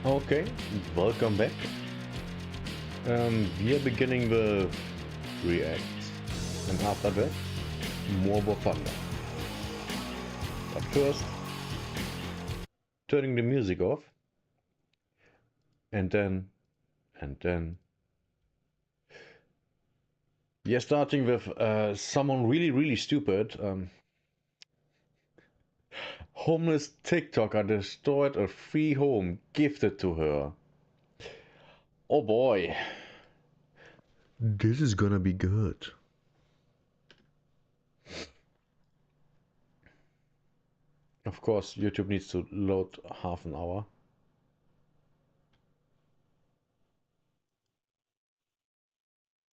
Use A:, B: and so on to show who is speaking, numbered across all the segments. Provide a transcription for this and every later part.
A: Okay, welcome back. We are beginning with Reacts, and after that, more War Thunder. But first, turning the music off, and then, we are starting with someone really stupid. Homeless TikToker destroyed a free home gifted to her. Oh boy, this is gonna be good. Of course, YouTube needs to load half an hour.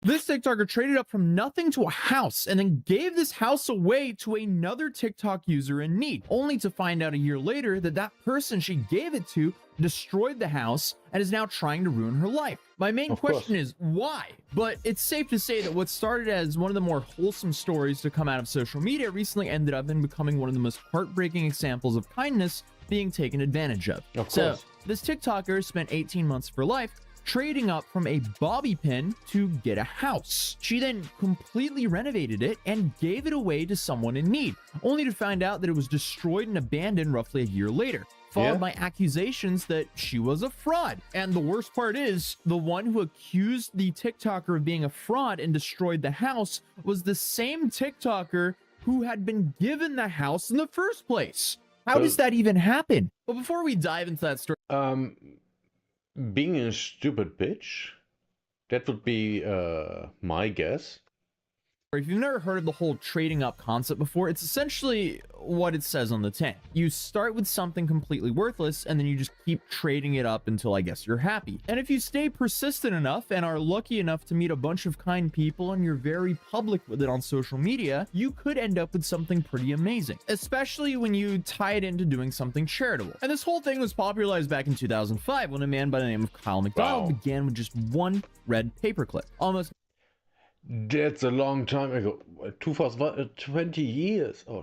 B: This TikToker traded up from nothing to a house and then gave this house away to another TikTok user in need, only to find out a year later that that person she gave it to destroyed the house and is now trying to ruin her life. My main question is why? But it's safe to say that what started as one of the more wholesome stories to come out of social media recently ended up in becoming one of the most heartbreaking examples of kindness being taken advantage of. So this TikToker spent 18 months of her life trading up from a bobby pin to get a house. She then completely renovated it and gave it away to someone in need, only to find out that it was destroyed and abandoned roughly a year later, followed by accusations that she was a fraud. And the worst part is, the one who accused the TikToker of being a fraud and destroyed the house was the same TikToker who had been given the house in the first place. How does that even happen? But before we dive into that story,
A: being a stupid bitch? That would be my guess.
B: if you've never heard of the whole trading up concept before, it's essentially what it says on the tin. You start with something completely worthless and then you just keep trading it up until I guess you're happy. And if you stay persistent enough and are lucky enough to meet a bunch of kind people and you're very public with it on social media, you could end up with something pretty amazing, especially when you tie it into doing something charitable. And this whole thing was popularized back in 2005 when a man by the name of Kyle McDonald began with just one red paperclip. Almost
A: That's a long time ago. 20 years. Oh,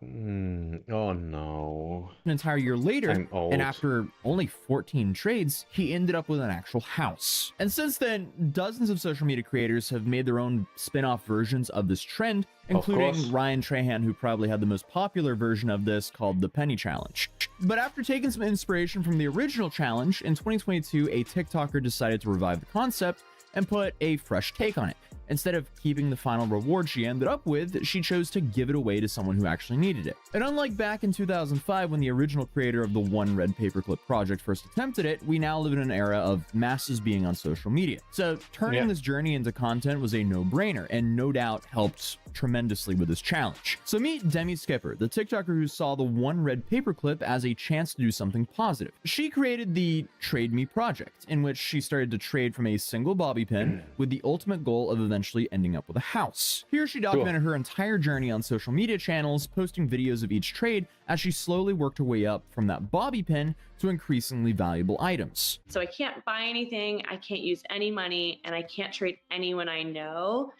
A: oh no.
B: an entire year later,
A: I'm old.
B: and after only 14 trades, he ended up with an actual house. And since then, dozens of social media creators have made their own spin-off versions of this trend, including Ryan Trahan, who probably had the most popular version of this called the Penny Challenge. But after taking some inspiration from the original challenge, in 2022, a TikToker decided to revive the concept and put a fresh take on it. Instead of keeping the final reward she ended up with, she chose to give it away to someone who actually needed it. And unlike back in 2005 when the original creator of the One Red Paperclip project first attempted it, we now live in an era of masses being on social media. So turning this journey into content was a no-brainer and no doubt helped tremendously with this challenge. So meet Demi Skipper, the TikToker who saw the One Red Paperclip as a chance to do something positive. She created the Trade Me project, in which she started to trade from a single bobby pin with the ultimate goal of eventually ending up with a house. Here she documented her entire journey on social media channels, posting videos of each trade as she slowly worked her way up from that bobby pin to increasingly valuable items.
C: So I can't buy anything, I can't use any money, and I can't trade anyone I know.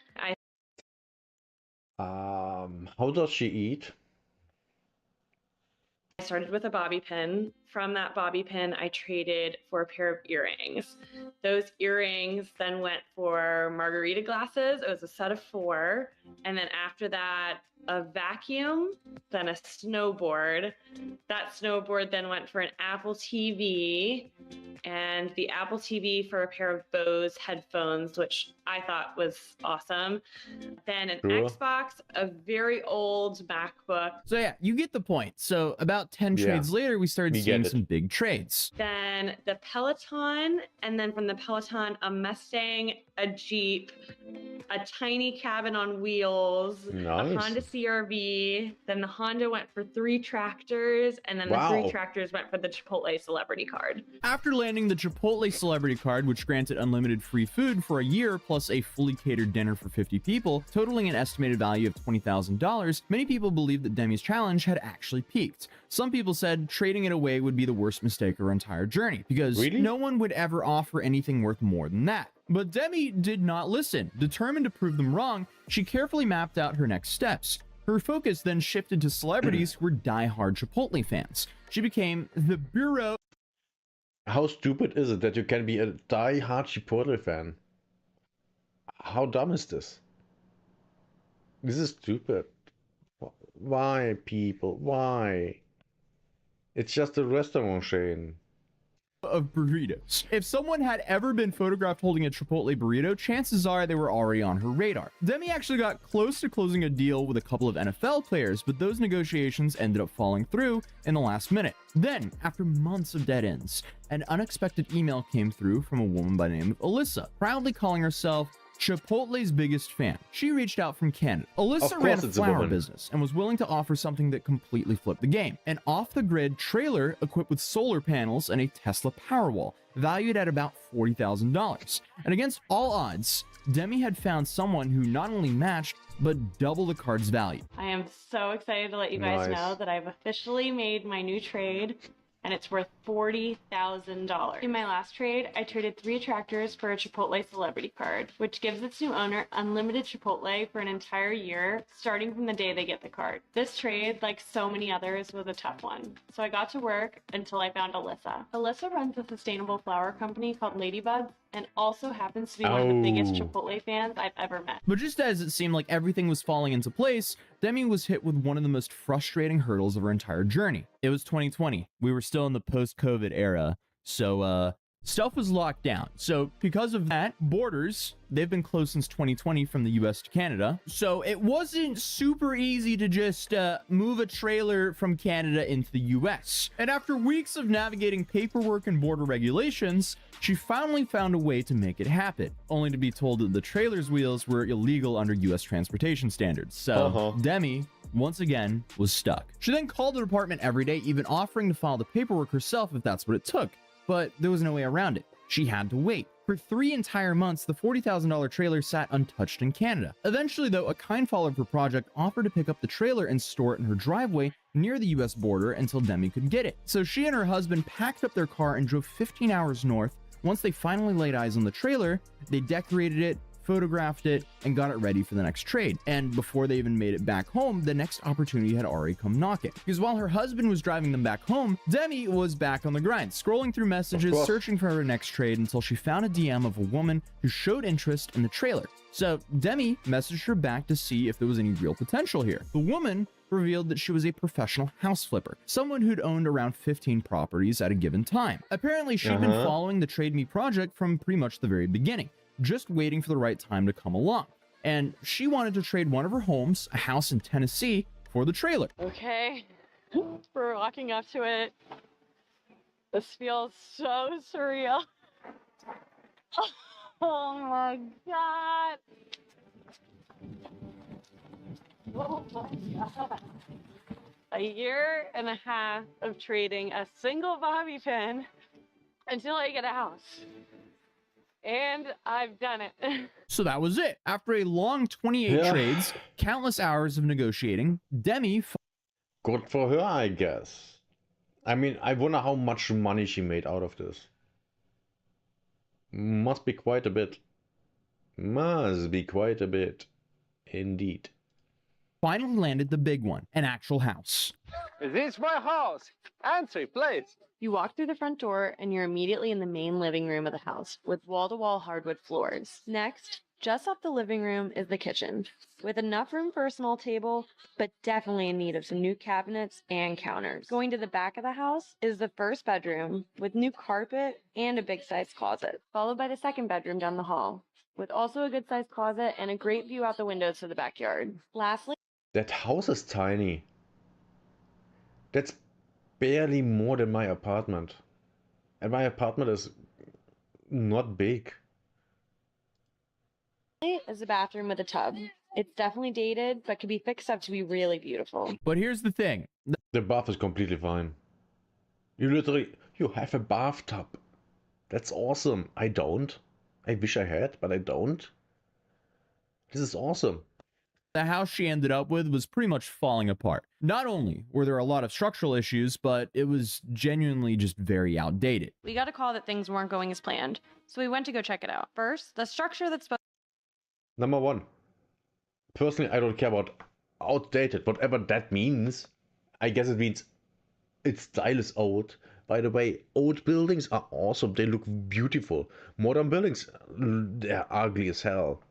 A: How does she eat?
C: I started with a bobby pin. From that bobby pin, I traded for a pair of earrings. Those earrings then went for margarita glasses. It was a set of 4. And then after that, a vacuum, then a snowboard. That snowboard then went for an Apple TV, and the Apple TV for a pair of Bose headphones, which I thought was awesome. Then an Xbox, a very old MacBook.
B: So yeah, you get the point. So about 10 trades later, we started seeing some big trades.
C: Then the Peloton, and then from the Peloton, a Mustang, a Jeep, a tiny cabin on wheels, a Honda CRV. Then the Honda went for 3 tractors, and then the 3 tractors went for the Chipotle celebrity card.
B: After landing the Chipotle celebrity card, which granted unlimited free food for a year plus a fully catered dinner for 50 people, totaling an estimated value of $20,000, many people believed that Demi's challenge had actually peaked. Some people said trading it away would be the worst mistake of her entire journey, because no one would ever offer anything worth more than that. But Demi did not listen. Determined to prove them wrong, she carefully mapped out her next steps. Her focus then shifted to celebrities who were die-hard Chipotle fans. She became the Bureau
A: How stupid is it that you can be a die-hard Chipotle fan? How dumb is this? This is stupid. Why, people? Why? It's just a restaurant chain.
B: Of burritos. If someone had ever been photographed holding a Chipotle burrito, chances are they were already on her radar. Demi actually got close to closing a deal with a couple of NFL players, but those negotiations ended up falling through in the last minute. Then, after months of dead ends, an unexpected email came through from a woman by the name of Alyssa, proudly calling herself Chipotle's biggest fan. She reached out from Canada. Alyssa ran a flower business and was willing to offer something that completely flipped the game. An off-the-grid trailer equipped with solar panels and a Tesla Powerwall, valued at about $40,000. And against all odds, Demi had found someone who not only matched, but double the card's value.
C: I am so excited to let you guys know that I've officially made my new trade, and it's worth $40,000. In my last trade, I traded 3 attractors for a Chipotle celebrity card, which gives its new owner unlimited Chipotle for an entire year, starting from the day they get the card. This trade, like so many others, was a tough one, so I got to work until I found Alyssa. Alyssa runs a sustainable flower company called Ladybugs, and also happens to be one of the biggest Chipotle fans I've ever met.
B: But just as it seemed like everything was falling into place, Demi was hit with one of the most frustrating hurdles of her entire journey. It was 2020. We were still in the post-COVID era, so stuff was locked down. So because of that, borders, they've been closed since 2020 from the US to Canada. So it wasn't super easy to just move a trailer from Canada into the US. And after weeks of navigating paperwork and border regulations, she finally found a way to make it happen, only to be told that the trailer's wheels were illegal under US transportation standards. So Demi, once again, was stuck. She then called the department every day, even offering to file the paperwork herself if that's what it took. But there was no way around it. She had to wait. For 3 entire months, the $40,000 trailer sat untouched in Canada. Eventually, though, a kind follower of her project offered to pick up the trailer and store it in her driveway near the US border until Demi could get it. So she and her husband packed up their car and drove 15 hours north. Once they finally laid eyes on the trailer, they decorated it, photographed it, and got it ready for the next trade. And before they even made it back home, the next opportunity had already come knocking. Because while her husband was driving them back home, Demi was back on the grind, scrolling through messages, searching for her next trade until she found a DM of a woman who showed interest in the trailer. So Demi messaged her back to see if there was any real potential here. The woman revealed that she was a professional house flipper, someone who'd owned around 15 properties at a given time. Apparently, she'd been following the Trade Me project from pretty much the very beginning, just waiting for the right time to come along. And she wanted to trade one of her homes, a house in Tennessee, for the trailer.
C: Okay, we're walking up to it. This feels so surreal. Oh my God. Oh my God. A year and a half of trading a single bobby pin until I get a house. And I've done it.
B: So that was it. After a long 28 trades, countless hours of negotiating, Demi...
A: Good for her, I guess. I mean, I wonder how much money she made out of this. Must be quite a bit. Must be quite a bit. Indeed.
B: Finally landed the big one, an actual house.
D: Is this my house? Answer, please.
C: You walk through the front door and you're immediately in the main living room of the house with wall-to-wall hardwood floors. Next, just off the living room is the kitchen, with enough room for a small table, but definitely in need of some new cabinets and counters. Going to the back of the house is the first bedroom with new carpet and a big-sized closet, followed by the second bedroom down the hall, with also a good-sized closet and a great view out the windows to the backyard. Lastly,
A: that house is tiny. That's barely more than my apartment. And my apartment is not big.
C: is a bathroom with a tub. It's definitely dated, but could be fixed up to be really beautiful.
B: But here's the thing.
A: The bath is completely fine. You have a bathtub. That's awesome. I don't. I wish I had, but I don't. This is awesome.
B: The house she ended up with was pretty much falling apart. Not only were there a lot of structural issues, but it was genuinely just very outdated.
C: We got a call that things weren't going as planned, so we went to go check it out. First, the structure that's supposed...
A: Number one. Personally, I don't care about outdated, whatever that means. I guess it means its style is old, By the way, old buildings are awesome. They look beautiful. Modern buildings, they're ugly as hell.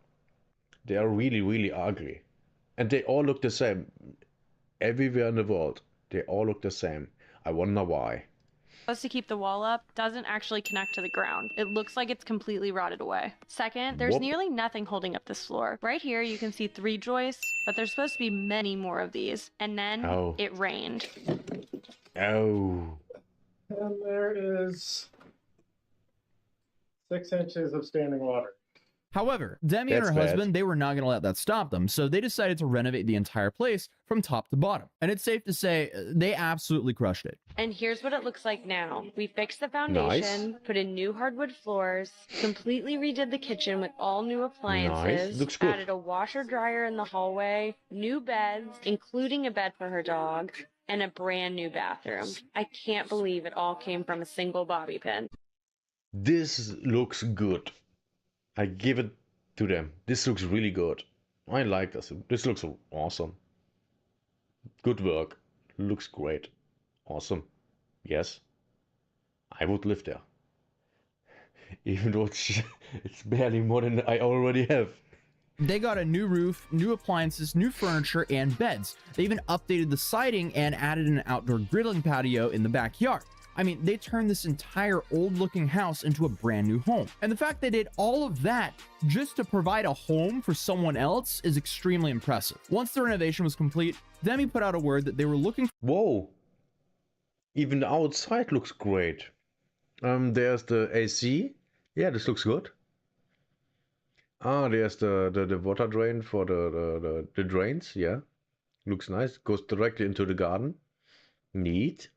A: They are really, really ugly. And they all look the same. Everywhere in the world, they all look the same. I wonder why.
C: Supposed to keep the wall up doesn't actually connect to the ground. It looks like it's completely rotted away. Second, there's
A: Whoop.
C: nearly nothing holding up this floor. Right here, you can see 3 joists, but there's supposed to be many more of these. And then it rained.
A: Oh.
E: And there is 6 inches of standing water.
B: However, Demi and her husband, they were not going to let that stop them, so they decided to renovate the entire place from top to bottom. And it's safe to say they absolutely crushed it.
C: And here's what it looks like now. We fixed the foundation, put in new hardwood floors, completely redid the kitchen with all new appliances,
A: Looks good.
C: added a washer dryer in the hallway, new beds, including a bed for her dog, and a brand new bathroom. I can't believe it all came from a single bobby pin.
A: This looks good. I give it to them. This looks really good. I like this. This looks awesome. Good work. Looks great. Awesome. Yes. I would live there. Even though it's barely more than I already have.
B: They got a new roof, new appliances, new furniture, and beds. They even updated the siding and added an outdoor grilling patio in the backyard. I mean, they turned this entire old-looking house into a brand new home. And the fact they did all of that just to provide a home for someone else is extremely impressive. Once the renovation was complete, Demi put out a word that they were looking for.
A: Whoa. Even the outside looks great. There's the AC. Yeah, this looks good. Ah, there's the water drain for the drains. Yeah, looks nice. Goes directly into the garden. Neat.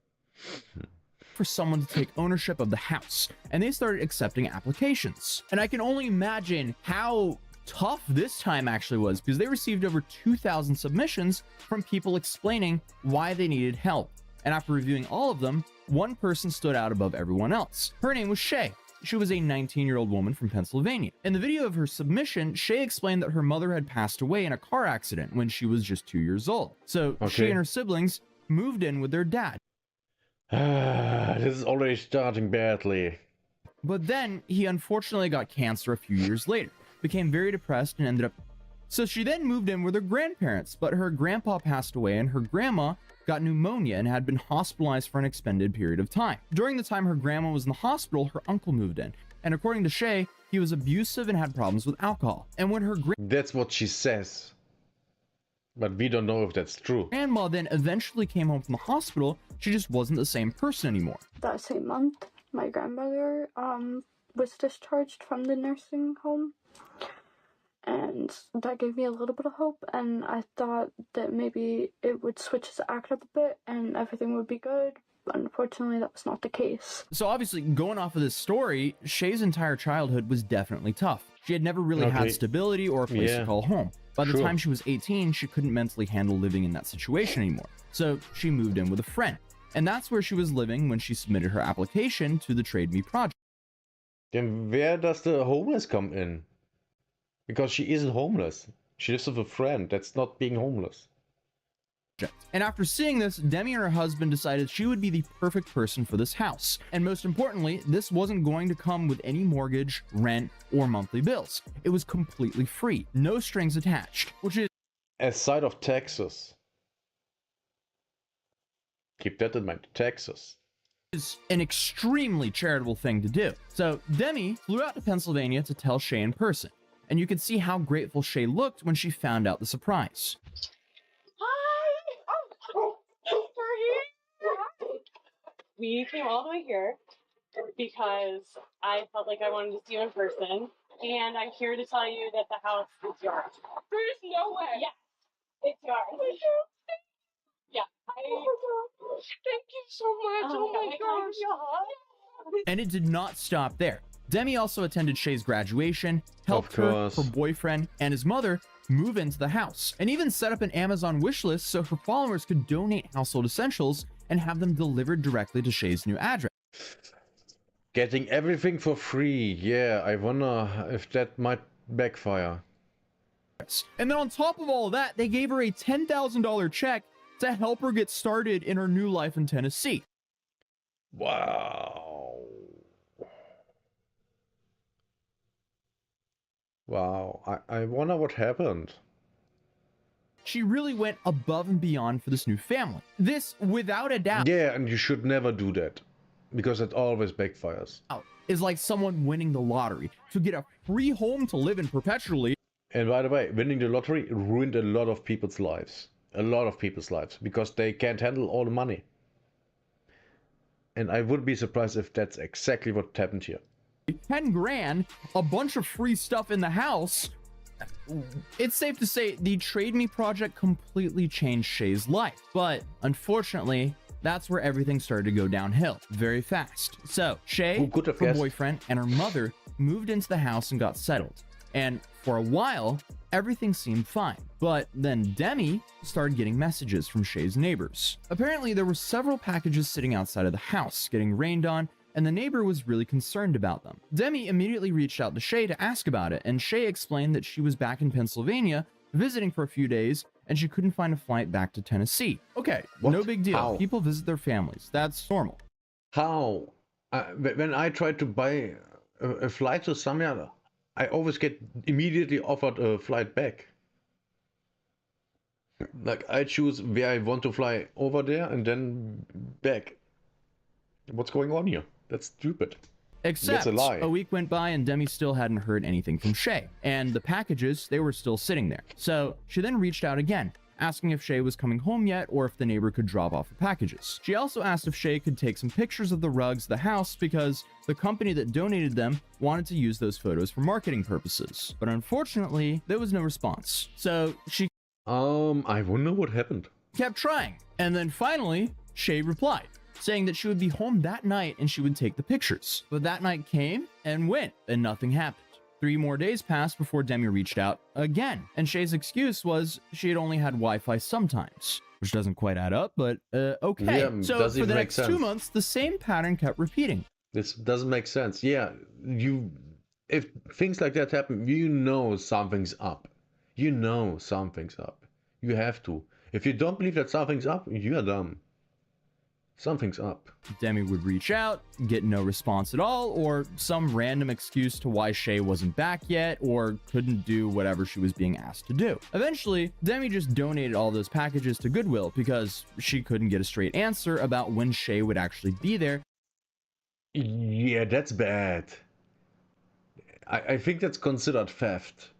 B: For someone to take ownership of the house, and they started accepting applications. And I can only imagine how tough this time actually was, because they received over 2,000 submissions from people explaining why they needed help. And after reviewing all of them, one person stood out above everyone else. Her name was Shay. She was a 19-year-old woman from Pennsylvania. In the video of her submission, Shay explained that her mother had passed away in a car accident when she was just 2 years old. So she and her siblings moved in with their dad.
A: This is already starting badly.
B: But then he unfortunately got cancer a few years later, became very depressed, and ended up. So she then moved in with her grandparents, but her grandpa passed away and her grandma got pneumonia and had been hospitalized for an extended period of time. During the time her grandma was in the hospital, her uncle moved in. And according to Shay, he was abusive and had problems with alcohol. And when her
A: That's what she says. But we don't know if that's true.
B: grandma then eventually came home from the hospital, she just wasn't the same person anymore.
F: That same month, my grandmother was discharged from the nursing home, and that gave me a little bit of hope, and I thought that maybe it would switch his act up a bit and everything would be good. But unfortunately, that was not the case.
B: So obviously, going off of this story, Shay's entire childhood was definitely tough. She had never really had stability or a place to call home. By the time she was 18, she couldn't mentally handle living in that situation anymore. So she moved in with a friend. And that's where she was living when she submitted her application to the Trade Me project.
A: Then where does the homeless come in? Because she isn't homeless. She lives with a friend. That's not being homeless.
B: And after seeing this, Demi and her husband decided she would be the perfect person for this house. And most importantly, this wasn't going to come with any mortgage, rent, or monthly bills. It was completely free, no strings attached, which is
A: Aside of Texas. Keep that in mind, Texas.
B: an extremely charitable thing to do. So Demi flew out to Pennsylvania to tell Shay in person. And you can see how grateful Shay looked when she found out the surprise.
C: We came all the way here because I felt like I wanted to see you in person, and I'm here to tell you that the house is yours. There's no way. Yeah, it's yours. Yeah. Thank you so much. Oh my gosh.
B: And it did not stop there. Demi also attended Shay's graduation, helped her boyfriend, and his mother move into the house, and even set up an Amazon wish list so her followers could donate household essentials and have them delivered directly to Shay's new address.
A: Getting everything for free. Yeah, I wonder if that might backfire.
B: And then on top of all that, they gave her a $10,000 check to help her get started in her new life in Tennessee.
A: Wow. Wow. I wonder what happened.
B: She really went above and beyond for this new family. This, without a doubt,
A: Yeah, and you should never do that, because it always backfires.
B: is like someone winning the lottery to get a free home to live in perpetually.
A: And by the way, winning the lottery ruined a lot of people's lives. A lot of people's lives, because they can't handle all the money. And I wouldn't be surprised if that's exactly what happened here.
B: 10 grand, a bunch of free stuff in the house. It's safe to say the Trade Me project completely changed Shay's life. But unfortunately, that's where everything started to go downhill very fast. So Shay,
A: Who could have
B: her
A: guessed?
B: boyfriend, and her mother moved into the house and got settled. And for a while, everything seemed fine. But then Demi started getting messages from Shay's neighbors. Apparently, there were several packages sitting outside of the house, getting rained on, and the neighbor was really concerned about them. Demi immediately reached out to Shay to ask about it, and Shay explained that she was back in Pennsylvania visiting for a few days, and she couldn't find a flight back to Tennessee. Okay,
A: What?
B: no big deal.
A: How?
B: People visit their families. That's normal.
A: How? When I try to buy a flight to somewhere, I always get immediately offered a flight back. Like, I choose where I want to fly over there and then back. What's going on here? That's stupid.
B: Except
A: a lie.
B: a week went by and Demi still hadn't heard anything from Shay. And the packages, they were still sitting there. So she then reached out again, asking if Shay was coming home yet or if the neighbor could drop off the packages. She also asked if Shay could take some pictures of the rugs, the house, because the company that donated them wanted to use those photos for marketing purposes. But unfortunately, there was no response. So she
A: I wonder what happened.
B: kept trying. And then finally, Shay replied, saying that she would be home that night and she would take the pictures. But that night came and went, and nothing happened. 3 more days passed before Demi reached out again, and Shay's excuse was she had only had Wi-Fi sometimes, which doesn't quite add up, but okay.
A: Yeah,
B: So
A: doesn't
B: for the
A: even make
B: next 2
A: sense.
B: months, the same pattern kept repeating.
A: This doesn't make sense. Yeah, if things like that happen, you know something's up. You know something's up. You have to. If you don't believe that something's up, you are dumb. Something's up.
B: Demi would reach out, get no response at all, or some random excuse to why Shay wasn't back yet, or couldn't do whatever she was being asked to do. Eventually, Demi just donated all those packages to Goodwill because she couldn't get a straight answer about when Shay would actually be there.
A: Yeah, that's bad. I think that's considered theft.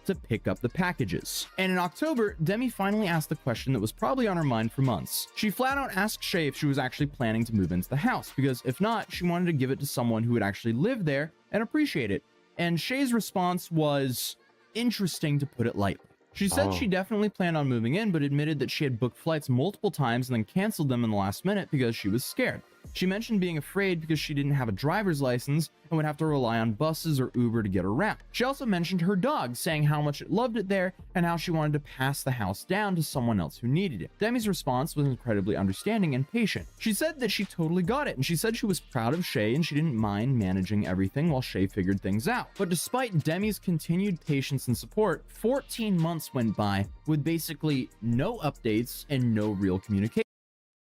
B: To pick up the packages. And in October, Demi finally asked the question that was probably on her mind for months. She flat out asked Shay if she was actually planning to move into the house, because if not, she wanted to give it to someone who would actually live there and appreciate it. And Shay's response was interesting, to put it lightly. She said she definitely planned on moving in, but admitted that she had booked flights multiple times and then canceled them in the last minute because she was scared. She mentioned being afraid because she didn't have a driver's license and would have to rely on buses or Uber to get around. She also mentioned her dog, saying how much it loved it there and how she wanted to pass the house down to someone else who needed it. Demi's response was incredibly understanding and patient. She said that she totally got it, and she said she was proud of Shay and she didn't mind managing everything while Shay figured things out. But despite Demi's continued patience and support, 14 months went by with basically no updates and no real communication.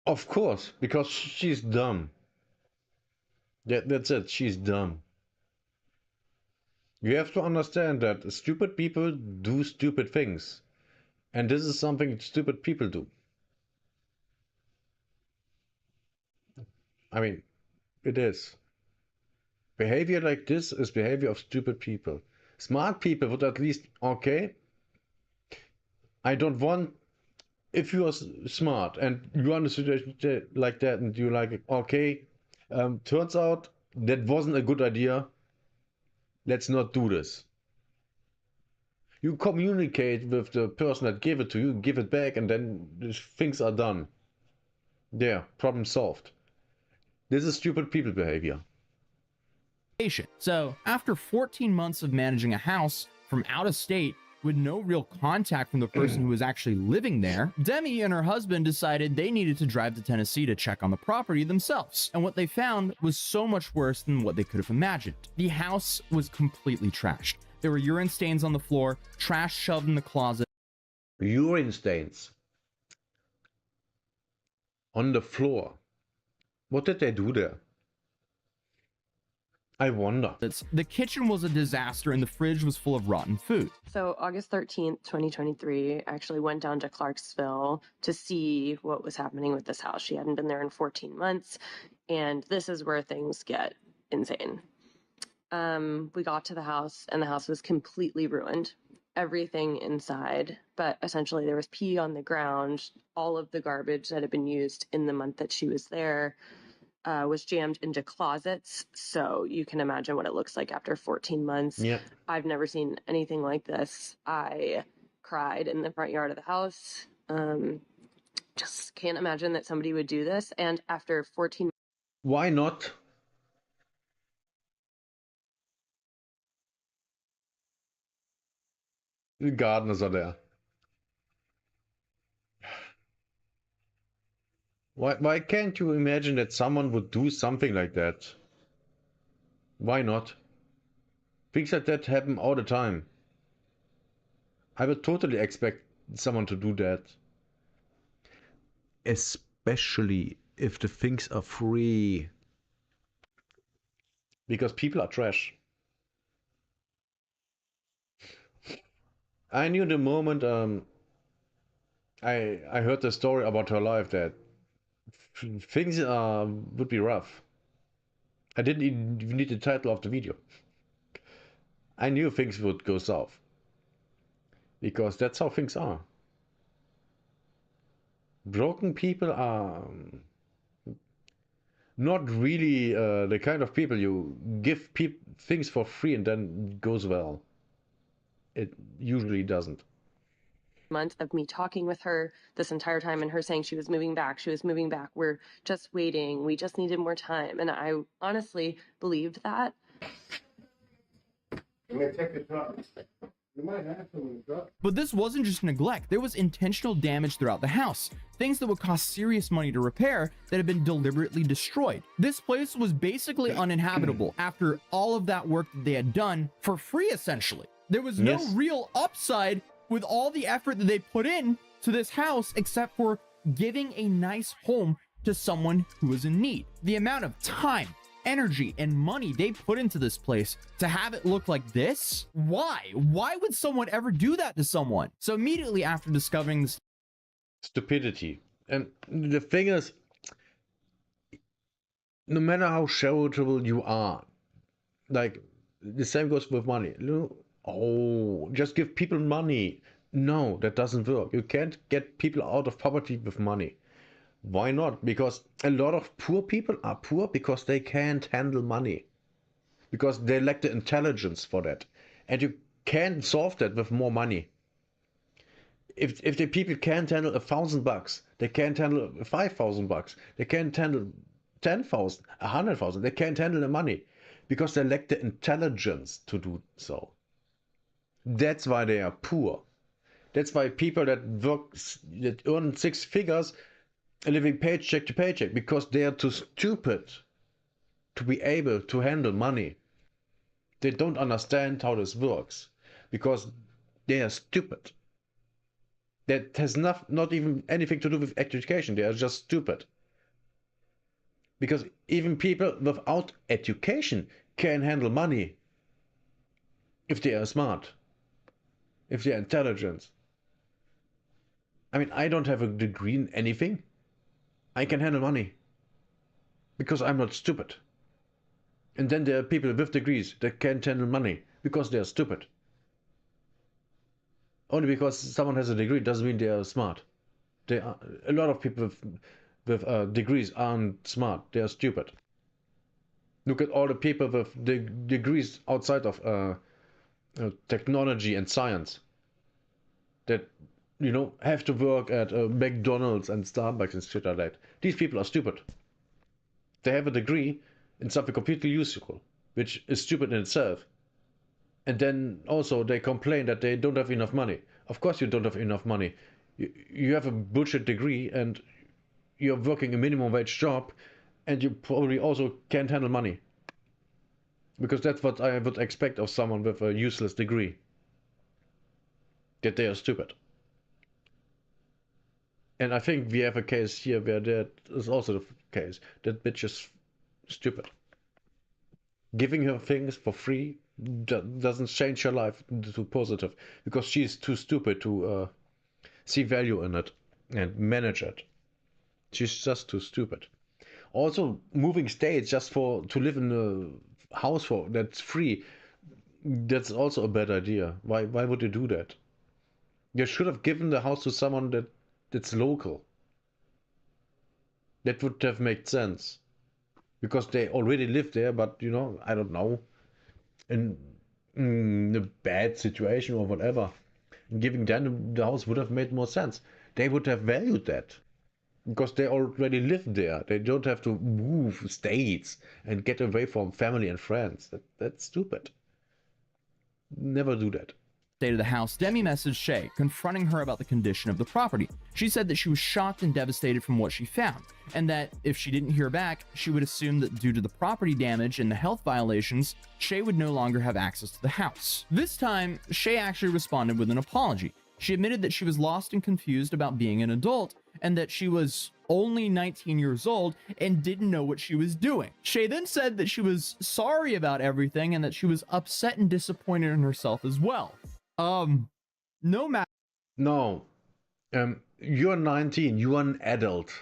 A: Of course, because she's dumb. That's it, she's dumb. You have to understand that stupid people do stupid things. And this is something stupid people do. I mean, it is. Behavior like this is behavior of stupid people. Smart people would at least, okay, I don't want, if you are smart and you are in a situation like that and you're like, okay, turns out that wasn't a good idea, let's not do this. You communicate with the person that gave it to you, give it back, and then things are done. There, problem solved. This is stupid people behavior.
B: So after 14 months of managing a house from out of state with no real contact from the person who was actually living there, Demi and her husband decided they needed to drive to Tennessee to check on the property themselves. And what they found was so much worse than what they could have imagined. The house was completely trashed. There were urine stains on the floor, trash shoved in the closet.
A: Urine stains on the floor. What did they do there? I wonder.
B: The kitchen was a disaster and the fridge was full of rotten food.
G: So August 13th, 2023, I actually went down to Clarksville to see what was happening with this house. She hadn't been there in 14 months, and this is where things get insane. We got to the house, and the house was completely ruined. Everything inside, but essentially there was pee on the ground. All of the garbage that had been used in the month that she was there was jammed into closets. So you can imagine what it looks like after 14 months.
A: Yeah.
G: I've never seen anything like this. I cried in the front yard of the house. Just can't imagine that somebody would do this. And after 14
A: Why not? The gardeners are there. Why can't you imagine that someone would do something like that? Why not? Things like that happen all the time. I would totally expect someone to do that. Especially if the things are free. Because people are trash. I knew the moment I heard the story about her life that things would be rough. I didn't even need the title of the video. I knew things would go south. Because that's how things are. Broken people are not really the kind of people you give things for free and then it goes well. It usually doesn't.
G: months of me talking with her this entire time and her saying she was moving back. We're just waiting. We just needed more time. And I honestly believed that.
E: I'm gonna take the drop. You might have to when you drop.
B: But this wasn't just neglect. There was intentional damage throughout the house. Things that would cost serious money to repair that had been deliberately destroyed. This place was basically uninhabitable after all of that work that they had done for free, essentially. There was no real upside with all the effort that they put in to this house except for giving a nice home to someone who was in need. The amount of time, energy, and money they put into this place to have it look like this? Why would someone ever do that to someone? So immediately after discovering this
A: stupidity, and the thing is, no matter how charitable you are, like the same goes with money. Oh, just give people money. No, that doesn't work. You can't get people out of poverty with money. Why not? Because a lot of poor people are poor because they can't handle money. Because they lack the intelligence for that. And you can't solve that with more money. If the people can't handle $1,000, they can't handle $5,000. They can't handle 10,000, 100,000. They can't handle the money because they lack the intelligence to do so. That's why they are poor. That's why people that earn 6 figures are living paycheck to paycheck, because they are too stupid to be able to handle money. They don't understand how this works because they are stupid. That has not even anything to do with education. They are just stupid. Because even people without education can handle money if they are smart, if they are intelligent. I mean, I don't have a degree in anything. I can handle money because I'm not stupid. And then there are people with degrees that can't handle money because they are stupid. Only because someone has a degree doesn't mean they are smart. A lot of people with degrees aren't smart. They are stupid. Look at all the people with degrees outside of technology and science that, have to work at McDonald's and Starbucks and shit like that. These people are stupid. They have a degree in something completely useful, which is stupid in itself. And then also they complain that they don't have enough money. Of course you don't have enough money. You have a bullshit degree and you're working a minimum wage job and you probably also can't handle money. Because that's what I would expect of someone with a useless degree. That they are stupid. And I think we have a case here where that is also the case. That bitch is stupid. Giving her things for free doesn't change her life to positive, because she's too stupid to see value in it and manage it. She's just too stupid. Also, moving states just to live in a house that's free, that's also a bad idea. Why would you do that? You should have given the house to someone that's local. That would have made sense. Because they already live there, but you know, I don't know, in a bad situation or whatever. And giving them the house would have made more sense. They would have valued that. Because they already live there. They don't have to move states and get away from family and friends. That's stupid. Never do that.
B: State of the house, Demi messaged Shay, confronting her about the condition of the property. She said that she was shocked and devastated from what she found, and that if she didn't hear back, she would assume that due to the property damage and the health violations, Shay would no longer have access to the house. This time, Shay actually responded with an apology. She admitted that she was lost and confused about being an adult, and that she was only 19 years old and didn't know what she was doing. Shay then said that she was sorry about everything and that she was upset and disappointed in herself as well. No matter.
A: No. You're 19, you are an adult.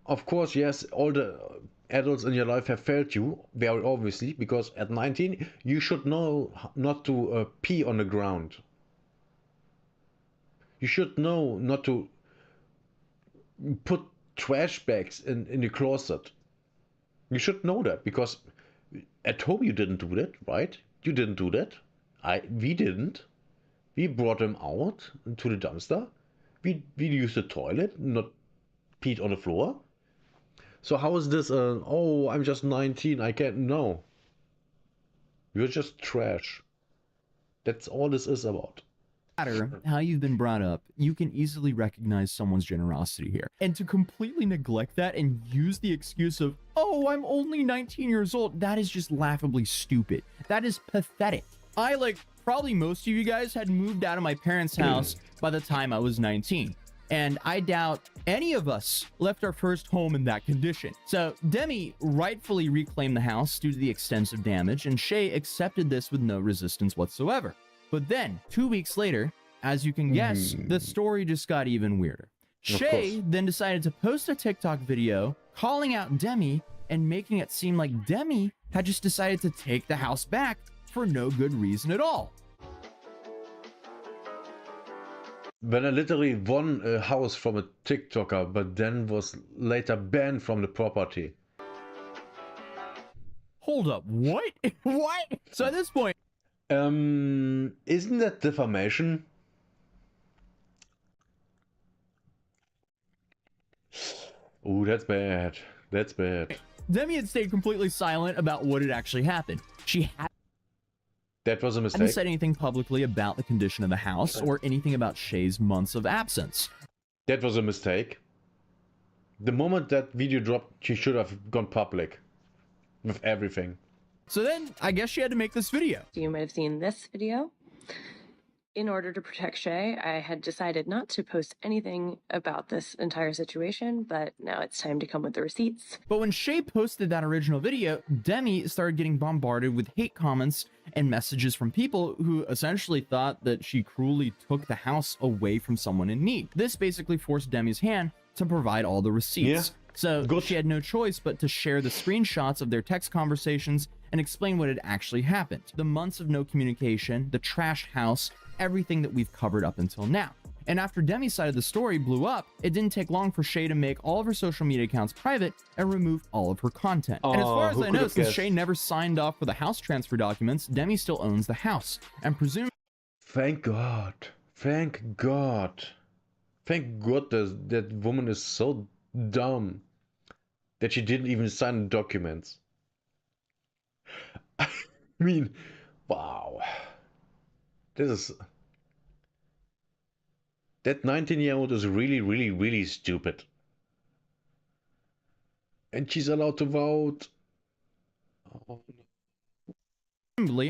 A: Of course, yes, all the adults in your life have failed you, very obviously, because at 19, you should know not to pee on the ground. You should know not to put trash bags in the closet. You should know that, because at home you didn't do that, right? You didn't do that. We didn't. We brought them out to the dumpster. We used the toilet, not peed on the floor. So how is this? Oh, I'm just 19. I can't. No. You're just trash. That's all this is about.
B: Matter how you've been brought up, you can easily recognize someone's generosity here. And to completely neglect that and use the excuse of, oh, I'm only 19 years old, that is just laughably stupid. That is pathetic. I, like probably most of you guys, had moved out of my parents' house by the time I was 19. And I doubt any of us left our first home in that condition. So Demi rightfully reclaimed the house due to the extensive damage, and Shay accepted this with no resistance whatsoever. But then, 2 weeks later, as you can guess, the story just got even weirder. Shay then decided to post a TikTok video calling out Demi and making it seem like Demi had just decided to take the house back for no good reason at all.
A: When I literally won a house from a TikToker, but then was later banned from the property.
B: Hold up, what? What? So at this point...
A: Isn't that defamation? Ooh, that's bad. That's bad.
B: Demi had stayed completely silent about what had actually happened. She
A: That was a mistake.
B: hadn't said anything publicly about the condition of the house or anything about Shay's months of absence.
A: That was a mistake. The moment that video dropped, she should have gone public with everything.
B: So then, I guess she had to make this video.
G: You might have seen this video. In order to protect Shay, I had decided not to post anything about this entire situation, but now it's time to come with the receipts.
B: But when Shay posted that original video, Demi started getting bombarded with hate comments and messages from people who essentially thought that she cruelly took the house away from someone in need. This basically forced Demi's hand to provide all the receipts.
A: Yeah.
B: So she had no choice but to share the screenshots of their text conversations and explain what had actually happened. The months of no communication, the trashed house, everything that we've covered up until now. And after Demi's side of the story blew up, it didn't take long for Shay to make all of her social media accounts private and remove all of her content. And as far as I know, since Shay never signed off for the house transfer documents, Demi still owns the house. And presumably...
A: Thank God. Thank God. Thank God that woman is so dumb that she didn't even sign the documents. I mean, wow. This is... That 19-year-old is really, really, really stupid. And she's allowed to vote. Oh.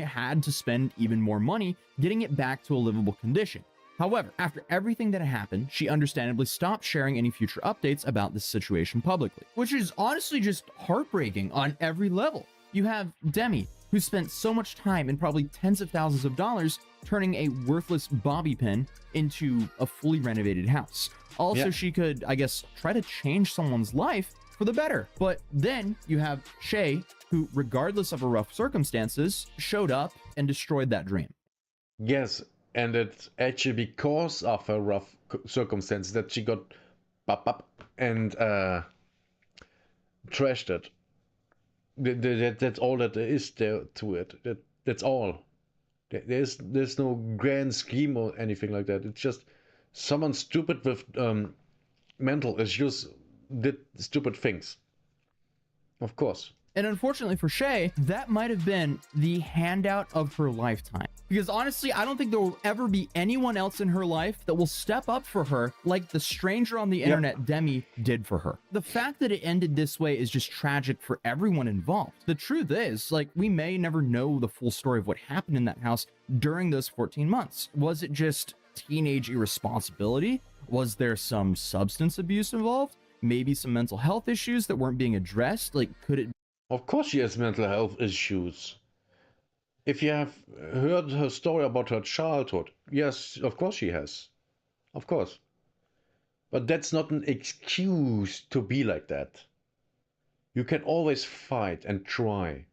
B: Had to spend even more money getting it back to a livable condition. However, after everything that happened, she understandably stopped sharing any future updates about this situation publicly, which is honestly just heartbreaking on every level. You have Demi, who spent so much time and probably tens of thousands of dollars turning a worthless bobby pin into a fully renovated house. Also, she could, I guess, try to change someone's life for the better. But then you have Shay, who, regardless of her rough circumstances, showed up and destroyed that dream.
A: Yes, and it's actually because of her rough circumstances that she got up and trashed it. That's all that there is there to it. That's all. There's no grand scheme or anything like that. It's just someone stupid with mental issues did stupid things. Of course.
B: And unfortunately for Shay, that might have been the handout of her lifetime. Because honestly, I don't think there will ever be anyone else in her life that will step up for her like the stranger on the internet Demi did for her. The fact that it ended this way is just tragic for everyone involved. The truth is, like, we may never know the full story of what happened in that house during those 14 months. Was it just teenage irresponsibility? Was there some substance abuse involved? Maybe some mental health issues that weren't being addressed? Like, could it?
A: Of course she has mental health issues. If you have heard her story about her childhood, yes, of course she has. Of course. But that's not an excuse to be like that. You can always fight and try.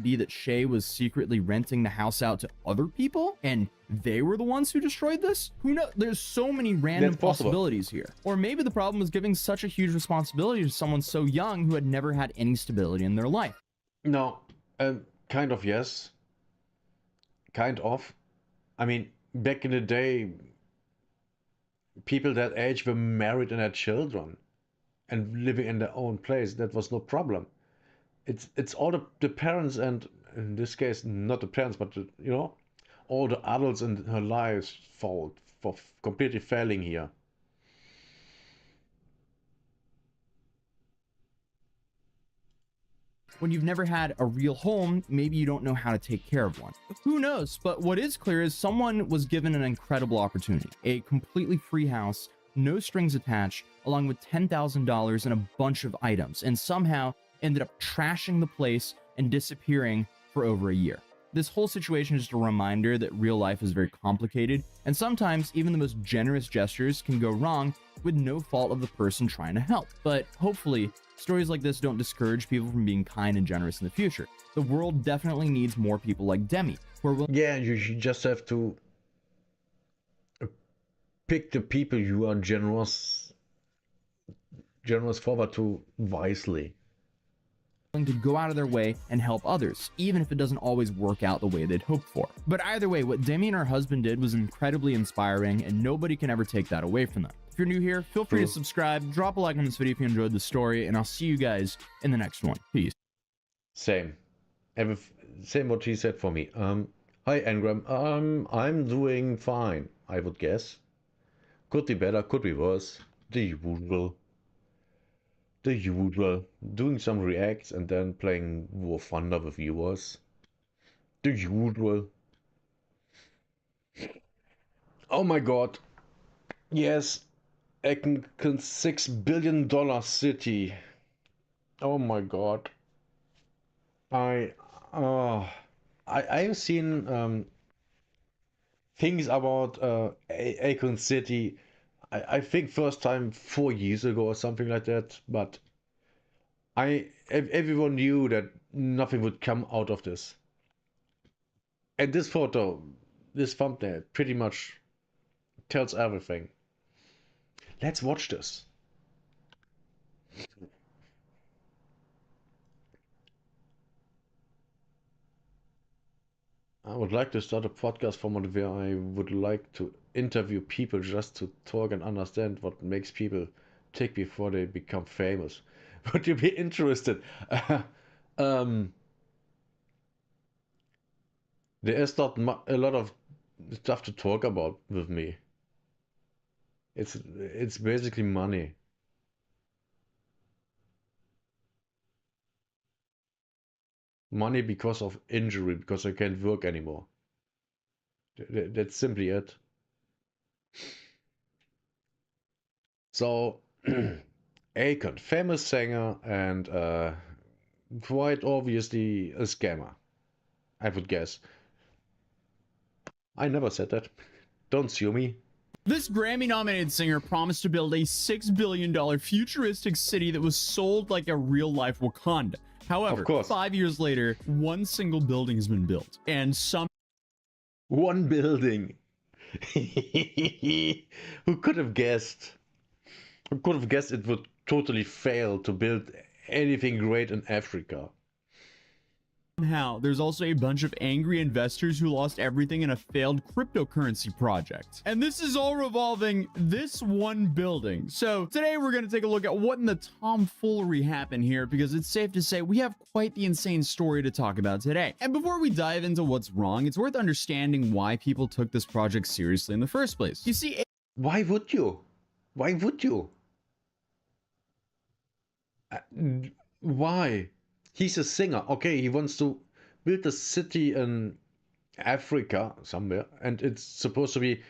B: Be that Shay was secretly renting the house out to other people and they were the ones who destroyed this? Who knows? There's so many random possibilities here. Or maybe the problem was giving such a huge responsibility to someone so young who had never had any stability in their life.
A: No, kind of yes. Kind of. I mean, back in the day, people that age were married and had children and living in their own place. That was no problem. It's all the parents, and in this case not the parents, but all the adults in her lives fault for completely failing here.
B: When you've never had a real home, maybe you don't know how to take care of one. Who knows? But what is clear is someone was given an incredible opportunity, a completely free house, no strings attached, along with $10,000 and a bunch of items, and somehow ended up trashing the place and disappearing for over a year. This whole situation is just a reminder that real life is very complicated, and sometimes even the most generous gestures can go wrong with no fault of the person trying to help. But hopefully, stories like this don't discourage people from being kind and generous in the future. The world definitely needs more people like Demi, who are willing—
A: Yeah, you just have to pick the people you are generous forward to wisely.
B: To go out of their way and help others, even if it doesn't always work out the way they'd hoped for. But either way, what Demi and her husband did was incredibly inspiring, and nobody can ever take that away from them. If you're new here, feel free to subscribe, drop a like on this video if you enjoyed the story, and I'll see you guys in the next one. Peace.
A: Same. Same what she said for me. Hi Engram. I'm doing fine, I would guess. Could be better, could be worse. The usual. Doing some reacts and then playing War Thunder with viewers. The usual. Oh my god. Yes. Econ $6 billion city. Oh my god. I've seen things about Akon City. I think first time 4 years ago or something like that, but everyone knew that nothing would come out of this. And this photo, this thumbnail, pretty much tells everything. Let's watch this. I would like to start a podcast format where I would like to interview people just to talk and understand what makes people tick before they become famous. Would you be interested? There is not a lot of stuff to talk about with me. It's basically money. Money because of injury, because I can't work anymore. That's simply it. So, Akon, famous singer and quite obviously a scammer, I would guess. I never said that. Don't sue me.
B: This Grammy-nominated singer promised to build a $6 billion futuristic city that was sold like a real-life Wakanda. However,
A: Of course.
B: 5 years later, one single building has been built, and some
A: One building. Who could have guessed? Who could have guessed it would totally fail to build anything great in Africa?
B: somehow there's also a bunch of angry investors who lost everything in a failed cryptocurrency project. And this is all revolving this one building. So today we're going to take a look at what in the tomfoolery happened here, because it's safe to say we have quite the insane story to talk about today. And before we dive into what's wrong, it's worth understanding why people took this project seriously in the first place. You see,
A: Why would you? Why would you? Why? He's a singer. Okay, he wants to build a city in Africa somewhere, and it's supposed to be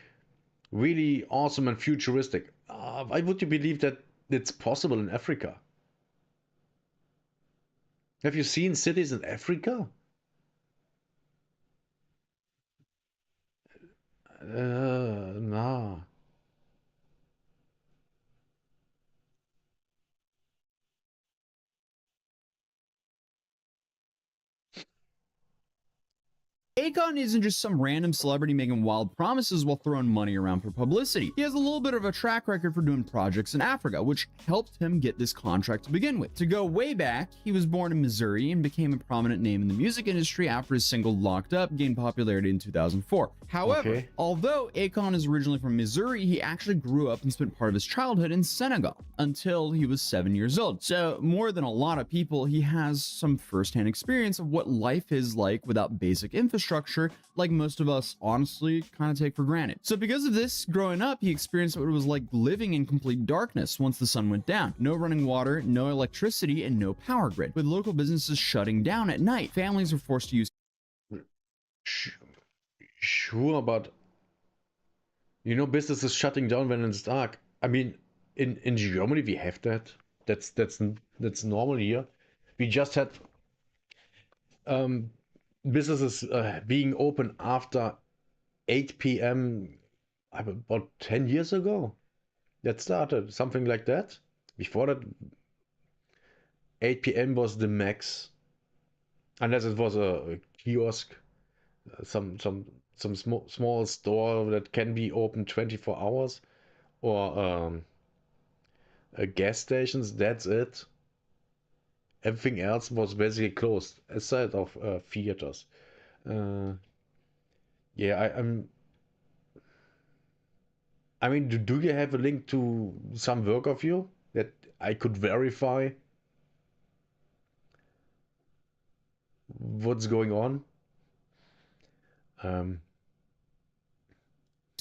A: really awesome and futuristic. Why would you believe that it's possible in Africa? Have you seen cities in Africa? Nah.
B: Akon isn't just some random celebrity making wild promises while throwing money around for publicity. He has a little bit of a track record for doing projects in Africa, which helped him get this contract to begin with. To go way back, he was born in Missouri and became a prominent name in the music industry after his single Locked Up gained popularity in 2004. However, although Akon is originally from Missouri, he actually grew up and spent part of his childhood in Senegal until he was 7 years old. So more than a lot of people, he has some firsthand experience of what life is like without basic infrastructure, like most of us honestly kind of take for granted. So because of this, growing up, he experienced what it was like living in complete darkness once the sun went down. No running water, no electricity, and no power grid. With local businesses shutting down at night, families were forced to use
A: Sure, but businesses shutting down when it's dark. I mean, in Germany we have that. That's normal here. We just had businesses being open after 8 p.m. about 10 years ago. That started something like that. Before that, 8 p.m. was the max, unless it was a kiosk, some small store that can be open 24 hours, or gas stations. That's it. Everything else was basically closed, aside of theaters. Yeah, I mean, do you have a link to some work of you that I could verify what's going on?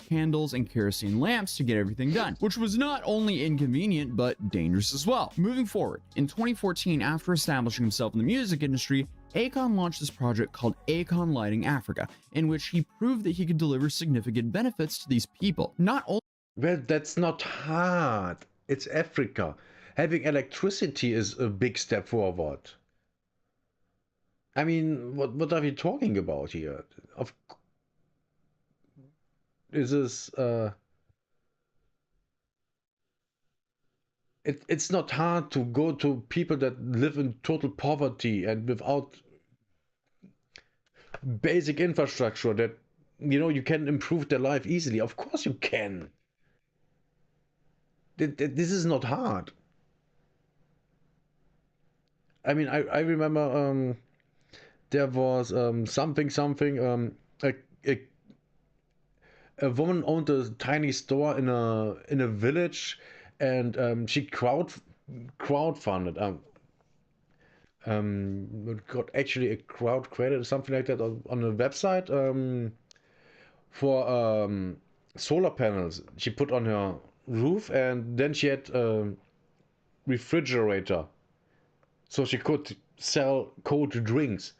B: Candles and kerosene lamps to get everything done, which was not only inconvenient but dangerous as well. Moving forward, in 2014, after establishing himself in the music industry, Akon launched this project called Akon Lighting Africa, in which he proved that he could deliver significant benefits to these people. Not only
A: Well, that's not hard. It's Africa. Having electricity is a big step forward. I mean, what are we talking about here? It's not hard to go to people that live in total poverty and without basic infrastructure that you can improve their life easily. Of course you can. This is not hard. I mean, I remember there was something a woman owned a tiny store in a village, and she crowdfunded got actually a crowd credit or something like that on a website for solar panels she put on her roof, and then she had a refrigerator so she could sell cold drinks.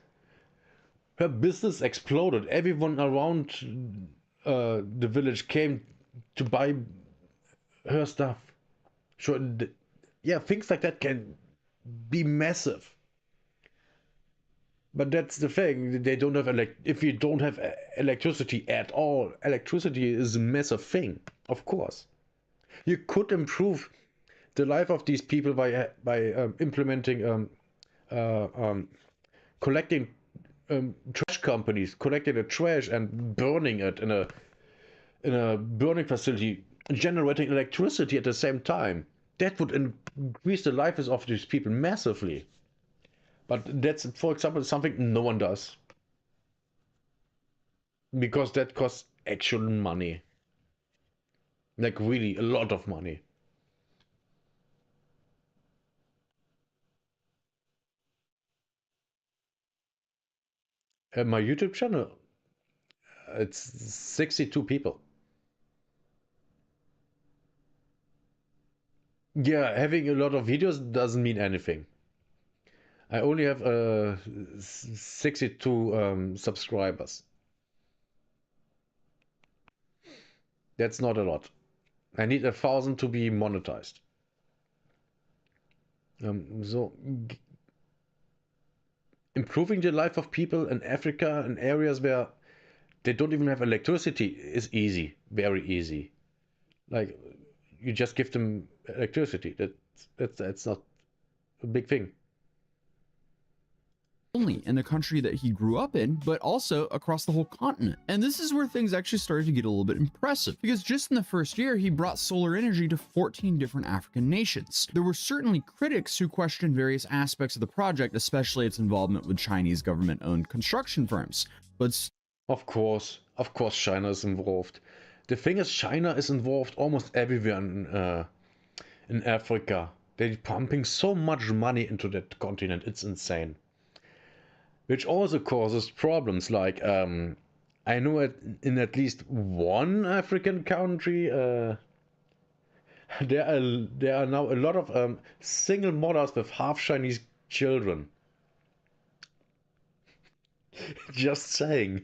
A: Her business exploded. Everyone around the village came to buy her stuff. So, yeah, things like that can be massive. But that's the thing. They don't have if you don't have electricity at all, electricity is a massive thing. Of course, you could improve the life of these people by implementing collecting trash companies, collecting the trash and burning it in a burning facility, generating electricity at the same time. That would increase the lives of these people massively. But that's, for example, something no one does. Because that costs actual money. Like really a lot of money. My YouTube channel, it's 62 people. Yeah, having a lot of videos doesn't mean anything. I only have 62 subscribers. That's not a lot. I need 1,000 to be monetized. So improving the life of people in Africa in areas where they don't even have electricity is easy, very easy. Like you just give them electricity. That's not a big thing.
B: Only in the country that he grew up in, but also across the whole continent. And this is where things actually started to get a little bit impressive, because just in the first year, he brought solar energy to 14 different African nations. There were certainly critics who questioned various aspects of the project, especially its involvement with Chinese government-owned construction firms. But
A: of course, China is involved. The thing is, China is involved almost everywhere in Africa. They're pumping so much money into that continent, it's insane. Which also causes problems, like I know in at least one African country there are now a lot of single mothers with half Chinese children. Just saying.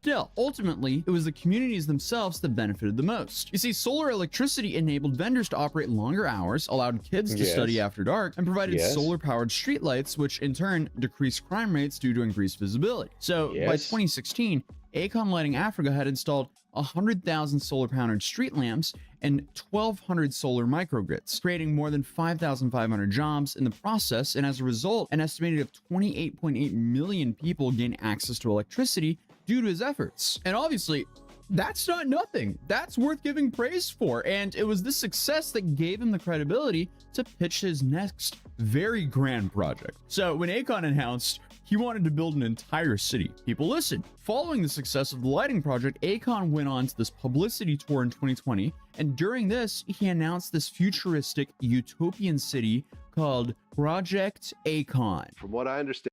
B: Still, ultimately, it was the communities themselves that benefited the most. You see, solar electricity enabled vendors to operate longer hours, allowed kids to study after dark, and provided solar-powered streetlights, which in turn decreased crime rates due to increased visibility. So, by 2016, Aecon Lighting Africa had installed 100,000 solar-powered street lamps and 1,200 solar microgrids, creating more than 5,500 jobs in the process, and as a result, an estimated of 28.8 million people gained access to electricity due to his efforts. And obviously, that's not nothing. That's worth giving praise for. And it was this success that gave him the credibility to pitch his next very grand project. So when Aecon announced he wanted to build an entire city, people listened. Following the success of the lighting project, Aecon went on to this publicity tour in 2020. And during this, he announced this futuristic utopian city called Project Aecon.
H: From what I understand.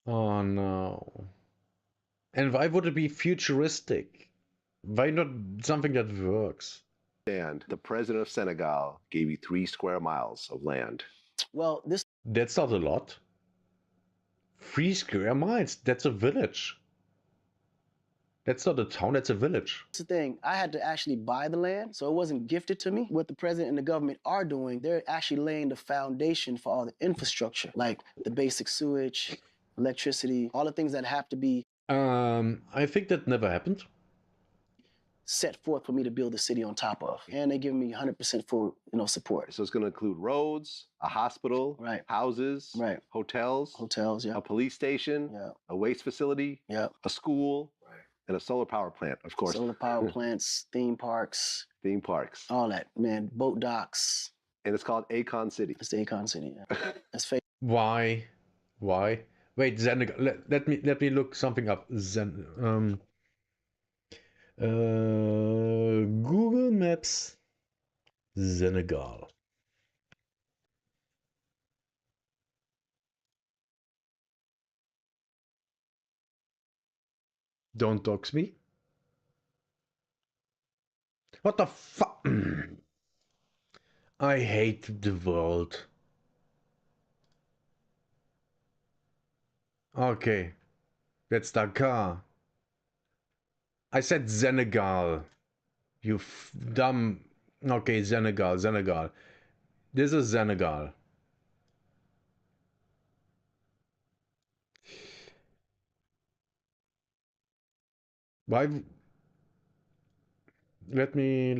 A: Oh no. And why would it be futuristic? Why not something that works?
H: And the president of Senegal gave you 3 square miles of land.
I: Well,
A: that's not a lot. 3 square miles, that's a village. That's not a town, that's a village.
I: That's the thing. I had to actually buy the land, so it wasn't gifted to me. What the president and the government are doing, they're actually laying the foundation for all the infrastructure, like the basic sewage, electricity, all the things that have to be
A: I think that never happened.
I: Set forth for me to build the city on top of. And they give me 100% full, support.
H: So it's going to include roads, a hospital,
I: right,
H: houses,
I: right,
H: hotels,
I: yeah,
H: a police station,
I: yeah,
H: a waste facility,
I: yeah,
H: a school, right, and a solar power plant, of course.
I: Solar power plants, theme parks, all that, man, boat docks.
H: And it's called Aecon City.
I: It's the Aecon City. Yeah. That's fake.
A: Why? Wait, Senegal. Let me look something up. Google Maps, Senegal. Don't dox me. What the fuck? I hate the world. Okay, That's Dakar. I said Senegal. You dumb. Okay, Senegal, Senegal. This is Senegal. Why? Let me.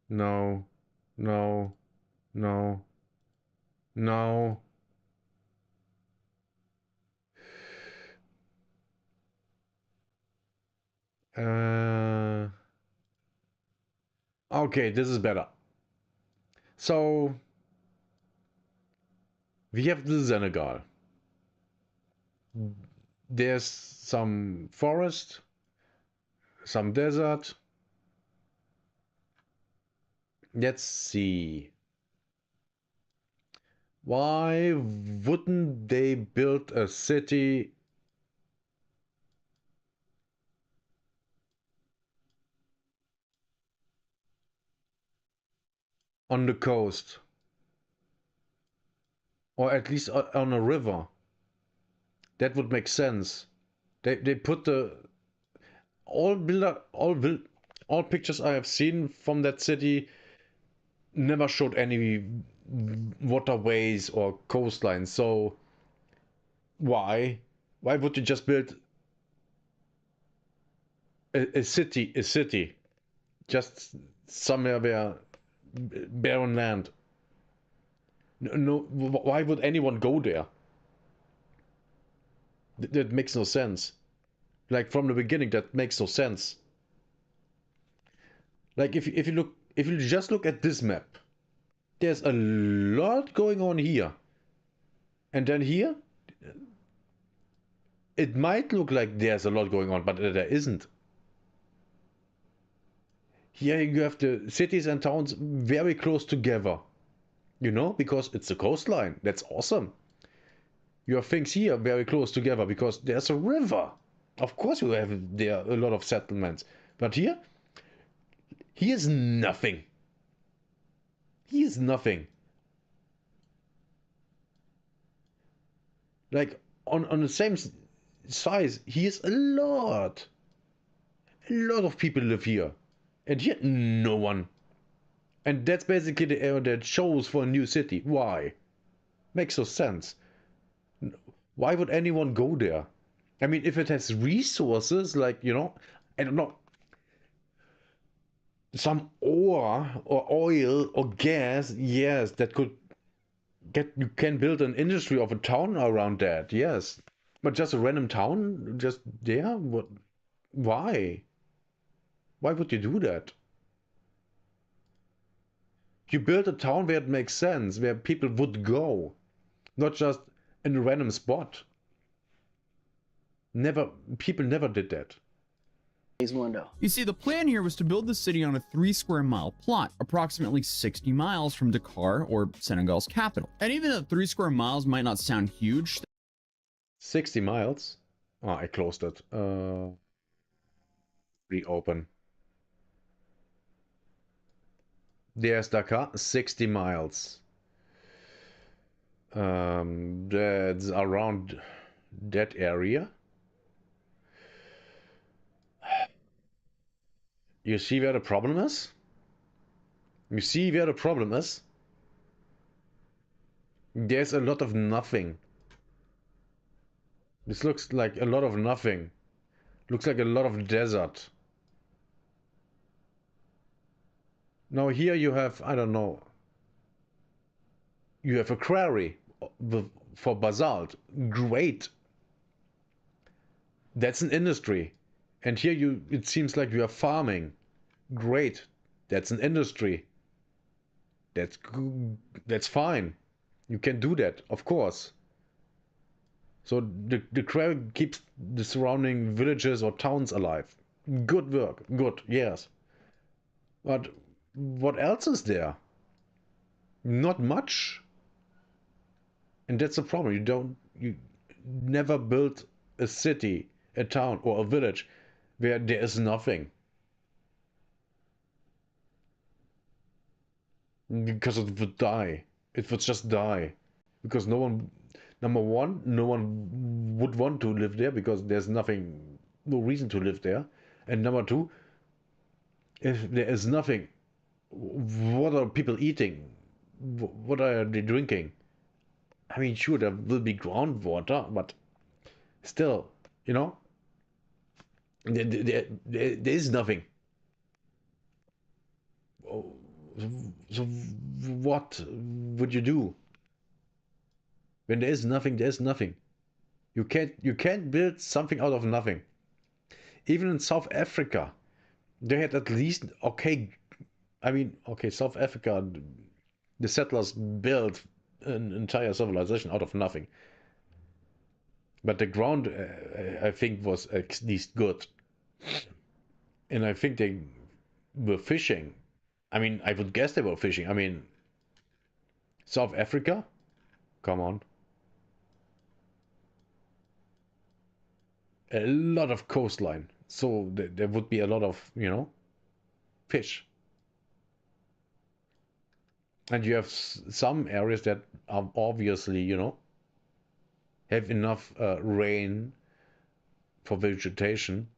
A: No, no, no, no. Okay, this is better. So we have the Senegal. There's some forest, some desert. Let's see. Why wouldn't they build a city on the coast? Or at least on a river? That would make sense. They put the all pictures I have seen from that city never showed any waterways or coastlines. So why would you just build a city just somewhere where barren land? No, why would anyone go there? That makes no sense. Like from the beginning, that makes no sense. Like if you just look at this map, there's a lot going on here. And then here, it might look like there's a lot going on, but there isn't. Here you have the cities and towns very close together. You know, because it's a coastline. That's awesome. You have things here very close together because there's a river. Of course you have there a lot of settlements. But here's nothing. Here's nothing. Like on the same size, here's a lot. A lot of people live here. And here, no one. And that's basically the area that shows for a new city. Why? Makes no sense. Why would anyone go there? I mean, if it has resources, like, you know, I don't know, some ore or oil or gas, yes, that could you can build an industry of a town around that, yes. But just a random town, just there? What? Why? Why would you do that? You build a town where it makes sense, where people would go, not just in a random spot. People never did that.
B: You see, the plan here was to build the city on a 3 square mile plot, approximately 60 miles from Dakar, or Senegal's capital. And even though 3 square miles might not sound huge,
A: 60 miles? Oh, I closed it. Reopen. There's Dakar, 60 miles. That's around that area. You see where the problem is? You see where the problem is? There's a lot of nothing. This looks like a lot of nothing. Looks like a lot of desert. Now here you have, I don't know, you have a quarry for basalt. Great. That's an industry. And here it seems like you are farming. Great. That's an industry. That's fine. You can do that, of course. So the quarry keeps the surrounding villages or towns alive. Good work. Good, yes. But what else is there? Not much. And that's the problem. You never build a city, a town, or a village where there is nothing. Because it would die. It would just die. Because no one Number one, no one would want to live there because there's nothing, no reason to live there. And number two, if there is nothing, what are people eating? What are they drinking? I mean, sure, there will be groundwater, but still, you know, there is nothing. So what would you do? When there is nothing, there is nothing. You can't build something out of nothing. Even in South Africa, they had at least okay. I mean, okay, South Africa, the settlers built an entire civilization out of nothing. But the ground, I think, was at least good. And I think they were fishing. I mean, I would guess they were fishing. I mean, South Africa? Come on. A lot of coastline. So there would be a lot of, you know, fish. And you have some areas that are obviously, you know, have enough rain for vegetation.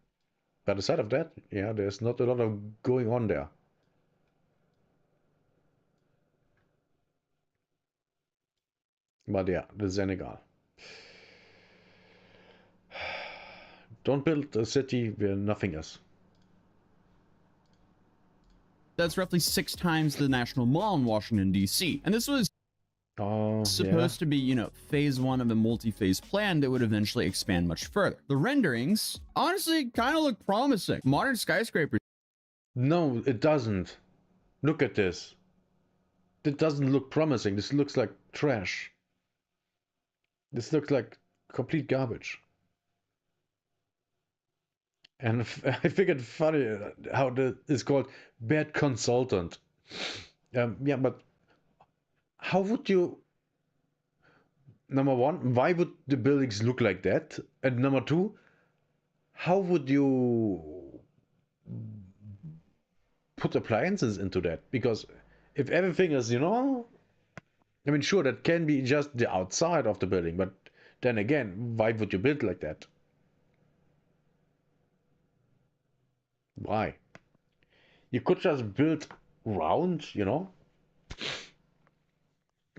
A: But aside of that, yeah, there's not a lot of going on there. But yeah, the Senegal. Don't build a city where nothing is.
B: That's roughly 6 times the National Mall in Washington, D.C. And this was supposed to be, you know, phase 1 of a multi-phase plan that would eventually expand much further. The renderings, honestly, kind of look promising. Modern skyscrapers.
A: No, it doesn't. Look at this. It doesn't look promising. This looks like trash. This looks like complete garbage. And I figured funny how it's called bad consultant. Yeah, but how would you... Number one, why would the buildings look like that? And number two, how would you put appliances into that? Because if everything is, you know... I mean, sure, that can be just the outside of the building, but then again, why would you build like that? Why? You could just build round, you know?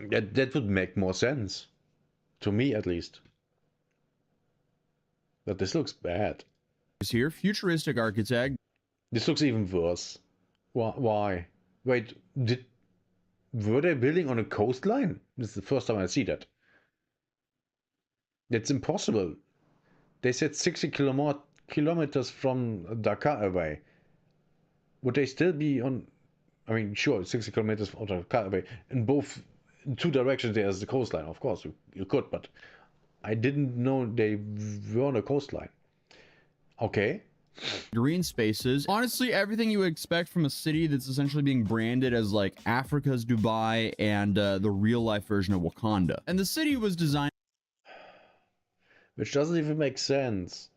A: That would make more sense. To me, at least. But this looks bad.
B: Here, futuristic architect.
A: This looks even worse. Why? Wait, were they building on a coastline? This is the first time I see that. That's impossible. They said 60 kilometers from Dakar away. Would they still be on... I mean, sure, 60 kilometers from Dakar away. In two directions there's the coastline. Of course, you could, but I didn't know they were on a coastline. Okay.
B: Green spaces. Honestly, everything you would expect from a city that's essentially being branded as like Africa's Dubai and the real life version of Wakanda. And the city was designed...
A: Which doesn't even make sense.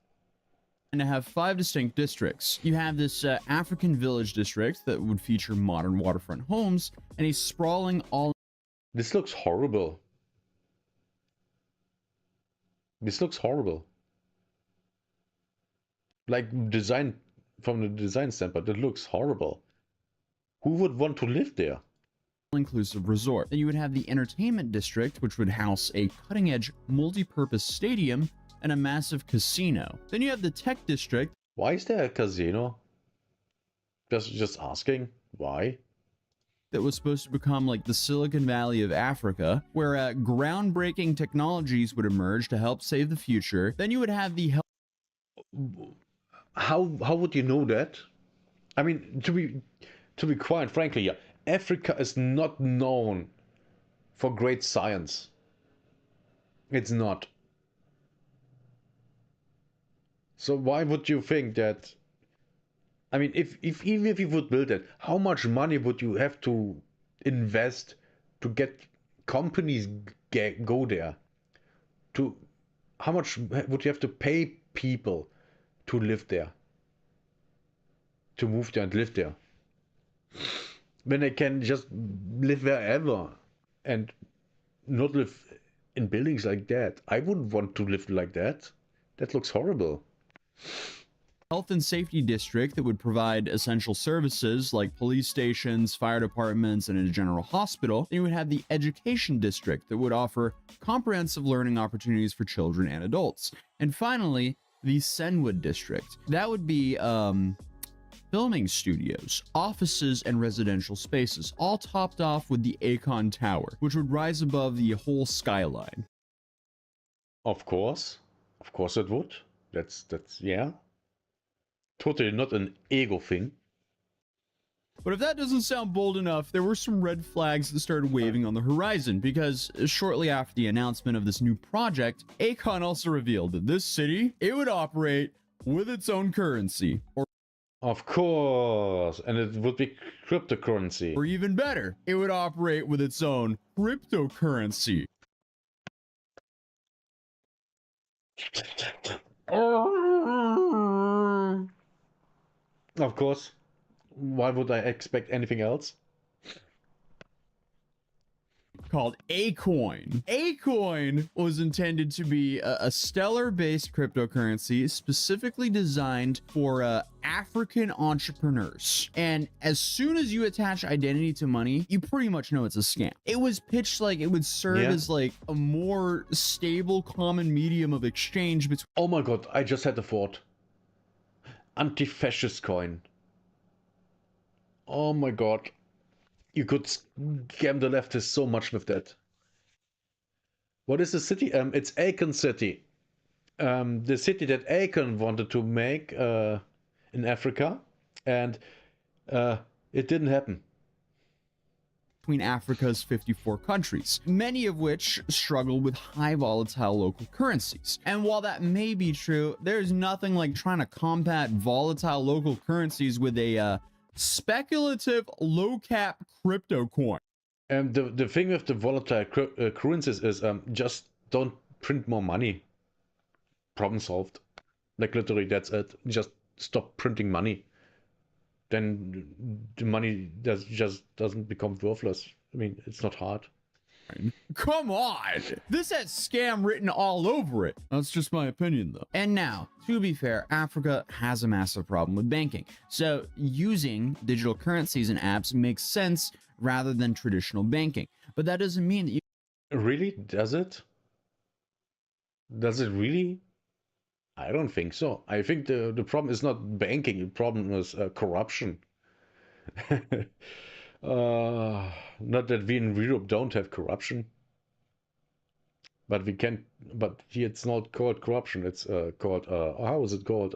B: And to have 5 distinct districts. You have this African village district that would feature modern waterfront homes and a sprawling all...
A: This looks horrible. This looks horrible. Like design, from the design standpoint, it looks horrible. Who would want to live there?
B: Inclusive resort. Then you would have the entertainment district, which would house a cutting-edge multi-purpose stadium and a massive casino. Then you have the tech district.
A: Why is there a casino? Just asking. Why?
B: That was supposed to become like the Silicon Valley of Africa, where groundbreaking technologies would emerge to help save the future. Then you would have the
A: How would you know that? I mean, to be quite frankly, yeah, Africa is not known for great science. It's not. So why would you think that? I mean, even if you would build it, how much money would you have to invest to get companies go there? How much would you have to pay people to live there? To move there and live there? When they can just live wherever and not live in buildings like that. I wouldn't want to live like that. That looks horrible.
B: Health and safety district that would provide essential services like police stations, fire departments, and a general hospital. Then you would have the education district that would offer comprehensive learning opportunities for children and adults. And finally, the Senwood district. That would be filming studios, offices, and residential spaces, all topped off with the Akon Tower, which would rise above the whole skyline.
A: Of course it would. That's yeah. Totally not an ego thing.
B: But if that doesn't sound bold enough, there were some red flags that started waving on the horizon, because shortly after the announcement of this new project, Akon also revealed that this city, it would operate with its own currency.
A: Of course, and it would be cryptocurrency.
B: Or even better, it would operate with its own cryptocurrency.
A: Of course. Why would I expect anything else?
B: Called Acoin. Acoin was intended to be a stellar-based cryptocurrency specifically designed for African entrepreneurs. And as soon as you attach identity to money, you pretty much know it's a scam. It was pitched like it would serve as like a more stable common medium of exchange between...
A: Oh my god, I just had a thought. Anti-fascist coin. Oh my god. You could scam the leftists so much with that. What is the city? It's Akon City. The city that Akon wanted to make in Africa, and it didn't happen.
B: Between Africa's 54 countries, many of which struggle with high volatile local currencies. And while that may be true, there's nothing like trying to combat volatile local currencies with a speculative low-cap crypto coin.
A: And the thing with the volatile currencies is just don't print more money. Problem solved. Like literally, that's it. Just stop printing money. Then the money just doesn't become worthless. I mean, it's not hard.
B: Come on! This has scam written all over it. That's just my opinion, though. And now, to be fair, Africa has a massive problem with banking. So using digital currencies and apps makes sense rather than traditional banking. But that doesn't mean that you...
A: Really? Does it? Does it really? I don't think so. I think the problem is not banking. The problem is corruption. Not that we in Europe don't have corruption, but we can. But here it's not called corruption. It's called how is it called?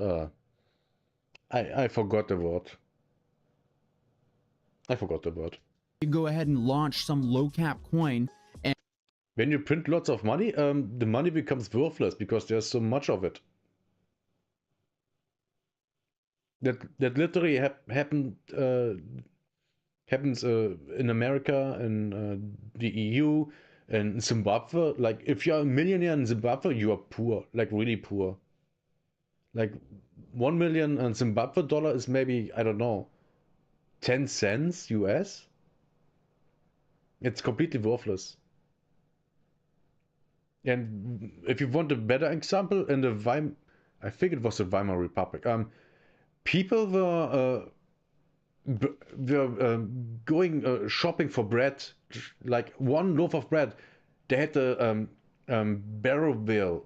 A: I forgot the word.
B: You go ahead and launch some low-cap coin, and
A: when you print lots of money, the money becomes worthless because there's so much of it. That literally happens in America, in the EU, and Zimbabwe. Like, if you're a millionaire in Zimbabwe, you are poor, like really poor. Like 1 million in Zimbabwe dollar is maybe, I don't know, 10 cents US. It's completely worthless. And if you want a better example, in the I think it was the Weimar Republic. People were going shopping for bread, like one loaf of bread. They had a barrel wheel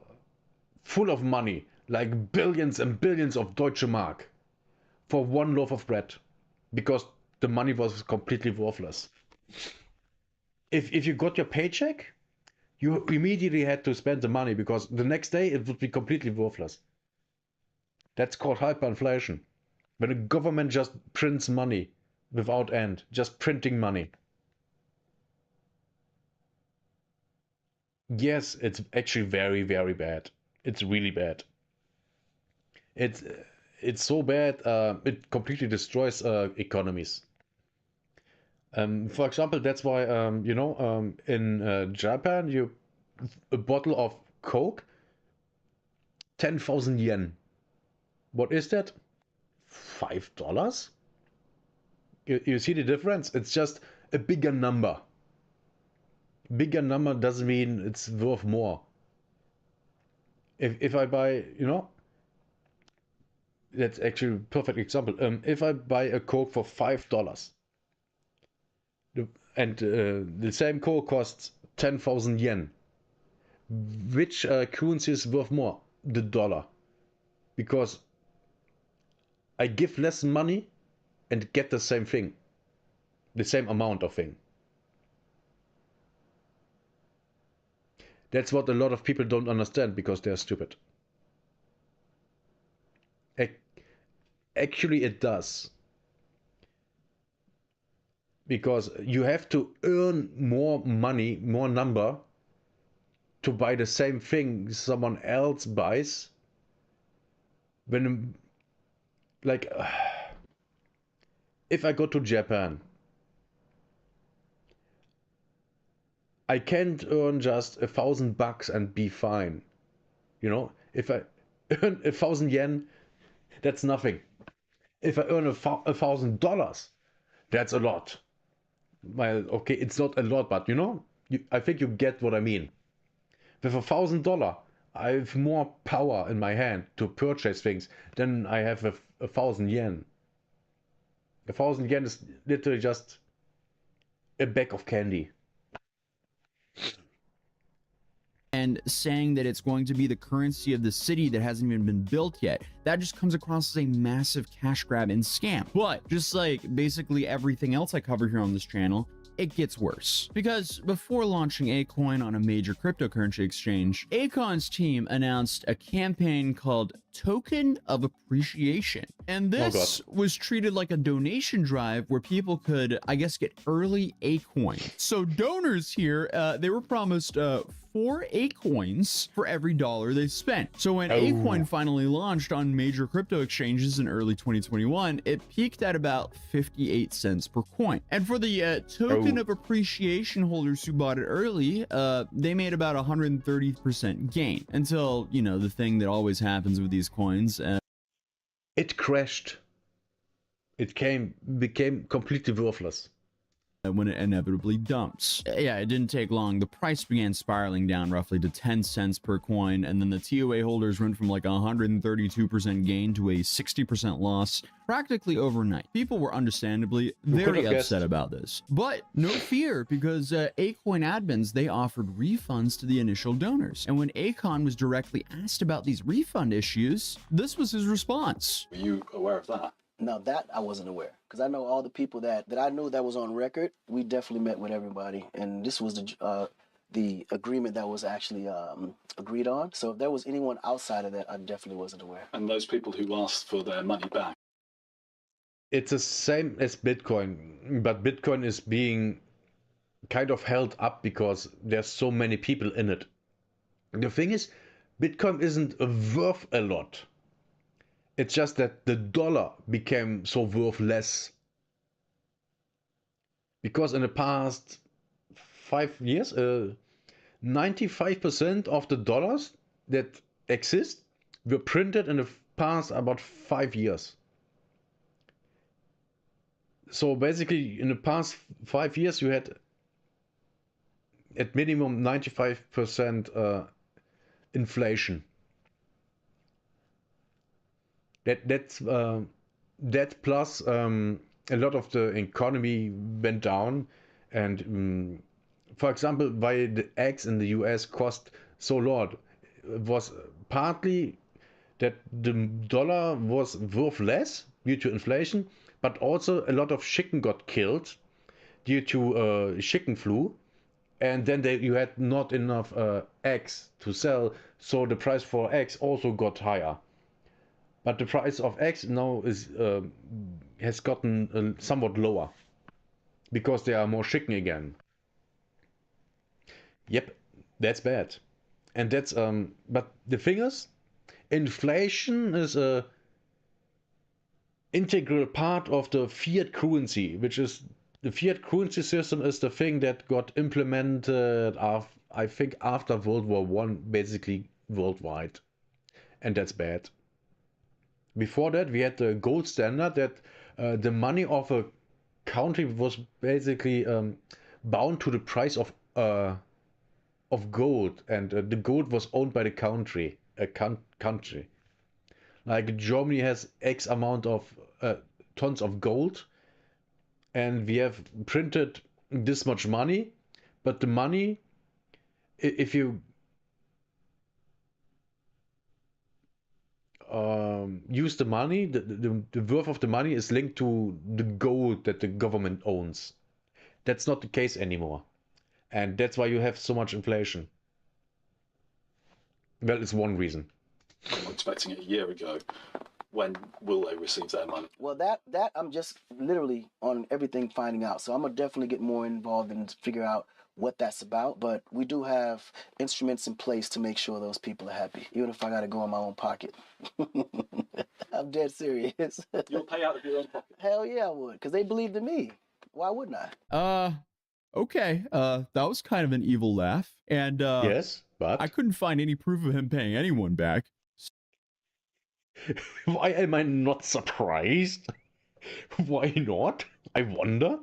A: full of money, like billions and billions of Deutsche Mark, for one loaf of bread, because the money was completely worthless. If you got your paycheck, you immediately had to spend the money because the next day it would be completely worthless. That's called hyperinflation. When a government just prints money without end, just printing money. Yes, it's actually very, very bad. It's really bad. It's so bad, it completely destroys economies. For example, that's why, in Japan, a bottle of Coke, 10,000 yen. What is that? $5? You see the difference? It's just a bigger number. bigger number doesn't mean it's worth more. If I buy, you know, that's actually a perfect example. If I buy a Coke for $5, and the same Coke costs 10,000 yen, which currency is worth more? The dollar. Because I give less money and get the same thing, the same amount of thing. That's what a lot of people don't understand because they're stupid. Actually, it does. Because you have to earn more money, more number, to buy the same thing someone else buys. When, like, if I go to Japan, I can't earn just $1,000 and be fine. You know, if I earn 1,000 yen, that's nothing. If I earn $1,000, that's a lot. Well, okay, it's not a lot, but you know, I think you get what I mean. With $1,000, I have more power in my hand to purchase things than I have with 1,000 yen. 1,000 yen is literally just a bag of candy.
B: And saying that it's going to be the currency of the city that hasn't even been built yet, that just comes across as a massive cash grab and scam. But just like basically everything else I cover here on this channel, it gets worse. Because before launching Acoin on a major cryptocurrency exchange, Akon's team announced a campaign called Token of Appreciation. And this was treated like a donation drive where people could, I guess, get early Acoin. So donors here, they were promised 4 Acoins for every dollar they spent. So when Acoin finally launched on major crypto exchanges in early 2021, it peaked at about 58 cents per coin. And for the Token of Appreciation holders who bought it early, they made about 130% gain until, you know, the thing that always happens with these coins.
A: It crashed. It became completely worthless.
B: When it inevitably dumps. Yeah, it didn't take long. The price began spiraling down roughly to 10 cents per coin, and then the TOA holders went from like 132% gain to a 60% loss practically overnight. People were understandably very upset about this. But no fear, because Acoin admins, they offered refunds to the initial donors. And when Akon was directly asked about these refund issues, this was his response.
J: Were you aware of that?
I: No, that I wasn't aware, because I know all the people that I knew that was on record. We definitely met with everybody, and this was the agreement that was actually agreed on. So if there was anyone outside of that, I definitely wasn't aware.
J: And those people who asked for their money back?
A: It's the same as Bitcoin, but Bitcoin is being kind of held up because there's so many people in it. The thing is, Bitcoin isn't worth a lot. It's just that the dollar became so worth less. Because in the past 5 years, 95% of the dollars that exist were printed in the past about 5 years. So basically, in the past 5 years, you had at minimum 95% inflation. That plus a lot of the economy went down, and for example, why the eggs in the US cost so low, it was partly that the dollar was worth less due to inflation, but also a lot of chicken got killed due to chicken flu, and then you had not enough eggs to sell, so the price for eggs also got higher. But the price of eggs now has gotten somewhat lower because there are more chicken again. Yep, that's bad. And that's but the thing is, inflation is a integral part of the fiat currency, which is the fiat currency system is the thing that got implemented I think after World War I, basically worldwide, and that's bad. Before that, we had the gold standard that the money of a country was basically bound to the price of gold, and the gold was owned by the country. Country. Like Germany has X amount of tons of gold, and we have printed this much money, but the money, if you use the money, the worth of the money is linked to the gold that the government owns. That's not the case anymore, and that's why you have so much inflation. Well, it's one reason.
J: I'm expecting it a year ago. When will they receive their money?
I: Well, that I'm just literally on everything finding out. So I'm gonna definitely get more involved and figure out what that's about. But we do have instruments in place to make sure those people are happy, even if I gotta go in my own pocket. I'm dead serious.
J: You'll pay out of your own pocket?
I: Hell yeah, I would, because they believed in me. Why wouldn't I?
B: Okay. That was kind of an evil laugh. And
A: yes, but
B: I couldn't find any proof of him paying anyone back.
A: Why am I not surprised? Why not? I wonder.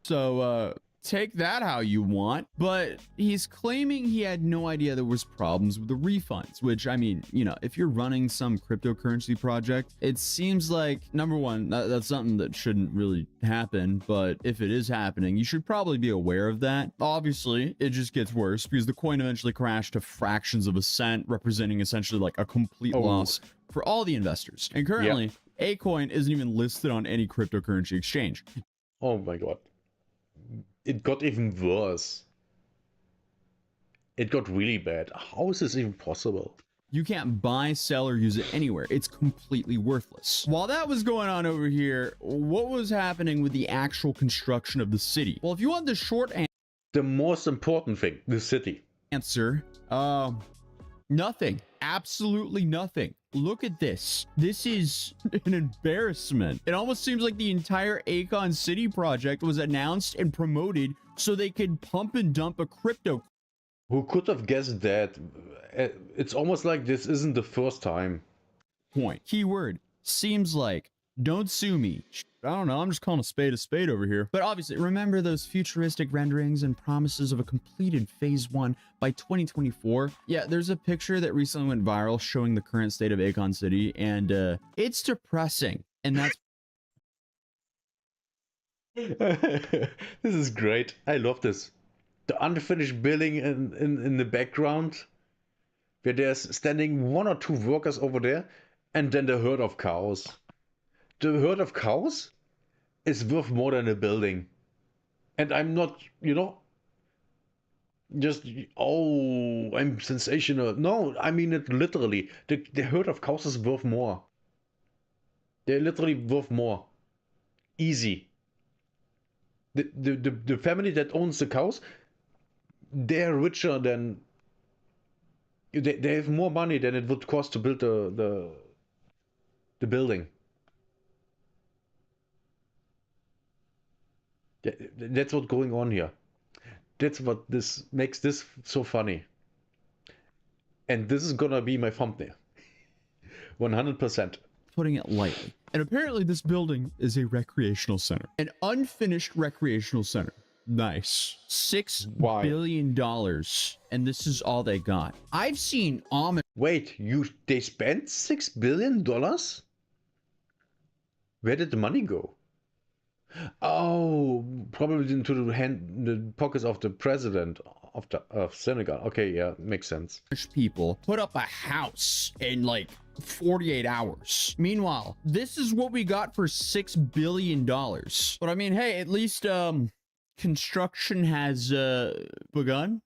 B: So, take that how you want, but he's claiming he had no idea there was problems with the refunds, which, I mean, you know, if you're running some cryptocurrency project, it seems like, number one, that's something that shouldn't really happen, but if it is happening, you should probably be aware of that. Obviously, it just gets worse because the coin eventually crashed to fractions of a cent, representing essentially like a complete loss for all the investors. And currently, A-Coin isn't even listed on any cryptocurrency exchange.
A: Oh my god. It got even worse. It got really bad. How is this even possible?
B: You can't buy, sell, or use it anywhere. It's completely worthless. While that was going on over here, what was happening with the actual construction of the city? Well, if you want the short
A: the most important thing, the city.
B: Answer, nothing. Absolutely nothing. Look at this. This is an embarrassment. It almost seems like the entire Akon City project was announced and promoted so they could pump and dump a crypto.
A: Who could have guessed that? It's almost like this isn't the first time.
B: Point. Keyword. Seems like. Don't sue me. I don't know. I'm just calling a spade over here. But obviously, remember those futuristic renderings and promises of a completed phase 1 by 2024? Yeah, there's a picture that recently went viral showing the current state of Akon City, and it's depressing. And that's...
A: This is great. I love this. The unfinished building in the background, where there's standing 1 or 2 workers over there, and then the herd of cows. The herd of cows is worth more than a building. And I'm not, you know, just, oh, I'm sensational. No, I mean it literally. The herd of cows is worth more. They're literally worth more. Easy. The family that owns the cows, they're richer than... They have more money than it would cost to build the building. That's what's going on here. That's what this makes this so funny. And this is gonna be my thumbnail. 100%.
B: Putting it lightly. And apparently this building is a recreational center. An unfinished recreational center. Nice. $6 billion. And this is all they got. I've seen
A: Wait, they spent $6 billion? Where did the money go? Oh, probably into the pockets of the president of Senegal. Okay, yeah, makes sense.
B: People put up a house in like 48 hours. Meanwhile, this is what we got for $6 billion. But I mean, hey, at least construction has begun.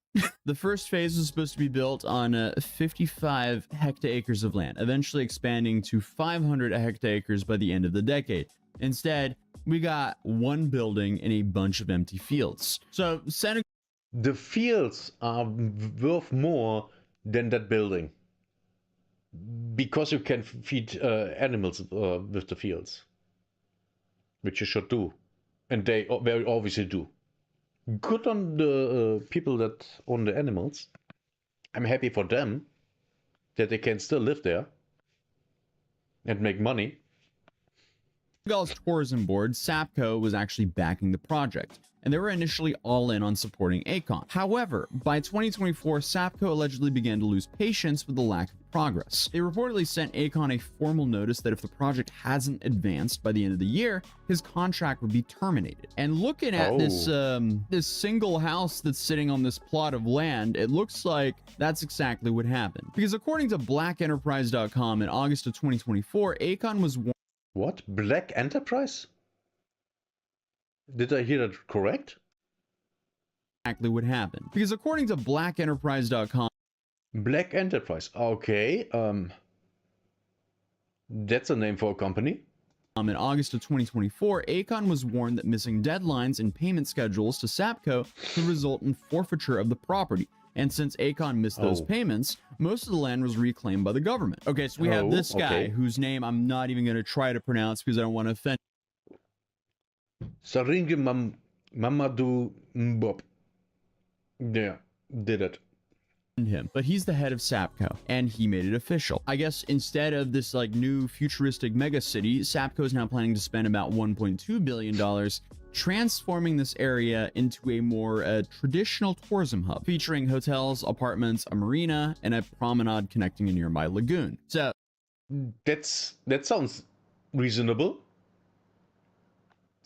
B: The first phase was supposed to be built on 55 hectares of land, eventually expanding to 500 hectares by the end of the decade. Instead, we got one building and a bunch of empty fields. So
A: the fields are worth more than that building, because you can feed animals with the fields, which you should do, and they very obviously do. Good on the people that own the animals. I'm happy for them that they can still live there and make money.
B: Senegal's tourism board, SAPCO, was actually backing the project. and they were initially all in on supporting Akon. However, by 2024, Sapco allegedly began to lose patience with the lack of progress. They reportedly sent Akon a formal notice that if the project hasn't advanced by the end of the year, his contract would be terminated. And looking at this single house that's sitting on this plot of land, it looks like that's exactly what happened. Because according to blackenterprise.com in August of 2024, Akon was
A: What? Black Enterprise? Did I hear that correct?
B: Exactly what happened. Because according to blackenterprise.com,
A: Black Enterprise. Okay. That's a name for a company.
B: In August of 2024, Akon was warned that missing deadlines and payment schedules to Sapco could result in forfeiture of the property. And since Akon missed those payments, most of the land was reclaimed by the government. Okay, so we have this guy whose name I'm not even going to try to pronounce because I don't want to offend.
A: Saringe Mamadou Mbob. Yeah, did it.
B: Him, but he's the head of Sapco and he made it official. I guess instead of this like new futuristic mega city, Sapco is now planning to spend about $1.2 billion transforming this area into a more traditional tourism hub featuring hotels, apartments, a marina, and a promenade connecting a nearby lagoon. So
A: that sounds reasonable.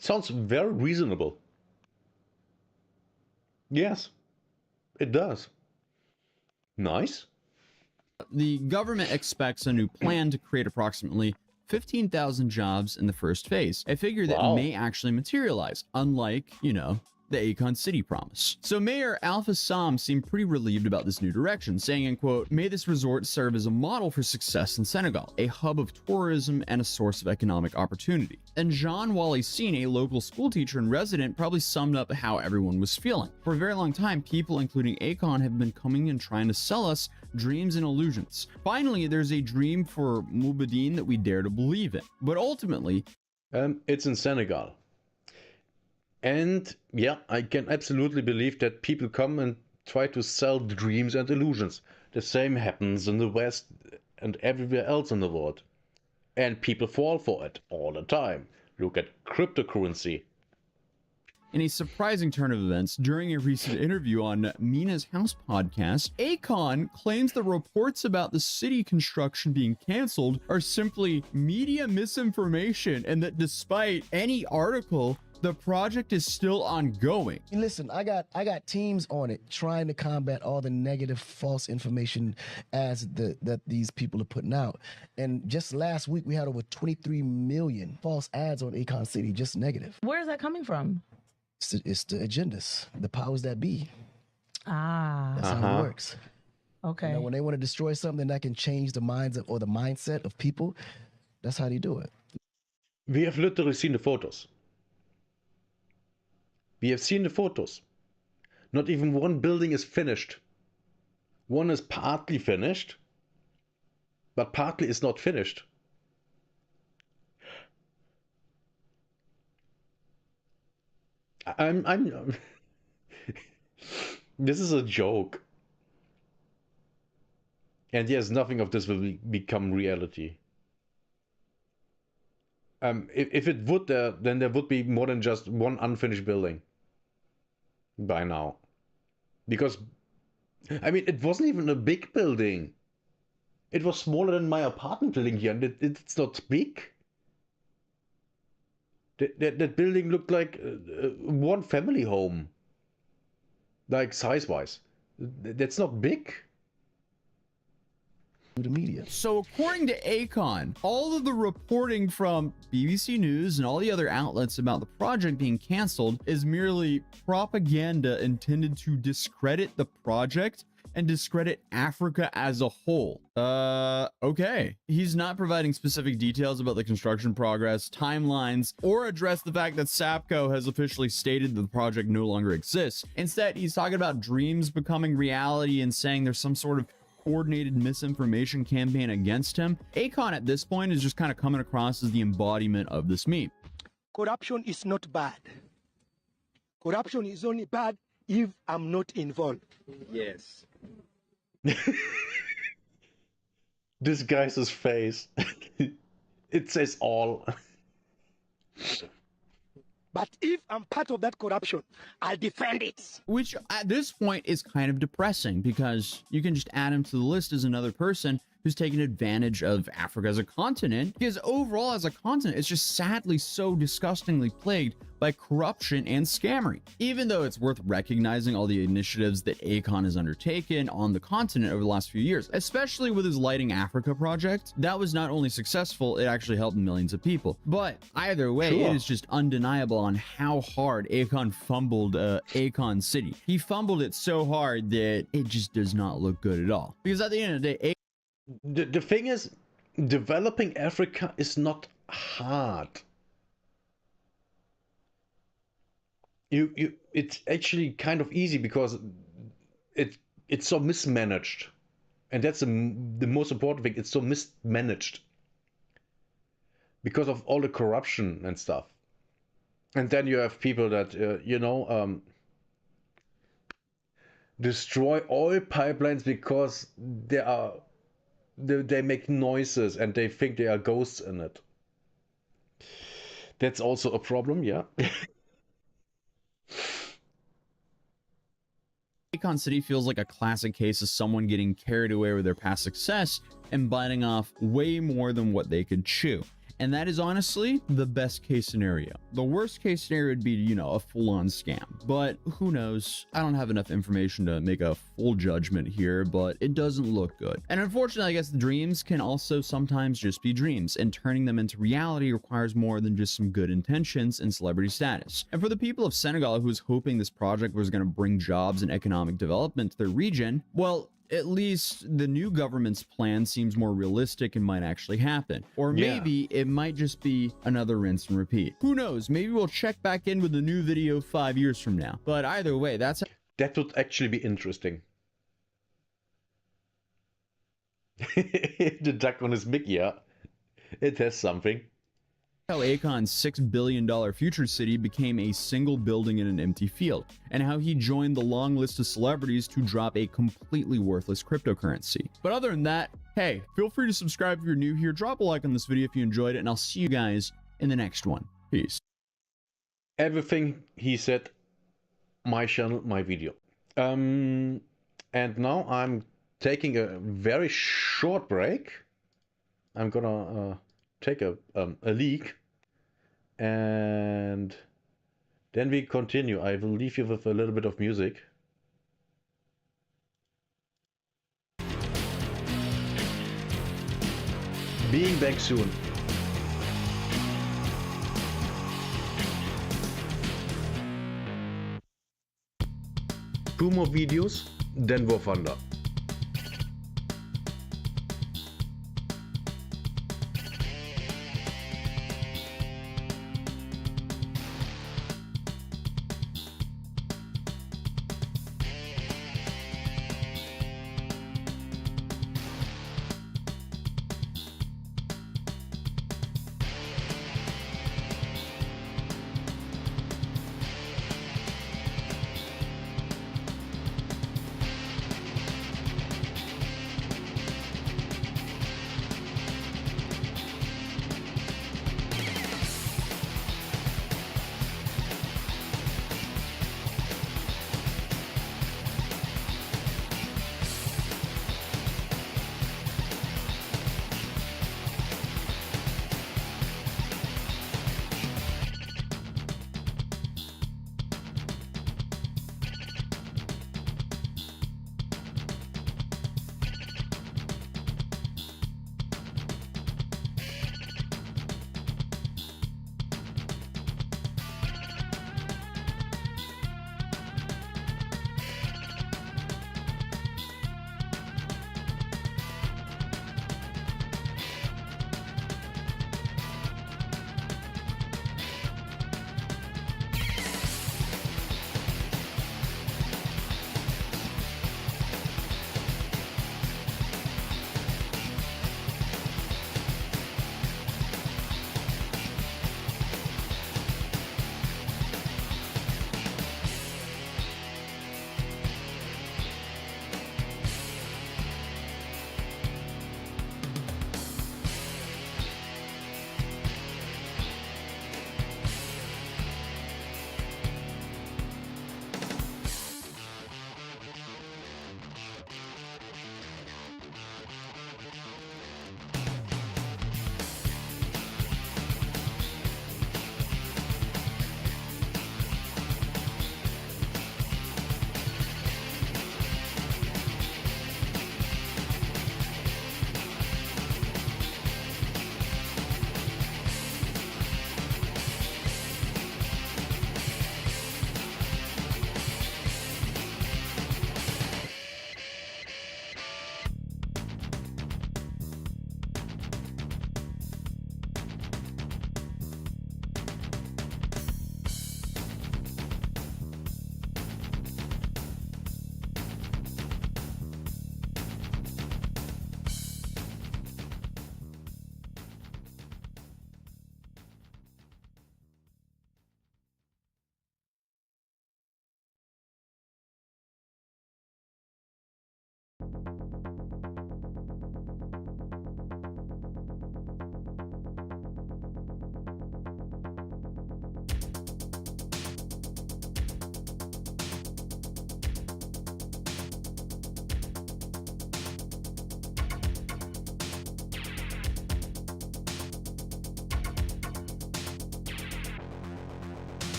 A: Sounds very reasonable. Yes, it does. Nice.
B: The government expects a new plan to create approximately 15,000 jobs in the first phase, a figure that may actually materialize, unlike, you know, the Akon City promise. So Mayor Alpha Sam seemed pretty relieved about this new direction, saying, in quote, "May this resort serve as a model for success in Senegal, a hub of tourism and a source of economic opportunity." And Jean Wally Sine, a local school teacher and resident, probably summed up how everyone was feeling. For a very long time, people, including Akon, have been coming and trying to sell us dreams and illusions. Finally, there's a dream for Mubadeen that we dare to believe in. But ultimately,
A: it's in Senegal. And yeah, I can absolutely believe that people come and try to sell dreams and illusions. The same happens in the West and everywhere else in the world. And people fall for it all the time. Look at cryptocurrency.
B: In a surprising turn of events, during a recent interview on Mina's House podcast, Akon claims the reports about the city construction being canceled are simply media misinformation, and that despite any article, the project is still ongoing.
I: Listen, I got teams on it trying to combat all the negative, false information that these people are putting out. And just last week, we had over 23 million false ads on Akon City, just negative.
K: Where is that coming from?
I: It's the agendas, the powers that be. That's how it works.
K: Okay.
I: You know, when they want to destroy something that can change the minds or the mindset of people, that's how they do it.
A: We have literally seen the photos. We have seen the photos. Not even one building is finished. One is partly finished, but partly is not finished. I'm this is a joke. And yes, nothing of this will become reality. If it would, then there would be more than just one unfinished building by now. Because, I mean, it wasn't even a big building. It was smaller than my apartment building here, and it's not big. That building looked like one family home. Like, size-wise. That's not big.
I: The media.
B: So according to Akon, all of the reporting from BBC News and all the other outlets about the project being canceled is merely propaganda intended to discredit the project and discredit Africa as a whole. Okay. He's not providing specific details about the construction progress, timelines, or address the fact that Sapco has officially stated that the project no longer exists. Instead, he's talking about dreams becoming reality and saying there's some sort of coordinated misinformation campaign against him. Akon at this point is just kind of coming across as the embodiment of this meme.
L: Corruption is not bad. Corruption is only bad if I'm not involved.
E: Yes.
A: This guy's face. It says all.
L: But if I'm part of that corruption, I'll defend it.
B: Which at this point is kind of depressing because you can just add him to the list as another person who's taken advantage of Africa as a continent, because overall as a continent, it's just sadly so disgustingly plagued by corruption and scammery. Even though it's worth recognizing all the initiatives that Akon has undertaken on the continent over the last few years, especially with his Lighting Africa project, that was not only successful, it actually helped millions of people. But either way, it is just undeniable on how hard Akon fumbled Akon City. He fumbled it so hard that it just does not look good at all. Because at the end of the day,
A: the thing is, developing Africa is not hard. It's actually kind of easy because it's so mismanaged, and that's the most important thing. It's so mismanaged because of all the corruption and stuff. And then you have people that destroy oil pipelines because they make noises and they think there are ghosts in it. That's also a problem, yeah.
B: Akon City feels like a classic case of someone getting carried away with their past success and biting off way more than what they could chew. And that is honestly the best case scenario. The worst case scenario would be, a full-on scam. But who knows? I don't have enough information to make a full judgment here, but it doesn't look good. And unfortunately, I guess dreams can also sometimes just be dreams, and turning them into reality requires more than just some good intentions and celebrity status. And for the people of Senegal who was hoping this project was going to bring jobs and economic development to their region, well, at least the new government's plan seems more realistic and might actually happen. Or maybe it might just be another rinse and repeat. Who knows? Maybe we'll check back in with a new video 5 years from now. But either way, that
A: would actually be interesting. The duck on his mic, yeah. It has something.
B: How Akon's $6 billion future city became a single building in an empty field, and how he joined the long list of celebrities to drop a completely worthless cryptocurrency. But other than that, hey, feel free to subscribe if you're new here, drop a like on this video if you enjoyed it, and I'll see you guys in the next one. Peace.
A: Everything he said, my channel, my video. And now I'm taking a very short break. I'm gonna take a leak. And then we continue. I will leave you with a little bit of music. Being back soon. 2 more videos, then War Thunder.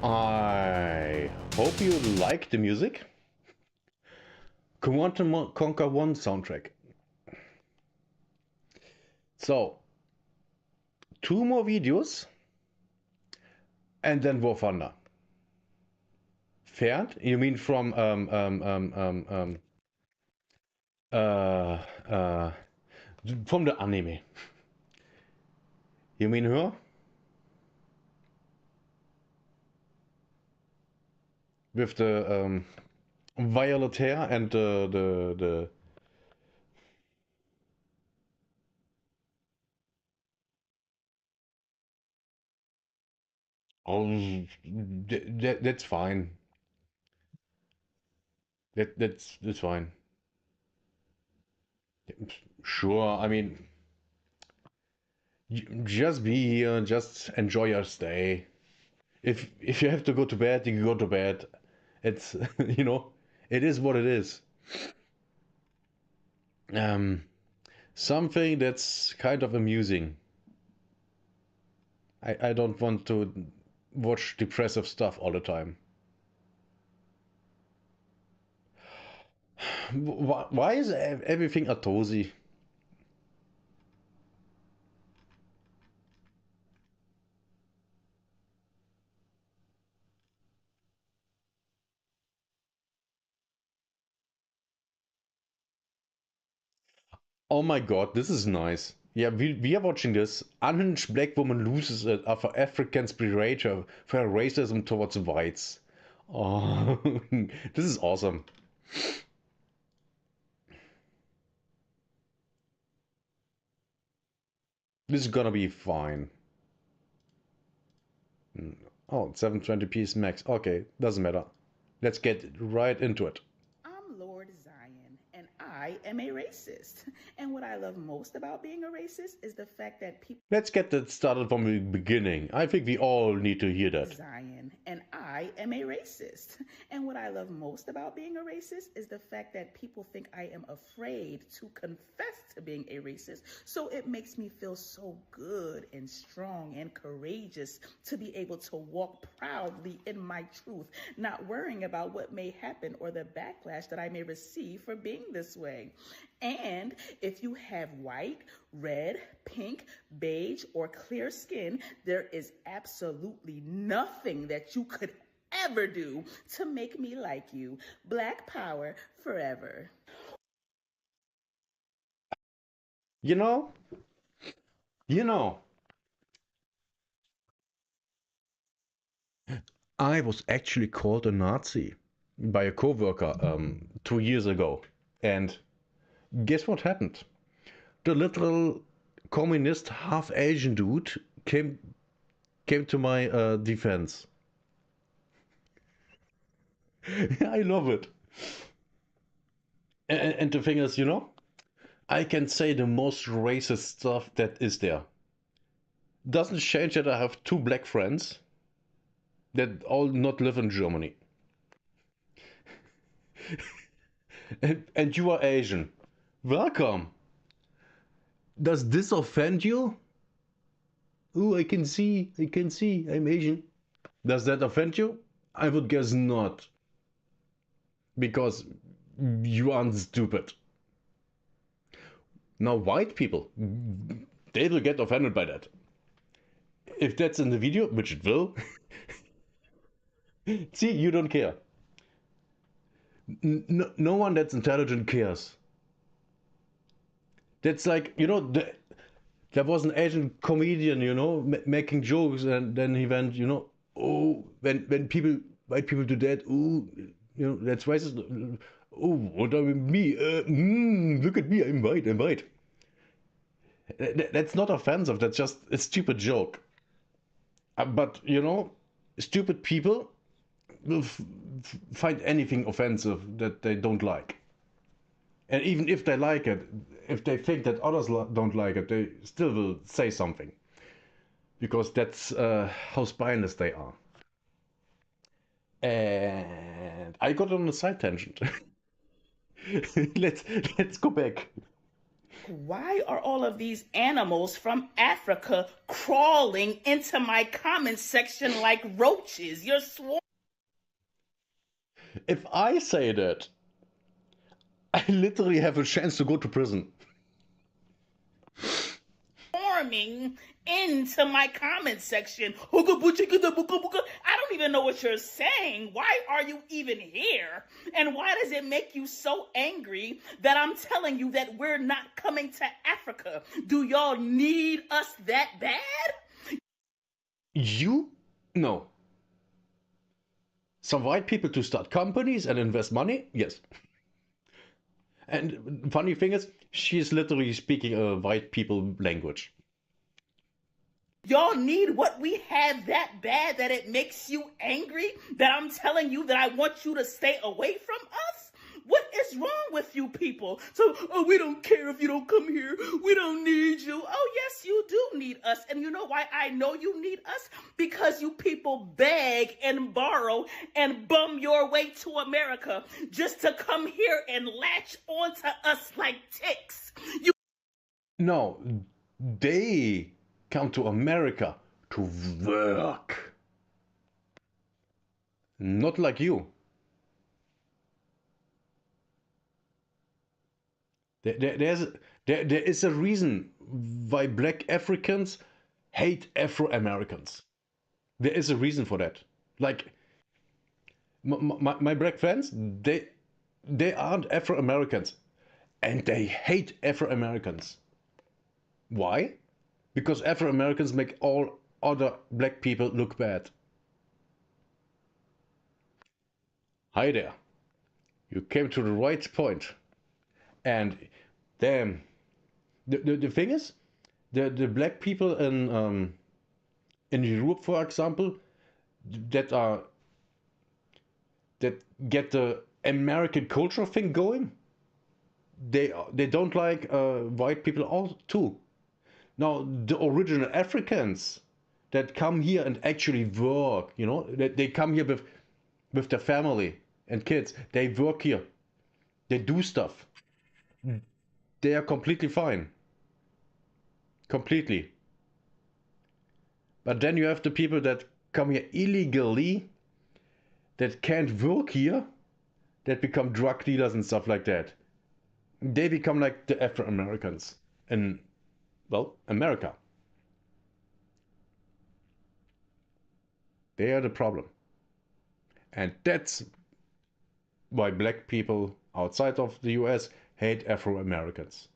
A: I hope you like the music. Command & Conquer 1 soundtrack. So, 2 more videos and then War Thunder. Fern? You mean from from the anime? You mean her? With the violet hair and the oh, that's fine. That's fine. Sure, I mean, just be here, just enjoy your stay. If you have to go to bed, you go to bed. It's you know, it is what it is. Something that's kind of amusing. I don't want to watch depressive stuff all the time. Why is everything Atosi? Oh my god, this is nice. Yeah, we are watching this. Unhinged black woman loses it after Africans berate her for her racism towards whites. Oh, this is awesome. This is gonna be fine. Oh, 720p is max. Okay, doesn't matter. Let's get right into it.
M: I'm Lord Zion, and I am a racist. And what I love most about being a racist is the fact that people.
A: Let's get that started from the beginning. I think we all need to hear that.
M: Zion, and I am a racist. And what I love most about being a racist is the fact that people think I am afraid to confess to being a racist. So it makes me feel so good and strong and courageous to be able to walk proudly in my truth, not worrying about what may happen or the backlash that I may receive for being this way. And if you have white, red, pink, beige, or clear skin, there is absolutely nothing that you could ever do to make me like you. Black power forever.
A: You know, I was actually called a Nazi by a coworker 2 years ago, and guess what happened? The little communist half Asian dude came to my defense. I love it. And the thing is, I can say the most racist stuff that is there. Doesn't change that I have 2 black friends that all not live in Germany. and you are Asian. Welcome. Does this offend you? Oh, I can see, I'm Asian. Does that offend you? I would guess not. Because you aren't stupid. Now, white people, they will get offended by that. If that's in the video, which it will, see, you don't care. No one that's intelligent cares. That's like, there was an Asian comedian, making jokes, and then he went, oh, when white people do that, oh, that's racist. Oh, what are me? Look at me, I'm white. That's not offensive, that's just a stupid joke. But, stupid people will find anything offensive that they don't like. And even if they like it, if they think that others don't like it, they still will say something. Because that's how spineless they are. And I got on a side tangent. Let's go back.
M: Why are all of these animals from Africa crawling into my comment section like roaches? You're
A: If I say that, I literally have a chance to go to prison.
M: swarming into my comment section. I don't even know what you're saying. Why are you even here? And why does it make you so angry that I'm telling you that we're not coming to Africa? Do y'all need us that bad?
A: You? No. Some white people to start companies and invest money? Yes. And funny thing is, she's literally speaking a white people language.
M: Y'all need what we have that bad that it makes you angry? That I'm telling you that I want you to stay away from us? What is wrong with you people? So, we don't care if you don't come here. We don't need you. Oh, yes, you do need us. And you know why I know you need us? Because you people beg and borrow and bum your way to America just to come here and latch onto us like ticks.
A: No, they come to America to work. Not like you. There is a reason why black Africans hate Afro-Americans. There is a reason for that. Like, my black friends, they aren't Afro-Americans. And they hate Afro-Americans. Why? Because Afro-Americans make all other black people look bad. Hi there. You came to the right point. And damn, the thing is, the black people in Europe, for example, that get the American culture thing going, they don't like white people all too. Now the original Africans that come here and actually work, you know, they come here with their family and kids. They work here. They do stuff. They are completely fine. Completely. But then you have the people that come here illegally, that can't work here, that become drug dealers and stuff like that. They become like the Afro-Americans in, well, America. They are the problem. And that's why black people outside of the US hate Afro-Americans.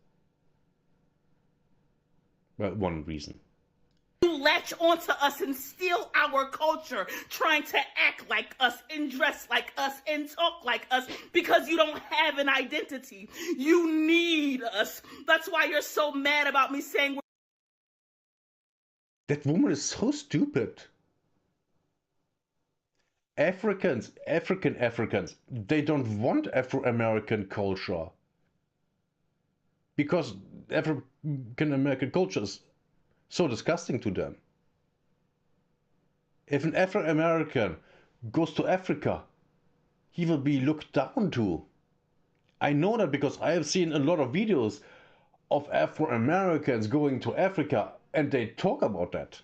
A: Well, one reason.
M: You latch onto us and steal our culture, trying to act like us and dress like us and talk like us because you don't have an identity. You need us. That's why you're so mad about me saying
A: that woman is so stupid. African Africans, they don't want Afro-American culture. Because African American culture is so disgusting to them. If an Afro-American goes to Africa, he will be looked down to. I know that because I have seen a lot of videos of Afro-Americans going to Africa and they talk about that.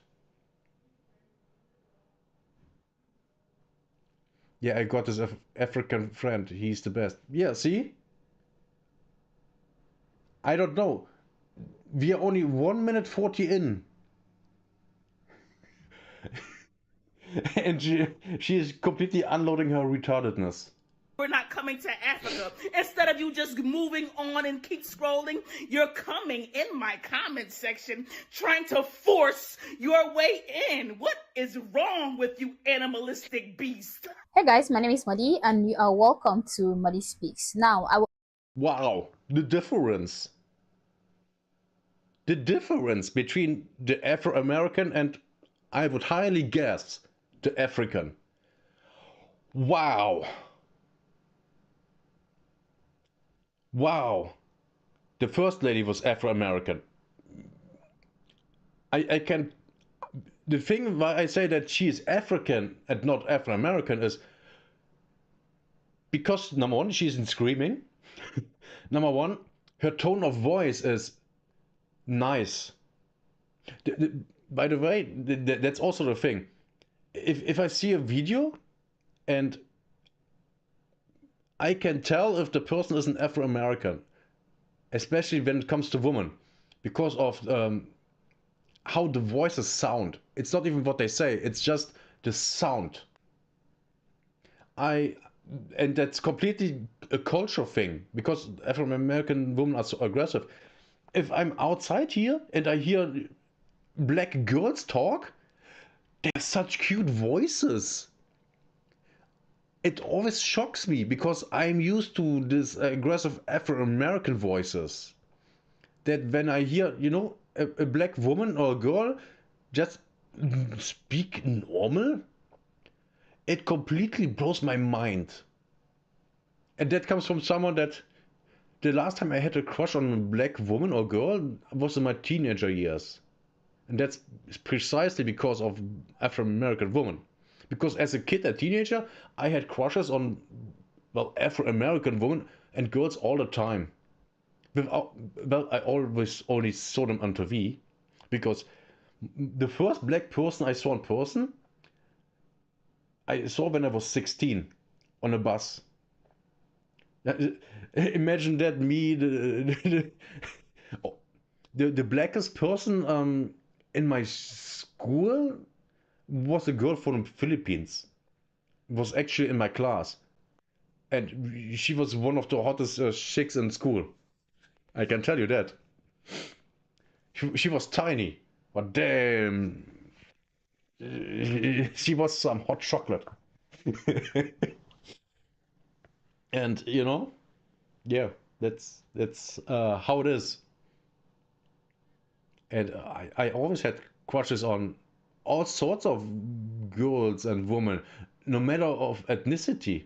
A: Yeah, I got this African friend. He's the best. Yeah, see? I don't know. We are only 1 minute 40 in. And she is completely unloading her retardedness.
M: we're not coming to Africa. Instead of you just moving on and keep scrolling, you're coming in my comment section trying to force your way in. What is wrong with you, animalistic beast?
N: Hey guys, my name is Madi and you are welcome to Madi Speaks. Now, I will...
A: Wow, the difference. The difference between the Afro-American and, I would highly guess, the African. Wow. Wow. The first lady was Afro-American. I can... The thing why I say that she is African and not Afro-American is because, number one, she's in Screaming. Number one, Her tone of voice is nice. By the way, that's also the thing. If I see a video and I can tell if the person is an Afro-American, especially when it comes to women, because of how the voices sound. It's not even what they say, it's just the sound. And that's completely a culture thing, because Afro-American women are so aggressive. If I'm outside here and I hear black girls talk, they have such cute voices. It always shocks me because I'm used to this aggressive Afro-American voices. That when I hear, you know, a black woman or a girl just speak normal, it completely blows my mind. And that comes from someone that the last time I had a crush on a black woman or girl was in my teenager years. And that's precisely because of Afro-American women. Because as a kid and teenager, I had crushes on, well, Afro-American women and girls all the time. Well, I always only saw them on TV. Because the first black person I saw in person, I saw when I was 16 on a bus. Imagine that, me, the blackest person in my school was a girl from the Philippines. Was actually in my class. And she was one of the hottest chicks in school. I can tell you that. She was tiny, but damn, she was some hot chocolate. And you know, yeah, that's how it is. And I always had crushes on all sorts of girls and women, no matter of ethnicity.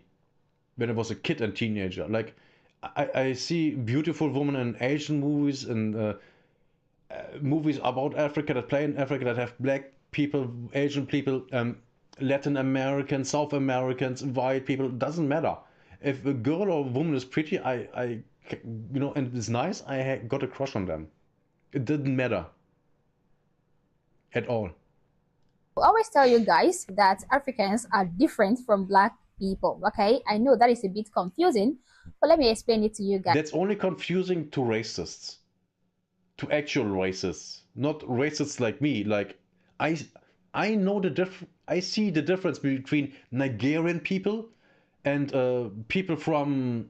A: When I was a kid and teenager, like I see beautiful women in Asian movies and movies about Africa that play in Africa that have black people, Asian people, Latin Americans, South Americans, white people. Doesn't matter. If a girl or a woman is pretty, I you know, and it's nice, I got a crush on them. It didn't matter at all.
N: I always tell you guys that Africans are different from black people. Okay, I know that is a bit confusing, but let me explain it to you guys.
A: That's only confusing to racists, to actual racists, not racists like me. Like I know I see the difference between Nigerian people and people from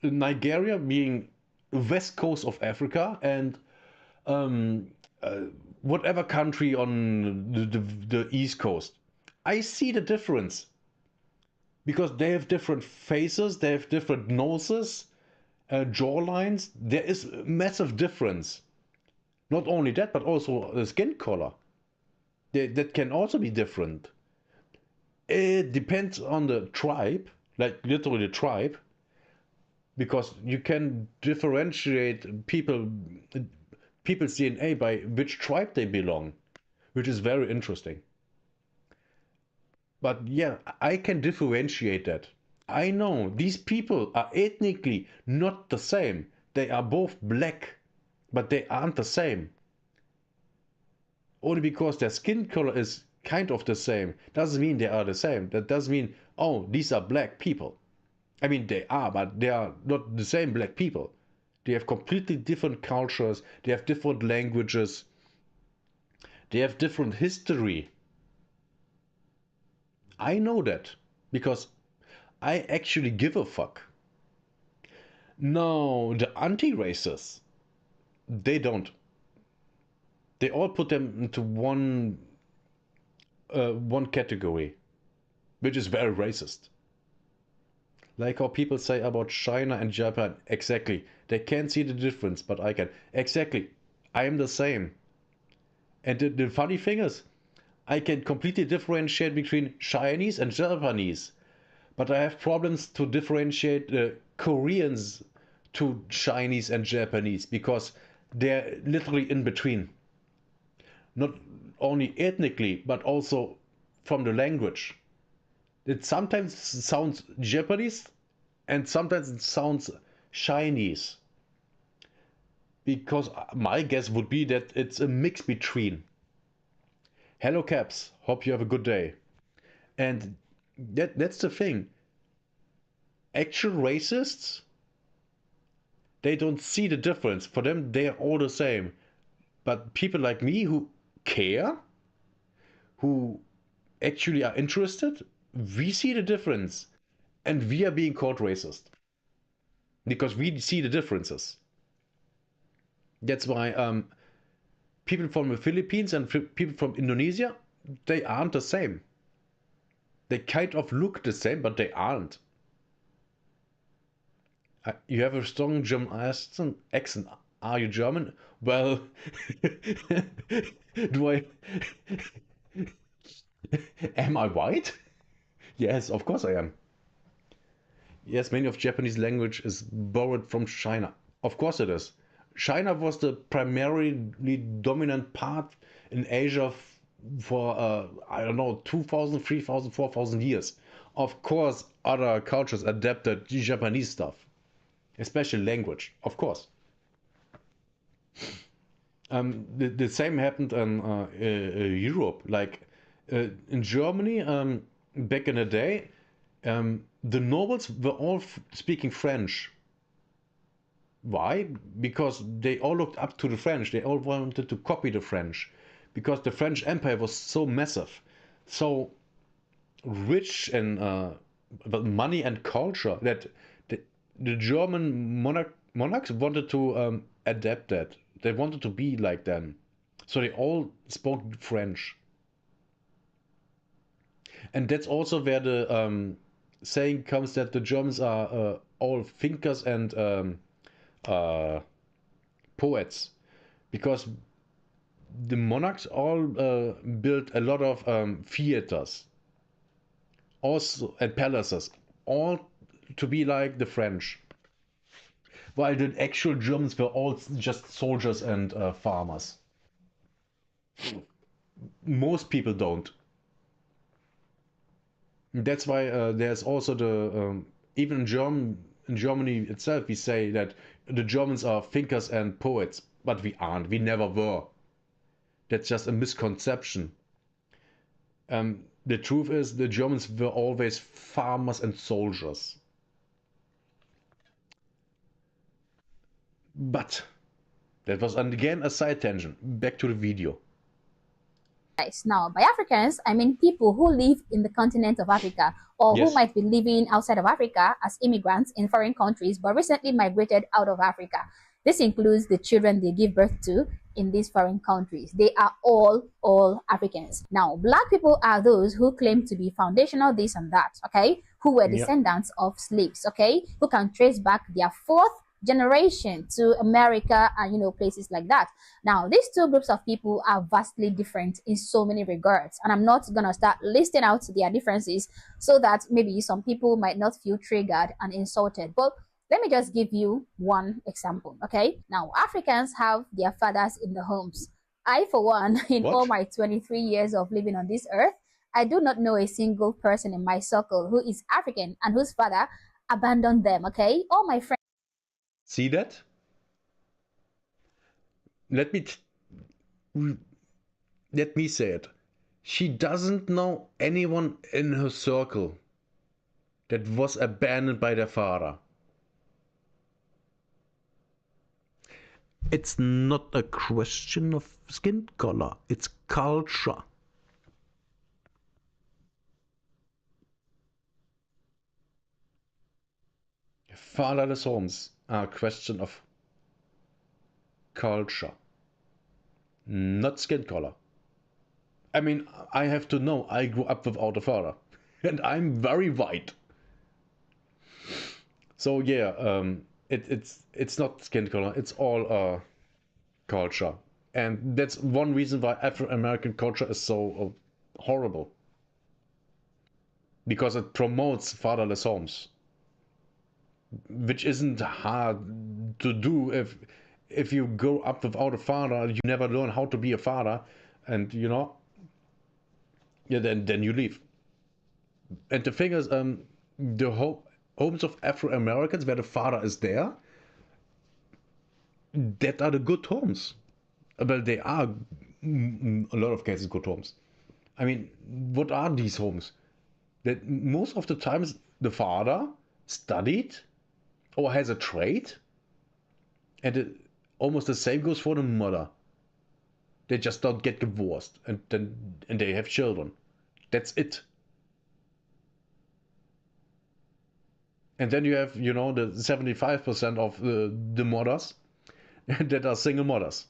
A: Nigeria, being west coast of Africa, and whatever country on the east coast. I see the difference because they have different faces, they have different noses, jawlines. There is a massive difference. Not only that, but also the skin color. That can also be different. It depends on the tribe, like literally the tribe, because you can differentiate people's DNA by which tribe they belong, which is very interesting. But yeah, I can differentiate that. I know these people are ethnically not the same. They are both black, but they aren't the same. Only because their skin color is kind of the same doesn't mean they are the same. That doesn't mean, oh, these are black people. I mean, they are, but they are not the same black people. They have completely different cultures, they have different languages, they have different history. I know that because I actually give a fuck. No, the anti-racists, they don't. They all put them into one category, which is very racist. Like how people say about China and Japan. Exactly. They can't see the difference, but I can. Exactly. I am the same. And the funny thing is, I can completely differentiate between Chinese and Japanese. But I have problems to differentiate Koreans to Chinese and Japanese because they're literally in between. Not only ethnically, but also from the language. It sometimes sounds Japanese and sometimes it sounds Chinese. because my guess would be that it's a mix between hello Caps, hope you have a good day. And that's the thing. Actual racists, they don't see the difference. For them, they are all the same. But people like me who care, who actually are interested, we see the difference. And we are being called racist. Because we see the differences. That's why people from the Philippines and people from Indonesia, they aren't the same. They kind of look the same, but they aren't. You have a strong German accent. Are you German? Well, do I... Am I white? Yes, of course I am. Yes, many of Japanese language is borrowed from China. Of course it is. China was the primarily dominant part in Asia for, I don't know, 2,000, 3,000, 4,000 years. Of course, other cultures adapted the Japanese stuff. Especially language, of course. The same happened in Europe. Like in Germany, back in the day, the nobles were all speaking French. Why? Because they all looked up to the French. They all wanted to copy the French. Because the French Empire was so massive, so rich in money and culture that the German monarchs wanted to adapt that. They wanted to be like them. So they all spoke French. And that's also where the saying comes that the Germans are all thinkers and poets. Because the monarchs all built a lot of theaters. Also, and palaces. All to be like the French. While the actual Germans were all just soldiers and farmers. Most people don't. That's why there's also the even in Germany itself we say that the Germans are thinkers and poets, but we aren't. We never were. That's just a misconception. The truth is the Germans were always farmers and soldiers. But that was again a side tangent. Back to the video.
N: Now, by Africans, I mean people who live in the continent of Africa or
A: Yes.
N: who might be living outside of Africa as immigrants in foreign countries but recently migrated out of Africa. This includes the children they give birth to in these foreign countries. They are all Africans. Now, black people are those who claim to be foundational this and that, okay? Who were
A: Yeah.
N: descendants of slaves, okay? Who can trace back their fourth generation to America and places like that. Now, these two groups of people are vastly different in so many regards, and I'm not gonna start listing out their differences so that maybe some people might not feel triggered and insulted. But let me just give you one example, okay? Now, Africans have their fathers in the homes. I, for one, in
A: What?
N: all my 23 years of living on this earth, I do not know a single person in my circle who is African and whose father abandoned them, okay? All my friends.
A: See that? Let me say it. She doesn't know anyone in her circle that was abandoned by their father. It's not a question of skin color, it's culture. Fatherless homes are a question of culture, not skin color. I mean, I have to know I grew up without a father, and I'm very white. So yeah, it's not skin color, it's all culture. And that's one reason why Afro-American culture is so horrible. Because it promotes fatherless homes. Which isn't hard to do if you grow up without a father, you never learn how to be a father, and yeah, then you leave. And the thing is, the homes of Afro-Americans where the father is there, that are the good homes. Well, they are a lot of cases good homes. I mean, what are these homes? That most of the times the father studied or has a trade, and almost the same goes for the mother. They just don't get divorced, and they have children. That's it. And then you have, you know, the 75% of the mothers that are single mothers.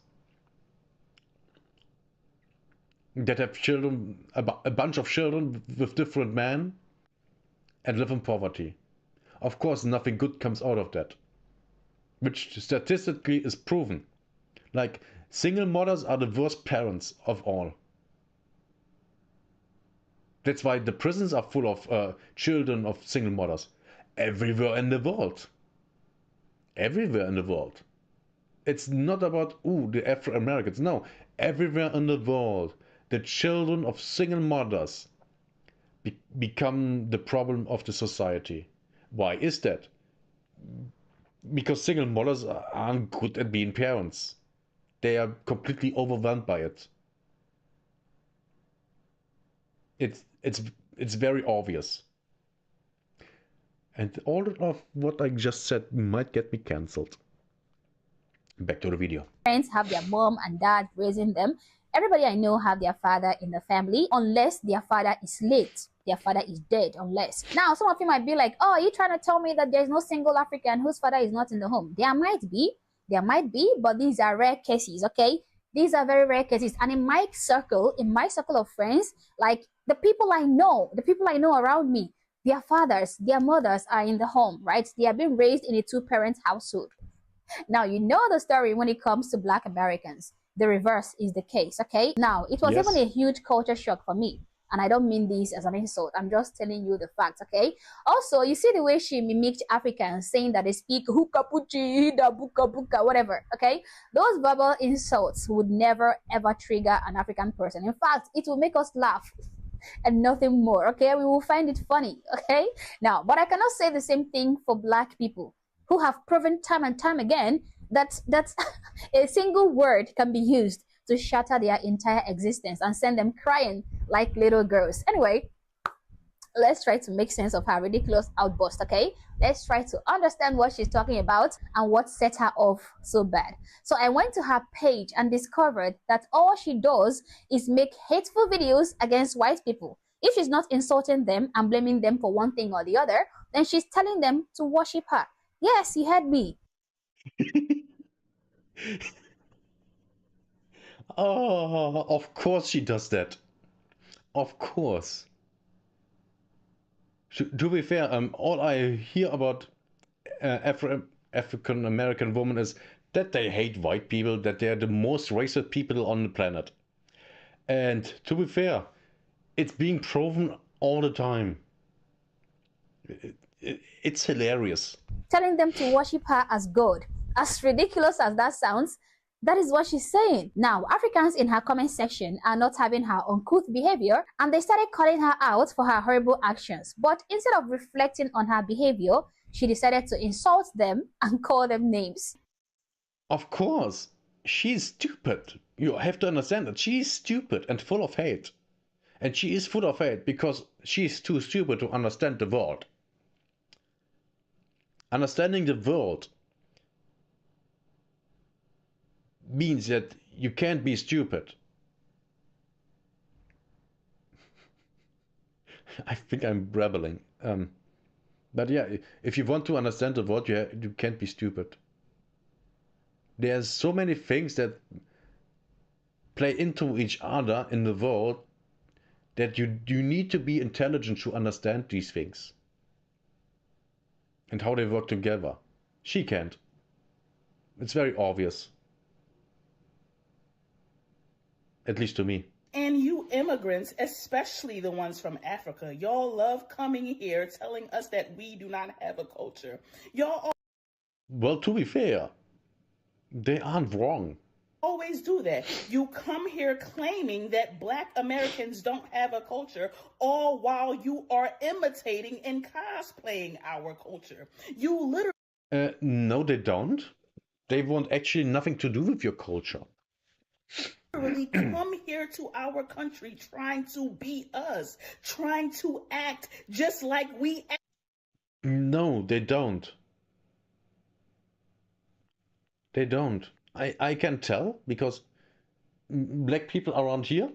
A: That have children, a bunch of children with different men, and live in poverty. Of course, nothing good comes out of that. Which statistically is proven. Like, single mothers are the worst parents of all. That's why the prisons are full of children of single mothers. Everywhere in the world. Everywhere in the world. It's not about, the Afro-Americans. No, everywhere in the world. The children of single mothers become the problem of the society. Why is that? Because single mothers aren't good at being parents. They are completely overwhelmed by it. It's very obvious. And all of what I just said might get me cancelled. Back to the video.
N: Parents have their mom and dad raising them. Everybody I know have their father in the family, unless their father is late. Their father is dead, unless. Now, some of you might be like, oh, are you trying to tell me that there's no single African whose father is not in the home? There might be, but these are rare cases, okay? These are very rare cases. And in my circle of friends, like the people I know around me, their fathers, their mothers are in the home, right? They are being raised in a two-parent household. Now, you know the story when it comes to Black Americans. The reverse is the case, okay? Now, it was even a huge culture shock for me. And I don't mean this as an insult. I'm just telling you the facts, okay? Also, you see the way she mimicked Africans, saying that they speak hookah puchi, hida, buka buka, whatever, okay? Those verbal insults would never, ever trigger an African person. In fact, it will make us laugh and nothing more, okay? We will find it funny, okay? Now, but I cannot say the same thing for Black people who have proven time and time again that a single word can be used to shatter their entire existence and send them crying like little girls. Anyway, let's try to make sense of her ridiculous outburst, okay? Let's try to understand what she's talking about and what set her off so bad. So I went to her page and discovered that all she does is make hateful videos against white people. If she's not insulting them and blaming them for one thing or the other, then she's telling them to worship her. Yes, you heard me.
A: Oh, of course she does that. Of course. To be fair, all I hear about African American women is that they hate white people, that they are the most racist people on the planet. And to be fair, it's being proven all the time. It's hilarious.
N: Telling them to worship her as God. As ridiculous as that sounds, that is what she's saying. Now, Africans in her comment section are not having her uncouth behavior, and they started calling her out for her horrible actions. But instead of reflecting on her behavior, she decided to insult them and call them names.
A: Of course, she's stupid. You have to understand that she's stupid and full of hate. And she is full of hate because she's too stupid to understand the world. Understanding the world means that you can't be stupid. I think I'm babbling. But yeah, if you want to understand the world, you can't be stupid. There's so many things that play into each other in the world that you need to be intelligent to understand these things. And how they work together. She can't. It's very obvious. At least to me.
M: And you immigrants, especially the ones from Africa, y'all love coming here telling us that we do not have a culture. Y'all
A: Well, to be fair, they aren't wrong.
M: always do that. You come here claiming that Black Americans don't have a culture, all while you are imitating and cosplaying our culture. You literally...
A: No, they don't. They want actually nothing to do with your culture.
M: Really come here to our country trying to be us, trying to act just like we act.
A: No, they don't. They don't. I can tell because black people around here,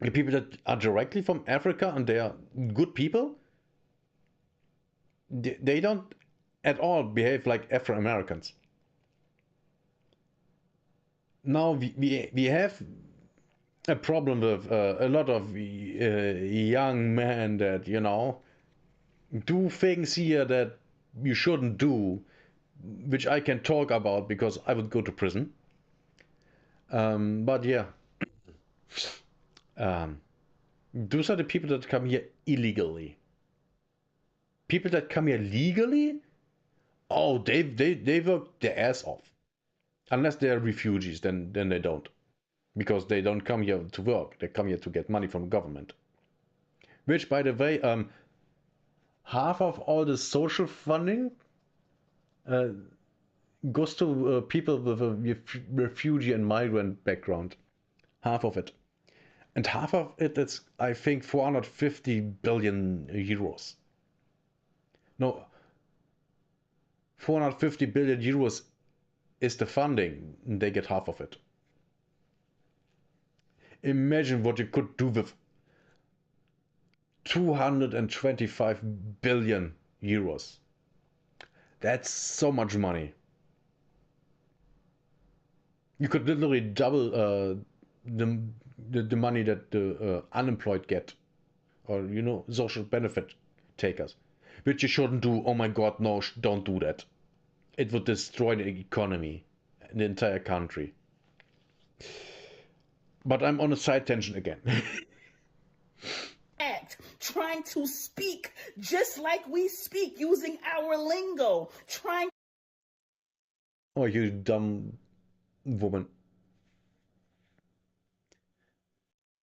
A: the people that are directly from Africa and they are good people, they don't at all behave like Afro-Americans. Now we have a problem with a lot of young men that, you know, do things here that you shouldn't do, which I can talk about because I would go to prison. But yeah, those are the people that come here illegally. People that come here legally, oh, they work their ass off. Unless they are refugees, then they don't. Because they don't come here to work. They come here to get money from the government. Which, by the way, half of all the social funding goes to people with a refugee and migrant background. Half of it. And half of it is, I think, 450 billion euros. No, 450 billion euros is the funding. They get half of it. Imagine what you could do with 225 billion euros. That's so much money. You could literally double the money that the unemployed get, or, you know, social benefit takers, which you shouldn't do. Oh my God, no, don't do that. It would destroy the economy, the entire country. But I'm on a side tangent again.
M: Trying to speak just like we speak, using our lingo, trying.
A: Oh, you dumb woman.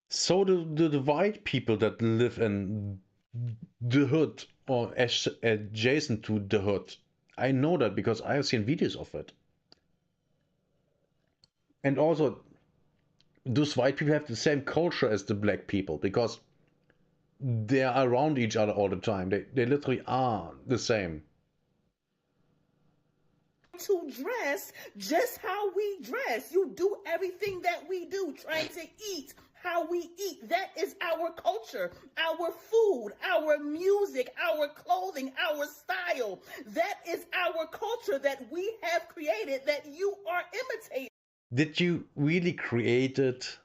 A: So the white people that live in the hood or adjacent to the hood, I know that because I have seen videos of it. And also, those white people have the same culture as the black people because they are around each other all the time. They literally are the same.
M: To dress just how we dress. You do everything that we do, trying to eat how we eat. That is our culture, our food, our music, our clothing, our style. That is our culture that we have created that you are imitating.
A: Did you really create it,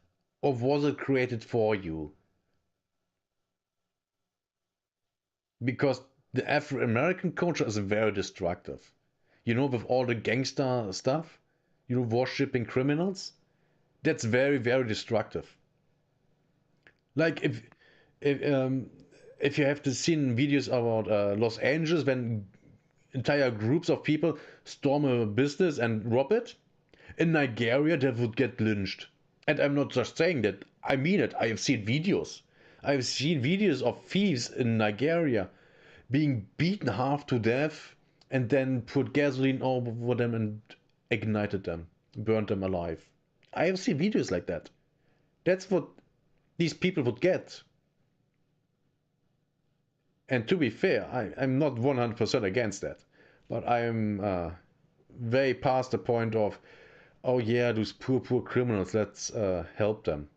A: or was it created for you? Because the Afro-American culture is very destructive. You know, with all the gangster stuff, you know, worshipping criminals, that's very, very destructive. Like if you have seen videos about Los Angeles when entire groups of people storm a business and rob it, in Nigeria they would get lynched. And I'm not just saying that, I mean it. I have seen videos. I've seen videos of thieves in Nigeria being beaten half to death and then put gasoline over them and ignited them, burned them alive. I have seen videos like that. That's what these people would get. And to be fair, I'm not 100% against that. But I'm very past the point of, oh yeah, those poor criminals, let's help them.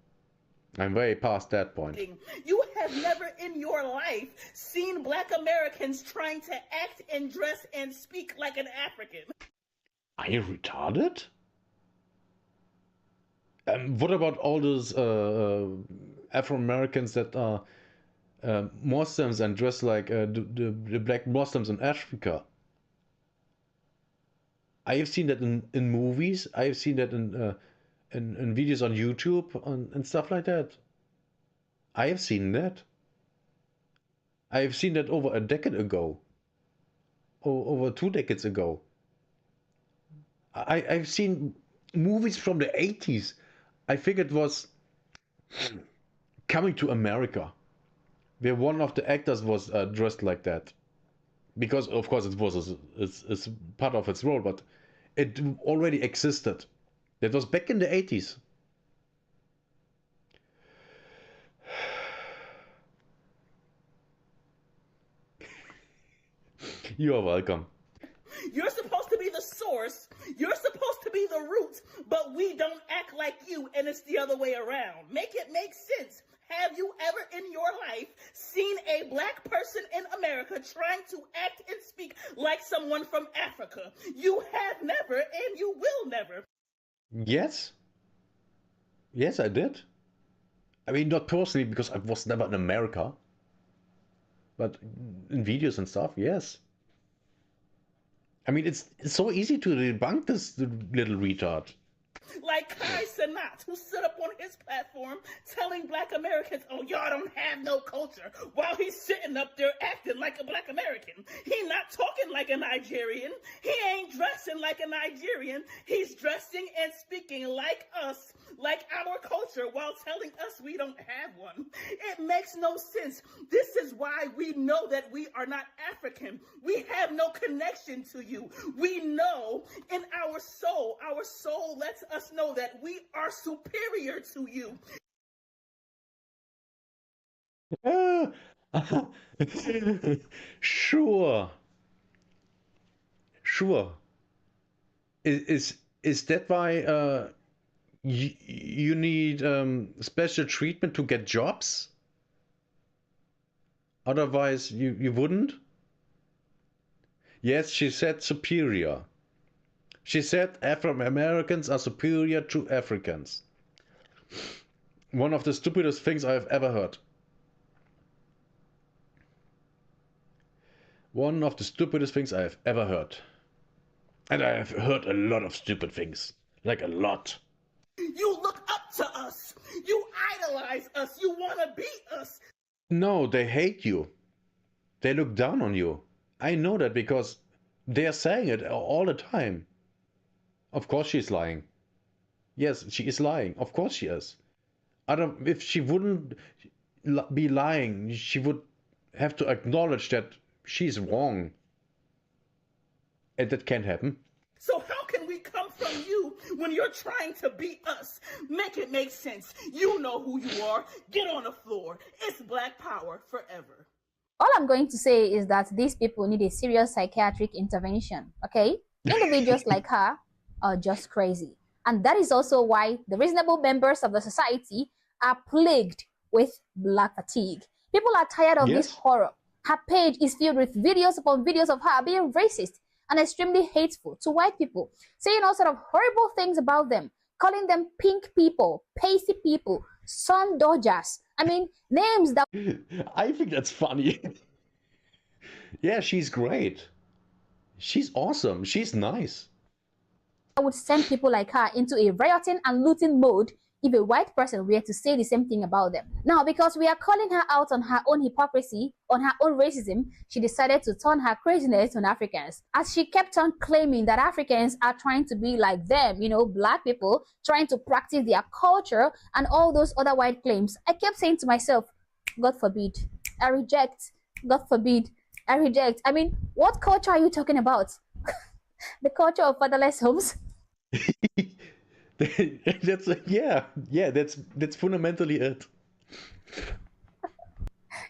A: I'm very past that point.
M: You have never in your life seen Black Americans trying to act and dress and speak like an African.
A: Are you retarded? What about all those Afro-Americans that are Muslims and dress like the black Muslims in Africa? I have seen that in movies. I have seen that in videos on YouTube and stuff like that. I have seen that. I have seen that over a decade ago. Or over 2 decades ago. I've seen movies from the 80s. I think it was Coming to America, where one of the actors was dressed like that. Because, of course, it was it's part of its role, but It already existed. That was back in the 80s. You are welcome.
M: You're supposed to be the source. You're supposed to be the root, but we don't act like you, and it's the other way around. Make it make sense. Have you ever in your life seen a black person in America trying to act and speak like someone from Africa? You have never, and you will never.
A: Yes. Yes, I did. I mean, not personally, because I was never in America. But in videos and stuff, yes. I mean, it's so easy to debunk this little retard.
M: Like Kai Cenat, who stood up on his platform telling black Americans, oh, y'all don't have no culture, while he's sitting up there acting like a black American. He not talking like a Nigerian. He ain't dressing like a Nigerian. He's dressing and speaking like us, like our culture, while telling us we don't have one. It makes no sense. This is why we know that we are not African. We have no connection to you. We know in our soul lets us know that we are superior to you.
A: Sure. Is that why you need special treatment to get jobs? Otherwise you wouldn't? Yes, she said superior. She said Afro-Americans are superior to Africans. One of the stupidest things I have ever heard. One of the stupidest things I have ever heard. And I have heard a lot of stupid things. Like a lot.
M: You look up to us. You idolize us. You want to be us.
A: No, they hate you. They look down on you. I know that because they are saying it all the time. Of course she's lying. Yes, she is lying. Of course she is. If she wouldn't be lying, she would have to acknowledge that she's wrong. And that can't happen.
M: So how can we come from you when you're trying to be us? Make it make sense. You know who you are. Get on the floor. It's Black Power forever.
N: All I'm going to say is that these people need a serious psychiatric intervention, okay? Individuals like her are just crazy. And that is also why the reasonable members of the society are plagued with black fatigue. People are tired of this horror. Her page is filled with videos upon videos of her being racist and extremely hateful to white people, saying all sort of horrible things about them, calling them pink people, pasty people, sun dodgers. I mean, names that...
A: I think that's funny. Yeah, she's great. She's awesome. She's nice.
N: I would send people like her into a rioting and looting mode if a white person were to say the same thing about them. Now, because we are calling her out on her own hypocrisy, on her own racism, she decided to turn her craziness on Africans. As she kept on claiming that Africans are trying to be like them, you know, black people, trying to practice their culture and all those other white claims, I kept saying to myself, God forbid, I reject, God forbid, I reject. I mean, what culture are you talking about? The culture of fatherless homes?
A: That's that's fundamentally it.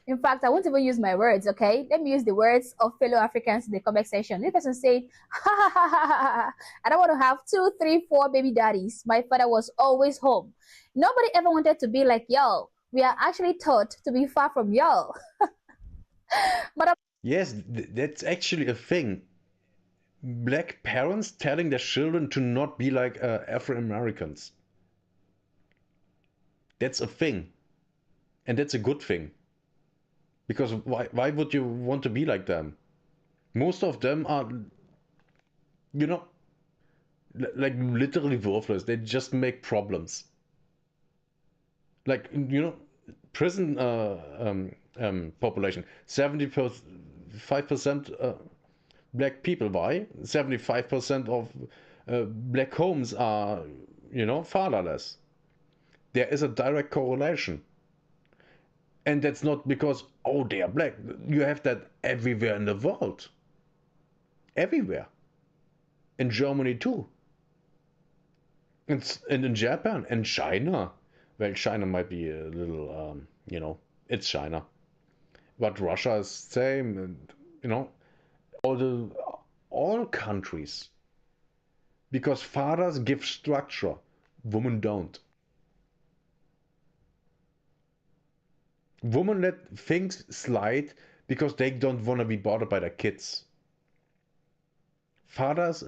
N: In fact, I won't even use my words, okay? Let me use the words of fellow Africans in the comment section. This person said, ha ha ha ha ha, I don't want to have 2, 3, 4 baby daddies. My father was always home. Nobody ever wanted to be like y'all. We are actually taught to be far from y'all. But
A: yes, that's actually a thing. Black parents telling their children to not be like Afro-Americans. That's a thing. And that's a good thing. Because why would you want to be like them? Most of them are, you know, like literally worthless. They just make problems. Like, you know, prison population, 75% black people. Why? 75% of black homes are, you know, fatherless. There is a direct correlation. And that's not because, oh, they are black. You have that everywhere in the world. Everywhere. In Germany too. And in Japan and China. Well, China might be a little, you know, it's China. But Russia is same, and you know, all countries. Because fathers give structure, women don't. Women let things slide because they don't want to be bothered by their kids. Fathers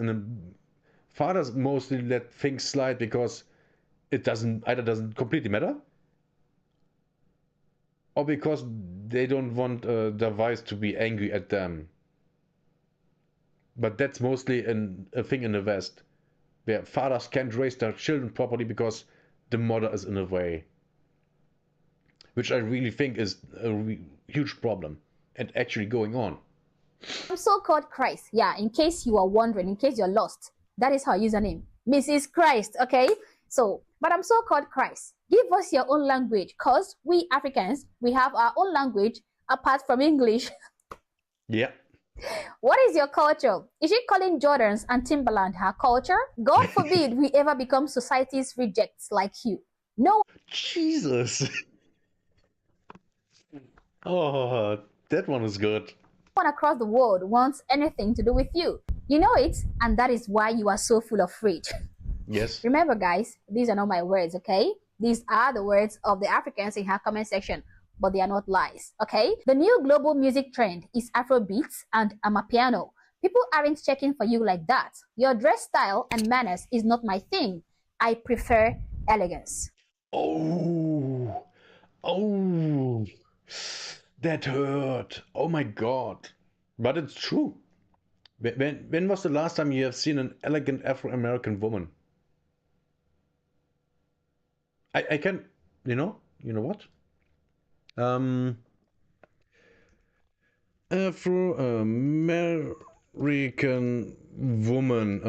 A: mostly let things slide because it either doesn't completely matter, or because they don't want their wives to be angry at them. But that's mostly a thing in the West, where fathers can't raise their children properly because the mother is in the way. Which I really think is a huge problem and actually going on.
N: I'm so-called Christ. Yeah, in case you are wondering, in case you're lost, that is her username, Mrs. Christ, okay? So, but I'm so-called Christ. Give us your own language, because we Africans, we have our own language apart from English.
A: Yeah.
N: What is your culture? Is she calling Jordans and Timberland her culture? God forbid we ever become society's rejects like you. No.
A: Jesus. Oh, that one is good.
N: No one across the world wants anything to do with you. You know it, and that is why you are so full of rage.
A: Yes.
N: Remember, guys, these are not my words, okay? These are the words of the Africans in her comment section, but they are not lies, okay? The new global music trend is Afrobeats and Amapiano. People aren't checking for you like that. Your dress style and manners is not my thing. I prefer elegance.
A: Oh, that hurt. Oh my God. But it's true. When was the last time you have seen an elegant Afro-American woman? I can, you know what? Afro-American woman,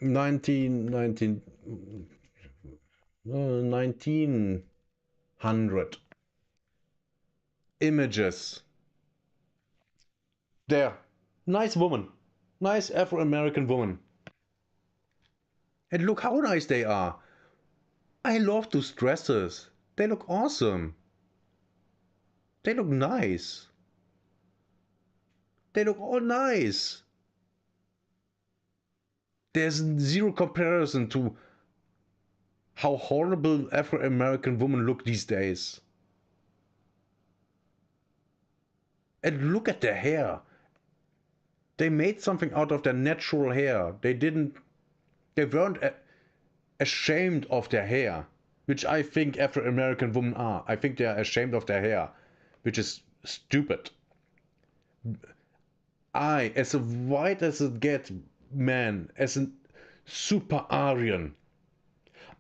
A: 1900 images. There, nice woman, nice Afro-American woman. And look how nice they are. I love those dresses. They look awesome. They look nice. They look all nice. There's zero comparison to how horrible Afro-American women look these days. And look at their hair. They made something out of their natural hair. They weren't ashamed of their hair, which I think Afro-American women are. I think they are ashamed of their hair, which is stupid. I, as a white as it gets man, as a super Aryan,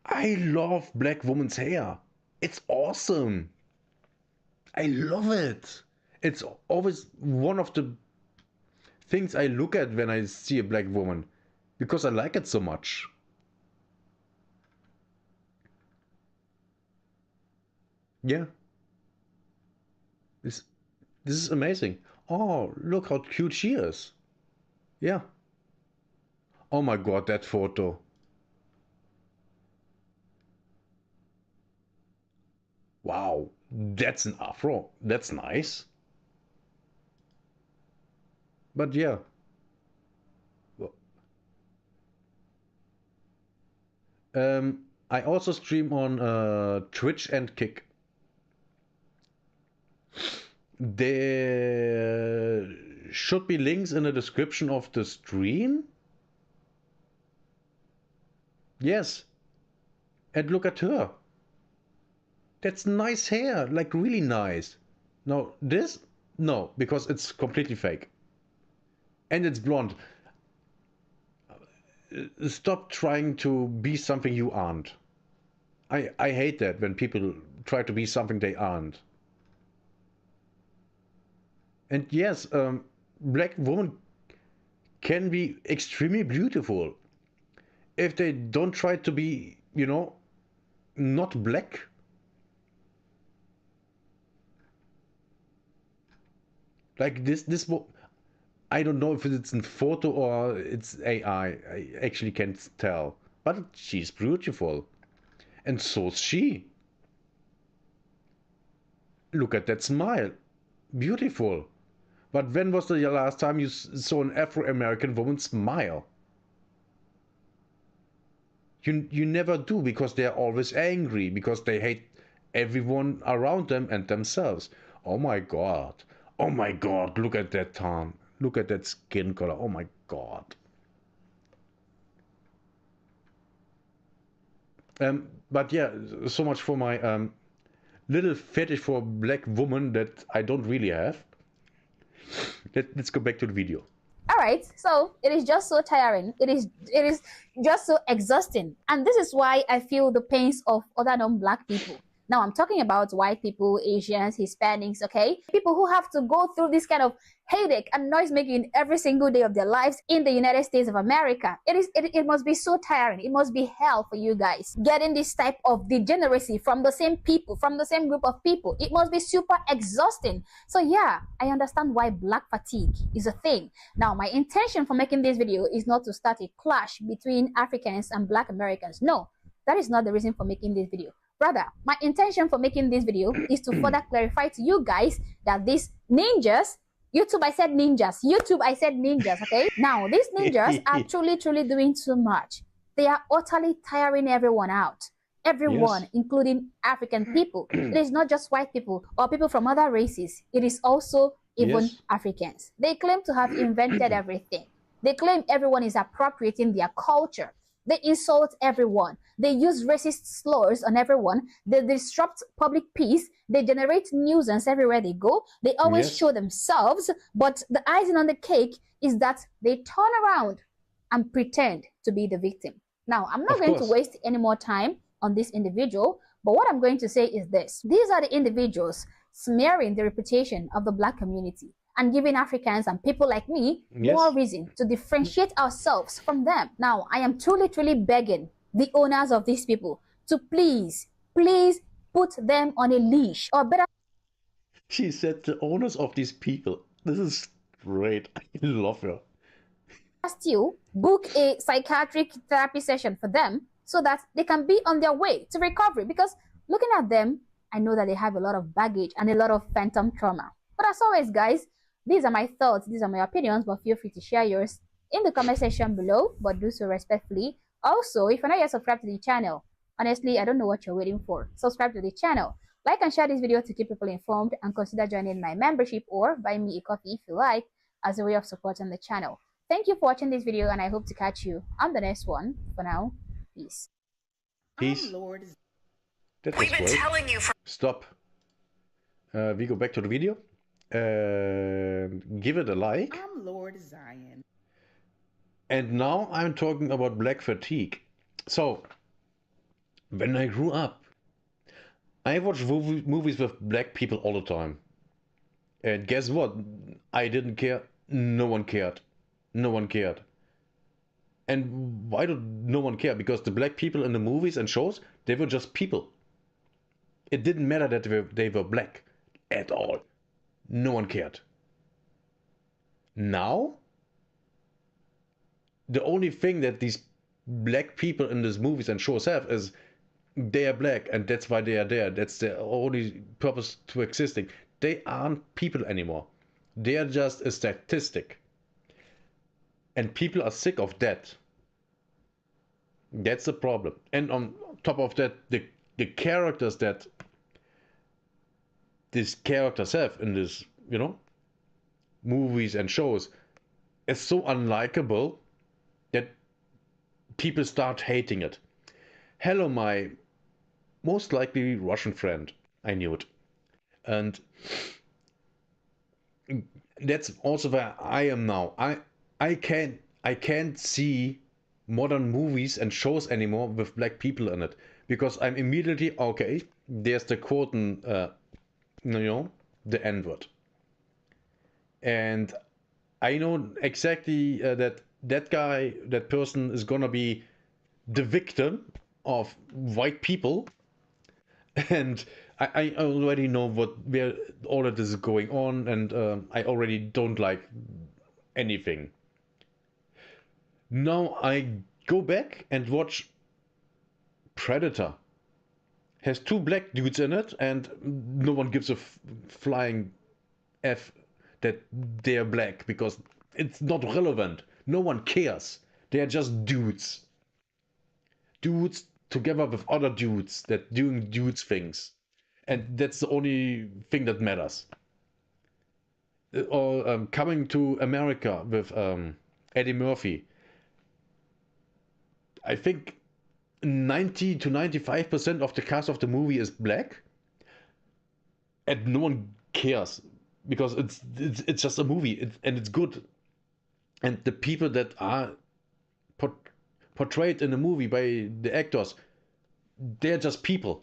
A: I love black women's hair. It's awesome. I love it. It's always one of the things I look at when I see a black woman, because I like it so much. Yeah. This is amazing. Oh, look how cute she is. Yeah. Oh my God, that photo. Wow, that's an afro. That's nice. But yeah. I also stream on Twitch and Kick. There should be links in the description of the stream. Yes. And look at her. That's nice hair, like really nice. Now this? No, because it's completely fake. And it's blonde. Stop trying to be something you aren't. I hate that when people try to be something they aren't. And yes, black women can be extremely beautiful if they don't try to be, you know, not black. Like this I don't know if it's in photo or it's AI. I actually can't tell. But she's beautiful. And so's she. Look at that smile. Beautiful. But when was the last time you saw an Afro-American woman smile? You never do, because they're always angry, because they hate everyone around them and themselves. Oh my God. Oh my God, look at that tan. Look at that skin color. Oh my God. But yeah, so much for my little fetish for black woman that I don't really have. Let's go back to the video.
N: All right, so it is just so tiring. It is just so exhausting. And this is why I feel the pains of other non-black people. Now, I'm talking about white people, Asians, Hispanics, okay? People who have to go through this kind of headache and noise-making every single day of their lives in the United States of America. It must be so tiring. It must be hell for you guys. Getting this type of degeneracy from the same people, from the same group of people, it must be super exhausting. So yeah, I understand why black fatigue is a thing. Now, my intention for making this video is not to start a clash between Africans and black Americans. No, that is not the reason for making this video. Rather, my intention for making this video is to further clarify to you guys that these ninjas, YouTube, I said ninjas, okay? Now, these ninjas are truly doing too much. They are utterly tiring everyone out. Everyone, yes, including African people. It is not just white people or people from other races. It is also even Africans. They claim to have invented everything. They claim everyone is appropriating their culture. They insult everyone. They use racist slurs on everyone. They disrupt public peace. They generate nuisance everywhere they go. They always show themselves. But the icing on the cake is that they turn around and pretend to be the victim. Now, I'm not going to waste any more time on this individual. But what I'm going to say is this. These are the individuals smearing the reputation of the black community and giving Africans and people like me more reason to differentiate ourselves from them. Now, I am truly begging the owners of these people to please put them on a leash, or better.
A: She said the owners of these people. This is great. I love her.
N: Still, book a psychiatric therapy session for them so that they can be on their way to recovery. Because looking at them, I know that they have a lot of baggage and a lot of phantom trauma. But as always, guys, these are my thoughts, these are my opinions, but feel free to share yours in the comment section below, but do so respectfully. Also, if you're not yet subscribed to the channel, honestly, I don't know what you're waiting for. Subscribe to the channel. Like and share this video to keep people informed, and consider joining my membership or buy me a coffee if you like, as a way of supporting the channel. Thank you for watching this video, and I hope to catch you on the next one. For now, peace.
A: Peace. That was great. Telling you for Stop. We go back to the video. Give it a like.
M: I'm Lord Zion.
A: And now I'm talking about black fatigue. So, when I grew up, I watched movies with black people all the time. And guess what? I didn't care. No one cared. No one cared. And why did no one care? Because the black people in the movies and shows, they were just people. It didn't matter that they were black at all. No one cared. Now, the only thing that these black people in these movies and shows have is they are black and that's why they are there. That's their only purpose to existing. They aren't people anymore. They are just a statistic. And people are sick of that. That's the problem. And on top of that, the characters that these characters have in this, you know, movies and shows is so unlikable that people start hating it. Hello, my most likely Russian friend. I knew it. And that's also where I am now. I can't see modern movies and shows anymore with black people in it, because I'm immediately, okay, there's the quote, you know, the N-word. And I know exactly that guy, that person is gonna be the victim of white people. And I already know where all of this is going on, and I already don't like anything. Now I go back and watch Predator. Has 2 black dudes in it, and no one gives a flying F that they're black, because it's not relevant. No one cares. They're just dudes. Dudes together with other dudes that doing dudes things. And that's the only thing that matters. Or Coming to America with Eddie Murphy. I think 90 to 95% of the cast of the movie is black, and no one cares because it's just a movie, and it's good. And the people that are portrayed in the movie by the actors, they're just people.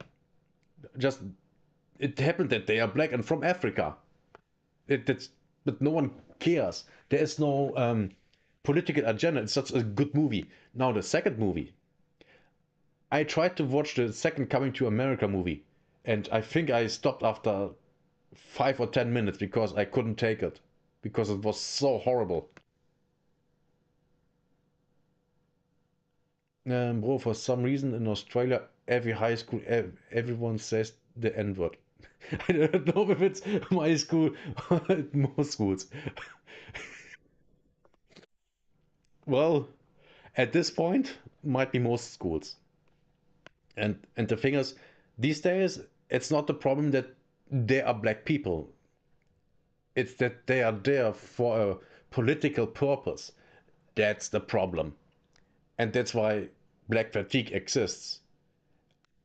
A: Just it happened that they are black and from Africa. But no one cares. There is no political agenda. It's such a good movie. Now the second movie. I tried to watch the second Coming to America movie, and I think I stopped after 5 or 10 minutes because I couldn't take it, because it was so horrible. Bro, for some reason in Australia, every high school, everyone says the N-word. I don't know if it's my school or most schools. Well, at this point, might be most schools. And the thing is, these days, it's not the problem that they are black people. It's that they are there for a political purpose. That's the problem. And that's why black fatigue exists.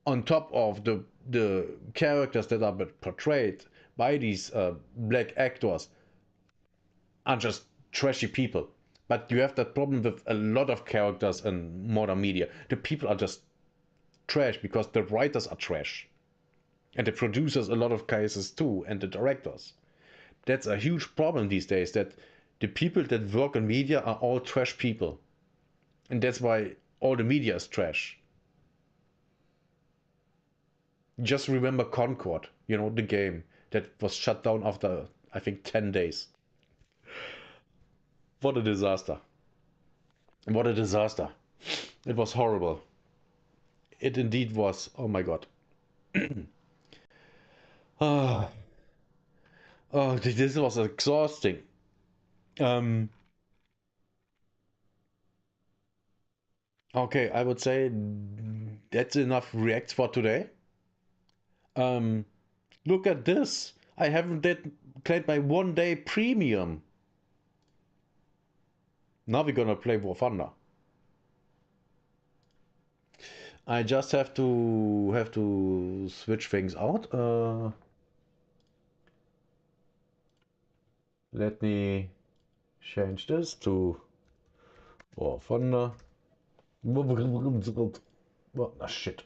A: On top of the characters that are portrayed by these black actors are just trashy people. But you have that problem with a lot of characters in modern media. The people are just trash because the writers are trash. And the producers, a lot of cases too, and the directors. That's a huge problem these days, that the people that work in media are all trash people. And that's why all the media is trash. Just remember Concord, you know, the game that was shut down after, I think, 10 days. What a disaster. What a disaster. It was horrible. It indeed was. Oh my god. Oh, this was exhausting. Okay, I would say that's enough reacts for today. Look at this. I haven't played my 1 day premium. Now we're gonna play War Thunder. I just have to switch things out. Let me change this to War Thunder. What? Ah, shit.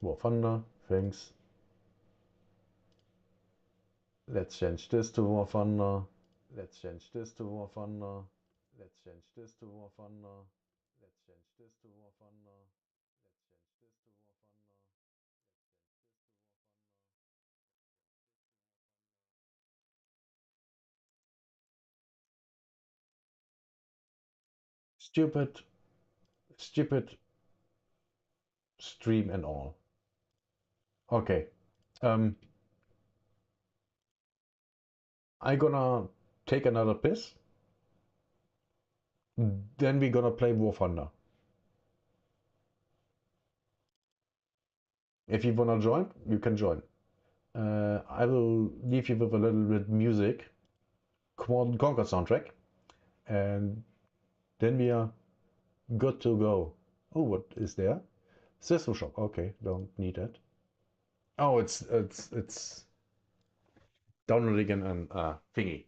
A: War Thunder. Thanks. Let's change this to War Thunder. Let's change this to War Thunder. Let's change this to War Thunder. Let's change this to War Thunder. Stupid stream and all. Okay. I'm gonna take another piss. Then we're gonna play War Thunder. If you wanna join, you can join. I will leave you with a little bit music. Command & Conquer soundtrack. And then we are good to go. Oh, what is there? System Shock. Okay, don't need that. Oh, it's downloading an thingy.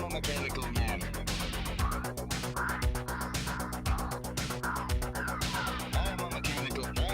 O: a mechanical man. I am a mechanical man.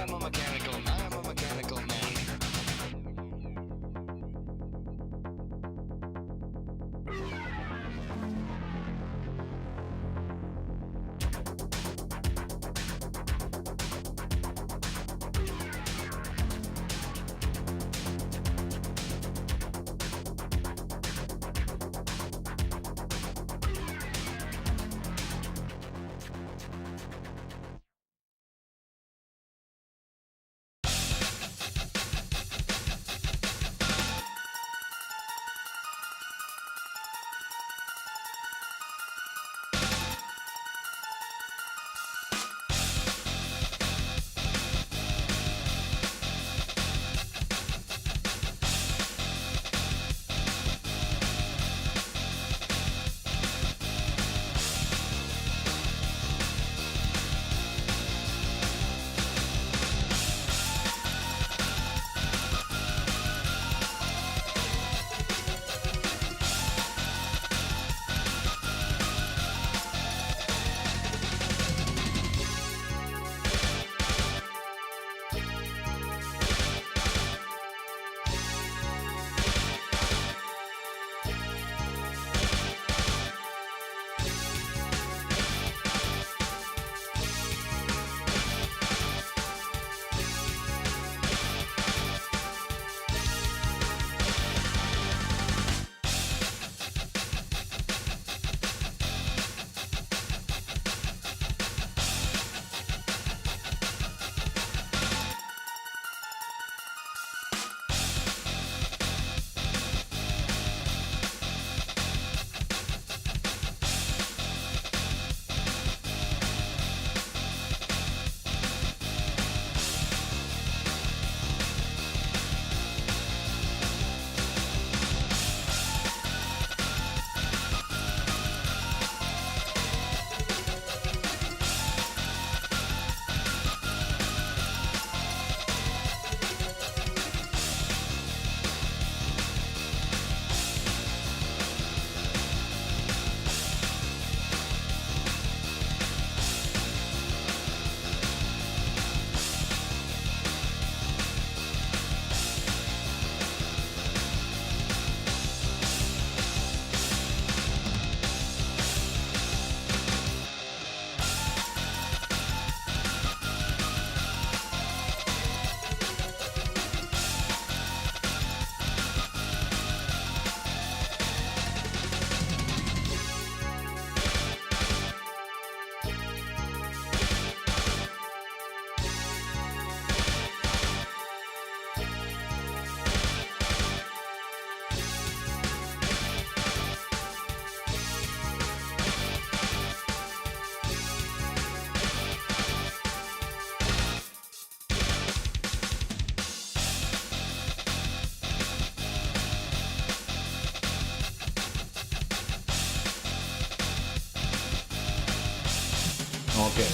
A: Okay.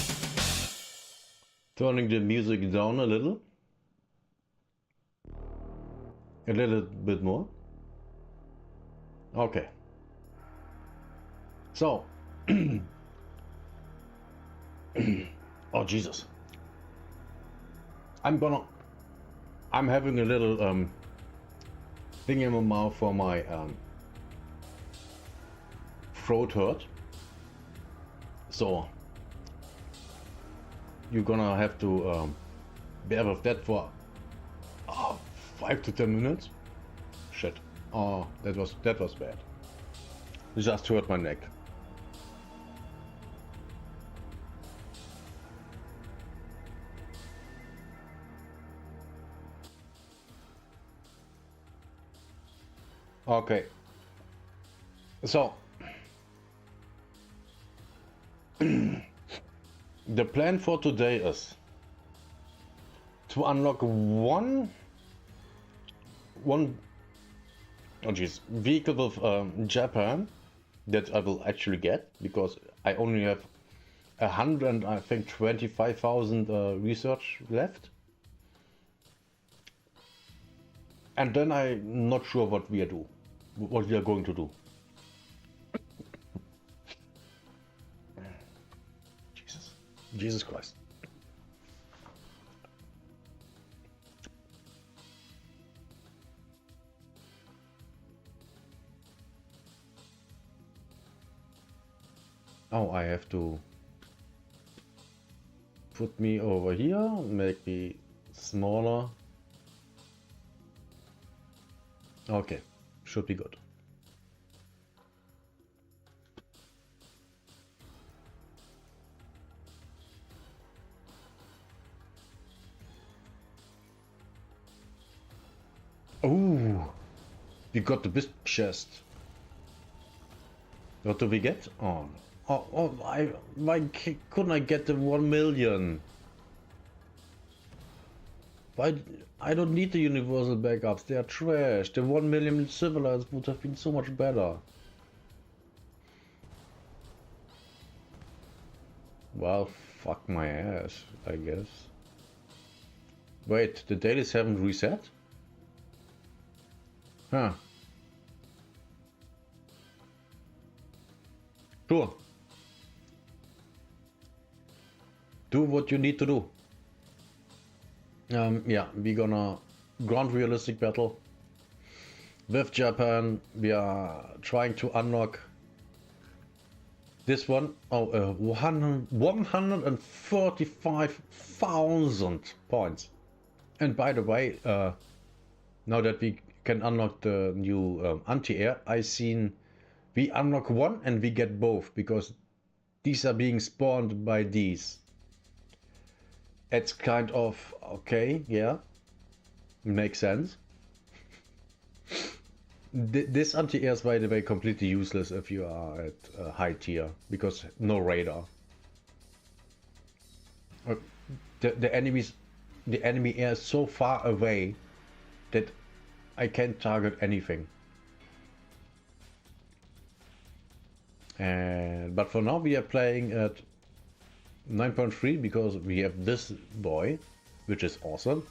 A: Turning the music down a little. A little bit more. Okay. So. Oh, Jesus. I'm having a little thing in my mouth for my throat hurt. So you're gonna have to bear with that for 5 to 10 minutes. Shit. Oh, that was bad. It just hurt my neck. Okay. So the plan for today is to unlock one vehicle with Japan that I will actually get, because I only have 25,000 research left, and then I'm not sure what we are going to do. Jesus Christ. Oh, I have to put me over here, make me smaller. Okay, should be good. Ooh, we got the big chest. What do we get? Oh, why couldn't I get the 1 million? Why? I don't need the universal backups. They are trash. The 1 million civilians would have been so much better. Well, fuck my ass, I guess. Wait, the dailies haven't reset? Huh. Sure. Do what you need to do. Yeah, we're gonna ground realistic battle with Japan. We are trying to unlock this one. Oh, 145,000 points. And by the way, now that we can unlock the new anti-air, I seen we unlock one and we get both because these are being spawned by these. It's kind of okay, yeah, makes sense. This anti-air is, by the way, completely useless if you are at high tier because no radar. The enemy air is so far away that I can't target anything. But for now we are playing at 9.3 because we have this boy, which is awesome.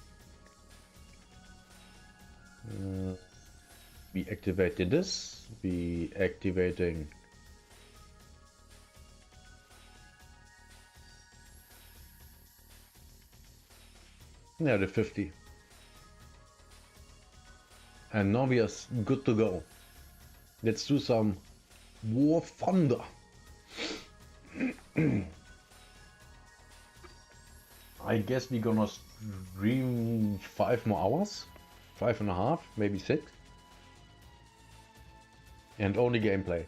A: We activated this. We activating the 50. And now we are good to go. Let's do some War Thunder. I guess we're gonna stream 5 more hours, 5.5, maybe 6, and only gameplay.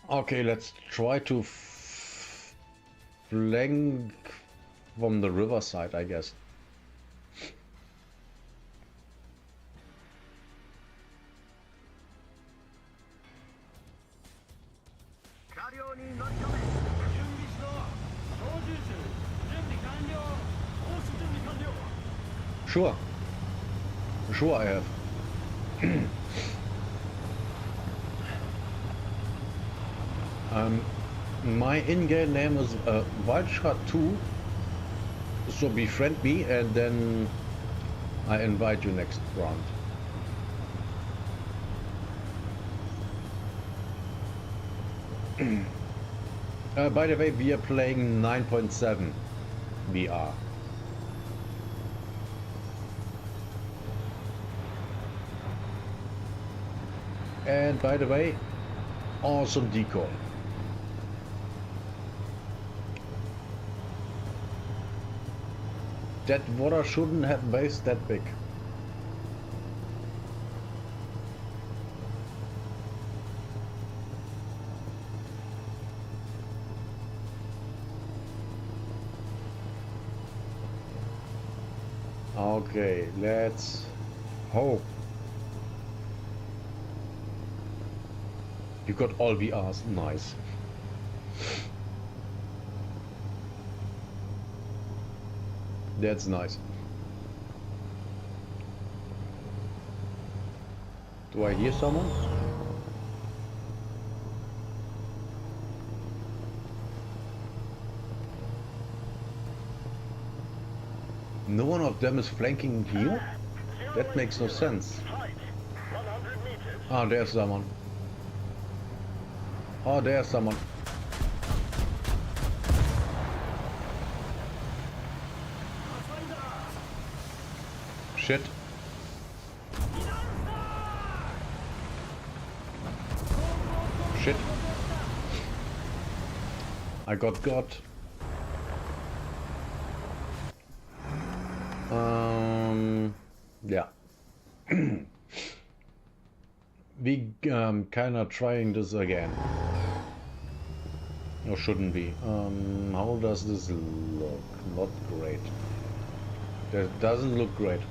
A: Okay, let's try to flank from the riverside, I guess. Sure. Sure I have. My in-game name is Wildshot2, so befriend me and then I invite you next round. By the way, we are playing 9.7 VR. And by the way, awesome decoy. That water shouldn't have base that big. Okay, let's hope. You got all VRs, nice. That's nice. Do I hear someone? No one of them is flanking here? That makes no sense. Ah, there's someone. Oh, there's someone. Shit. Shit. I got. Yeah. We kinda trying this again. Or shouldn't we? How does this look? Not great. That doesn't look great.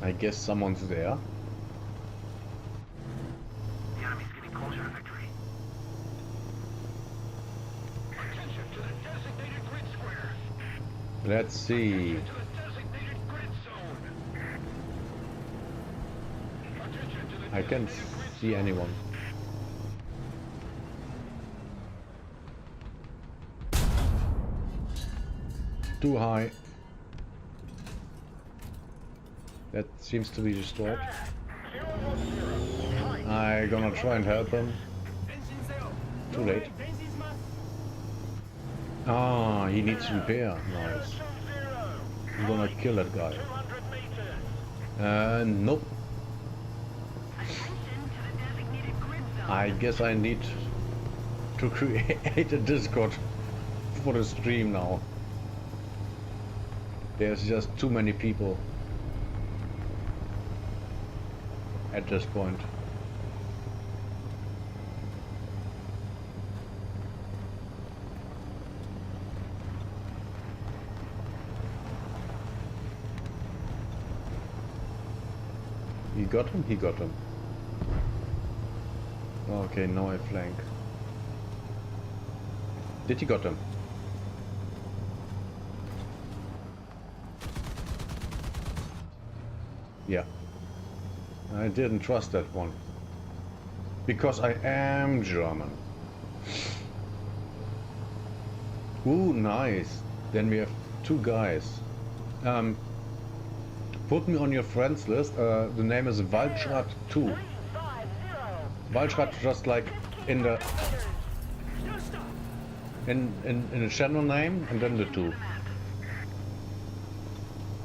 A: I guess someone's there.
O: The enemy's getting closer to victory. Attention to the designated grid squares.
A: Let's see.
O: To the designated grid zone. Attention to the
A: I can't see anyone. Too high. That seems to be destroyed. I'm gonna try and help him. Too late. Ah, he needs repair. Nice. I'm gonna kill that guy. Nope. I guess I need to create a Discord for the stream now. There's just too many people at this point. He got him? He got him. Okay, now I flank. Did he got him? Yeah. I didn't trust that one. Because I am German. Ooh, nice. Then we have two guys. Put me on your friends list. The name is Waldschrat 2. Waldschrat just like in the in the channel name and then the 2.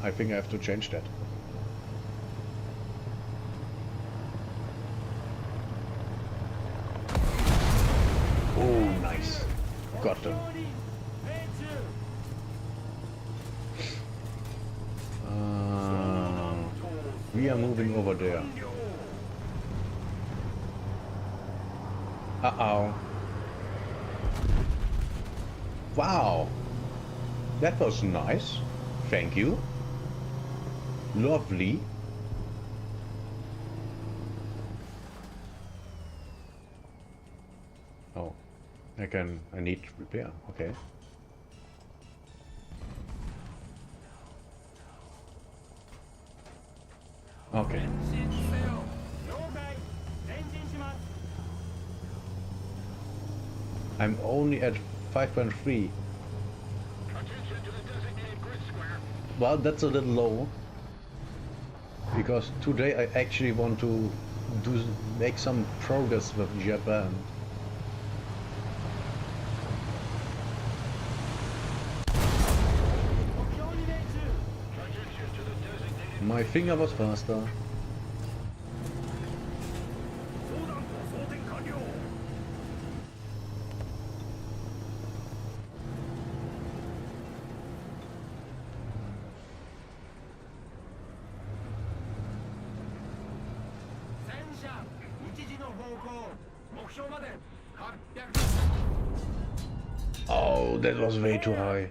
A: I think I have to change that. Oh, nice. Got them. We are moving over there. Uh-oh. Wow. That was nice. Thank you. Lovely. Oh. I need repair. Okay. Okay. I'm only at 5.3. Well, that's a little low. Because today I actually want to make some progress with Japan. My finger was faster. Oh, that was way too high.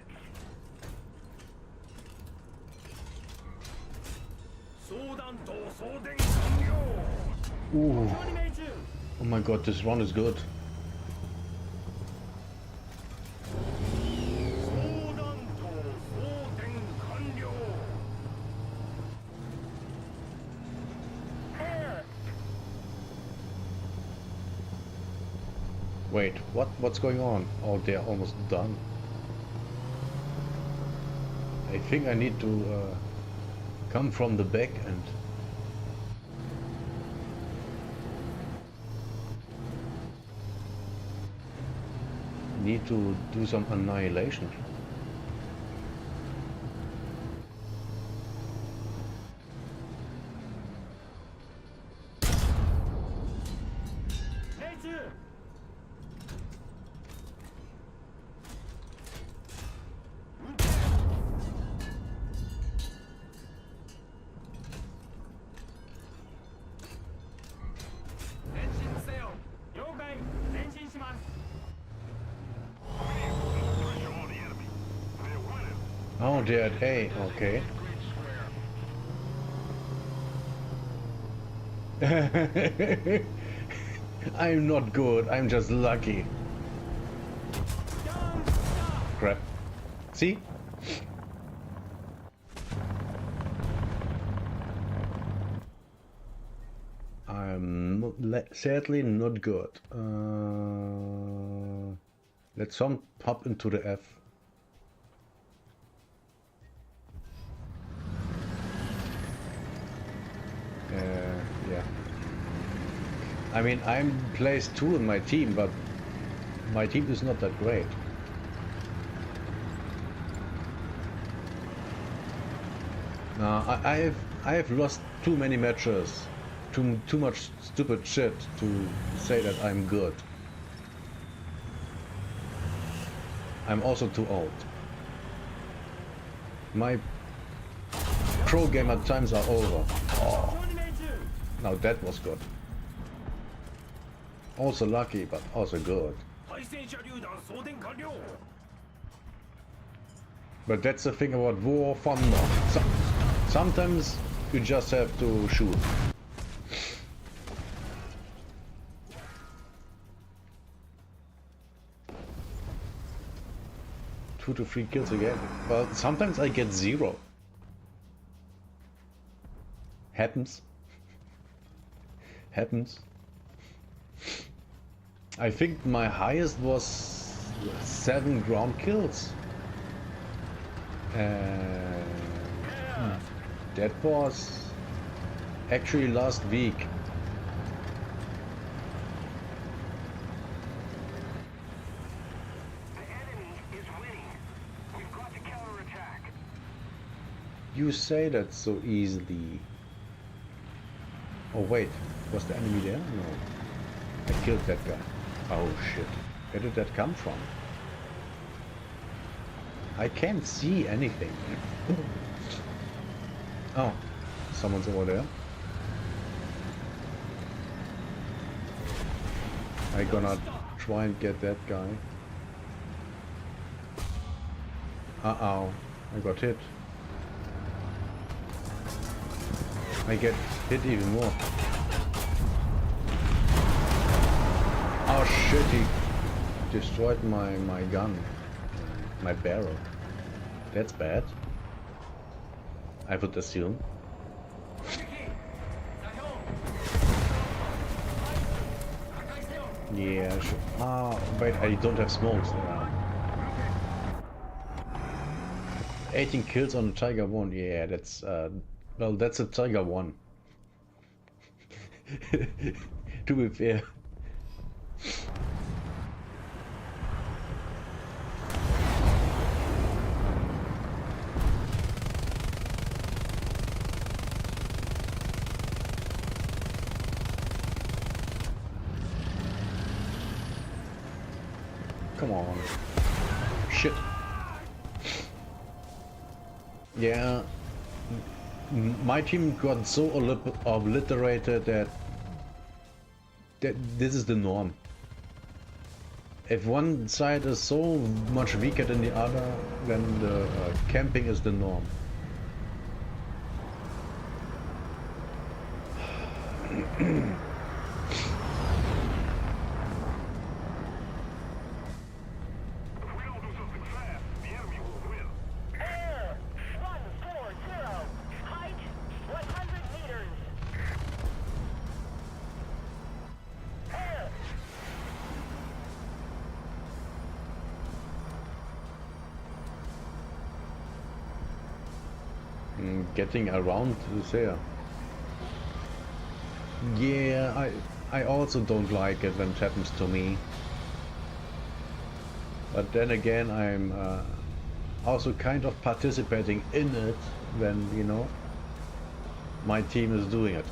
A: Ooh. Oh my god, this run is good. Wait, what's going on? Oh, they're almost done. I think I need to come from the back and need to do some annihilation. Oh, they're at A, okay. I'm not good, I'm just lucky. Crap. See? I'm not, sadly not good. Let's hop into the F. Yeah. I mean, I'm place 2 in my team, but my team is not that great. I have lost too many matches, too much stupid shit to say that I'm good. I'm also too old. My pro gamer times are over. Oh. Now that was good. Also lucky, but also good. But that's the thing about War Thunder. Sometimes you just have to shoot. Two to 3 kills again. Well, sometimes I get 0. Happens. Happens. I think my highest was 7 ground kills. That was actually last week. You say that so easily. Oh wait, was the enemy there? No. I killed that guy. Oh shit. Where did that come from? I can't see anything. Oh, someone's over there. I'm gonna try and get that guy. Uh-oh, I got hit. I get hit even more. Oh shit, he destroyed my gun. My barrel. That's bad. I would assume. Yeah, sure. Ah, wait, I don't have smokes. 18 kills on a Tiger 1. Yeah, that's well, that's a Tiger 1. To be fair. Come on. Shit. Yeah. My team got so obliterated that this is the norm. If one side is so much weaker than the other, then the camping is the norm. Getting around is there. Yeah, I also don't like it when it happens to me. But then again, I'm also kind of participating in it when, you know, my team is doing it.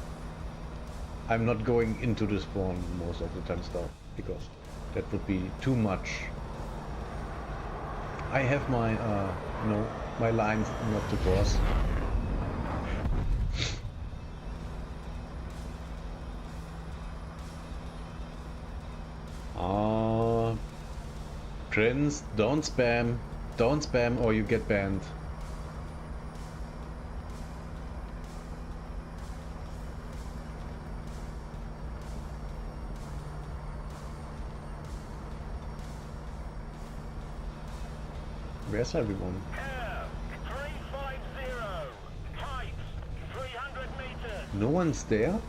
A: I'm not going into the spawn most of the time stuff, because that would be too much. I have my, you know, my lines not to cross. Prince, don't spam or you get banned. Where's everyone? No one's there?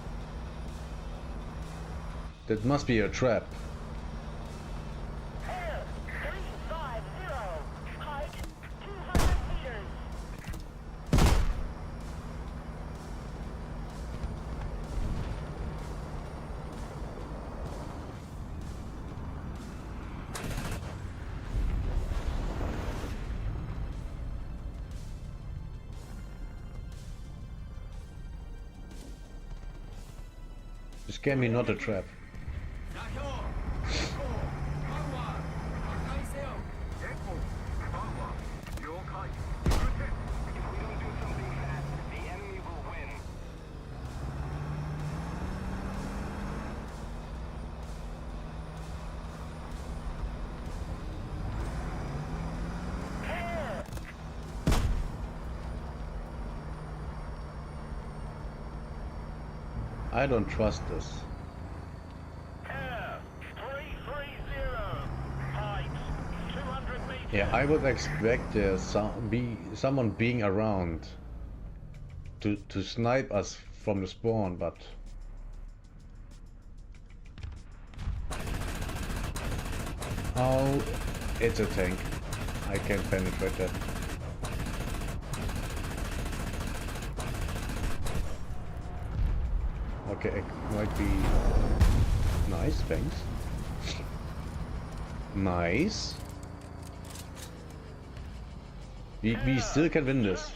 A: That must be a trap. This can be not a trap. I don't trust this. Yeah, I would expect there someone being around to snipe us from the spawn, but oh, it's a tank. I can't penetrate that. Okay, it might be nice, thanks. Nice. We still can win this.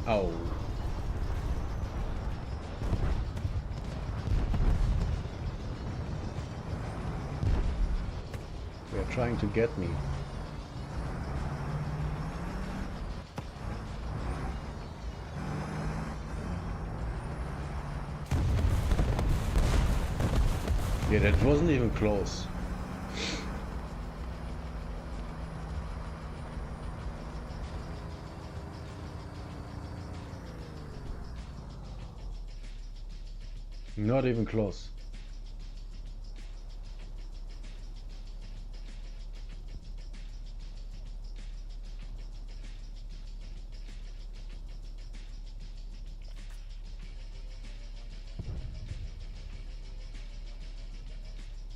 A: Oh. They're trying to get me. Yeah, that wasn't even close. Not even close.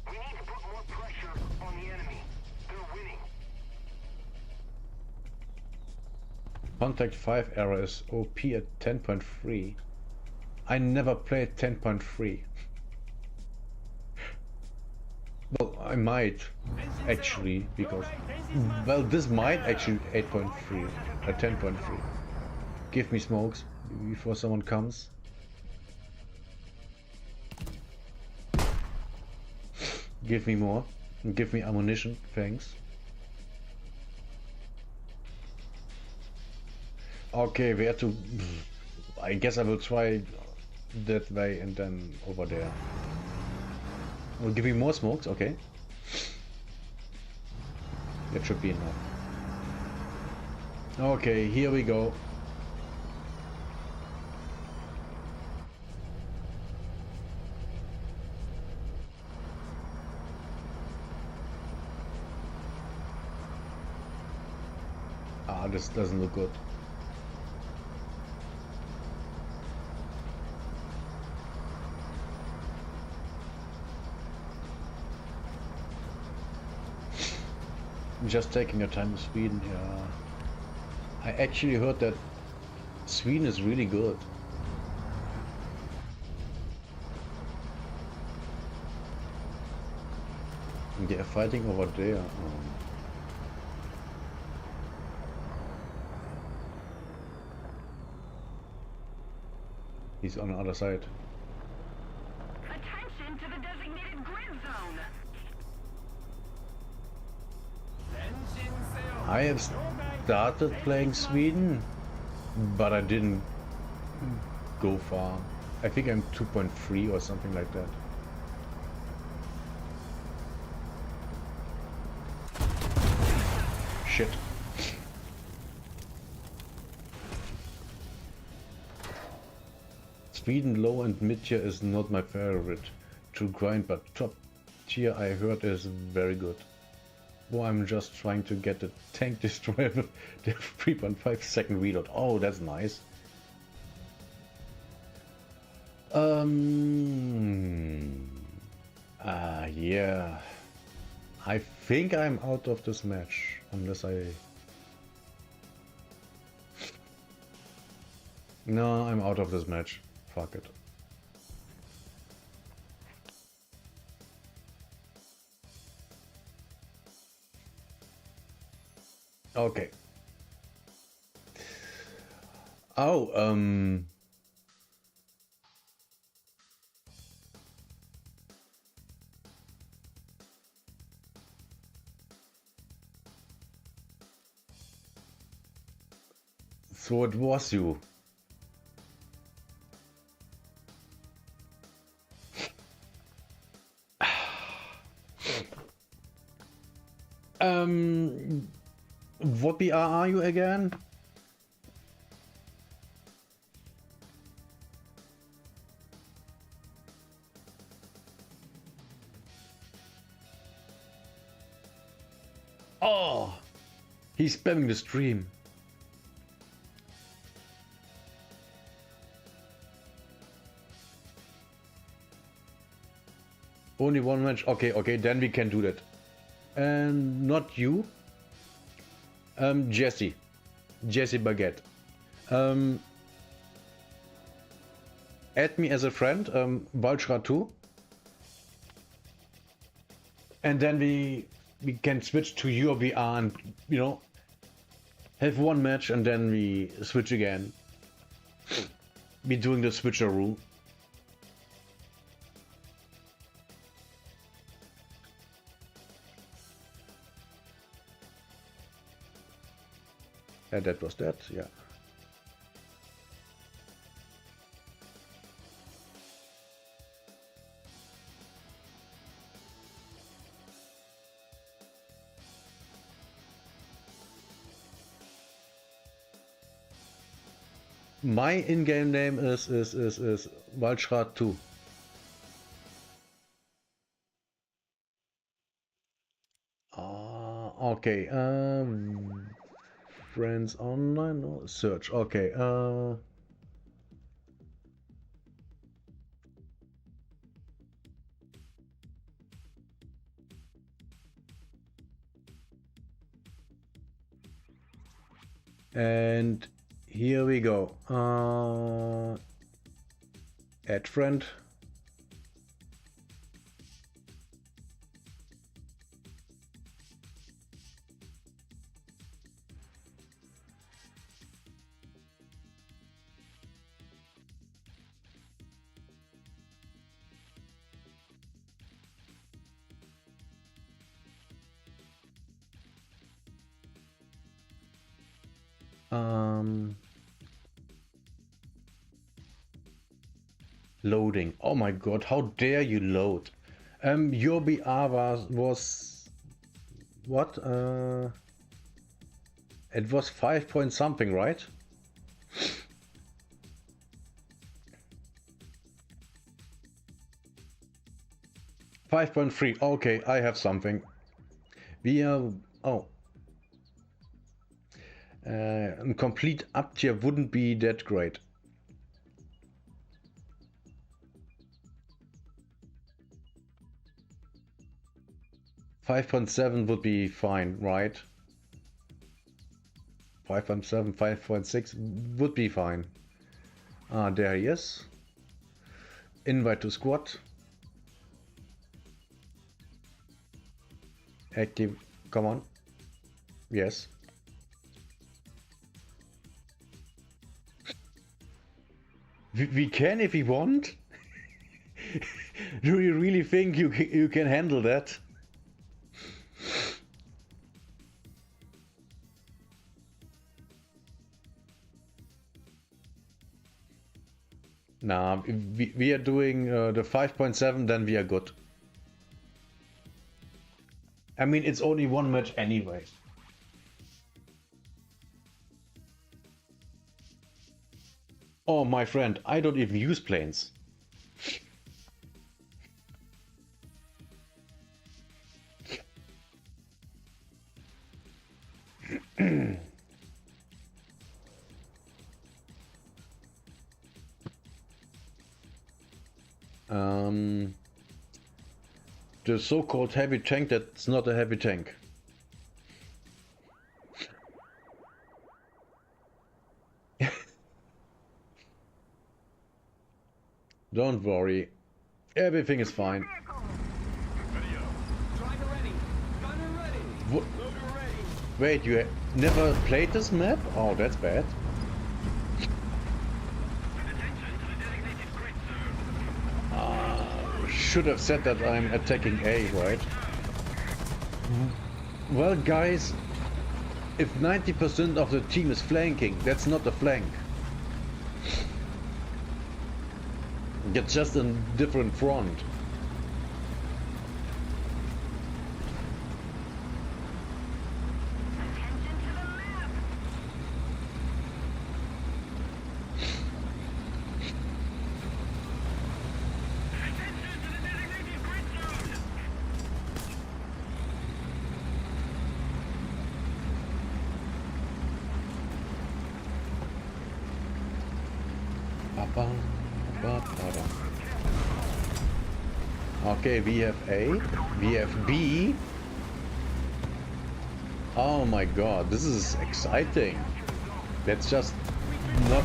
O: We need to put more pressure on the enemy. They're winning.
A: Contact 5 error is OP at 10.3. I never played 10.3. Well, I might actually, because well, this might actually 8.3 or 10.3. Give me smokes before someone comes. Give me more. Give me ammunition, thanks. Okay, where to? I guess I will try that way and then over there. Will give me more smokes, okay. That should be enough. Okay, here we go. Ah, this doesn't look good. Just taking your time with Sweden. Yeah, I actually heard that Sweden is really good. They're fighting over there. He's on the other side.
O: Attention to the designated grid zone.
A: I have started playing Sweden, but I didn't go far. I think I'm 2.3 or something like that. Shit. Sweden low and mid tier is not my favorite to grind, but top tier I heard is very good. Well, I'm just trying to get the tank destroyer with the 3.5 second reload. Oh, that's nice. Yeah. I think I'm out of this match, unless I... No, I'm out of this match. Fuck it. Okay. Oh, so it was you. What BR are you again? Oh, he's spamming the stream. Only one match. Okay, okay, then we can do that. And not you. Jesse Baguette. Add me as a friend, Valshra2. And then we can switch to your VR and, you know, have one match and then we switch again. Be doing the switcheroo. Yeah, that was that, yeah. My in-game name is Valshra2. Okay, friends online, no, search, okay, and here we go, add friend. Loading. Oh my god, how dare you load? Your BR was what? It was 5 point something, right? $5.3. Okay, I have something. We are complete up tier wouldn't be that great. $5.7 would be fine, right? 5.7, 5.6 would be fine. Ah, there he is. Invite to squad. Active. Come on. Yes. We can if we want. Do you really think you can handle that? Nah, if we are doing the 5.7, then we are good. I mean, it's only one match anyway. Oh, my friend, I don't even use planes. The so-called heavy tank, that's not a heavy tank. Don't worry, everything is fine. What? Wait, you never played this map? Oh, that's bad. Should have said that I'm attacking A, right? Well, guys, if 90% of the team is flanking, that's not a flank. It's just a different front. Okay, we have A, we have B. Oh my god, this is exciting. Let's just not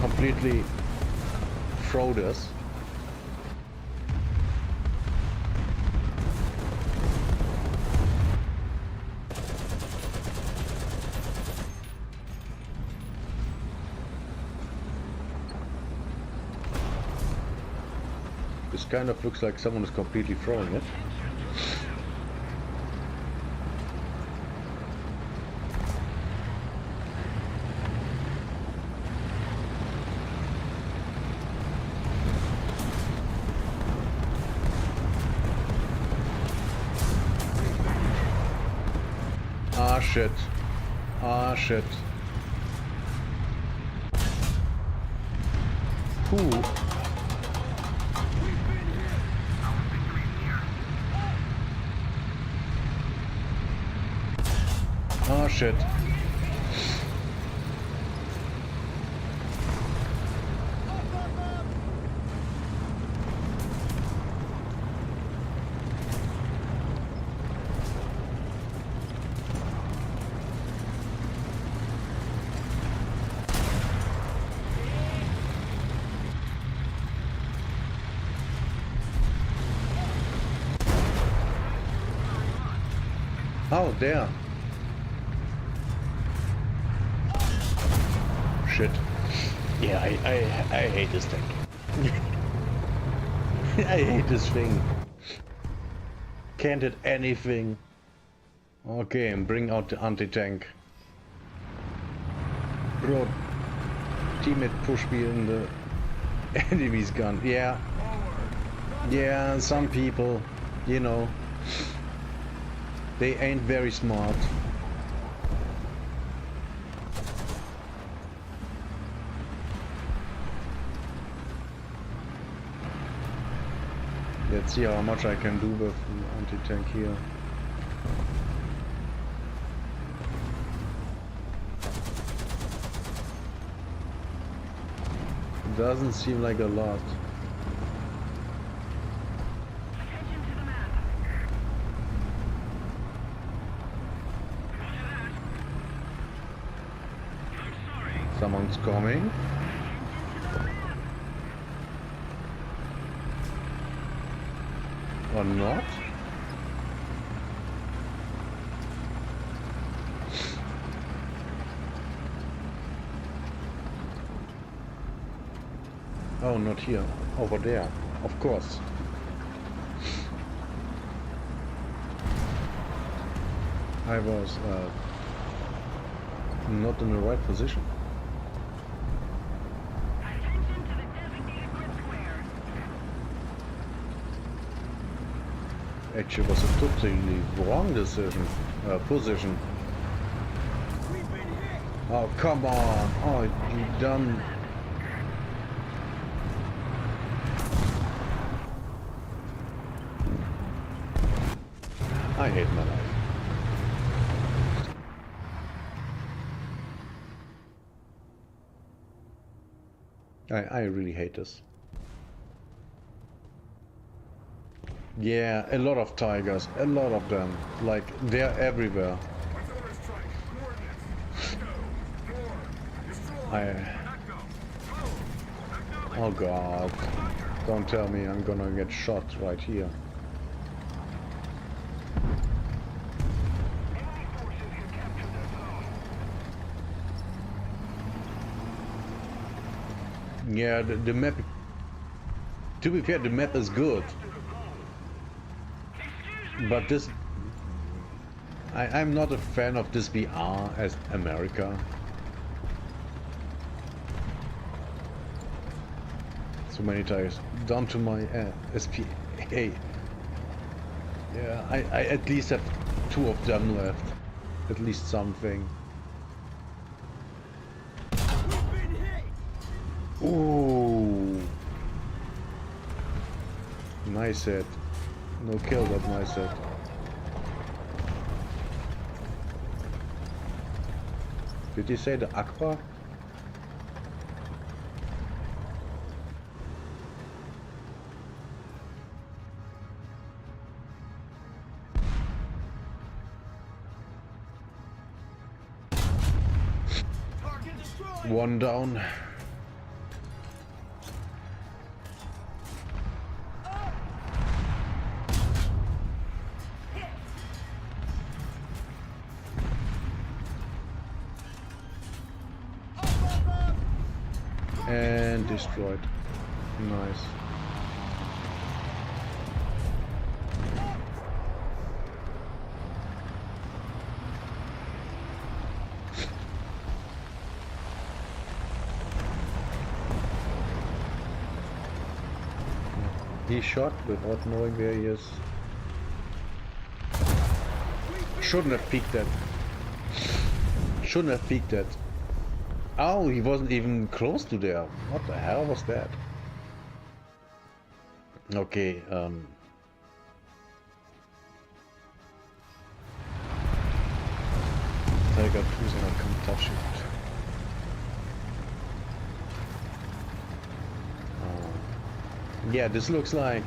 A: completely throw this. This kind of looks like someone is completely throwing it. Ah shit. Ah shit. Who? Oh shit. Oh, there. Shit. Yeah, I hate this tank. I hate this thing. Can't hit anything. Okay, and bring out the anti-tank. Bro, teammate push me in the enemy's gun. Yeah. Yeah, some people, you know, they ain't very smart. Let's see how much I can do with the anti-tank here. Doesn't seem like a lot. Someone's coming. Or not? Oh, not here. Over there. Of course. I was not in the right position. Actually, was a totally wrong decision. Position. Oh, come on. Oh, you done. I hate my life. I really hate this. Yeah, a lot of tigers, a lot of them. Like, they're everywhere. Oh god. Don't tell me I'm gonna get shot right here. Yeah, the map... To be fair, the map is good. But this... I'm not a fan of this VR as America. So many tires. Down to my SPA. Yeah, I at least have 2 of them left. At least something. Ooh. Nice hit. No kill, but nice hit. Did you say the Aqua? One down. And destroyed. Nice. He shot without knowing where he is. Shouldn't have peeked that. Shouldn't have peeked that. Oh, he wasn't even close to there. What the hell was that? Okay, Tiger Cruiser, I can't touch it. Yeah, this looks like...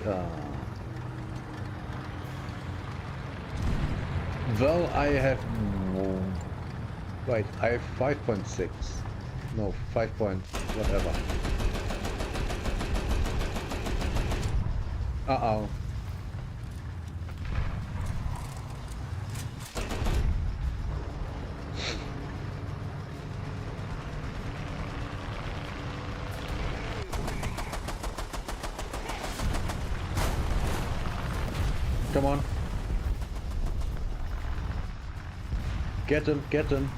A: well, I have... Wait, I have 5.6. No, 5 point... whatever. Uh-oh. Come on. Get him, get him.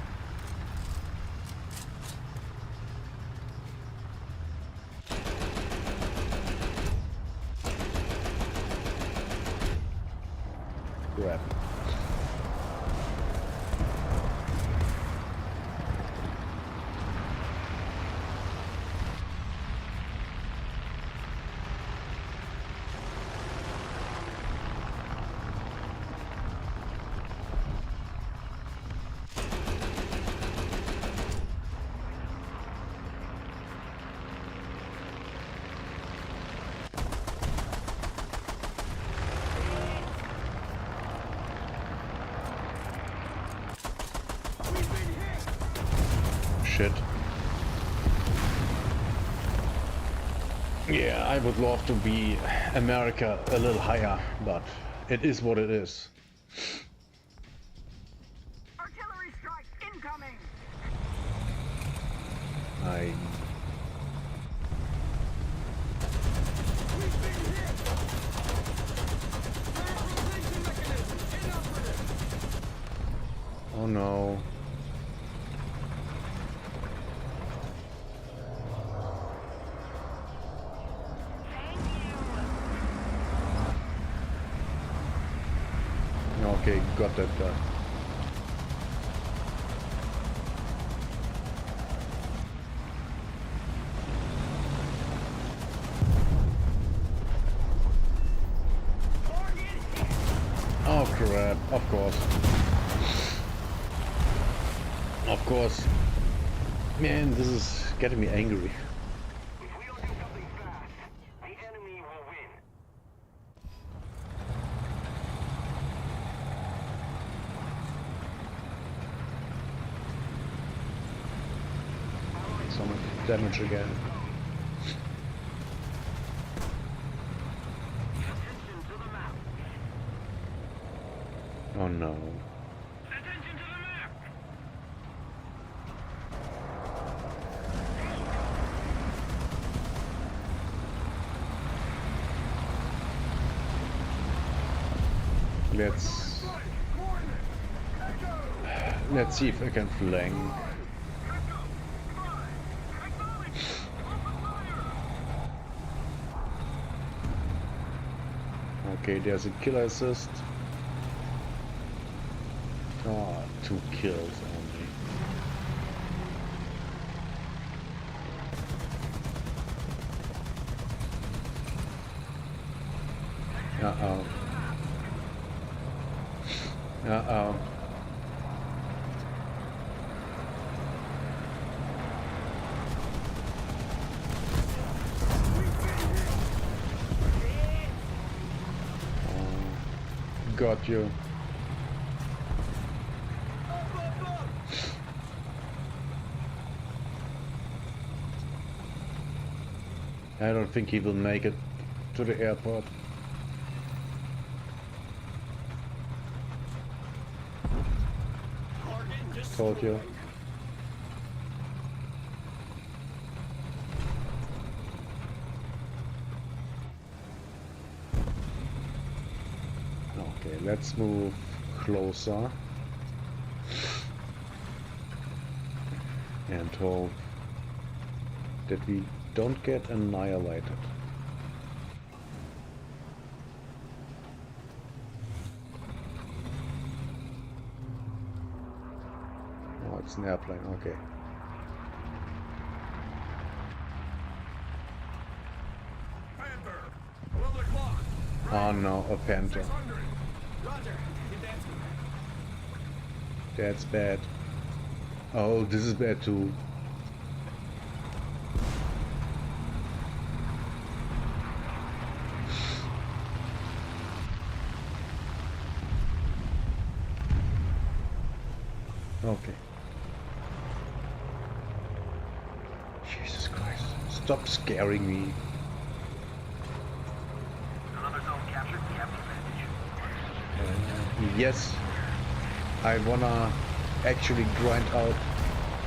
A: Crap. Shit. Yeah, I would love to be America a little higher, but it is what it is.
O: Artillery strike incoming.
A: Okay, got that guy. Oh crap, of course. Of course. Man, this is getting me angry. So much damage again. Oh no. Let's see if I can flank. Okay, there's a killer assist. Oh, 2 kills only. Uh-oh. Uh-oh. Got you. I don't think he will make it to the airport. Told you. Okay, let's move closer and hope that we don't get annihilated. Oh, it's an airplane, okay. Oh no, a Panther. That's bad. Oh, this is bad too. Okay. Jesus Christ. Stop scaring me. Yes. I wanna actually grind out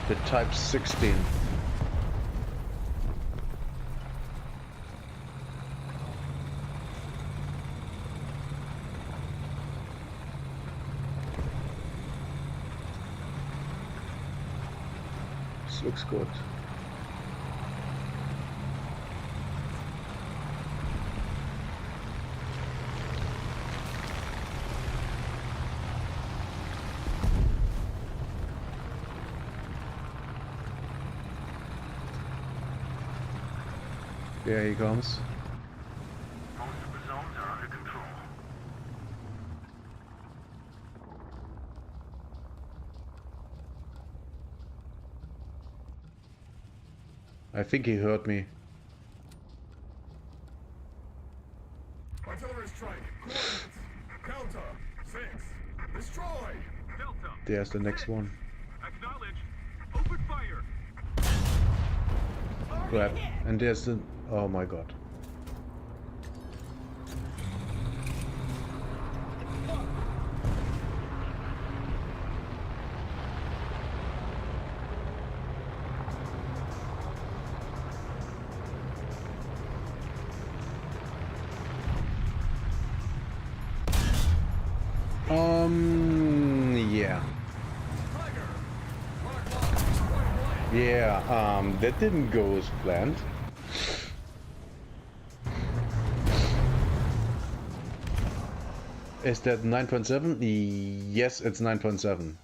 A: the Type 16. This looks good. There he comes.
O: Most of the zones are under control.
A: I think he heard me.
P: Artillery strike. Coordinates. Delta 6. Destroy. Delta.
A: There's the next one.
P: Acknowledge. Open fire.
A: Crap. And there's the... Oh my god. Yeah. Yeah, that didn't go as planned. Is that 9.7? Yes, it's 9.7.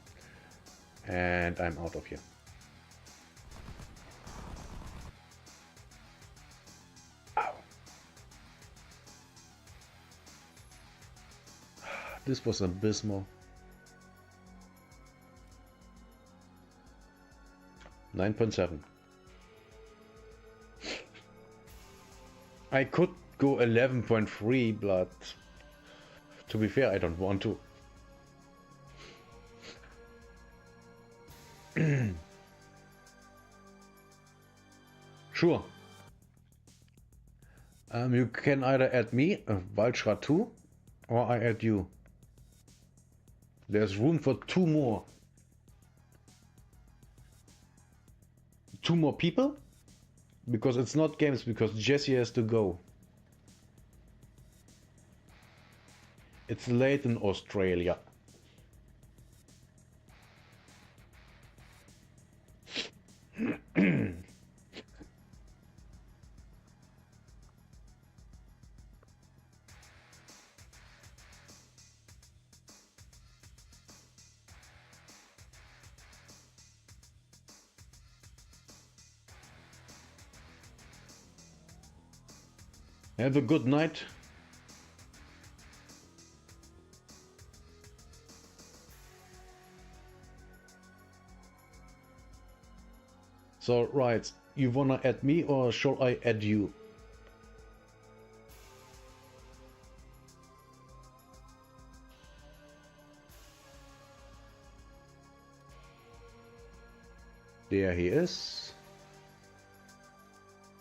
A: And I'm out of here. Ow. This was abysmal. 9.7. I could go 11.3, but to be fair, I don't want to. Sure. You can either add me, Valtra 2, or I add you. There's room for two more. Two more people? Because it's not games, because Jesse has to go. It's late in Australia. Have a good night. So, right, you wanna add me or shall I add you? There he is.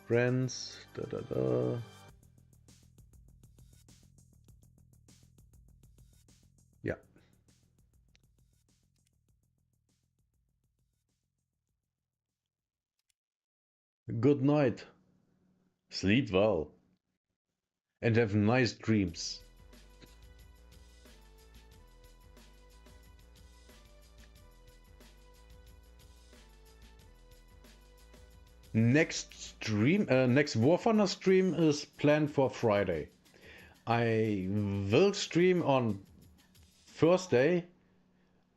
A: Friends, da da da. Yeah. Good night. Sleep well. And have nice dreams. Next stream, next War Thunder stream is planned for Friday. I will stream on Thursday,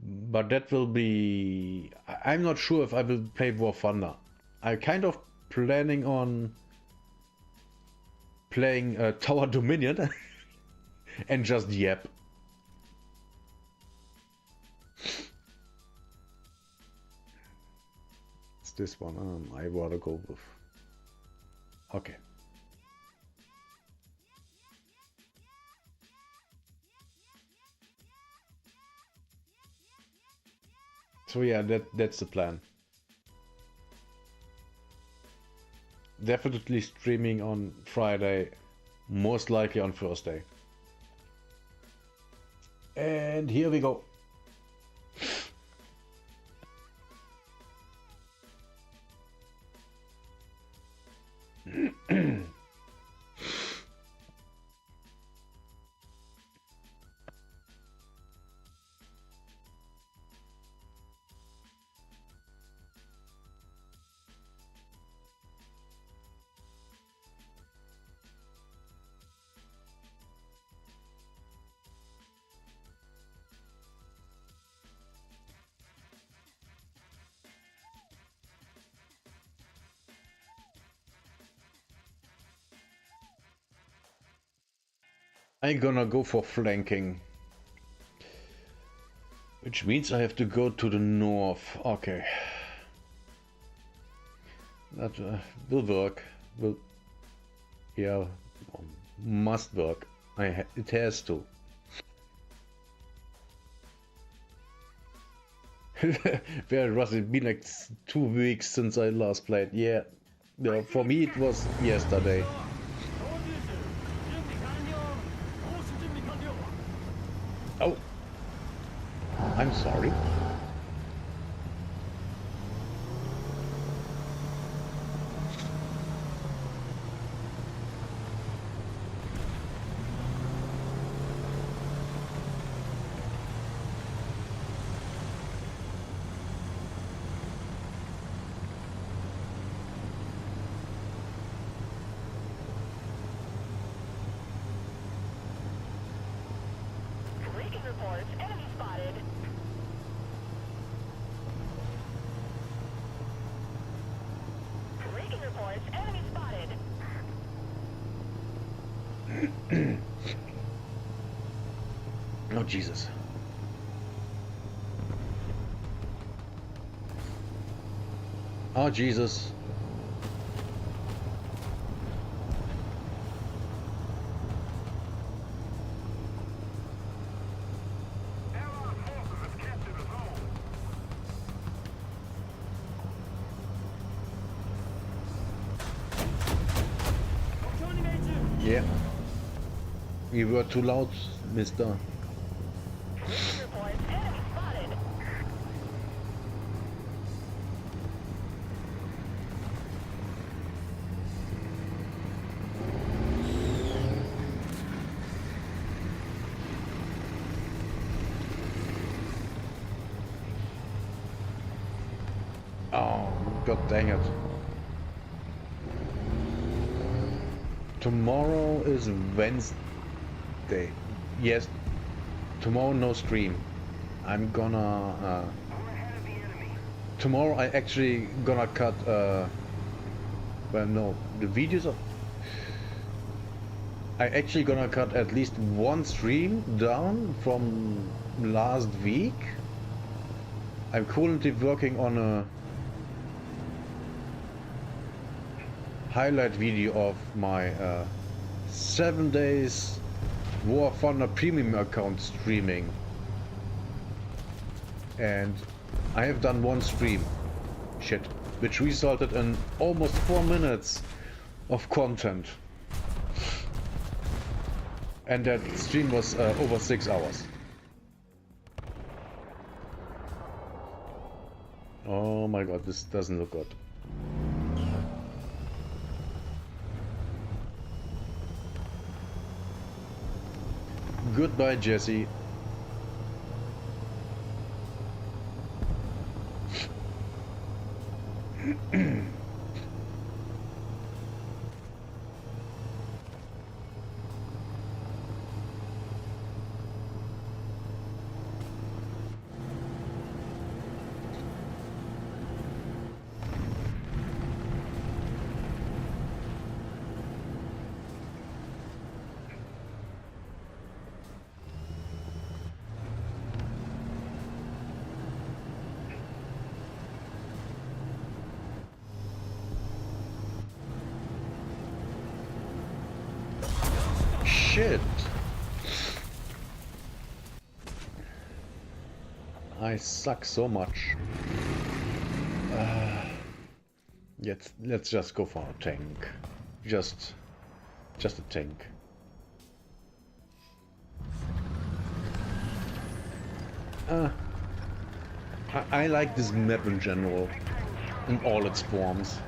A: but that will be... I'm not sure if I will play War Thunder. I'm kind of planning on playing Tower Dominion and just yap. It's this one. I wanna go with. Okay. So yeah, that's the plan. Definitely streaming on Friday, most likely on Thursday. And here we go. I'm gonna go for flanking. Which means I have to go to the north. Okay. That will work. Yeah, must work. It has to. Where was it? Been like 2 weeks since I last played. Yeah. Yeah, for me it was yesterday. Oh, I'm sorry. Oh, Jesus. Oh, Jesus. Yeah. You were too loud, mister. Oh, god dang it. Tomorrow is Wednesday. Yes, tomorrow no stream. I'm gonna tomorrow I actually gonna cut well no, the videos of I actually gonna cut at least one stream down from last week. I'm currently working on a highlight video of my 7 days War of Thunder premium account streaming, and I have done one stream, which resulted in almost 4 minutes of content, and that stream was over 6 hours. Oh my god, this doesn't look good. Goodbye, Jesse. Shit. I suck so much. Let's just go for a tank. Just a tank. I like this map in general, in all its forms.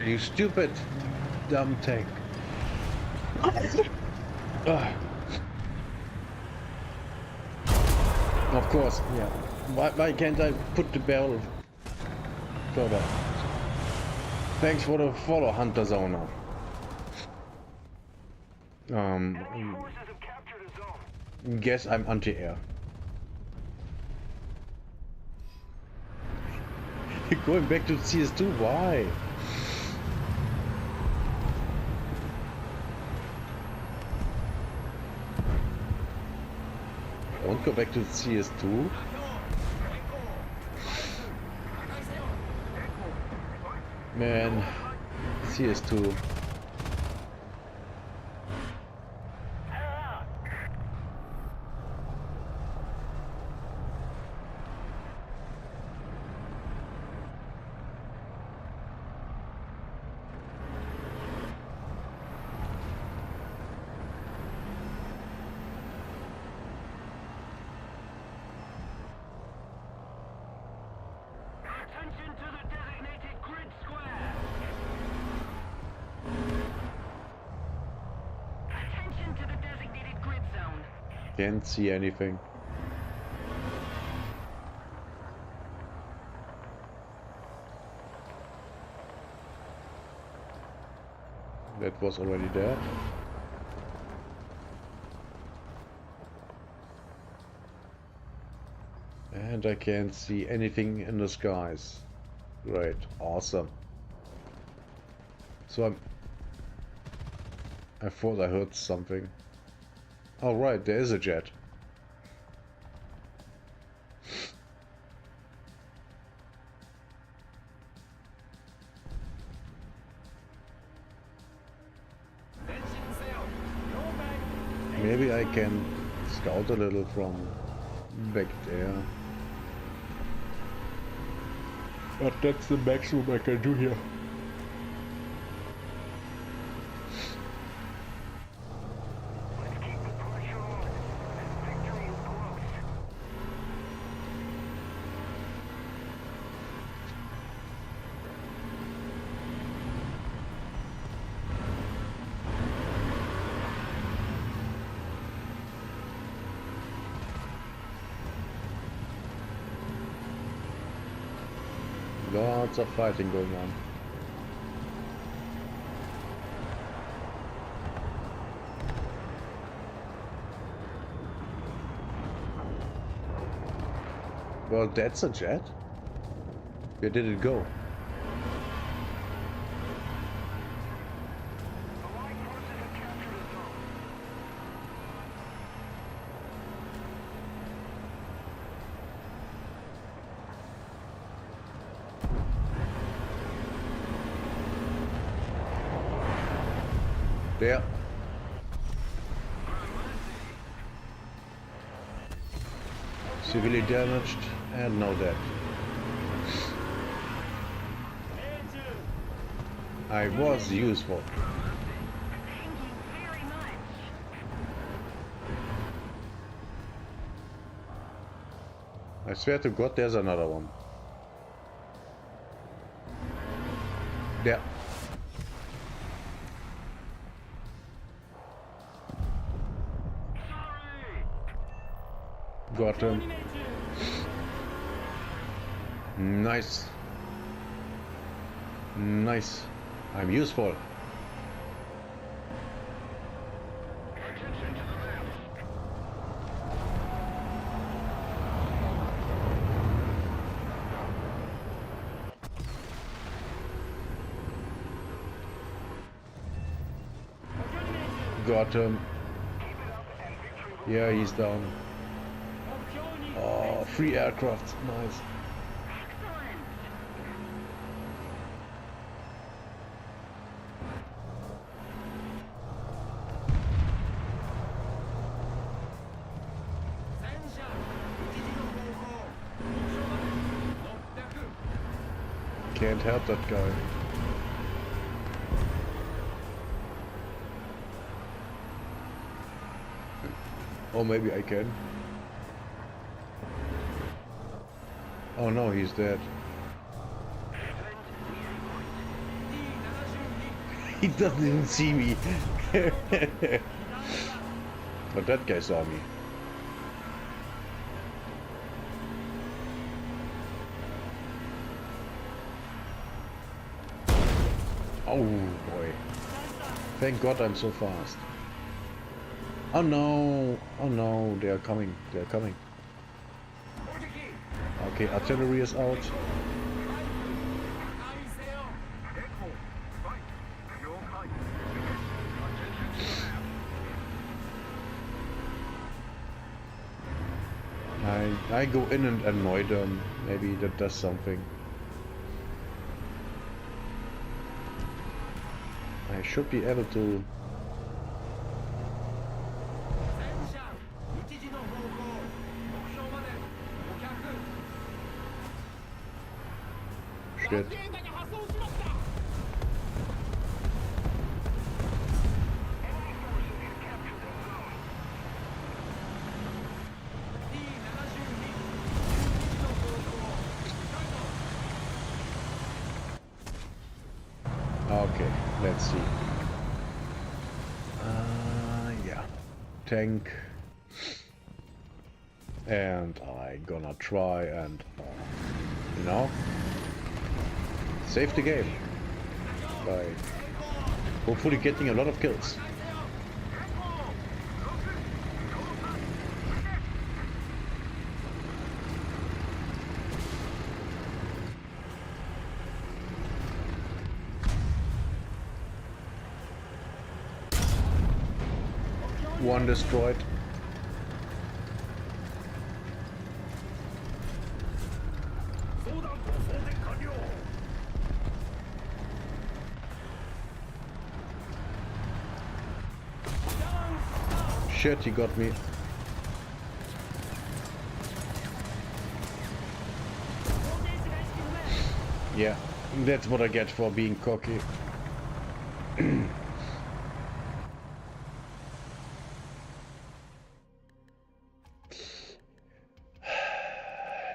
A: You stupid, dumb tank. Of course, yeah. Why can't I put the barrel further? Thanks for the follow, Hunter Zona. Guess I'm anti-air. Going back to CS2, why? I won't go back to CS2. Man, CS2. Can't see anything. That was already there. And I can't see anything in the skies. Great, awesome. So I thought I heard something. Oh right, there is a jet. Maybe I can scout a little from back there. But that's the maximum I can do here. Lots of fighting going on. Well, that's a jet. Where did it go? There. Severely damaged and no dead. I was useful. I swear to God there's another one. There. Got him. Nice. Nice. I'm useful. Got him. Yeah, he's down. Oh, 3 aircraft. Nice. Can't help that guy. Or maybe I can. Oh no, he's dead. He doesn't even see me. But that guy saw me. Oh boy. Thank God I'm so fast. Oh no. Oh no, they are coming. They are coming. Okay, artillery is out. I go in and annoy them. Maybe that does something. I should be able to. Shit. Okay, let's see. Yeah. Tank. And I gonna try and, you know, save the game by hopefully getting a lot of kills. One destroyed. Shit, he got me. Yeah, that's what I get for being cocky.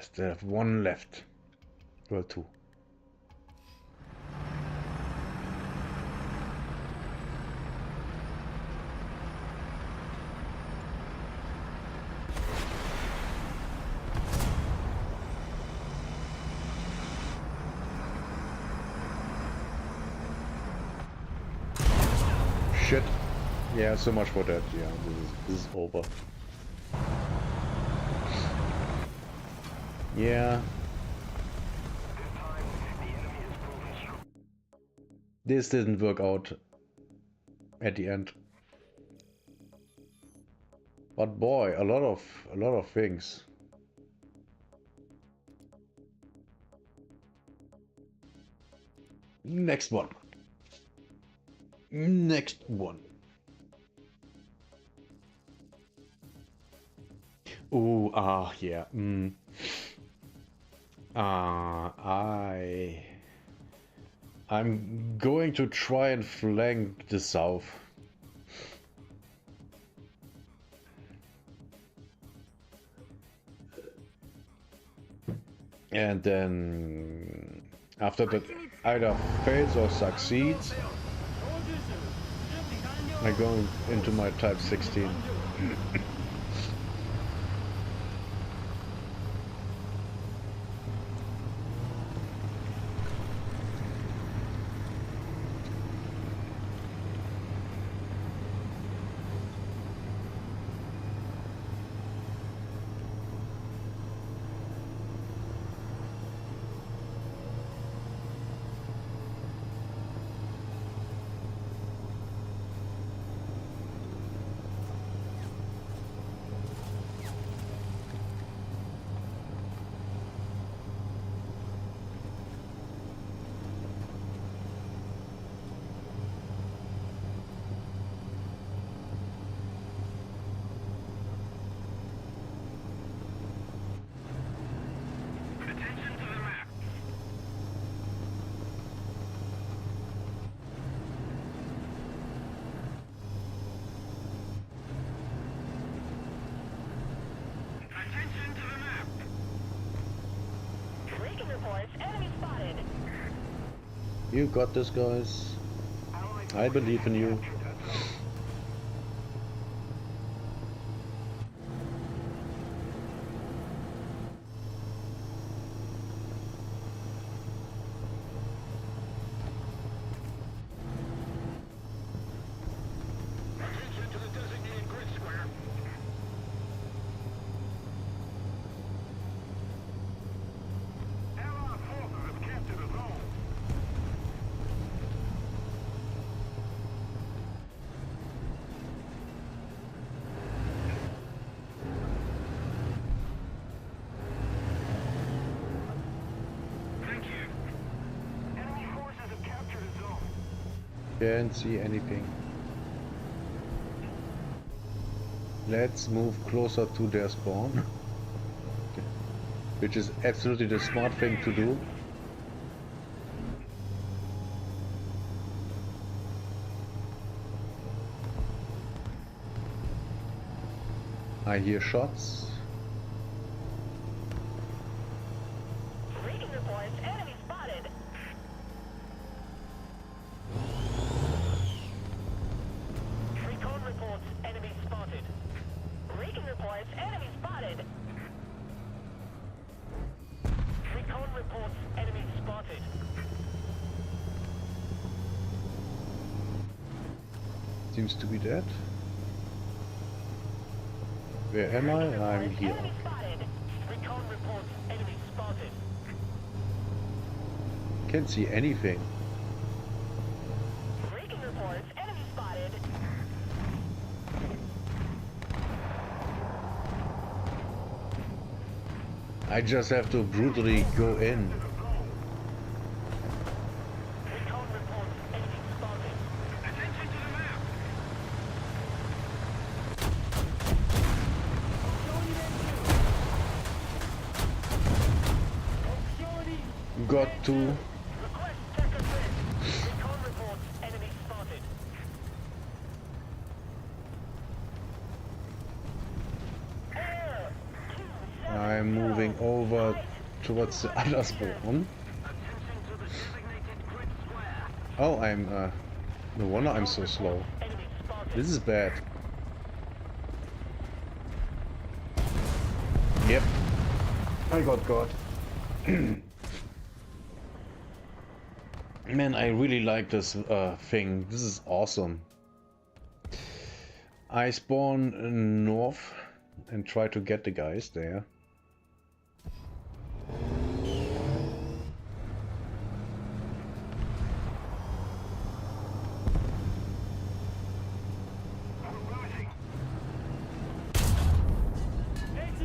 A: Still have one left. Well, two. Shit. Yeah, so much for that. Yeah, this is over. Yeah. This didn't work out at the end. But boy, a lot of things. Next one. Next one. Ooh, yeah. I'm going to try and flank the south. And then after that either fails or succeeds, I go into my Type 16. You got this, guys. I believe in you. Can't see anything. Let's move closer to their spawn, which is absolutely the smart thing to do. I hear shots. Seems to be dead. Where am I? I'm here.
O: Recon reports enemy spotted.
A: Can't see anything.
O: Recon reports enemy spotted.
A: I just have to brutally go in.
O: Recon reports enemy spotted. Attention to the map.
A: Got to.
O: Request check assist. Recon reports enemy spotted.
A: I'm moving over towards the other spawn. Oh, I'm no wonder I'm so slow. This is bad. Yep. I got caught. Man, I really like this thing. This is awesome. I spawn north and try to get the guys there.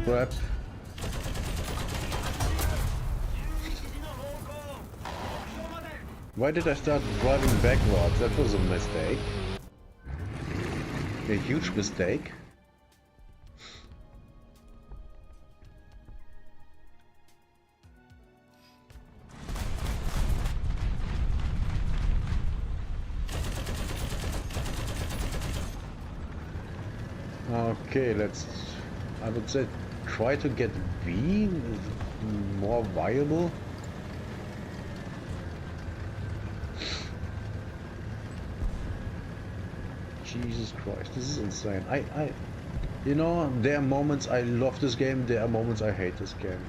A: Crap. Why did I start driving backwards? That was a mistake. A huge mistake. Okay, let's, I would say, try to get B more viable. Jesus Christ, this is insane. You know, there are moments I love this game, there are moments I hate this game.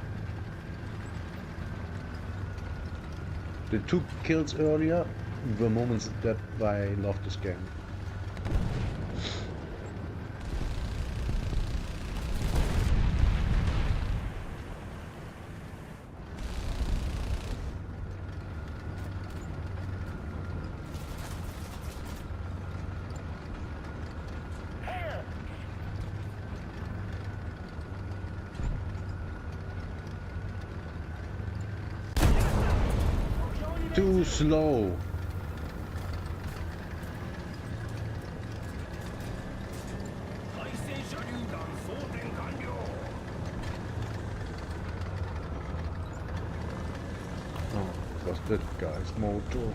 A: The 2 kills earlier were moments that I love this game. Too slow. Oh, that's that guy's motor.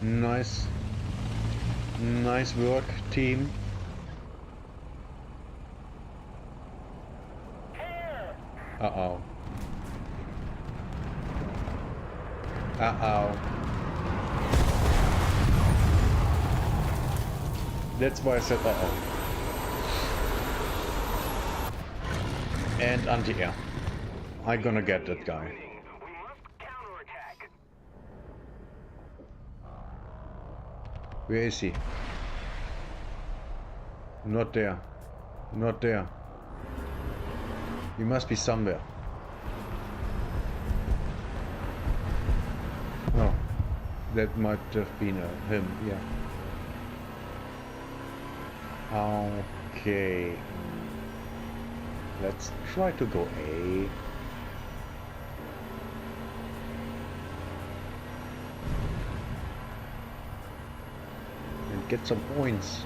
A: Nice. Nice work, team. Uh-oh. Uh-oh. That's why I said uh-oh. And anti-air. I'm gonna get that guy. Where is he? Not there. Not there. He must be somewhere. Oh. That might have been him, yeah. Okay. Let's try to go A. Get some points.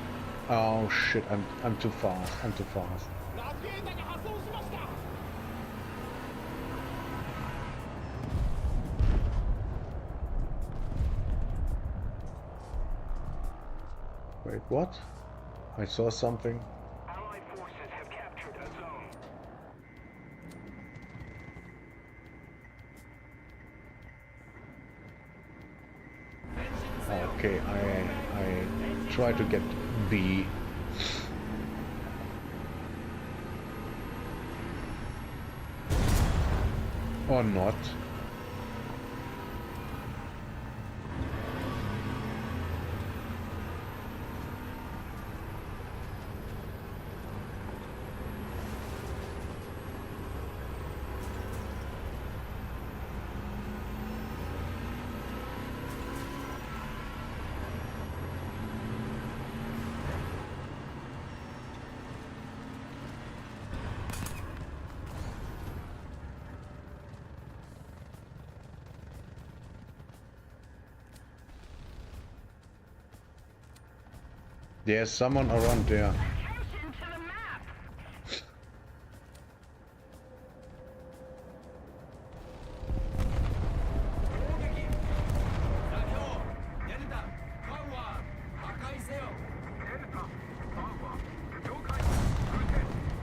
A: Oh shit, I'm too fast. I'm too fast. Wait, what? I saw something.
O: Allied forces have captured a zone.
A: Okay, I try to get B. Or not. There's someone around there.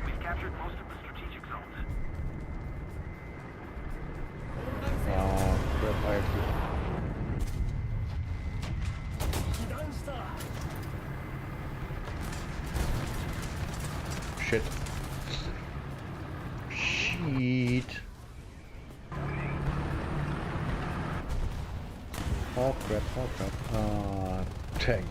O: We've captured most of the strategic zones.
A: Oh, crap, I have to... Shit. Shit. Oh crap, oh crap. Tank.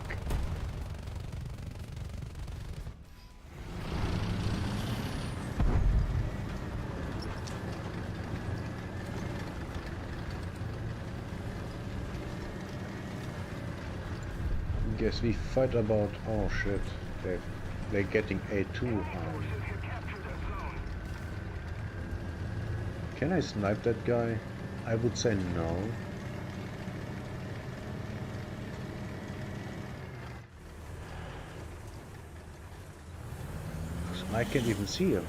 A: Guess we fight about... Oh shit. They're getting A2 out. Can I snipe that guy? I would say no. I can't even see him.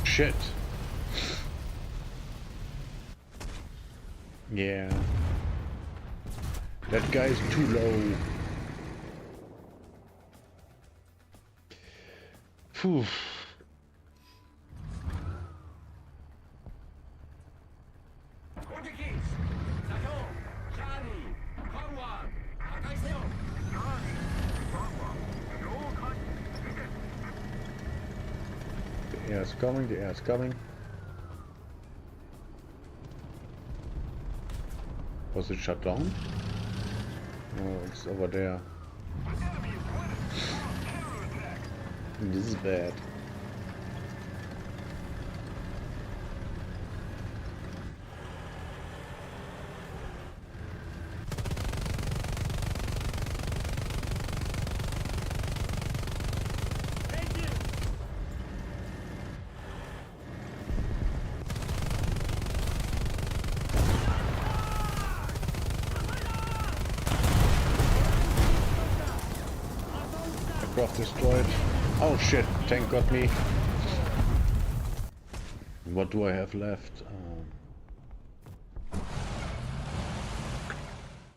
A: Shit. Yeah. That guy's too low. Phew. The air's coming, the air's coming. Was it shut down? Oh, it's over there. This is bad. Aircraft destroyed. Oh shit, tank got me. What do I have left?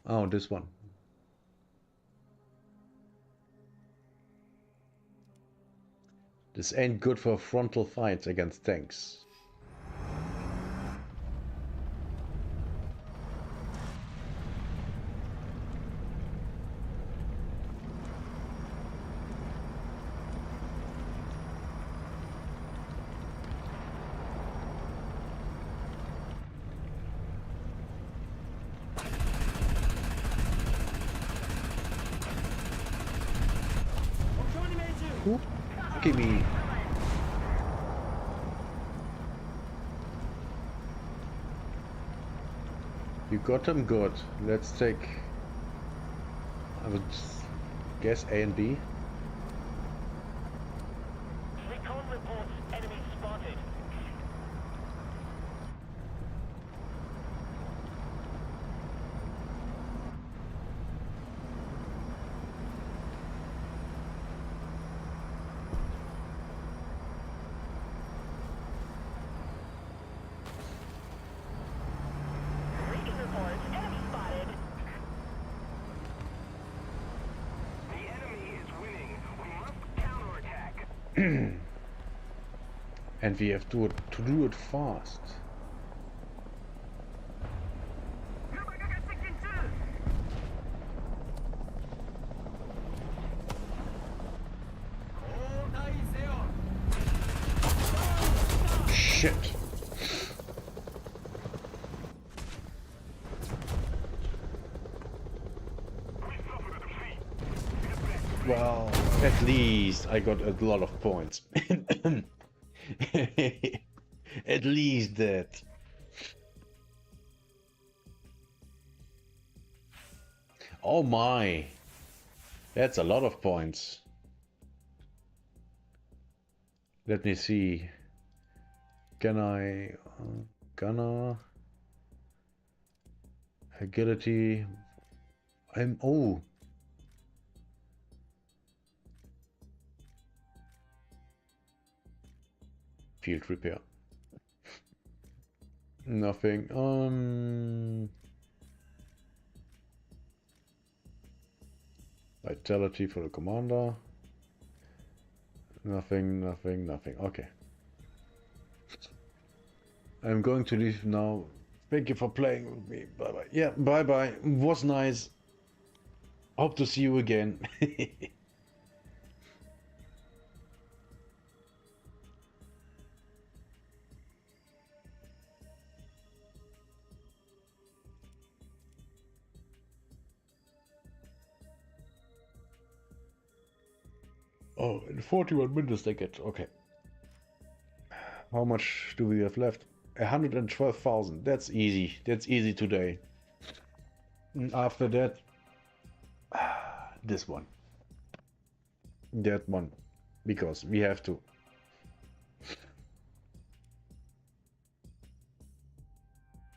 A: Oh, this one. This ain't good for frontal fights against tanks. Give me. You got them good. Let's take, I would guess, A and B.
O: Recon reports enemy spotted.
A: And we have to do it fast. Shit. Well, at least I got a lot of points. At least that. Oh my. That's a lot of points. Let me see. Can I... Gunner... Agility... Oh! Field repair. Nothing. Vitality for the commander. Nothing, nothing, nothing. Okay. I'm going to leave now. Thank you for playing with me. Bye bye. Yeah, bye bye. Was nice. Hope to see you again. Oh, in 41 minutes they get. Okay. How much do we have left? 112,000. That's easy. That's easy today. And after that, this one. That one. Because we have to.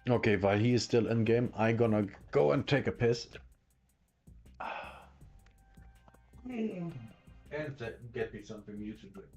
A: Okay, while he is still in game, I'm gonna go and take a piss. And get me something new to drink.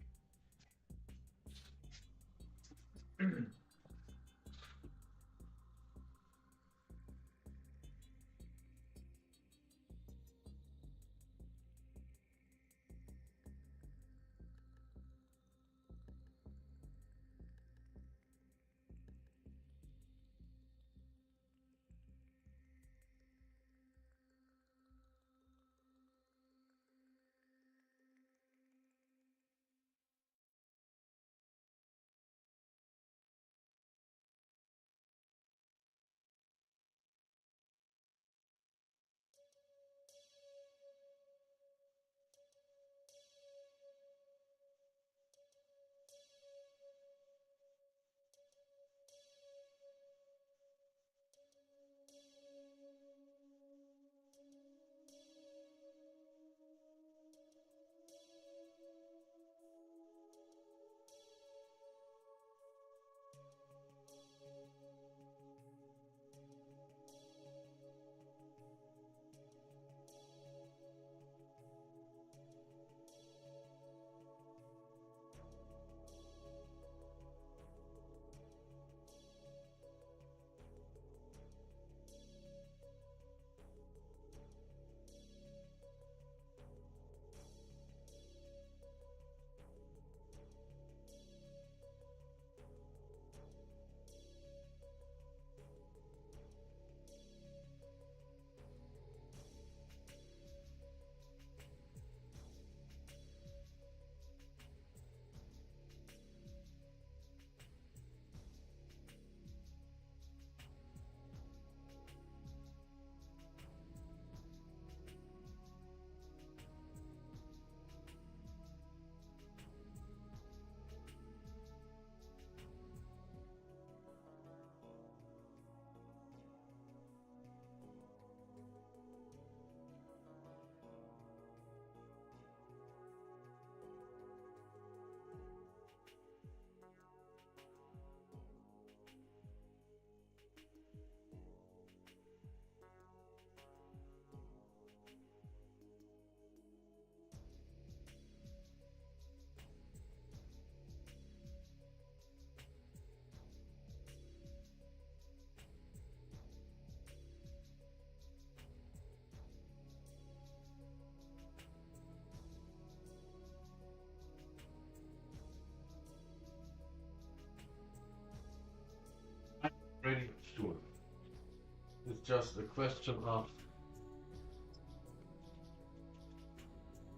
A: just a question of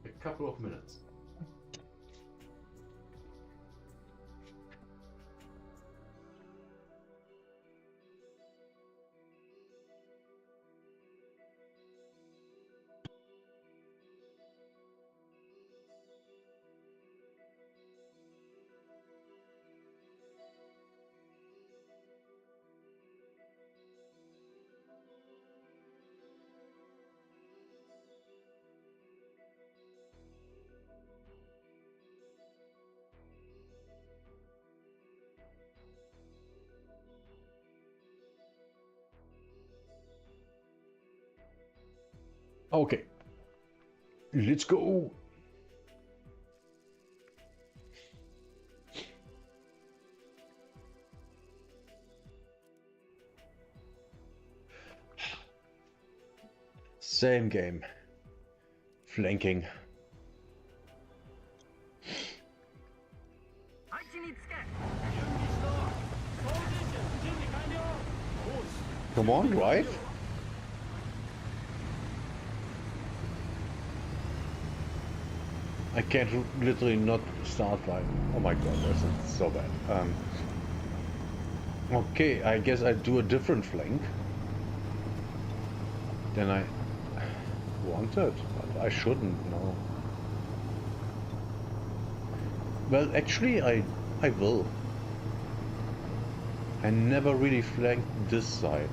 A: a couple of minutes. Okay, let's go. Same game. Flanking. Come on, drive. I can't literally not start right. Oh my god, that's so bad. Okay, I guess I do a different flank than I wanted, but I shouldn't, no. Well, actually, I will. I never really flanked this side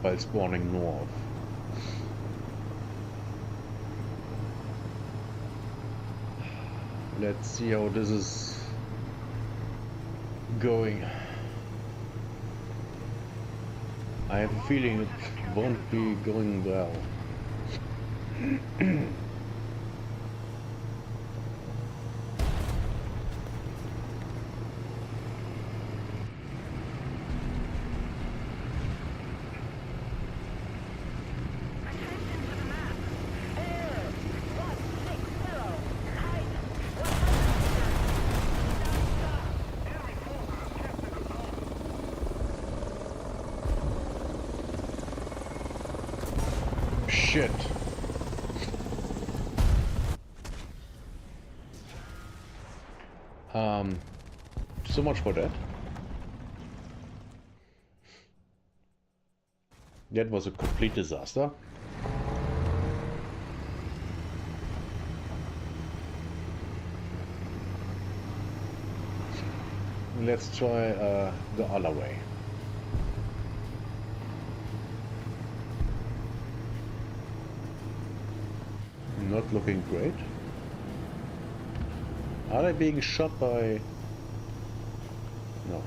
A: while spawning north. Let's see how this is going. I have a feeling it won't be going well. Shit. So much for that. That was a complete disaster. Let's try the other way. Not looking great. Are they being shot by... No.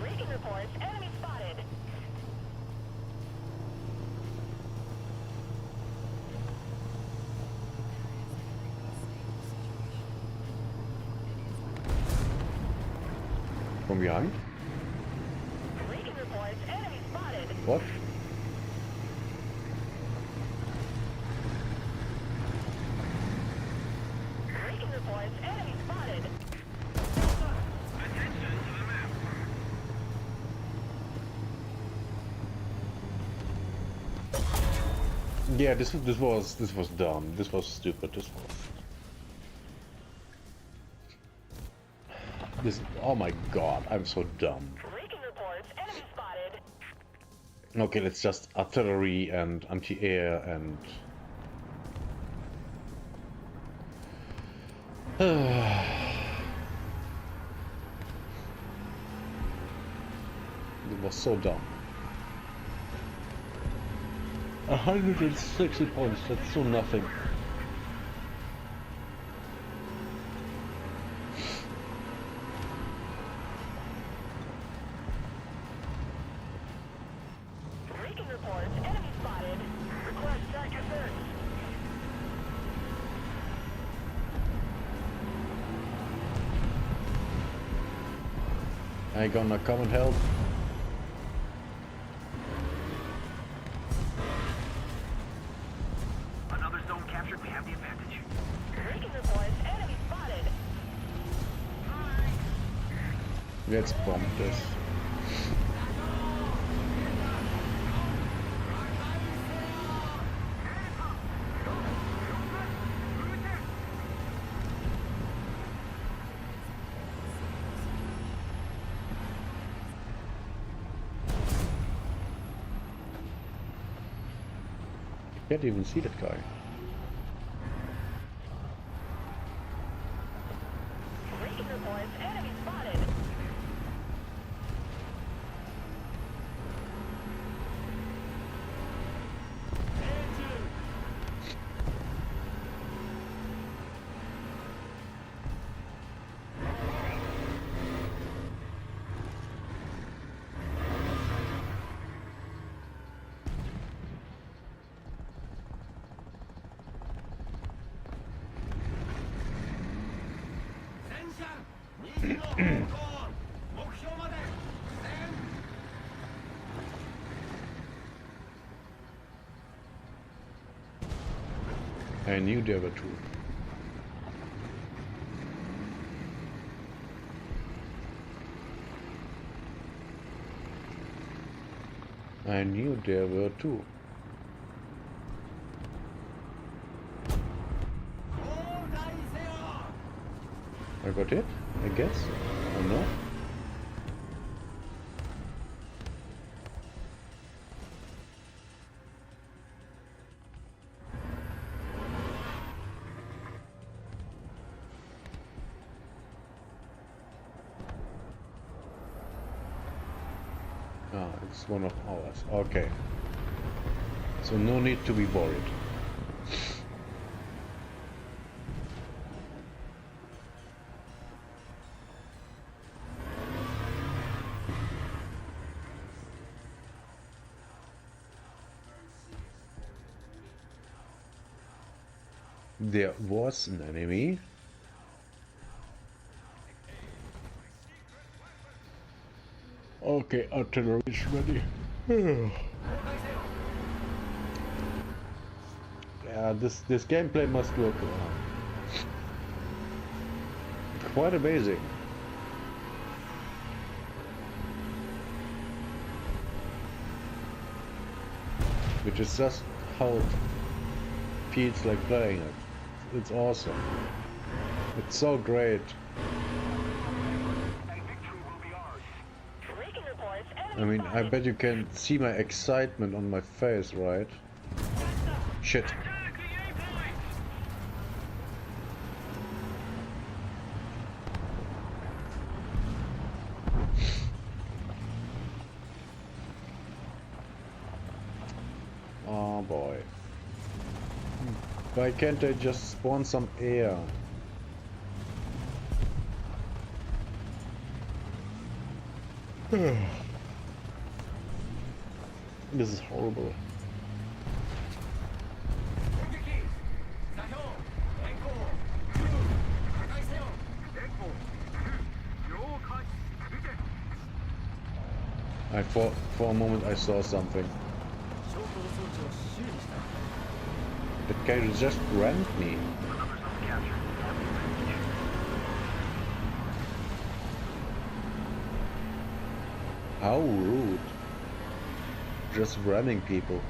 O: Recon reports, enemy spotted.
A: From behind?
O: Recon reports, enemy spotted.
A: What?
O: Recon reports, enemy spotted.
A: Yeah, this was dumb. This was stupid. Oh my god, I'm so dumb.
O: Recon reports, enemy spotted.
A: Okay, let's just artillery and anti-air and... It was so dumb. 160 points, that's so nothing.
O: Recon reports, enemy spotted. Request track assist.
A: I gonna come and help.
O: Another zone captured, we have the advantage. Recon reports, enemy spotted.
A: Let's bomb this. Can't even see that guy.
O: Enemy spotted.
A: I knew there were two. I knew there were two. I got it, I guess. Or no? Ah, it's one of ours. Okay. So no need to be worried. There was an enemy. Okay, artillery is ready. Yeah, this gameplay must look quite amazing. Which is just how it feels like playing it. It's awesome. It's so great. I mean, I bet you can see my excitement on my face, right? Shit. Oh boy. Why can't I just spawn some air? This is horrible. For a moment I saw something. That guy just rammed me. How rude. Just ramming people.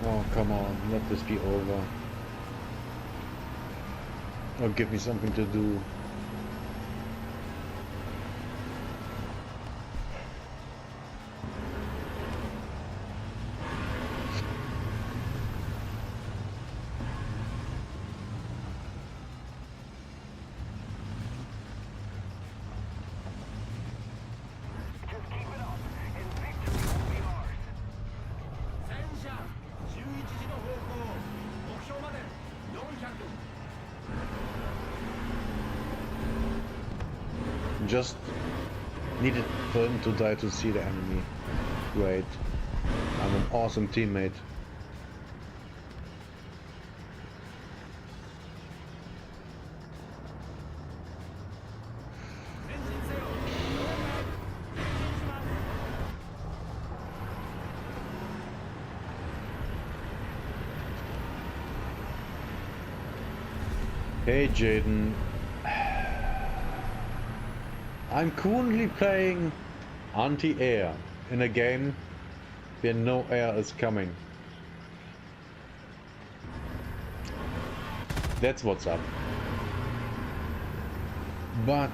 A: Oh, come on, let this be over. Or give me something to do. Just needed for him to die to see the enemy. Great. I'm an awesome teammate. Hey Jaden. I'm currently playing anti-air in a game where no air is coming. That's what's up. But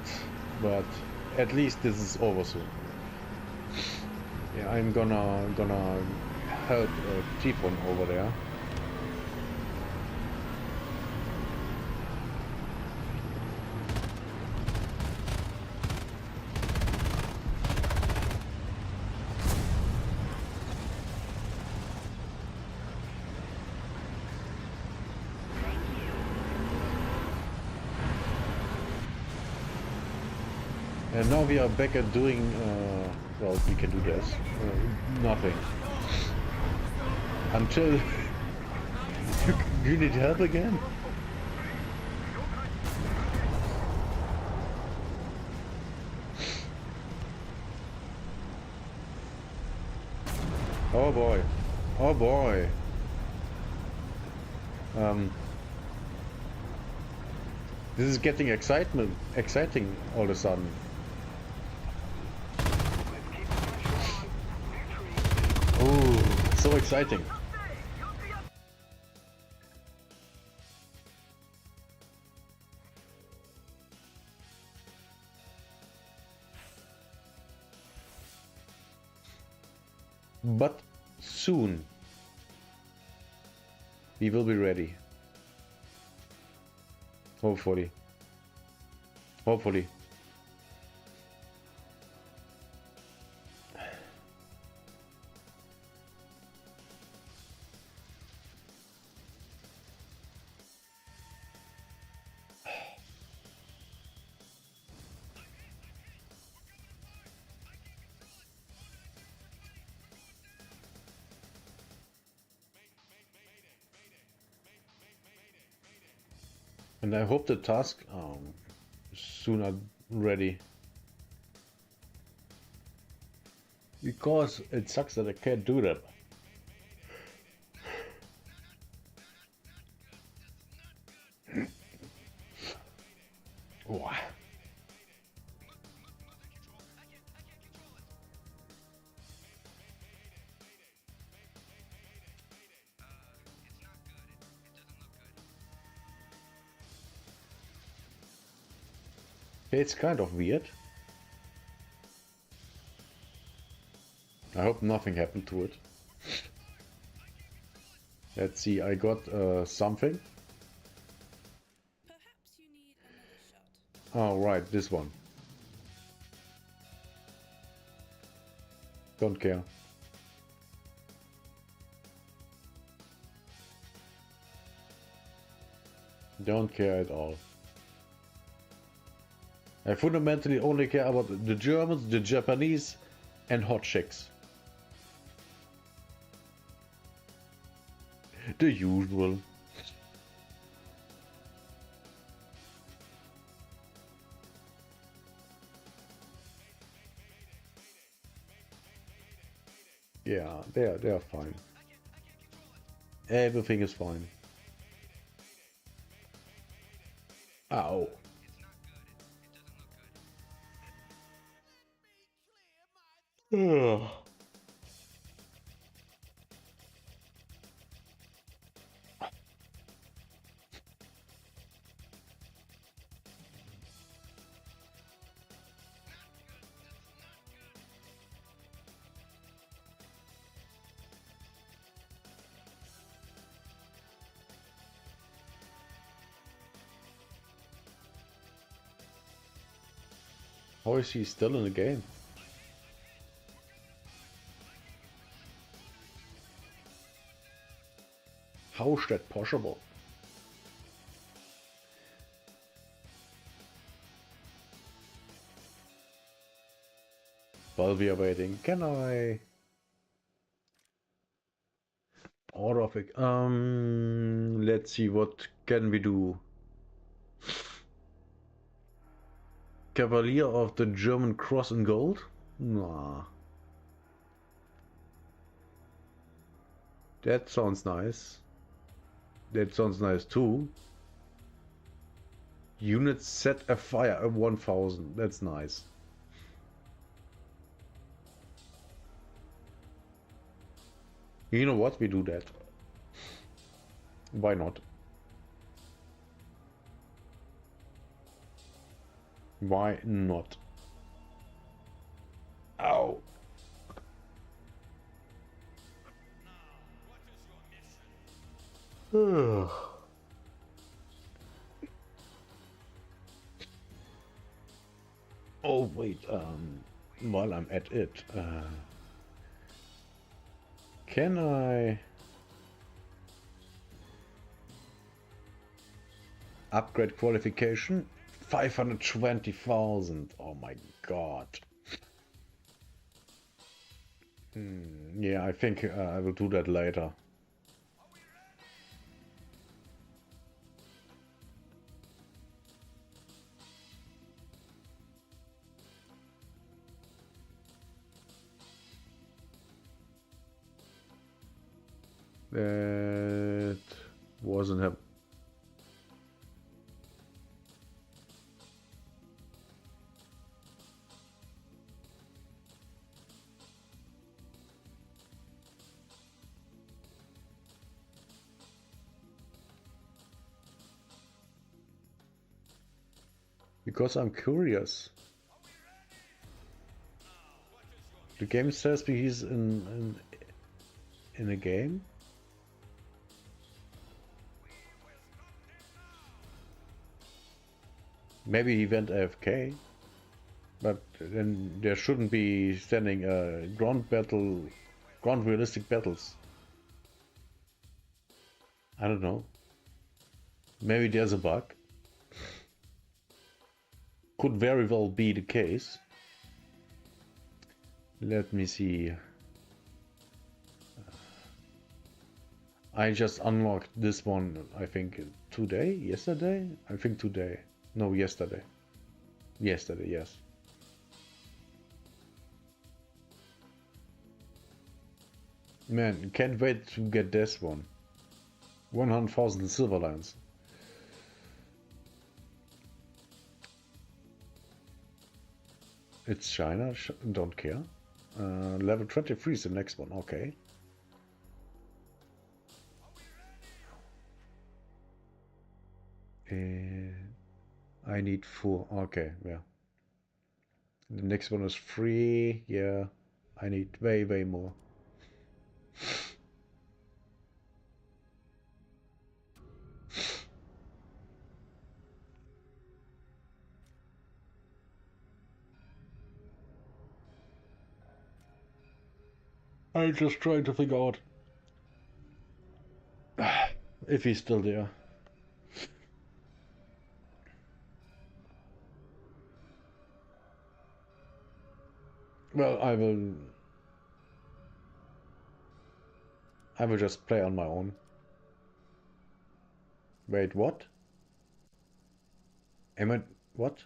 A: at least this is over soon. Yeah, I'm gonna help Tifon over there. And now we are back at doing, well, we can do this. Nothing. Until... you need help again? Oh boy. Oh boy. This is getting exciting all of a sudden. Oh, so exciting. But soon we will be ready. Hopefully. Hopefully. And I hope the task soon are ready. Because it sucks that I can't do that. Wow. It's kind of weird. I hope nothing happened to it. Let's see, I got something. Oh, right, this one. Don't care. Don't care at all. I fundamentally only care about the Germans, the Japanese, and hot chicks. The usual. Yeah, they are fine. Everything is fine. Ow. Ugh. How is he still in the game? How is that possible? While we are waiting, can I order of it? Let's see, what can we do? Cavalier of the German Cross in Gold? Nah. That sounds nice. That sounds nice too. Units set afire at 1000. That's nice. You know what? We do that. Why not? Why not? Ow. Oh wait, while I'm at it, can I upgrade qualification? 520,000. Oh my god. Yeah, I think I will do that later. That wasn't happening. Because I'm curious. The game says he's in a game. Maybe he went AFK, but then there shouldn't be standing ground realistic battles. I don't know. Maybe there's a bug. Could very well be the case. Let me see. I just unlocked this one, I think yesterday? I think today. No, yesterday. Yesterday, yes. Man, can't wait to get this one. 100,000 silver lines. It's China, don't care. Level 23 is the next one, okay. I need 4, okay, yeah. The next one is 3, yeah. I need way more. I'm just trying to figure out if he's still there. Well, I will just play on my own. Wait, what? Am I... what?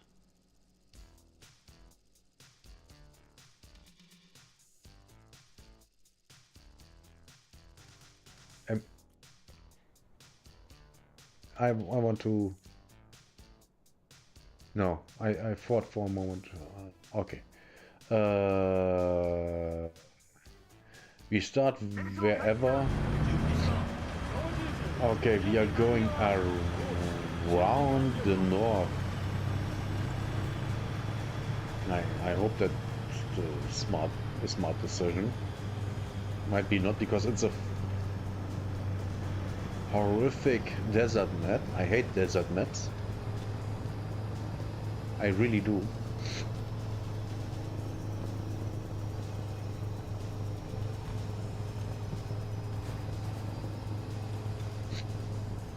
A: I want to... No, I thought for a moment. Okay. We start wherever. Okay, we are going around the north. I hope that's a smart decision. Might be not, because it's a horrific desert map. I hate desert maps. I really do.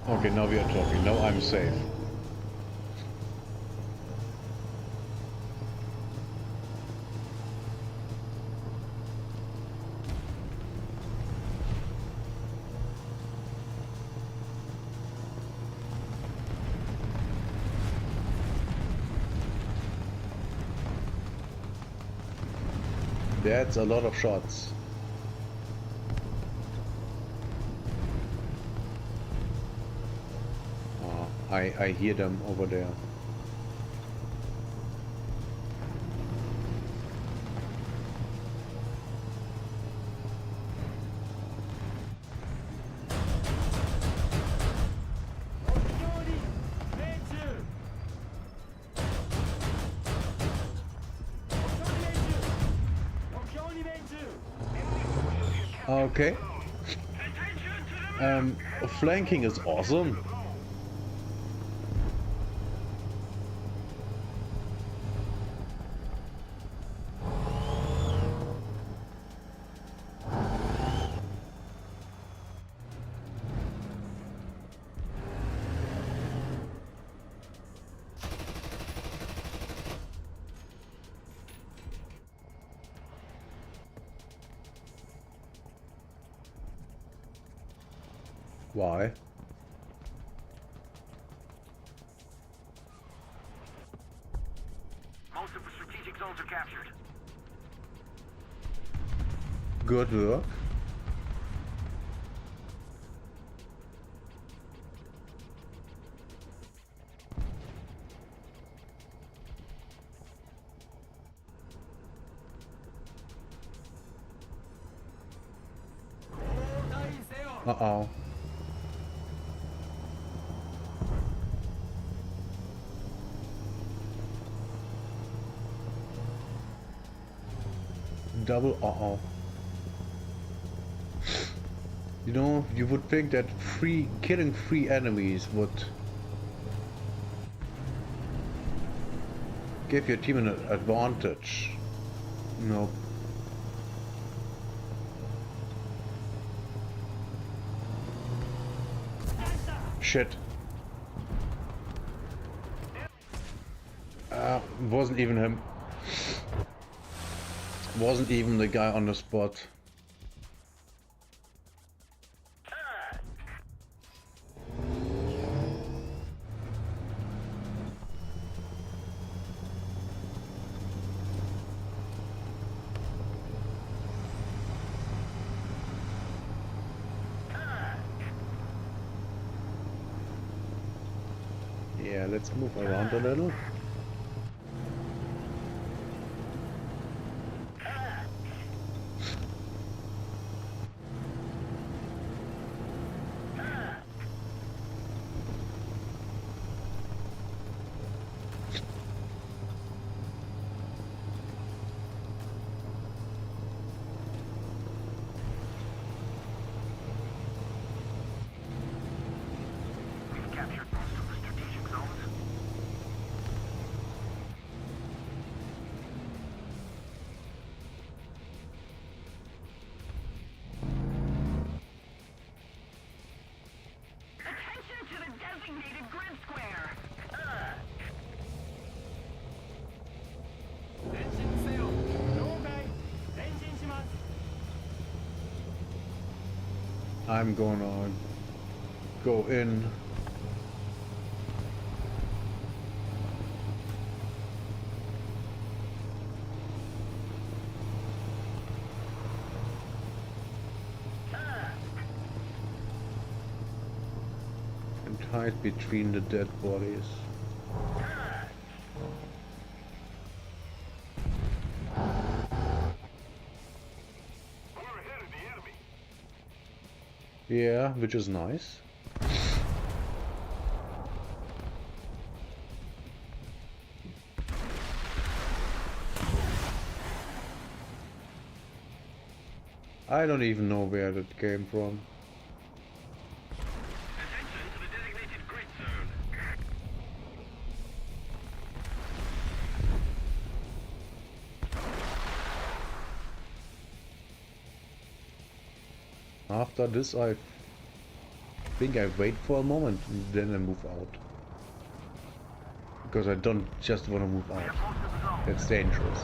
A: Okay, now we are talking. Now I'm safe. That's a lot of shots. I hear them over there. Okay. Flanking is awesome. Why?
O: Most of the strategic zones are captured.
A: Good work. Uh-oh. Double uh-oh. You know, you would think that killing three enemies would give your team an advantage. Nope. Shit. Wasn't even him. Wasn't even the guy on the spot. Yeah, let's move around a little.
O: We've captured most of the strategic zones. Attention to the designated grid square.
A: I'm gonna go in. And hide between the dead bodies. Yeah, which is nice. I don't even know where that came from.
O: Attention to the designated grid zone.
A: After this, I think I wait for a moment and then I move out. Because I don't just want to move out. That's dangerous.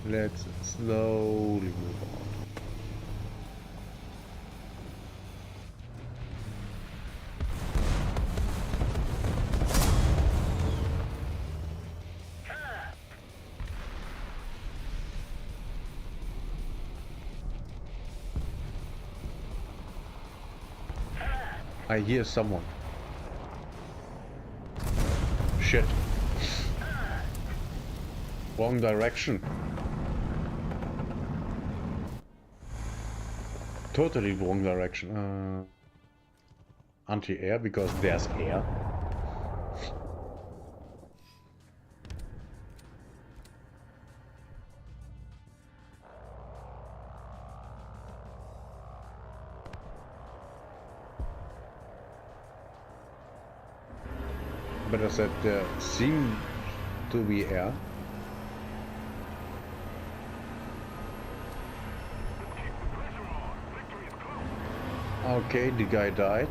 A: Let's slowly move on. I hear someone. Shit. Wrong direction. Totally wrong direction. Anti-air, because there's air. But I said there seemed to be air. Okay, the guy died.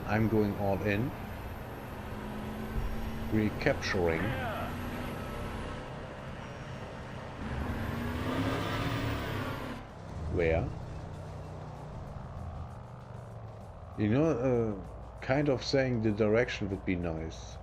A: I'm going all in. Recapturing. Where? You know, kind of saying the direction would be nice.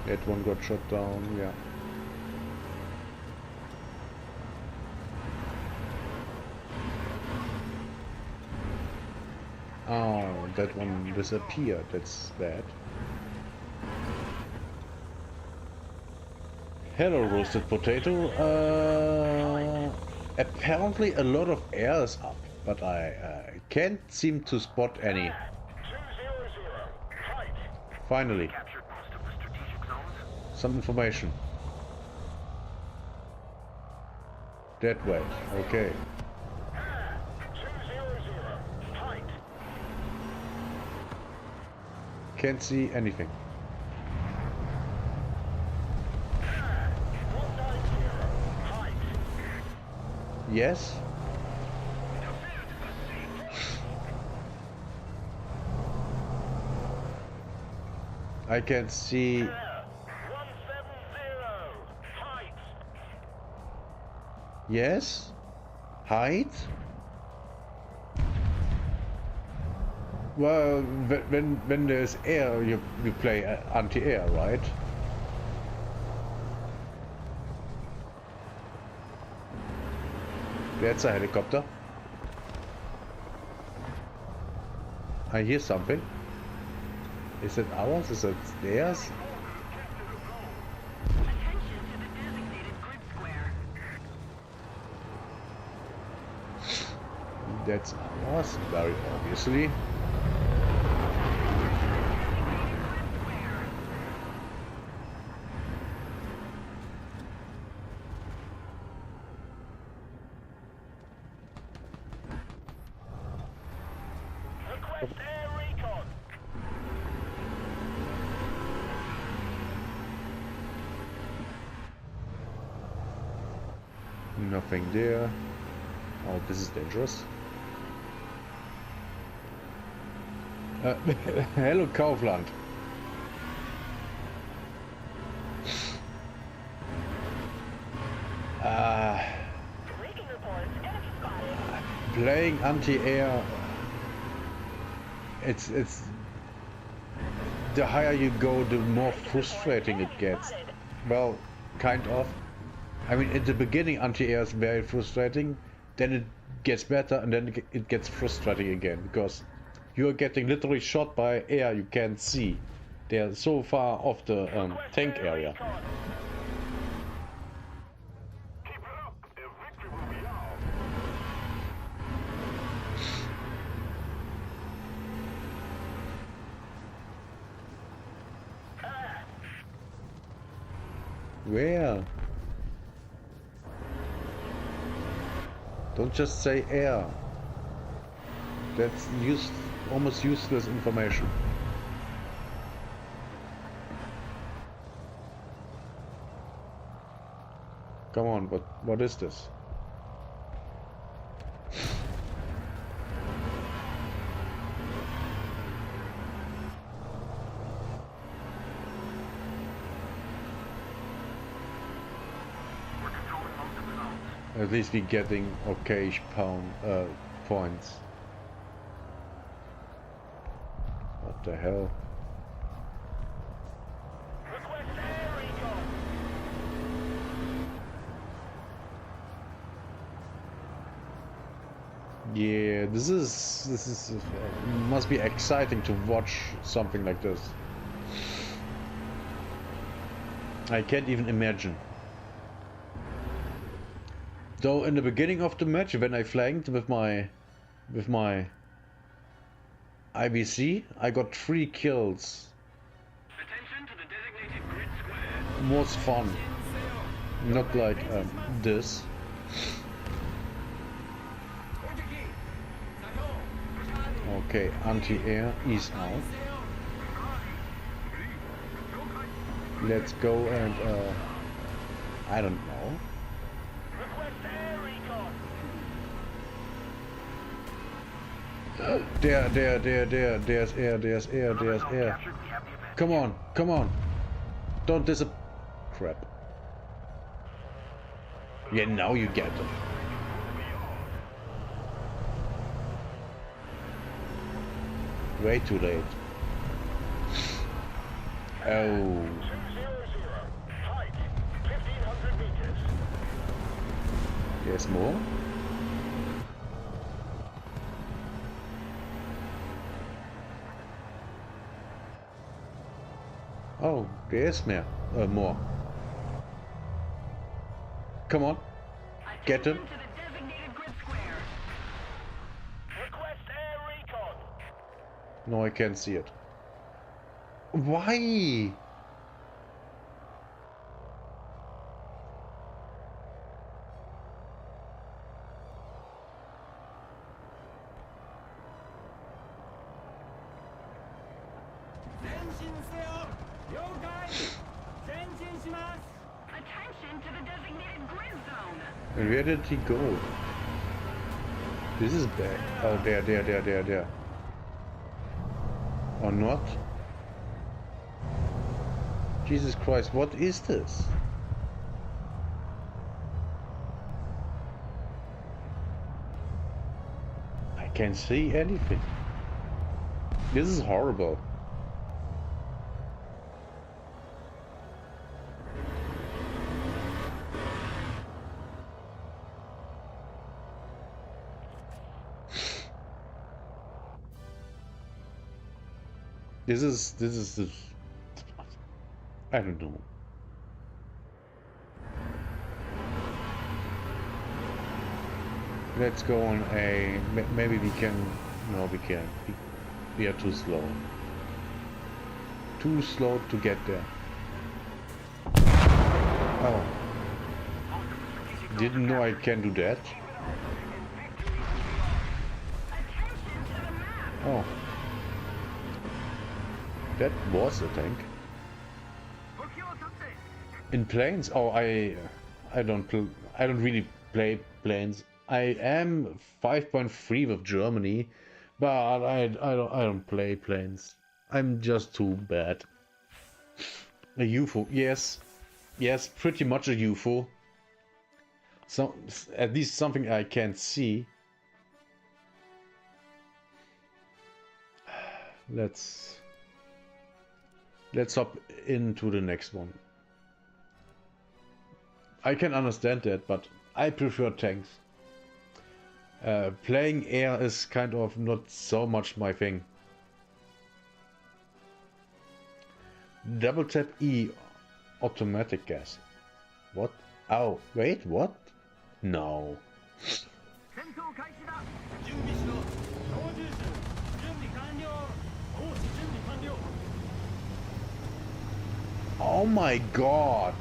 A: That one got shot down, yeah. Oh, that one disappeared, that's bad. Hello, roasted potato. Apparently a lot of air is up, but I can't seem to spot any. Finally. Some information. That way, okay. Can't see anything. Yes? I can see. Yes? Height? Well, when there's air, you play anti-air, right? That's a helicopter. I hear something. Is it ours? Is it theirs? That's ours, very obviously. Nothing there. Oh, this is dangerous. Hello, Kaufland. Playing anti-air. It's the higher you go, the more frustrating it gets. Well, kind of. I mean, at the beginning, anti-air is very frustrating. Then it gets better, and then it gets frustrating again because you are getting literally shot by air you can't see. They are so far off the tank area. Where? Don't just say air. That's almost useless information. Come on, what is this? At least we're getting okay points. What the hell? Yeah, this is must be exciting to watch something like this. I can't even imagine. Though in the beginning of the match, when I flanked with my IBC, I got 3 kills. Most fun, not like this. Okay, anti-air is out. Let's go and I don't know. There's air. Come on. Don't crap. Yeah, now you get it. Way too late. Oh. There's more? Oh, there's more. Come on. Get him. No, I can't see it. Why? And where did he go? This is bad. Oh, there. Or not? Jesus Christ, what is this? I can't see anything. This is horrible. This is I don't know. Let's go on a, maybe we can, no we can't, we are too slow. Too slow to get there. Oh. Didn't know I can do that. Oh. That was a tank. In planes? Oh, I don't really play planes. I am 5.3 with Germany, but I don't play planes. I'm just too bad. A UFO, yes, pretty much a UFO. So at least something I can't see. Let's hop into the next one. I can understand that, but I prefer tanks. Playing air is kind of not so much my thing. Double tap E, automatic gas. What? Oh, wait, what? No. Oh my god.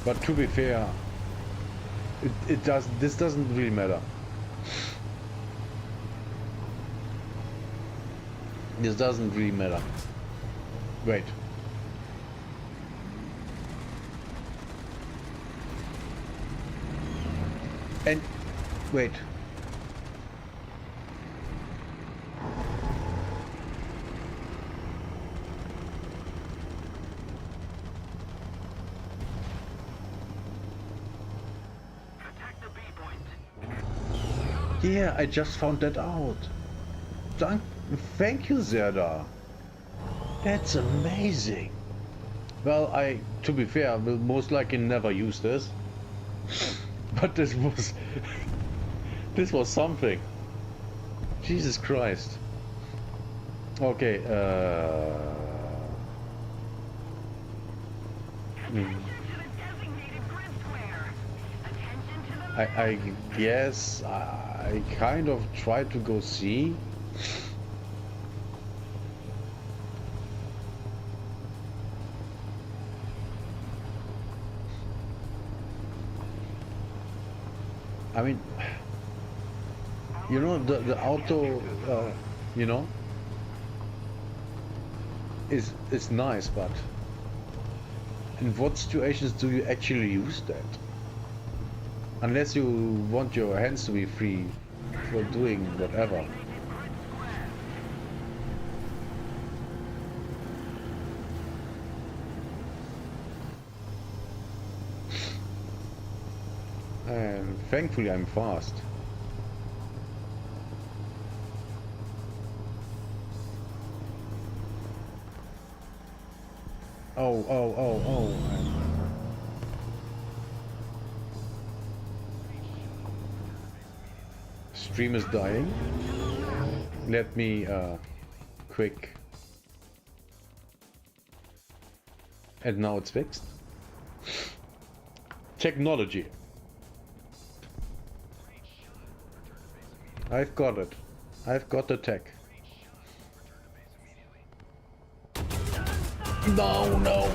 A: But to be fair, this doesn't really matter. This doesn't really matter. Wait. And wait. Yeah, I just found that out. Thank you, Zerda. That's amazing. Well, to be fair, will most likely never use this. But this was something. Jesus Christ. Okay, I guess I kind of tried to go see. I mean, you know, the auto, you know, is nice, but in what situations do you actually use that? Unless you want your hands to be free for doing whatever. And thankfully I'm fast. Oh. Stream is dying. Let me quick. And now it's fixed. Technology. I've got it. I've got the tech. No.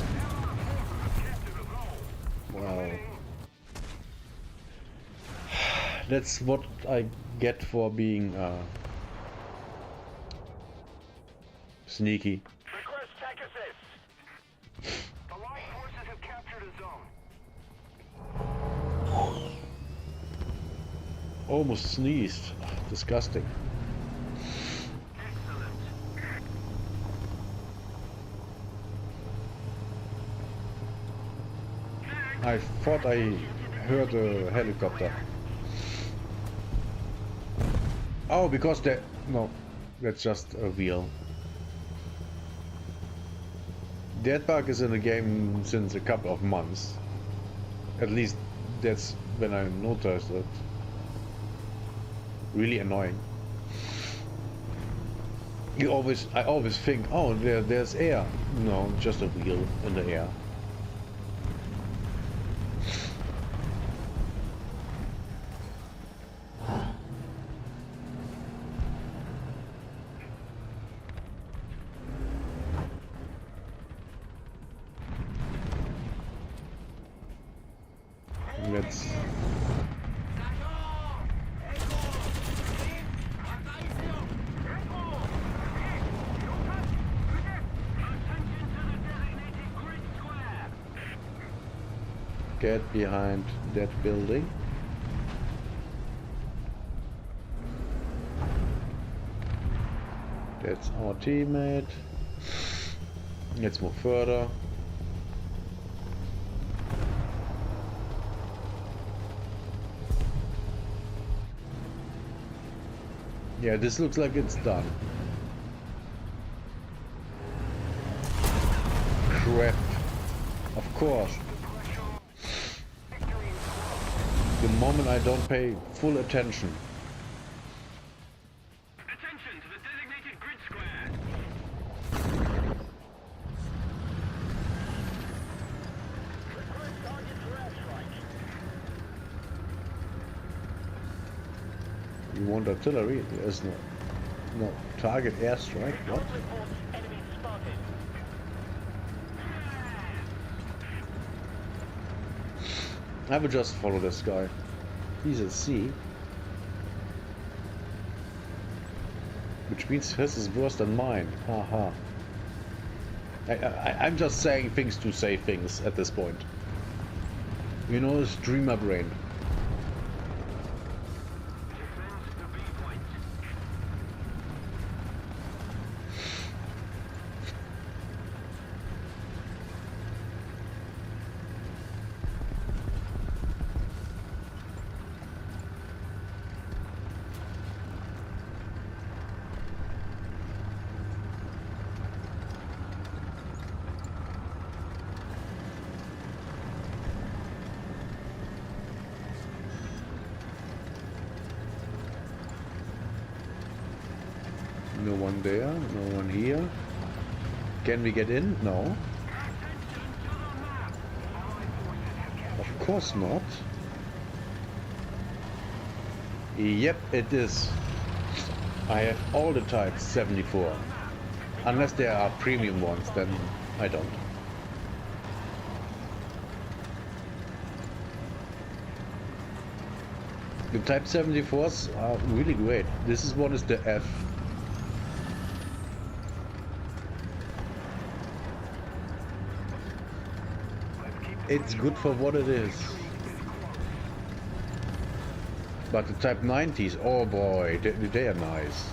A: Wow. That's what I get for being sneaky.
O: Request tech assist. The Allied forces have captured a zone.
A: Almost sneezed. Disgusting. I thought I heard a helicopter. Oh, because no, that's just a wheel. Deadbug is in the game since a couple of months. At least that's when I noticed it. Really annoying. I always think, oh, there's air. No, just a wheel in the air. Let's get behind that building. That's our teammate. Let's move further. Yeah, this looks like it's done. Crap. Of course. The moment I don't pay full attention.
O: Attention to the designated grid square. Request target for airstrike.
A: You want artillery? There's no target airstrike. What?
O: Enemy spotted.
A: I will just follow this guy. He's at sea. Which means his is worse than mine. Haha. I'm just saying things to say things at this point. You know, it's dreamer brain. No one there, no one here. Can we get in? No. Of course not. Yep, it is. I have all the types 74. Unless there are premium ones, then I don't. The Type 74s are really great. This one is the F. It's good for what it is. But the Type 90s, oh boy, they are nice.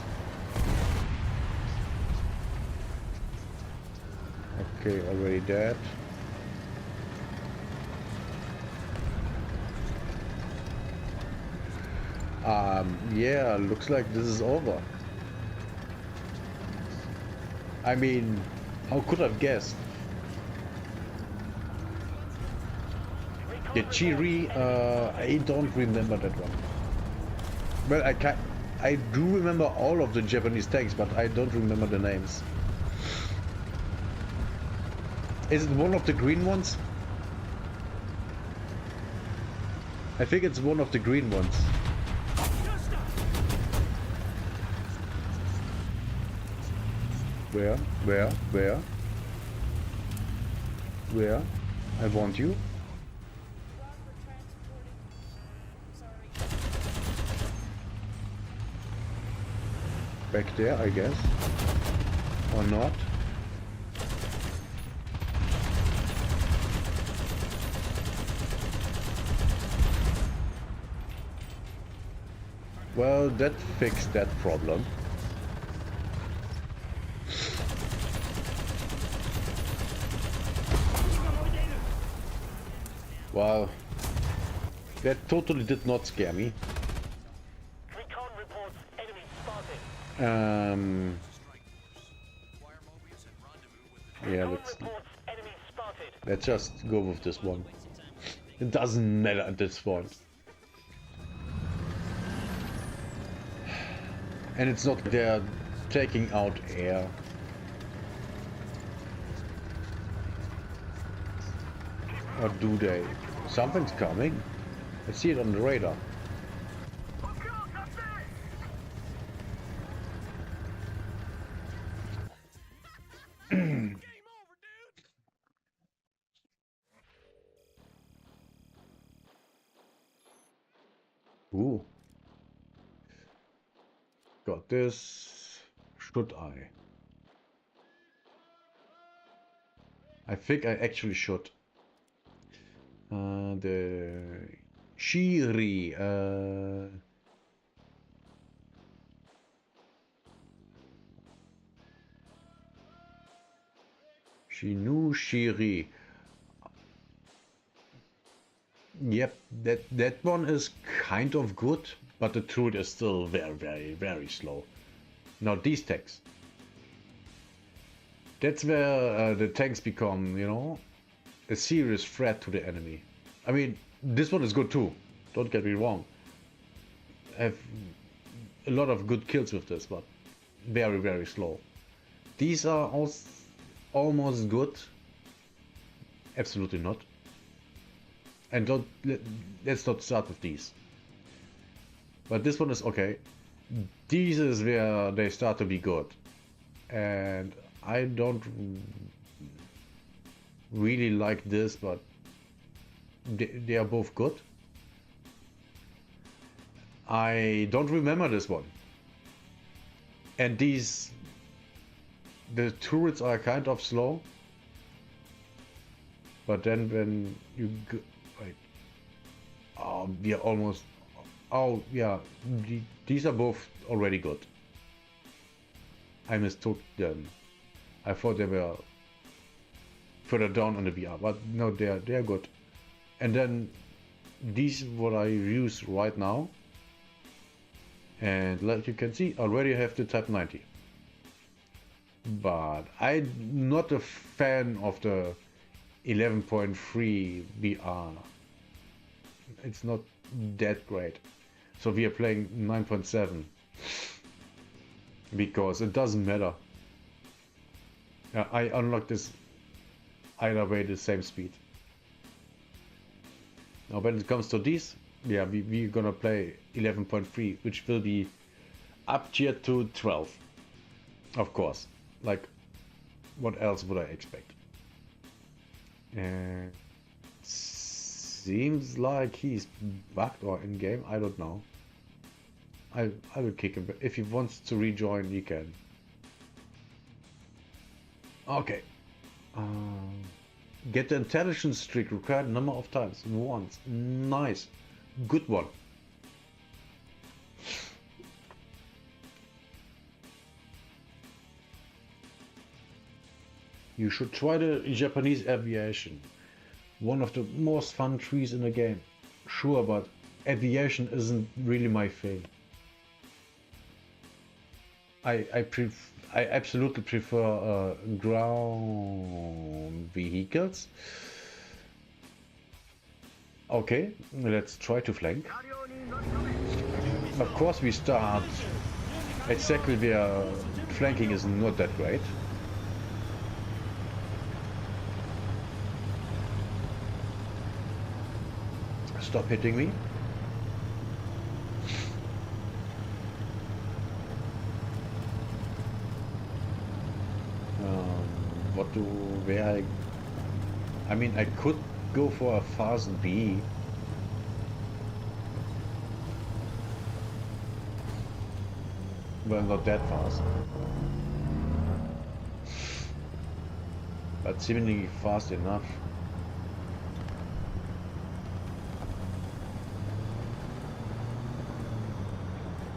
A: Okay, already dead. Yeah, looks like this is over. I mean, how could I have guessed? The Chiri, I don't remember that one. Well, I do remember all of the Japanese tanks, but I don't remember the names. Is it one of the green ones? I think it's one of the green ones. Where? Where? Where? Where? I want you. Back there, I guess. Or not. Well, that fixed that problem. Wow. That totally did not scare me.
O: Recon reports enemy spotted.
A: Yeah, let's just go with this one. It doesn't matter at this point. And it's not they're taking out air. Or do they? Something's coming. I see it on the radar. Ooh. Got this. Should I? I think I actually should. The Shiri. Shinu Shiri. Yep, that one is kind of good, but the truth is still very slow. Now these tanks. That's where the tanks become, you know, a serious threat to the enemy. I mean, this one is good too. Don't get me wrong. I have a lot of good kills with this, but very slow. These are also almost good. Absolutely not. And let's not start with these. But this one is okay. These is where they start to be good. And I don't really like this, but they are both good. I don't remember this one. And these, the turrets are kind of slow. But then when you go, wait, oh, we are almost, oh yeah, these are both already good. I mistook them. I thought they were further down on the VR, but no, they are good. And then these what I use right now, and like you can see, already have the Type 90. But I'm not a fan of the 11.3 VR. It's not that great. So we are playing 9.7. because it doesn't matter. I unlock this either way the same speed. Now when it comes to these, yeah, we're gonna play 11.3, which will be up tier to 12. Of course, like what else would I expect? Seems like he's bugged or in game, I don't know. I will kick him, but if he wants to rejoin, he can. Okay. Get the intelligence streak required number of times. Once. Nice. Good one. You should try the Japanese aviation. One of the most fun trees in the game. Sure, but aviation isn't really my thing. I absolutely prefer ground vehicles. Okay, let's try to flank. Of course we start exactly where flanking is not that great. Stop hitting me. I mean, I could go for a fast B. Well, not that fast. But seemingly fast enough.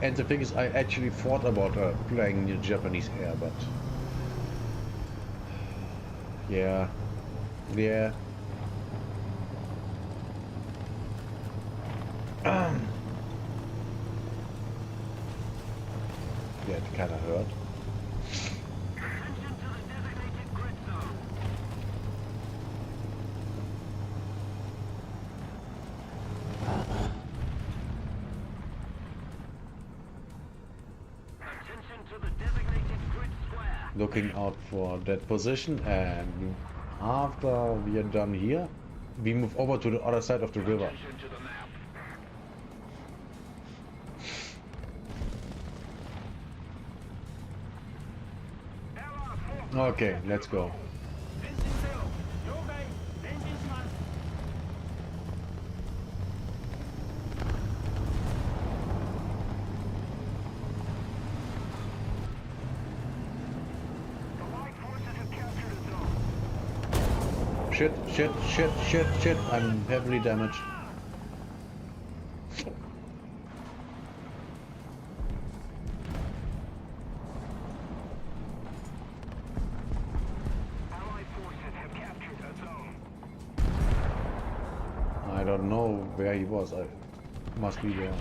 A: And the thing is, I actually thought about playing the Japanese air, but yeah. Yeah, it kind of hurt. Looking out for that position, and after we are done here, we move over to the other side of the river. Okay, let's go. Shit, I'm heavily damaged. I don't know where he was. I must be there.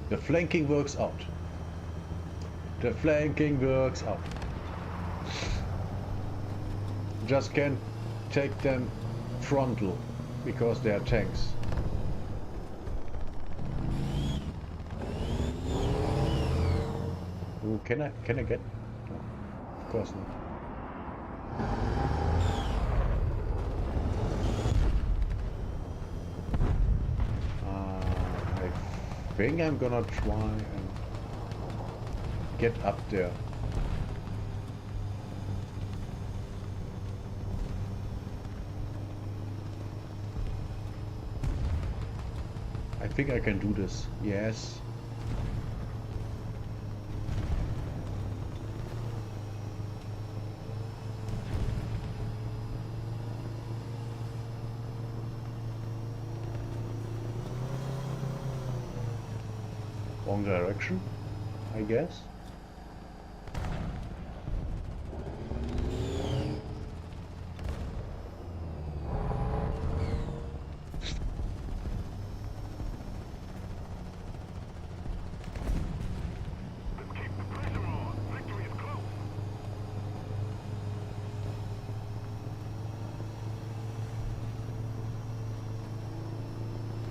A: The flanking works out. The flanking works out. Just can't take them frontal because they are tanks. Ooh, can I get? No, of course not. I think I'm gonna try and get up there. think I can do this. Yes. Wrong direction, I guess.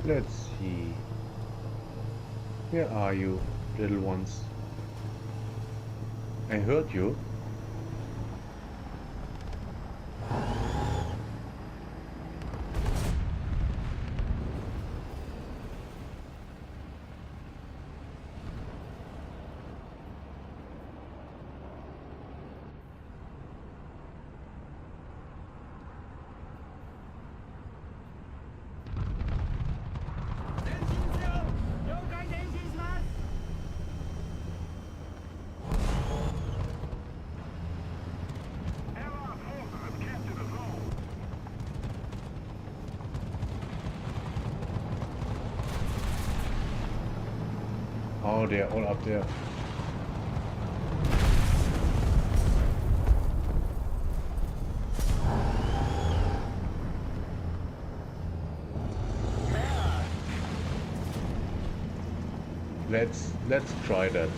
A: Let's see. Where are you, little ones? I heard you. Oh, they're all up there. Let's try that.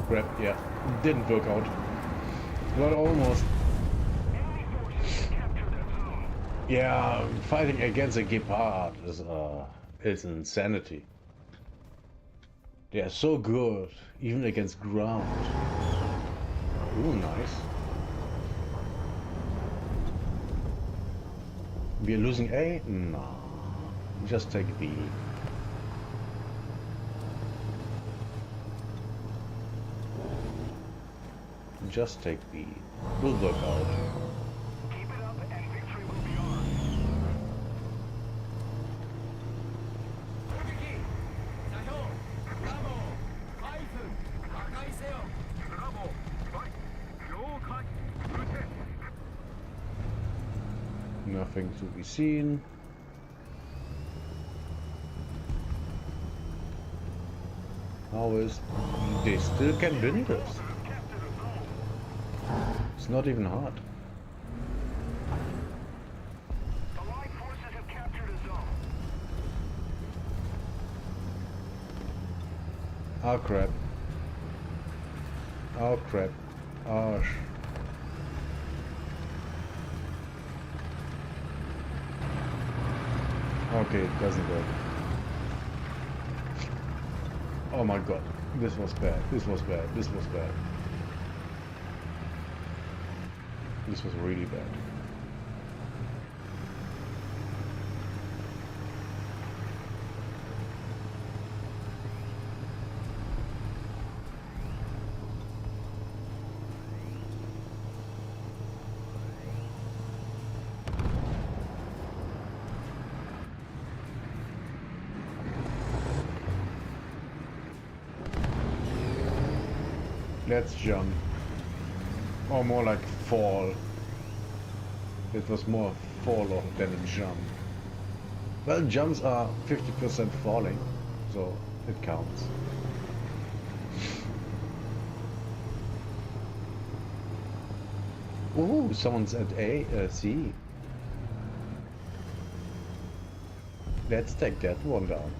A: Grab, yeah, didn't work out. But almost. Yeah, fighting against a Gepard is insanity. They are so good, even against ground. Ooh, nice. We are losing A? No. Just take B. Just take B. We'll work out.
O: Keep it up and victory will be ours.
A: Nothing to be seen. How is... They still can win this. It's not even hard.
O: Allied forces have captured a zone.
A: Oh crap. Oh crap. Oh sh... Okay, it doesn't work. Oh my god. This was bad. This was bad. This was bad. This was really bad. Let's jump. Or more like fall. It was more fall than a jump. Well, jumps are 50% falling, so it counts. Ooh, someone's at C. Let's take that one down.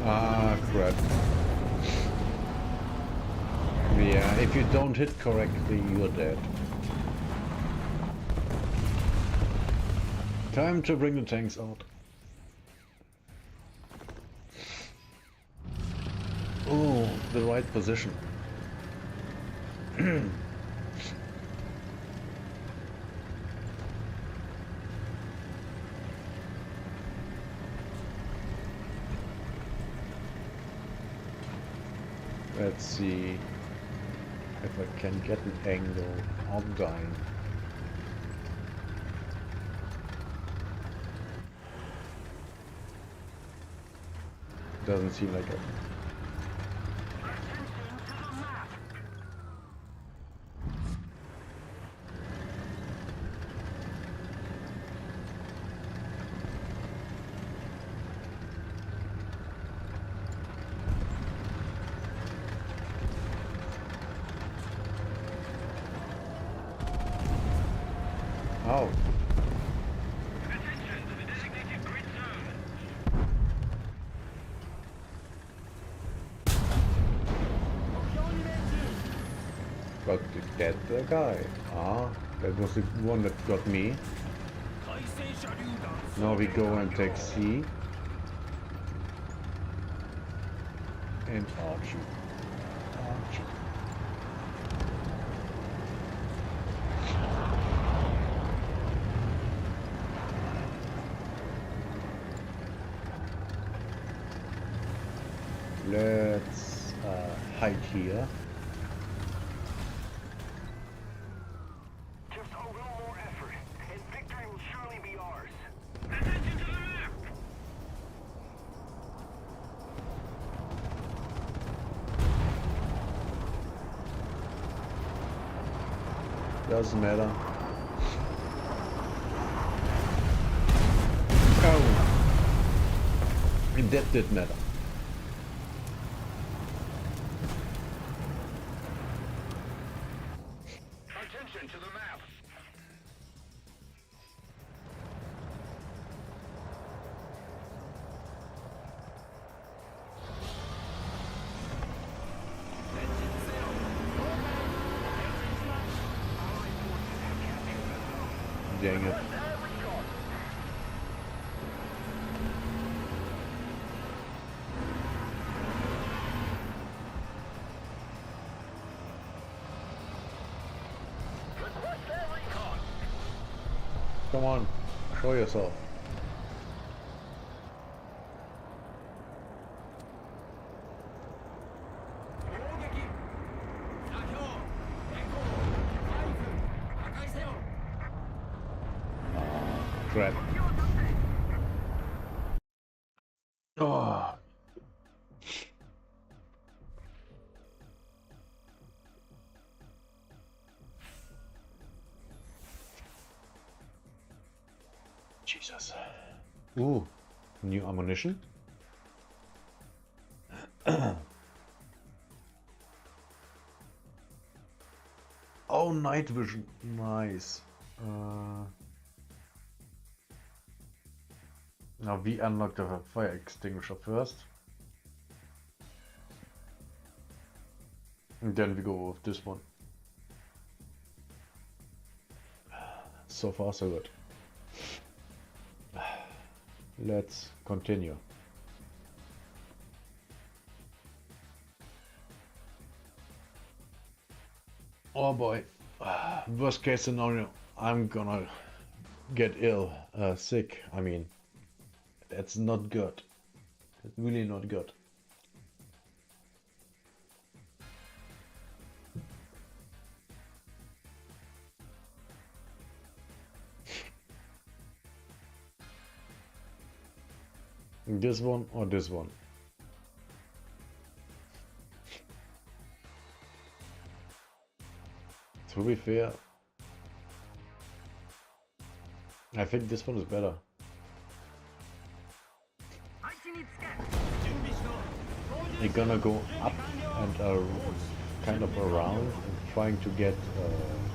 A: Ah, crap. Yeah, if you don't hit correctly, you're dead. Time to bring the tanks out. Oh, the right position. Let's see if I can get an angle on dying. Doesn't seem like it. Oh. Got to get the guy. Ah, that was the one that got me. Now we go and take C. And Archie. Archie. Let's hide here.
O: Just a little more effort, and victory will surely be ours. Attention to the map!
A: Doesn't matter. Oh. And that did matter.
O: Attention to the map!
A: Dang it. Come on, show yourself. Crap. Oh. Jesus. Ooh, new ammunition. Oh, night vision. Nice. Now we unlock the fire extinguisher first. And then we go with this one. So far so good. Let's continue. Oh boy. Worst case scenario, I'm gonna get ill, sick. I mean, that's not good. It's really not good. This one or this one? To be fair, I think this one is better. You're gonna go up and kind of around and trying to get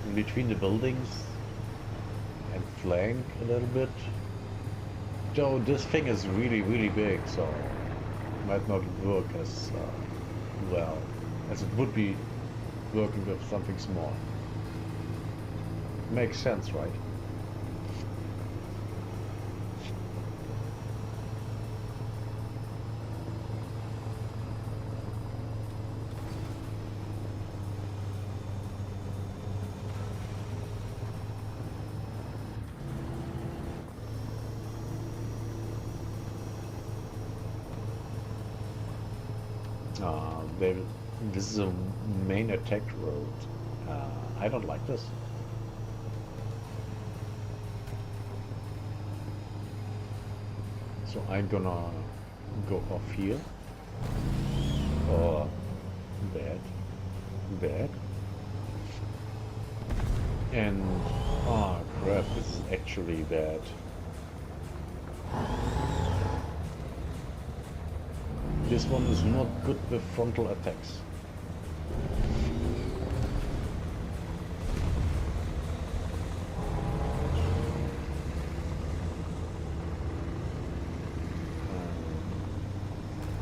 A: in between the buildings and flank a little bit. So this thing is really big, so it might not work as well as it would be working with something small. Makes sense, right? This is a main attack road. I don't like this. So I'm gonna go off here. Oh, bad. Bad. And, oh crap, this is actually bad. This one is not good with frontal attacks.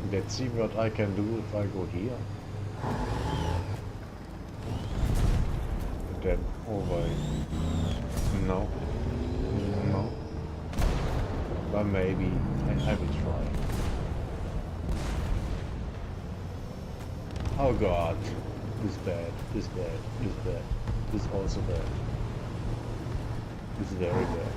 A: Let's see what I can do if I go here. Then over. No. No. But maybe I will try. Oh god. This is bad. This is bad. This is bad. This is also bad. This is very bad.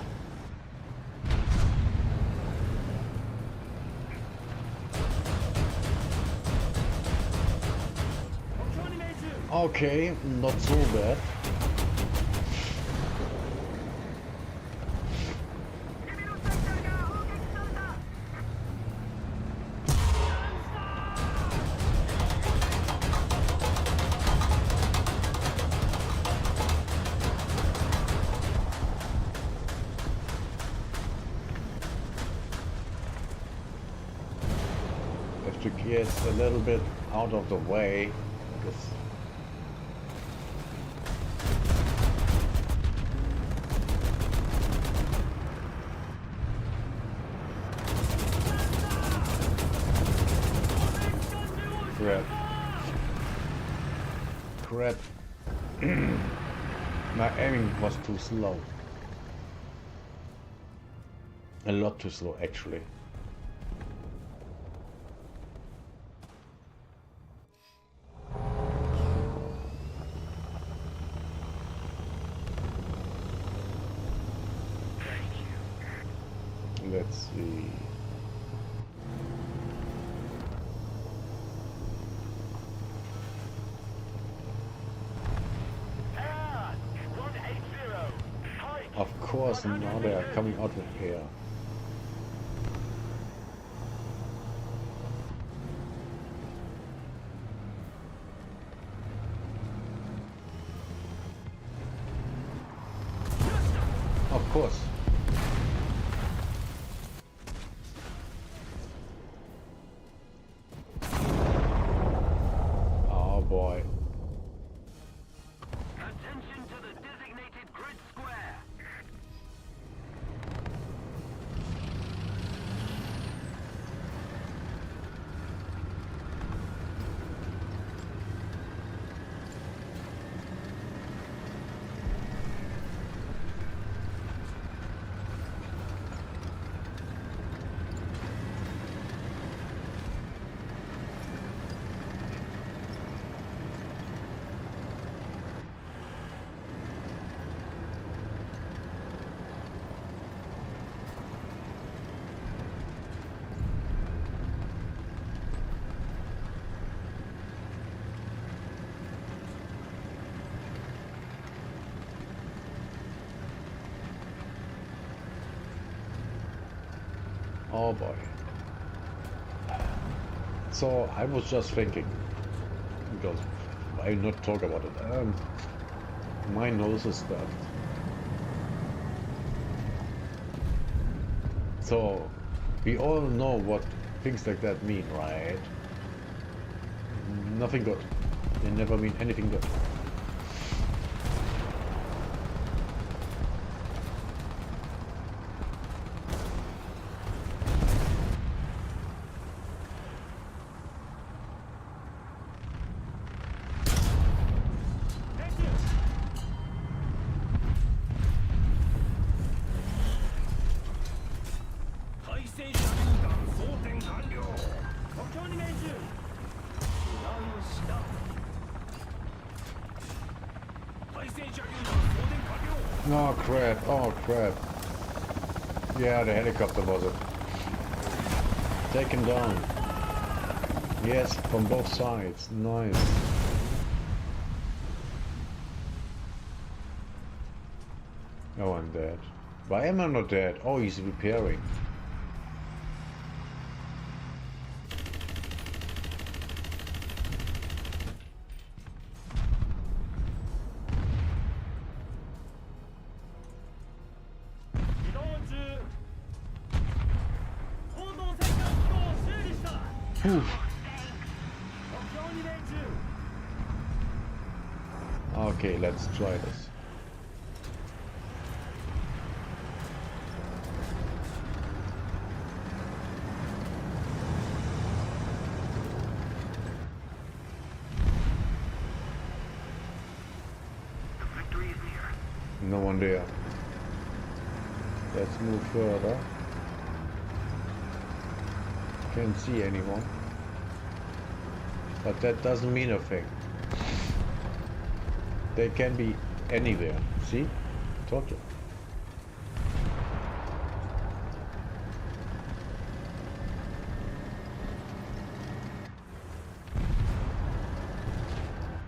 A: Okay, not so bad. Have to get a little bit out of the way because crap. My aiming was too slow. A lot too slow, actually. Let's see. Of course, now they are coming out with air. Of course. Oh boy.
O: Attention to the designated grid square.
A: Oh boy. So I was just thinking, because why not talk about it? My nose is stuffed. So we all know what things like that mean, right? Nothing good. They never mean anything good. Oh crap, oh crap. Yeah, the helicopter was it. Taken down. Yes, from both sides. Nice. Oh, I'm dead. Why am I not dead? Oh, he's repairing. Whew. Okay, let's try this. No one there. Let's move further. Can't see anyone. But that doesn't mean a thing. They can be anywhere. See? Told you.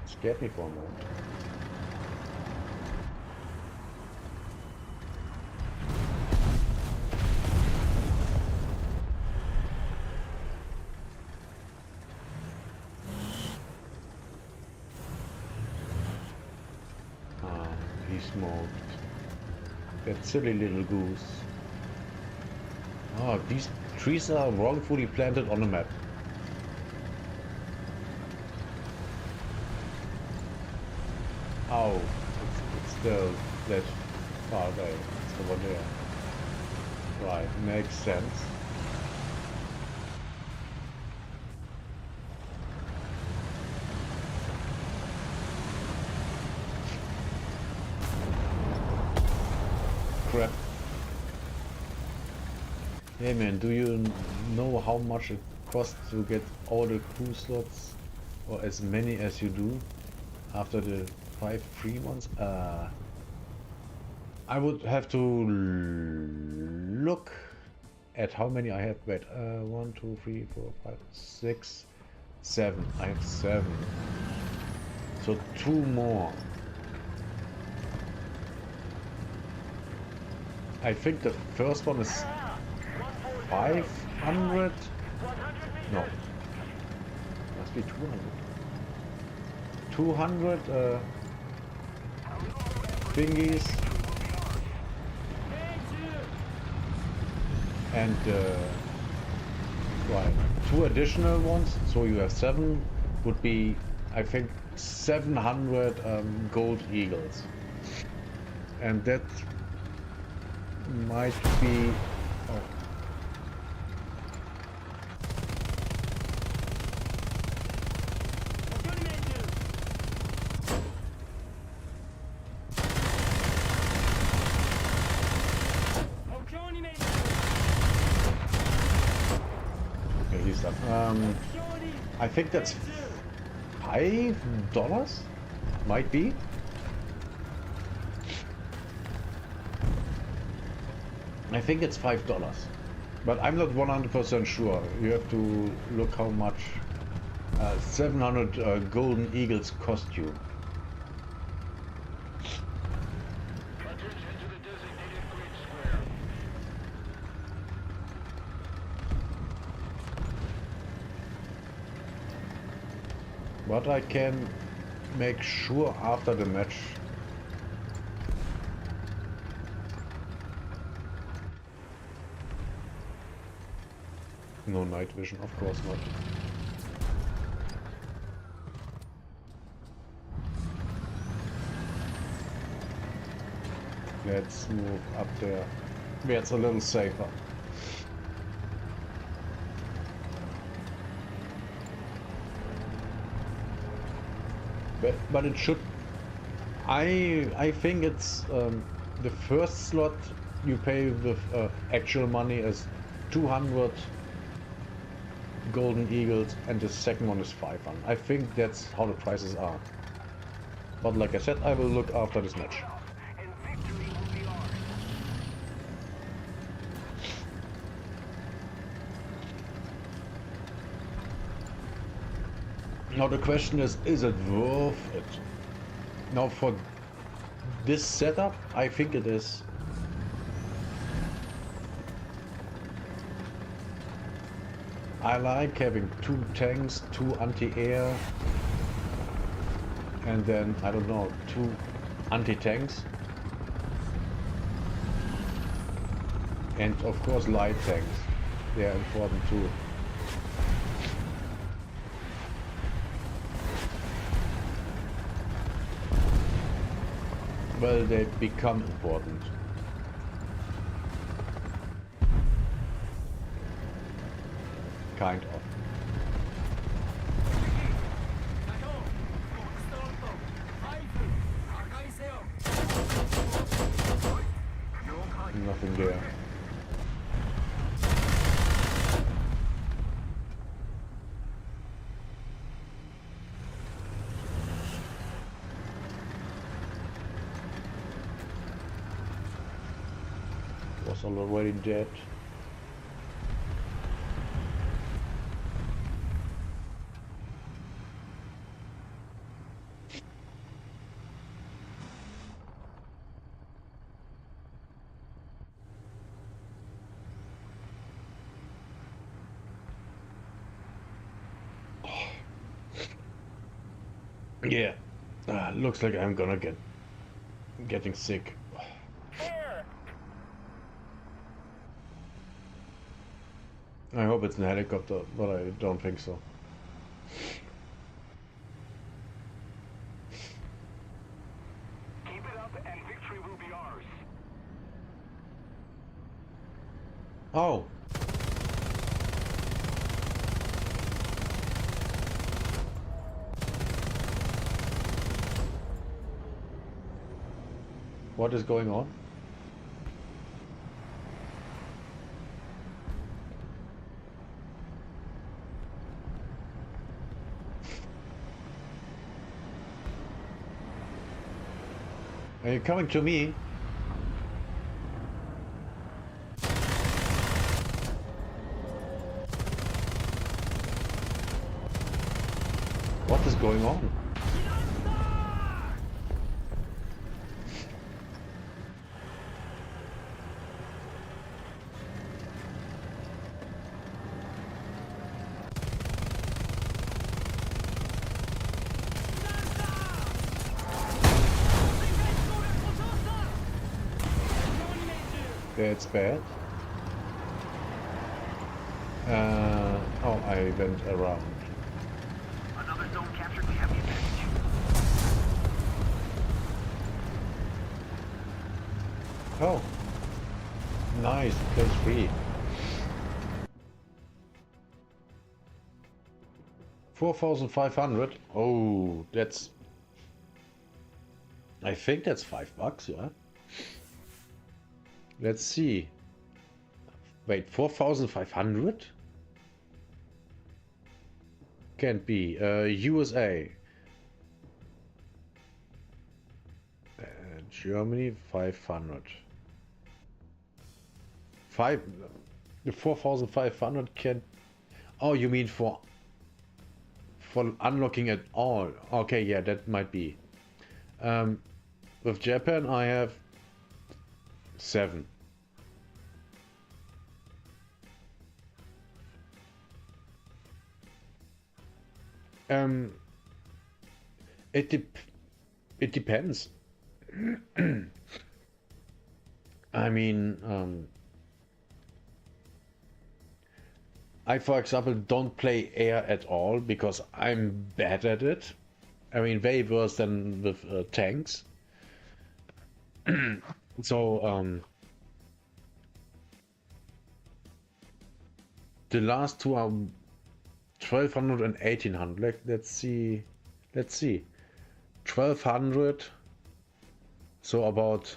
A: Scared me for a moment. Smoked. That silly little goose. Oh, these trees are wrongfully planted on the map. Oh, it's still that far away. It's over there. Right, makes sense. Crap. Hey man, do you know how much it costs to get all the crew slots, or as many as you do, after the 5 free ones? I would have to look at how many I have. Wait, 1, 2, 3, 4, 5, 6, 7. I have 7. So 2 more. I think the first one is 500. No, must be 200. 200 thingies, and right, 2 additional ones. So you have 7. Would be, I think, 700 gold eagles, and that might be. Oh. Okay, he's done. I think that's $5. Might be. I think it's $5, but I'm not 100% sure. You have to look how much 700 golden eagles cost you. But I can make sure after the match. No night vision, of course not. Let's move up there, where it's a little safer. But it should. I think it's the first slot you pay with actual money is 200 golden eagles, and the second one is 500. I think that's how the prices are. But like I said, I will look after this match. Now the question is it worth it? Now for this setup, I think it is. I like having 2 tanks, 2 anti-air, and then, I don't know, 2 anti-tanks. And of course light tanks, they are important too. Well, they become important. Kind of. Nothing there. Was already dead. Yeah, looks like I'm gonna getting sick. I hope it's a helicopter, but I don't think so.
O: Keep it up and victory will be ours.
A: Oh. What is going on? Are you coming to me? What is going on? That's bad. Oh, I went around.
O: Another zone captured. We have the advantage.
A: Oh, nice. Plus 3. 4,500. Oh, that's. I think that's $5, yeah. Let's see. Wait, 4,500? Can't be. USA. Germany, 500. 4,500 can't. Oh, you mean for unlocking it all? Okay, yeah, that might be. With Japan, I have 7. It depends. I mean, I, for example, don't play air at all because I'm bad at it. I mean, way worse than with tanks. So, the last 2 are 1,200 and 1,800. Let's see. 1,200. So about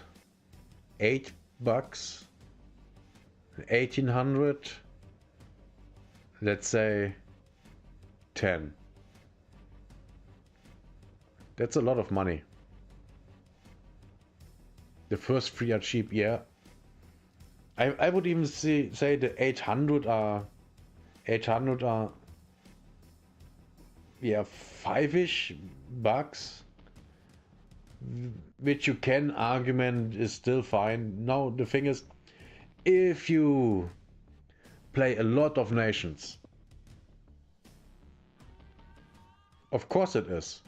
A: $8. 1,800. Let's say 10. That's a lot of money. The first 3 are cheap, yeah. I would even say the 800 are yeah, $5-ish, which you can argument is still fine. Now the thing is, if you play a lot of nations, of course it is.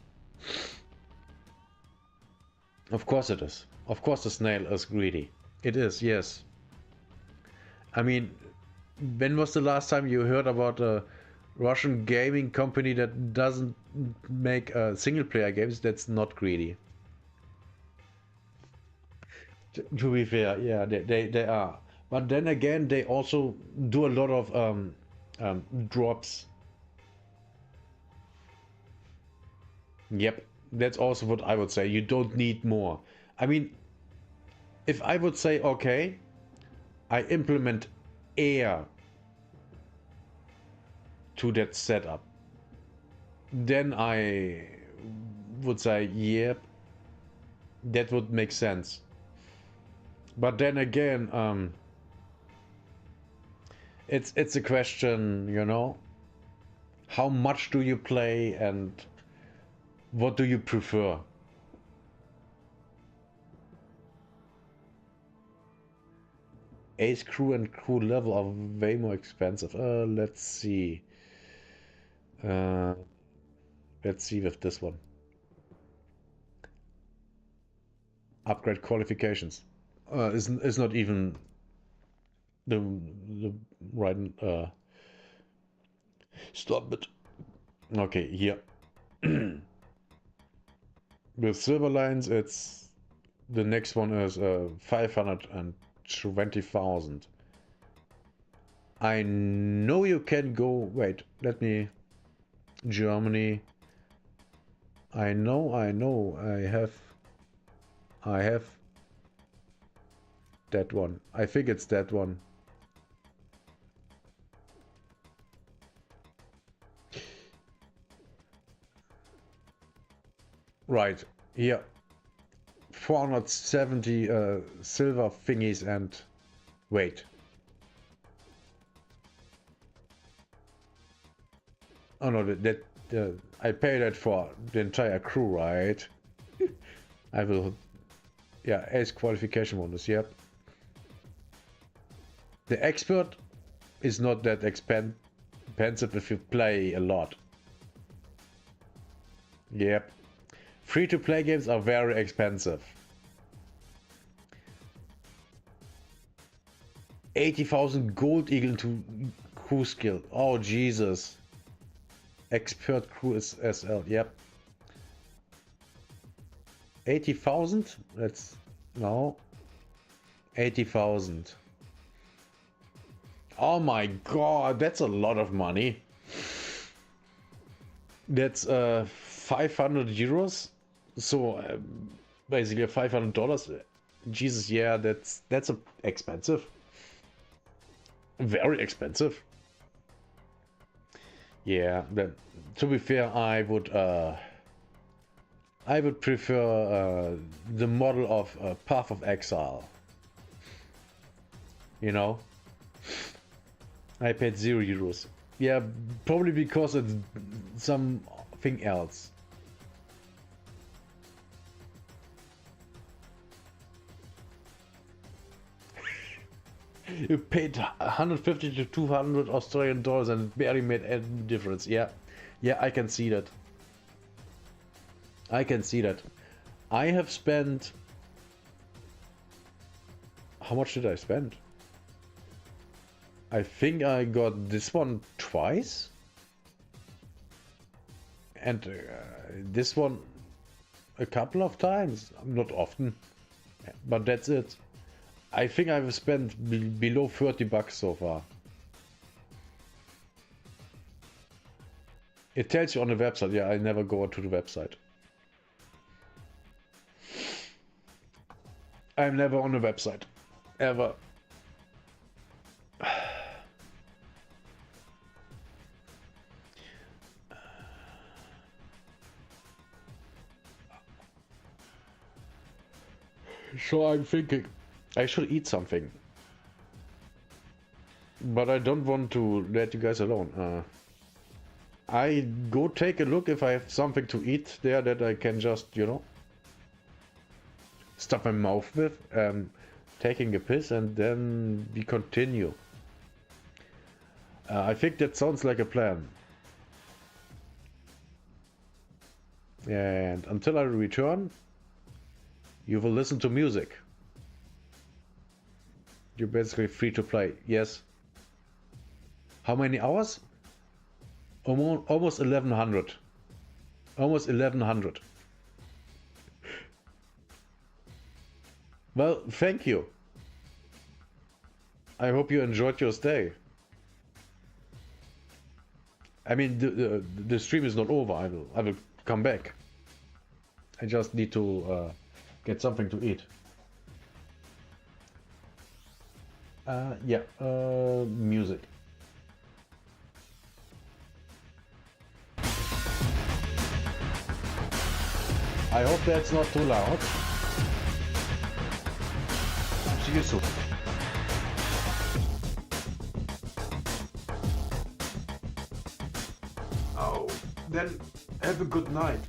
A: Of course it is. Of course the snail is greedy. It is, yes. I mean, when was the last time you heard about a Russian gaming company that doesn't make single player games that's not greedy? To be fair, yeah, they are. But then again, they also do a lot of drops. Yep, that's also what I would say. You don't need more. I mean, if I would say, okay, I implement air to that setup, then I would say, yep, that would make sense. But then again, it's a question, you know, how much do you play and what do you prefer? Ace crew and crew level are way more expensive. Let's see. Let's see with this one. Upgrade qualifications. Is not even the right. Stop it. Okay, here. With Silver Lines, it's the next one is 520,000. I know you can go. Wait, let me. Germany. I know. I have that one. I think it's that one. Right, here. 470 silver thingies and... Wait. Oh no, I pay that for the entire crew, right? I will... Yeah, ace qualification bonus, yep. The expert is not that expensive if you play a lot. Yep. Free-to-play games are very expensive. 80,000 gold eagle to crew skill. Oh Jesus. Expert crew is SL. Yep. 80,000? That's no. 80,000. Oh my god, that's a lot of money. That's 500 euros. So basically $500. Jesus, yeah, that's expensive. Very expensive. Yeah, then to be fair, I would prefer the model of Path of Exile. You know, I paid €0. Yeah, probably because it's something else. You paid 150 to 200 Australian dollars and it barely made any difference. Yeah, I can see that. I can see that. I have spent... How much did I spend? I think I got this one twice. And this one a couple of times. Not often. But that's it. I think I've spent below $30 so far. It tells you on the website. Yeah, I never go to the website. I'm never on the website. Ever. So I'm thinking I should eat something. But I don't want to let you guys alone. I go take a look if I have something to eat there that I can just, you know, stuff my mouth with, taking a piss, and then we continue. I think that sounds like a plan. And until I return, you will listen to music. You're basically free to play. Yes. How many hours? Almost 1100. Almost 1100. Well, thank you. I hope you enjoyed your stay. I mean, the stream is not over. I will come back. I just need to get something to eat. Yeah, music. I hope that's not too loud. See you soon. Oh, then have a good night.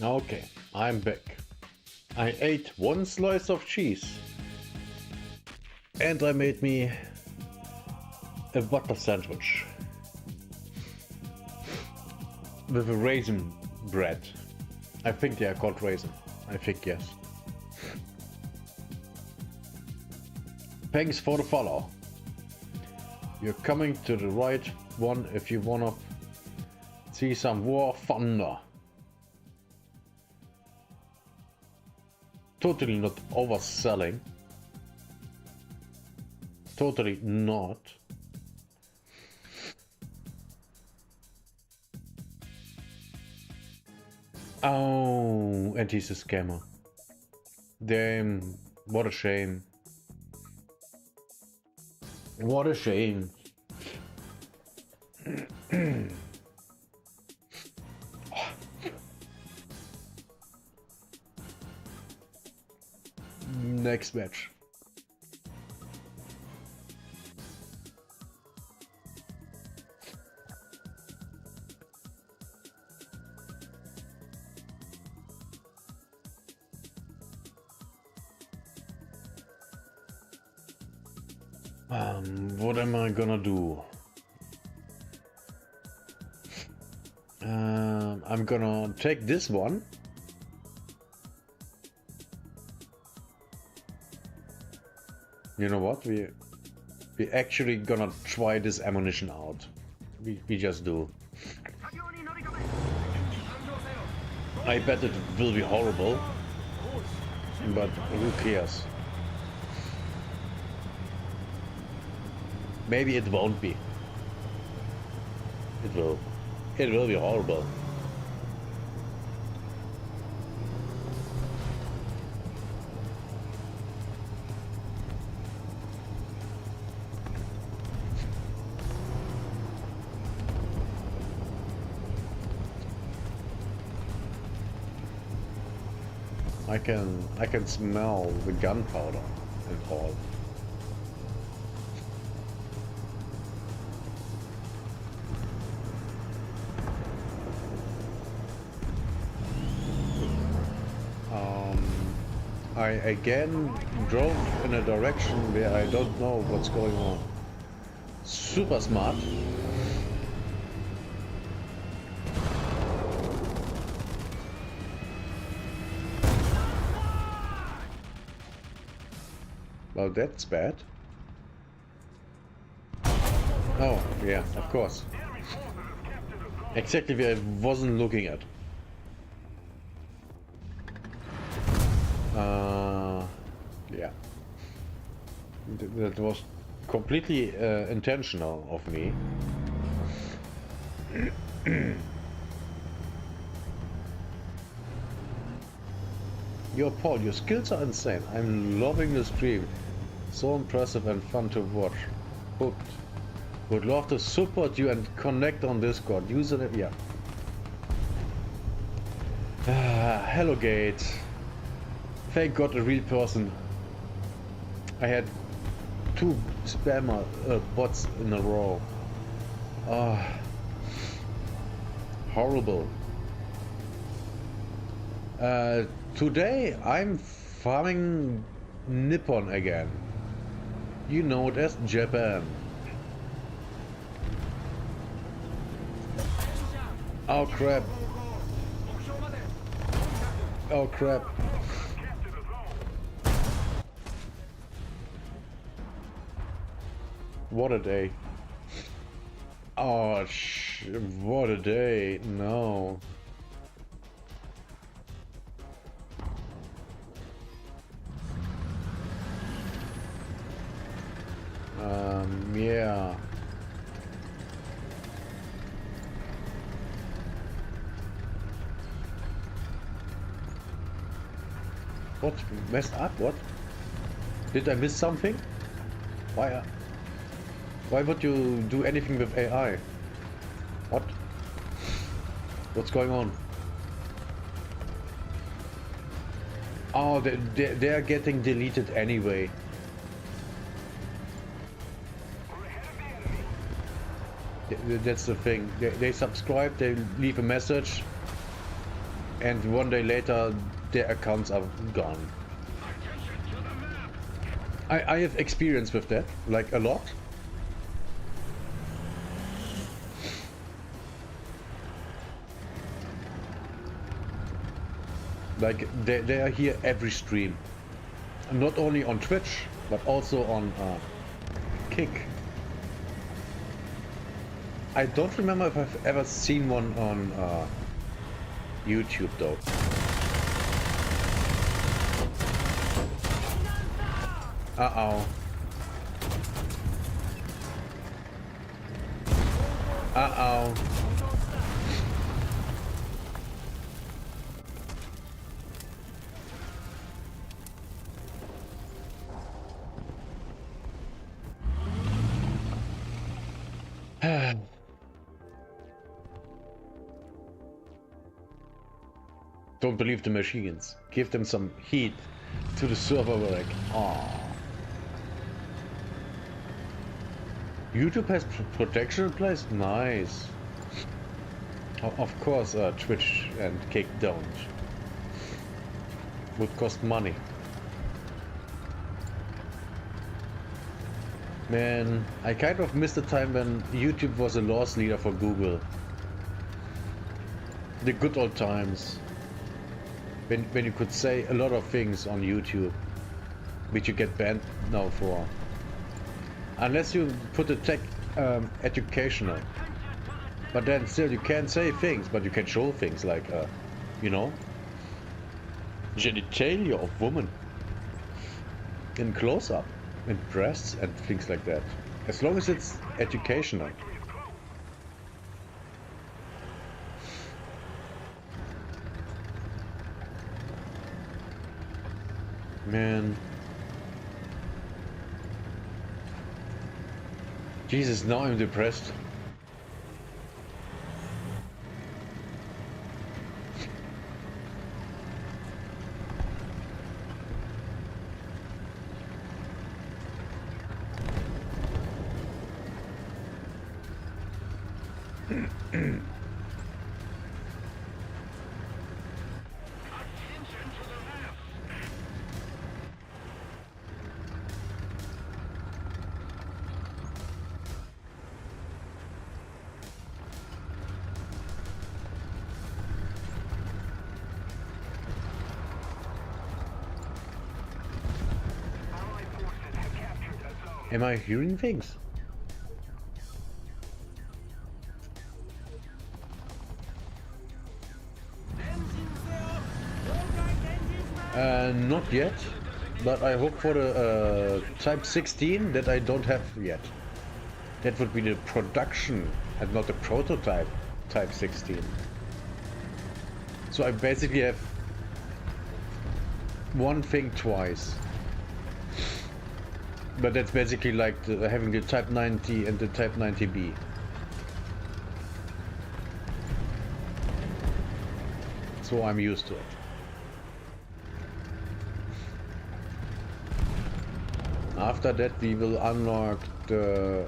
A: Okay, I'm back. I ate one slice of cheese and I made me a butter sandwich with a raisin bread. I think they are called raisin. I think yes. Thanks for the follow. You're coming to the right one if you wanna see some War Thunder. Totally not overselling. Totally not. Oh, and he's a scammer. Damn, what a shame. What a shame. Next match. What am I gonna do? I'm gonna take this one. You know what? We actually gonna try this ammunition out. We just do. I bet it will be horrible, but who cares? Maybe it won't be. It will. It will be horrible. I can smell the gunpowder and all. I again drove in a direction where I don't know what's going on. Super smart. Well, that's bad. Oh, yeah, of course. Exactly where I wasn't looking at. Yeah. That was completely intentional of me. Yo, Paul, your skills are insane. I'm loving the stream. So impressive and fun to watch. Hooked. Would love to support you and connect on Discord. Username, yeah. Hello, Gate. Thank God, a real person. I had 2 spammer bots in a row. Horrible. Today I'm farming Nippon again. You know it as Japan. Oh crap. Oh crap. What a day. Oh what a day. No. Yeah. What? Messed up? What? Did I miss something? Why would you do anything with AI? What? What's going on? Oh, they are getting deleted anyway. That's the thing. They subscribe, they leave a message, and one day later their accounts are gone. I have experience with that, like a lot. Like they are here every stream, not only on Twitch but also on Kick. I don't remember if I've ever seen one on YouTube though. Uh-oh. Uh-oh. Don't believe the machines. Give them some heat to the server rack. Aww. YouTube has protection in place? Nice. Of course Twitch and Kick don't. Would cost money. Man, I kind of missed the time when YouTube was a loss leader for Google. The good old times. When you could say a lot of things on YouTube, which you get banned now for. Unless you put a tech educational. But then still you can't say things, but you can show things like, you know, genitalia of woman in close-up, and breasts and things like that. As long as it's educational. Man. Jesus, now I'm depressed. Am I hearing things? Not yet, but I hope for the Type 16 that I don't have yet. That would be the production and not the prototype Type 16. So I basically have one thing twice. But that's basically like having the Type 90 and the Type 90B. So I'm used to it. After that we will unlock the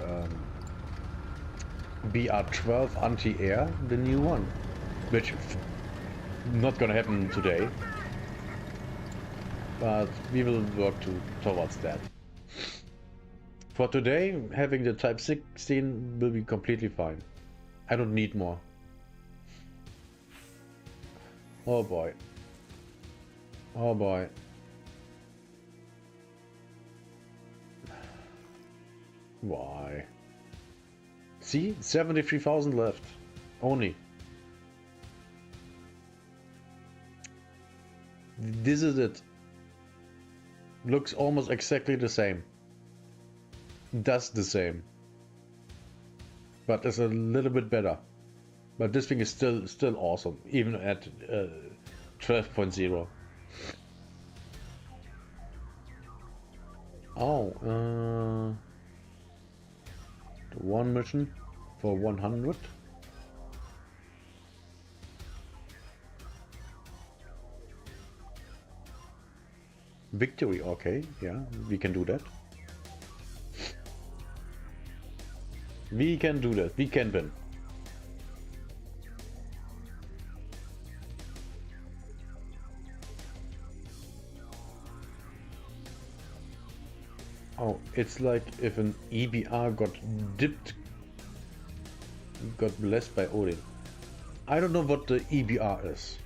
A: BR-12 anti-air, the new one. Which not gonna happen today. but we will work towards that. For today, having the Type 16 will be completely fine. I don't need more. Oh boy. Oh boy. Why? See? 73,000 left. Only. This is it. Looks almost exactly the same. Does the same. But it's a little bit better. But this thing is still awesome, even at 12.0. Oh, one mission for 100. Victory, okay, yeah, we can do that. We can do that, we can win. Oh, it's like if an EBR got blessed by Odin. I don't know what the EBR is.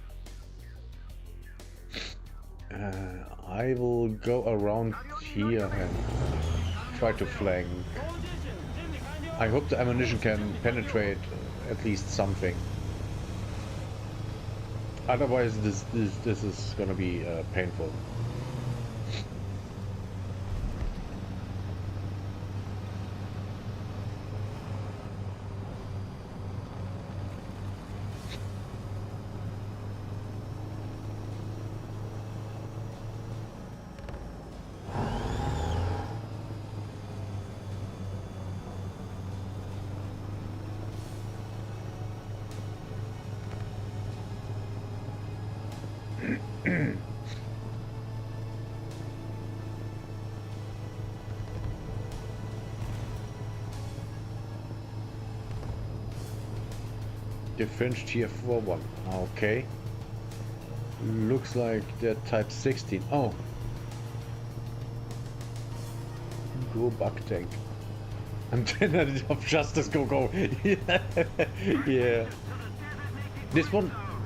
A: I will go around here and try to flank. I hope the ammunition can penetrate at least something. Otherwise, this is gonna be painful. Defense tier 4-1. Okay. Looks like they're type 16. Oh. Go bug tank. Antenna of Justice, go. Yeah.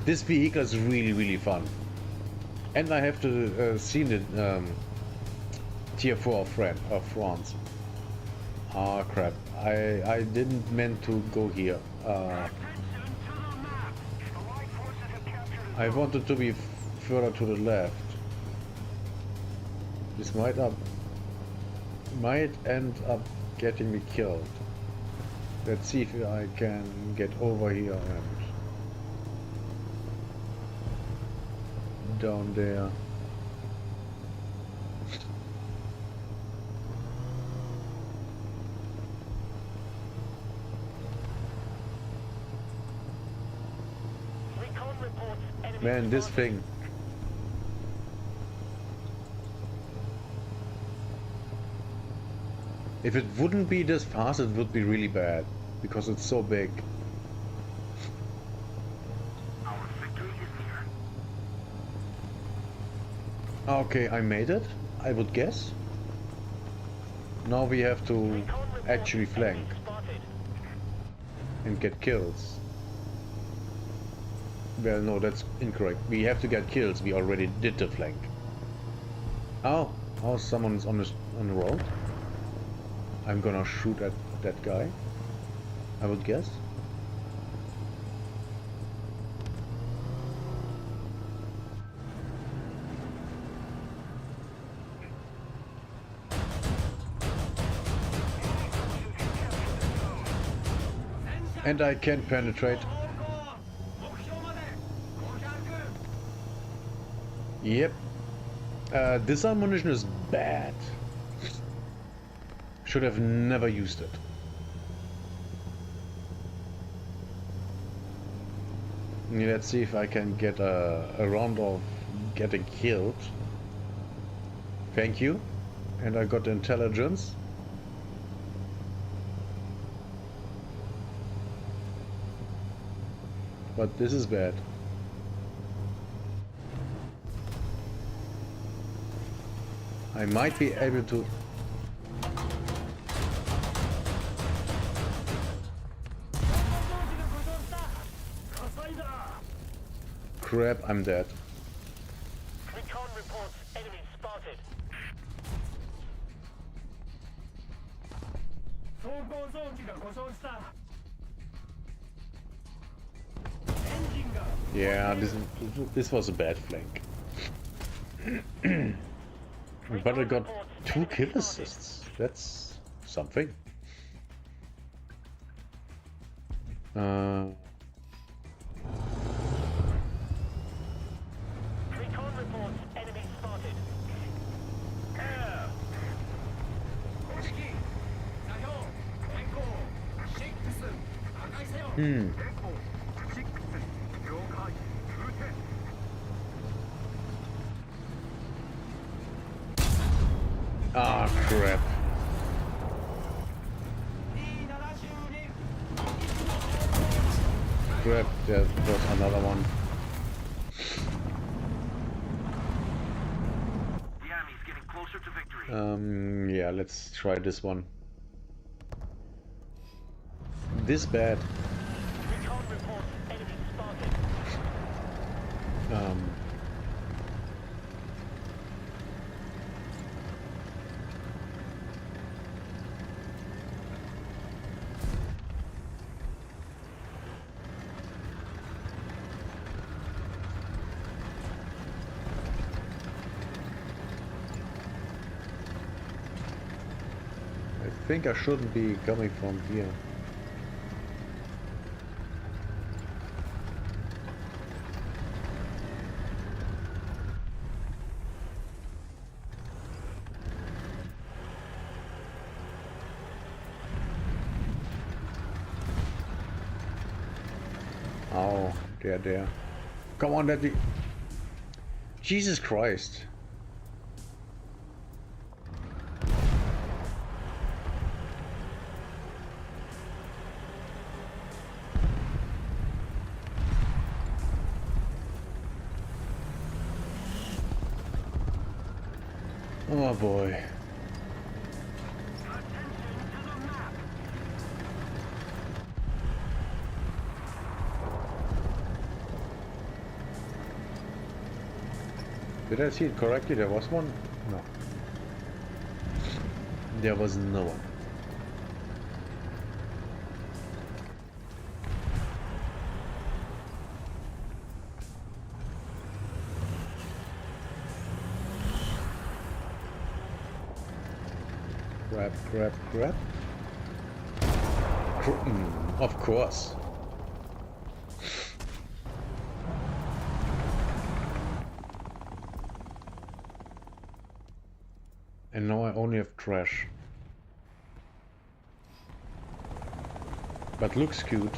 A: This vehicle is really fun. And I have to see the tier 4 of France. Ah, crap. I didn't meant to go here. I wanted to be further to the left. This might end up getting me killed. Let's see if I can get over here and down there. Man, this thing. If it wouldn't be this fast, it would be really bad, because it's so big. Okay, I made it, I would guess. Now we have to actually flank and get kills. Well, no, that's incorrect. We have to get kills. We already did the flank. Oh, someone's on the road. I'm gonna shoot at that guy, I would guess. And I can penetrate. Yep. This ammunition is bad. Should have never used it. Let's see if I can get a round of getting killed. Thank you. And I got intelligence. But this is bad. I might be able to... Crap, I'm dead.
O: Recon reports enemy spotted.
A: Yeah, this was a bad flank. But I got 2 kill assists. That's something.
O: Recon reports enemy spotted.
A: Ah, crap. Crap, there was another one.
O: The enemy's getting closer to victory.
A: Yeah, let's try this one. This bad.
O: Recon reports enemy spotted.
A: I think I shouldn't be coming from here. Oh, there. Come on, Daddy. Jesus Christ. Oh boy. Did I see it correctly? There was one? No. There was no one. Grab. Of course. And now I only have trash. But looks cute.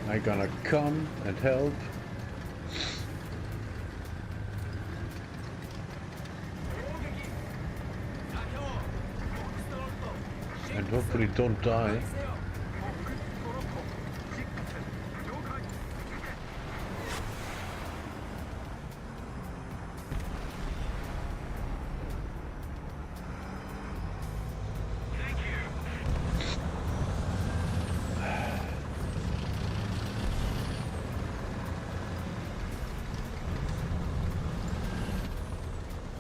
A: I gonna come and help. And hopefully don't die.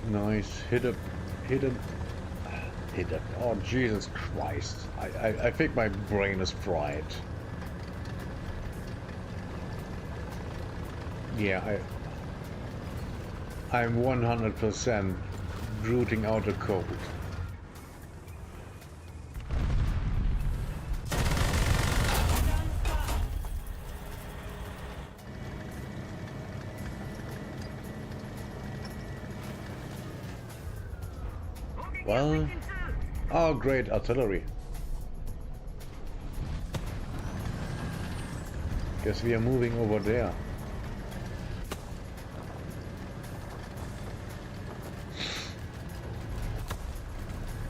A: Nice, hit him. Oh Jesus Christ! I think my brain is fried. Yeah, I'm 100% rooting out a cold. Well, oh great, artillery. Guess we are moving over there.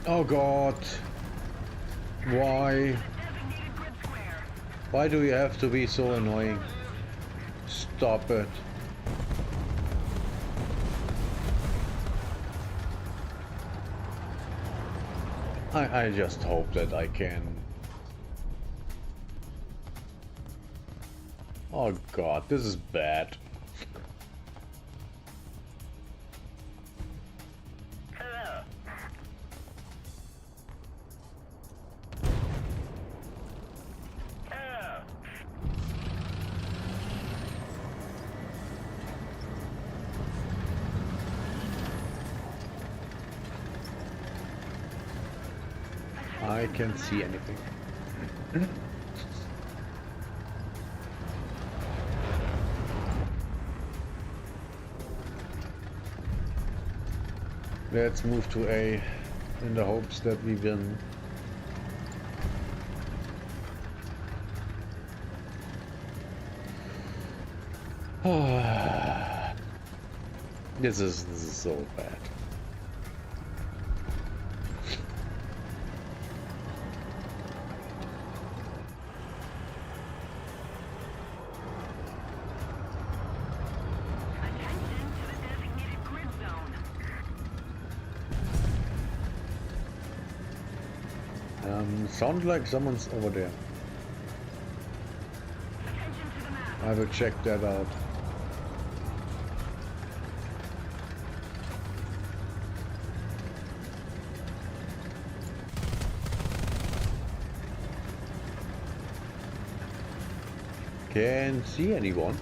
A: Oh god. Why? Why do you have to be so annoying? Stop it. I just hope that I can... Oh god, this is bad. I can't see anything. Let's move to A in the hopes that we win. This is so bad. Sounds like someone's over there. I will check that out. Can't see anyone.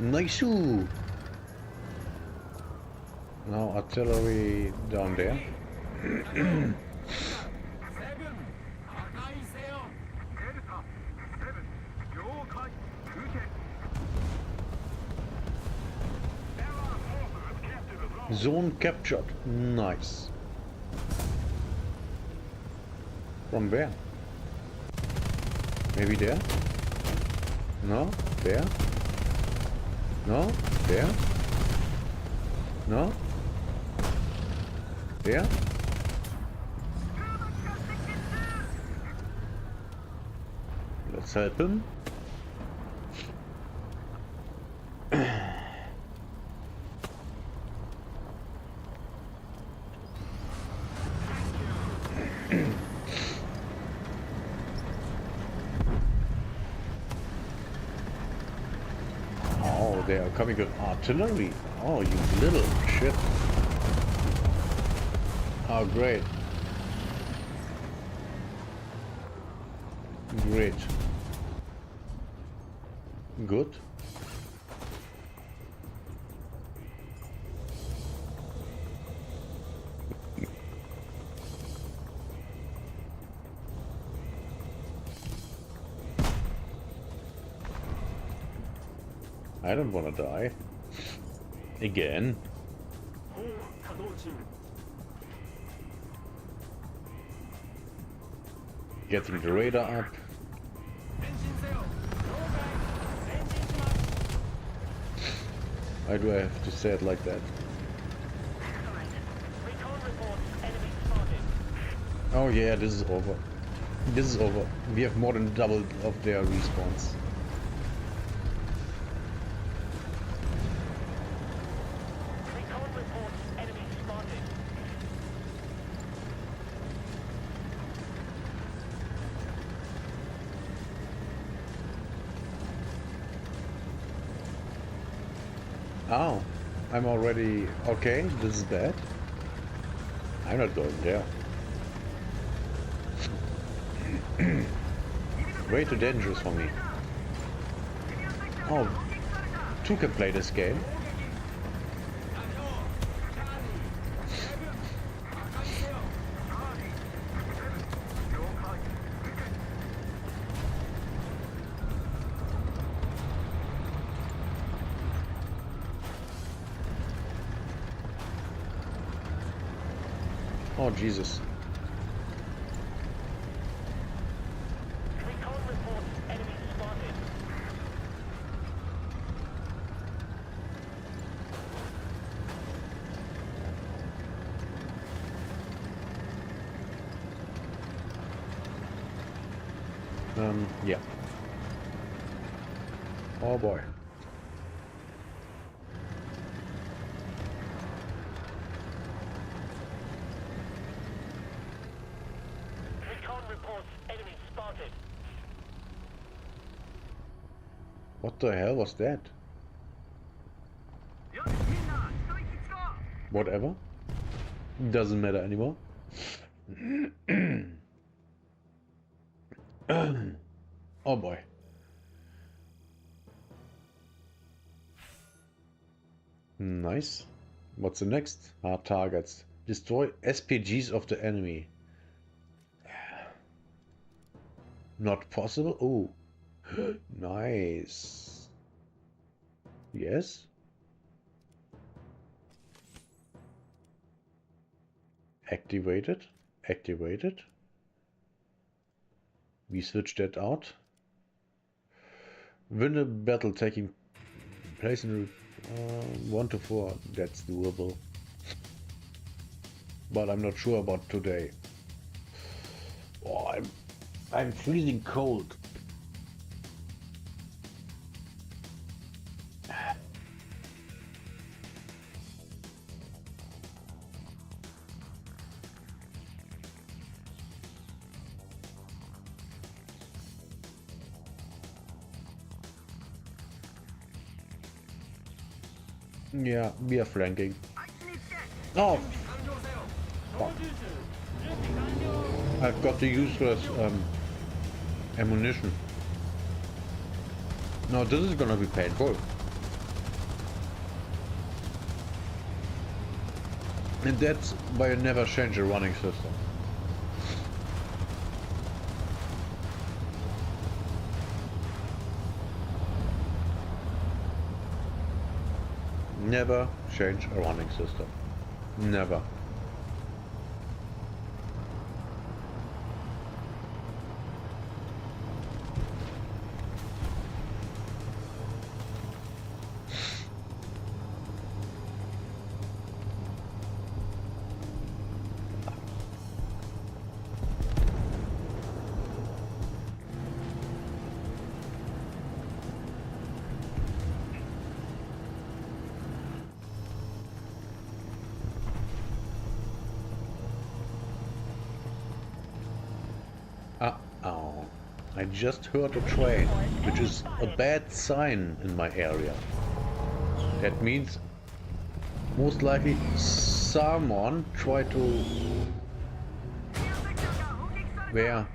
A: Nice. Now artillery down there. Zone captured. Nice. From where? Maybe there? No? There? No? There? No? There? Let's help him. They are coming with artillery. Oh, you little shit. Oh, great. Great. Good. I don't want to die. Again. Getting the radar up. Why do I have to say it like that? Oh yeah, this is over. This is over. We have more than double of their respawns. Oh, I'm already... Okay, this is bad. I'm not going there. Way too dangerous for me. Oh, two can play this game. Oh, Jesus.
O: Recon reports enemy spotted.
A: Yeah. Oh boy.
O: Recon reports enemy spotted.
A: What the hell was that? Whatever. Doesn't matter anymore. Oh boy. Nice. What's the next? Hard targets. Destroy SPGs of the enemy. Not possible? Oh. Nice. Yes? Activated. Activated. We switch that out. Win a battle taking place in 1 to 4. That's doable. But I'm not sure about today. Oh, I'm freezing cold. Yeah, we are flanking. Oh! Fuck. I've got the useless ammunition. No, this is gonna be painful. And that's why I never change a running system. Never change a running system. Never. Uh-oh. I just heard a train, which is a bad sign in my area. That means most likely someone tried to... Where?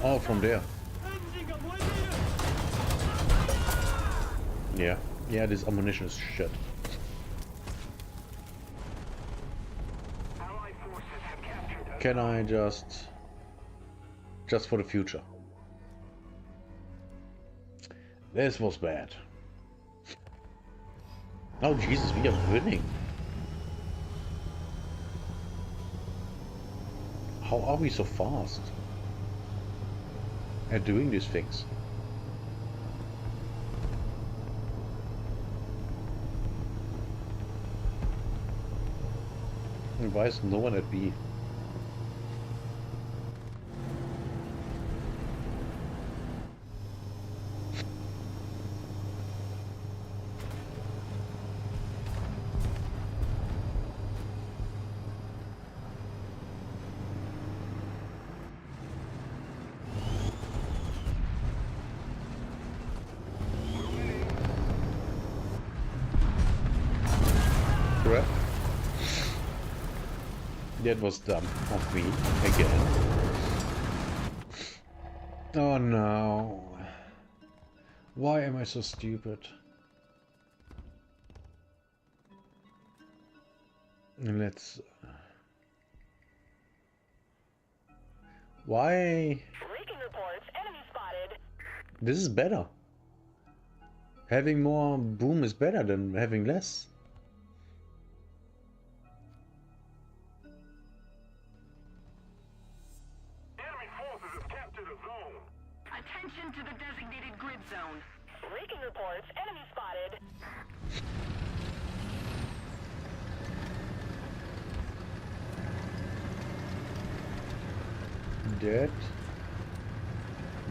A: Oh, from there. Yeah. Yeah, this ammunition is shit. Can I just for the future? This was bad. Oh Jesus, we are winning. How are we so fast at doing these things? And why is no one at B? That was dumb of me again. Oh no. Why am I so stupid? Let's... Why?
O: Reports enemy spotted.
A: This is better. Having more boom is better than having less.
O: Enemy forces have captured a zone.
Q: Attention to the designated grid zone. Leaking reports. Enemy spotted.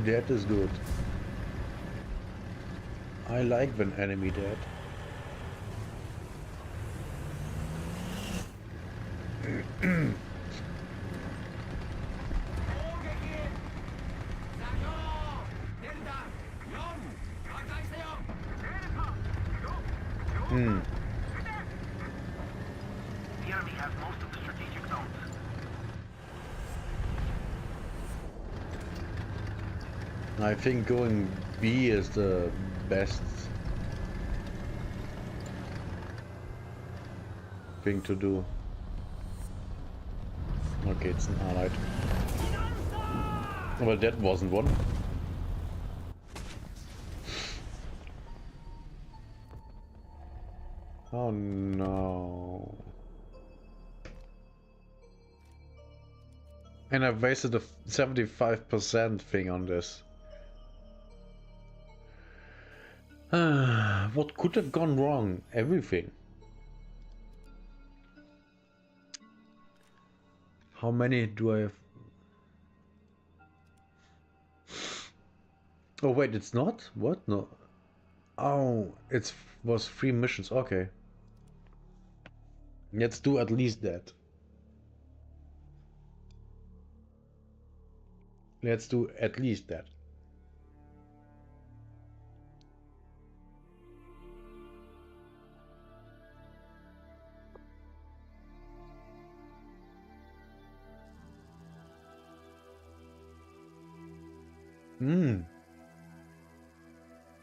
A: That is good. I like when enemy dead.
O: The enemy has most of the strategic zones.
A: I think going B is the best thing to do. Okay, it's an allied. Well, that wasn't one. Oh no. And I've wasted a 75% thing on this. What could have gone wrong? Everything. How many do I have? Oh wait, it's not? What? No. Oh, it was 3 missions. Okay. Let's do at least that. Let's do at least that.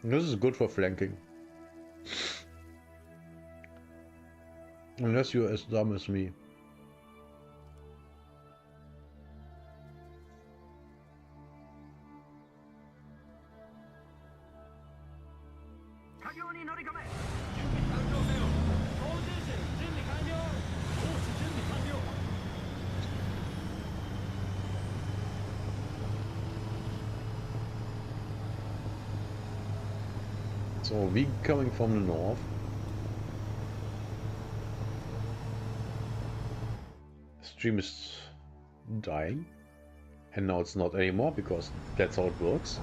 A: This is good for flanking. Unless you're as dumb as me. So we coming from the north. Stream is dying. And now it's not anymore because that's how it works.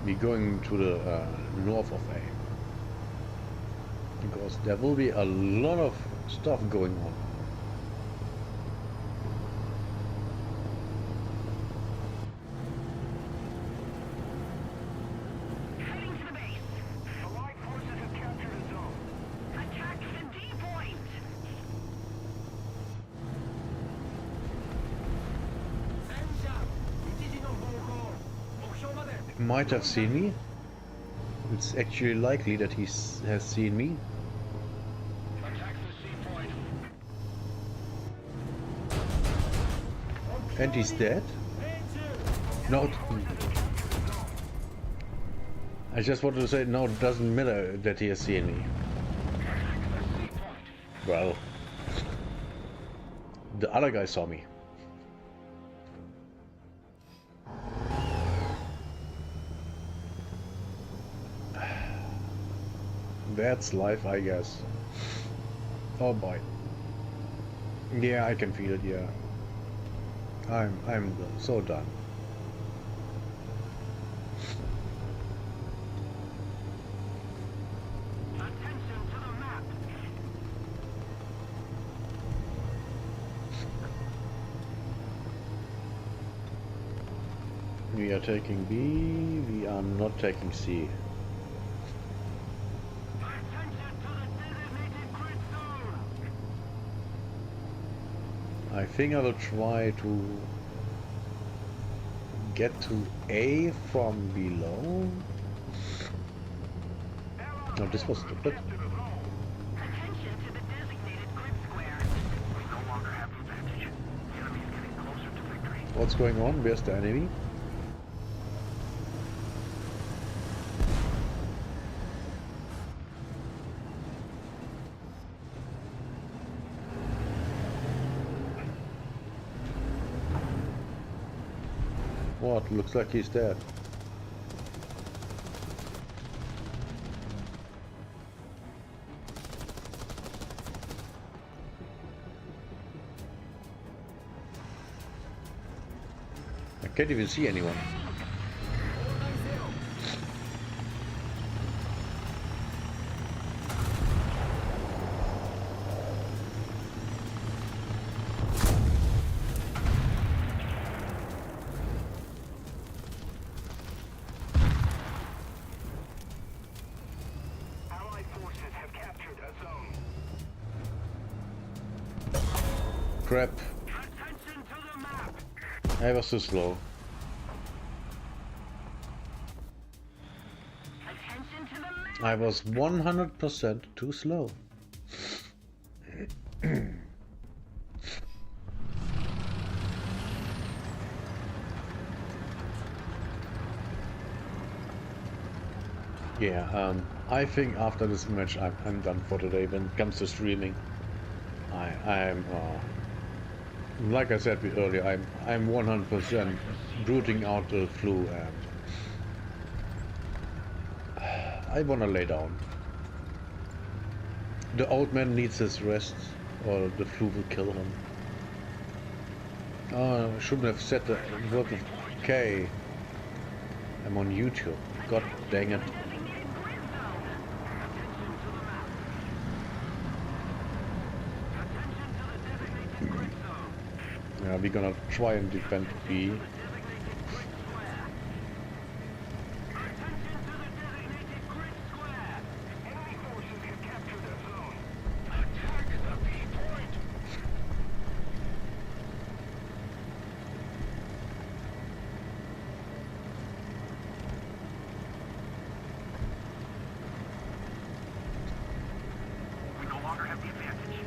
A: We're going to the north of A. Because there will be a lot of stuff going on.
Q: Heading to the base. Allied forces have captured a zone. Attack the D point.
A: Might have seen me. It's actually likely that he has seen me. And he's dead? No. I just wanted to say, no, it doesn't matter that he has seen me. Well, the other guy saw me. That's life, I guess. Oh boy. Yeah, I can feel it. Yeah. I'm so done.
Q: Attention to the map.
A: We are taking B. We are not taking C.
Q: Attention
A: I think I will try to get to A from below. No, this was stupid. What's going on? Where's the enemy? What? Looks like he's dead. I can't even see anyone.
O: Allied forces have captured a zone.
A: Crap.
O: Attention to the map.
A: I was too slow.
O: Attention to the map.
A: I was 100% too slow. Yeah, I think after this match I'm done for today when it comes to streaming. I'm like I said earlier, I'm 100% rooting out the flu, and I wanna lay down. The old man needs his rest, or the flu will kill him. Oh, I shouldn't have said the word with K. I'm on YouTube. God dang it. Yeah, we're gonna try and defend B.
O: We no longer have the advantage.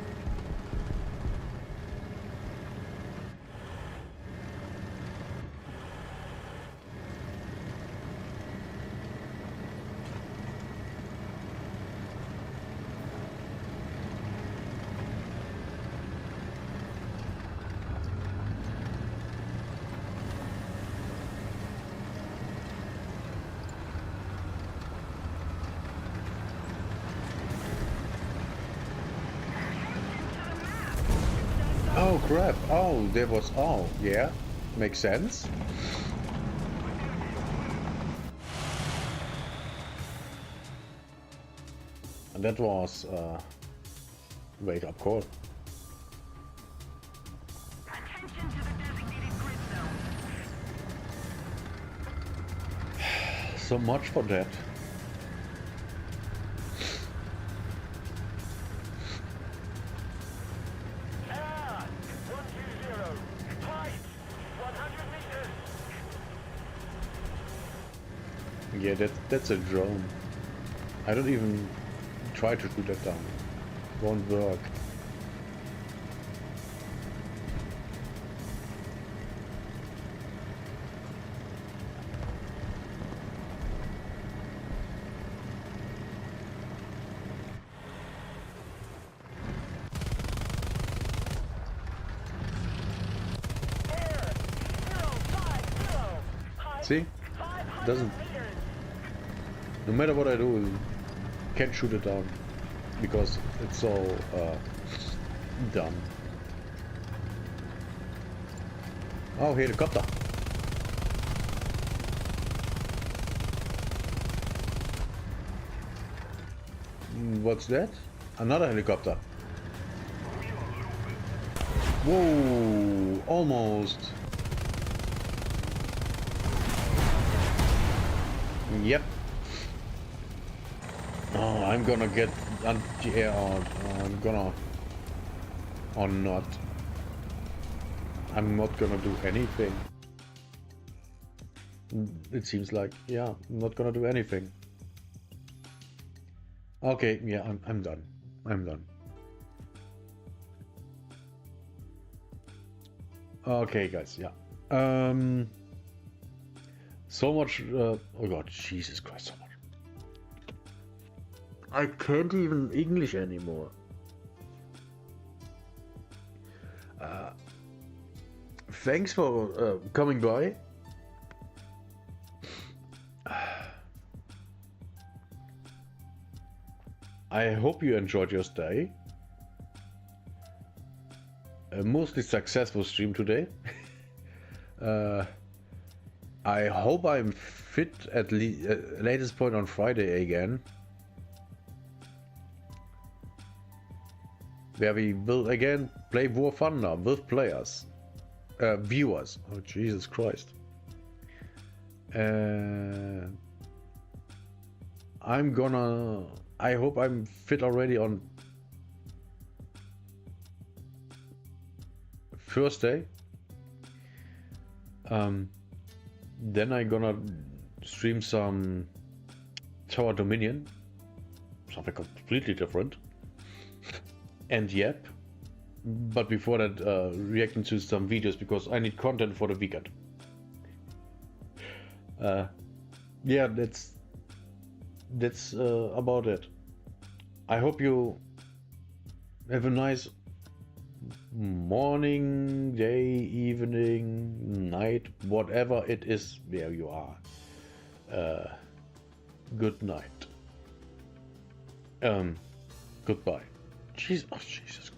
A: Oh crap, oh, there was, oh, yeah, makes sense. And that was, wait, up call.
O: Attention to the designated grid zone.
A: So much for that.
O: Ah, 120. Height, 100 meters.
A: Yeah, that's a drone. I don't even try to shoot that down. Won't work. See? Doesn't. No matter what I do, can't shoot it down because it's so dumb. Oh, helicopter. What's that? Another helicopter. Whoa, almost. Yep. Oh, I'm gonna get anti-air out. I'm gonna... Or not. I'm not gonna do anything. It seems like, yeah, I'm not gonna do anything. Okay, yeah, I'm done. I'm done. Okay, guys, yeah. So much, oh god, Jesus Christ, so much. I can't even English anymore. Thanks for coming by. I hope you enjoyed your stay. A mostly successful stream today. I hope I'm fit at latest point on Friday again. Where we will again play War Thunder with players. Viewers. Oh, Jesus Christ. I hope I'm fit already on Thursday. Then I'm gonna stream some Tower Dominion. Something completely different. And yep. But before that, reacting to some videos because I need content for the weekend. Yeah, that's about it. I hope you have a nice morning, day, evening, night, whatever it is where you are. Good night. Goodbye. Jesus, oh, Jesus.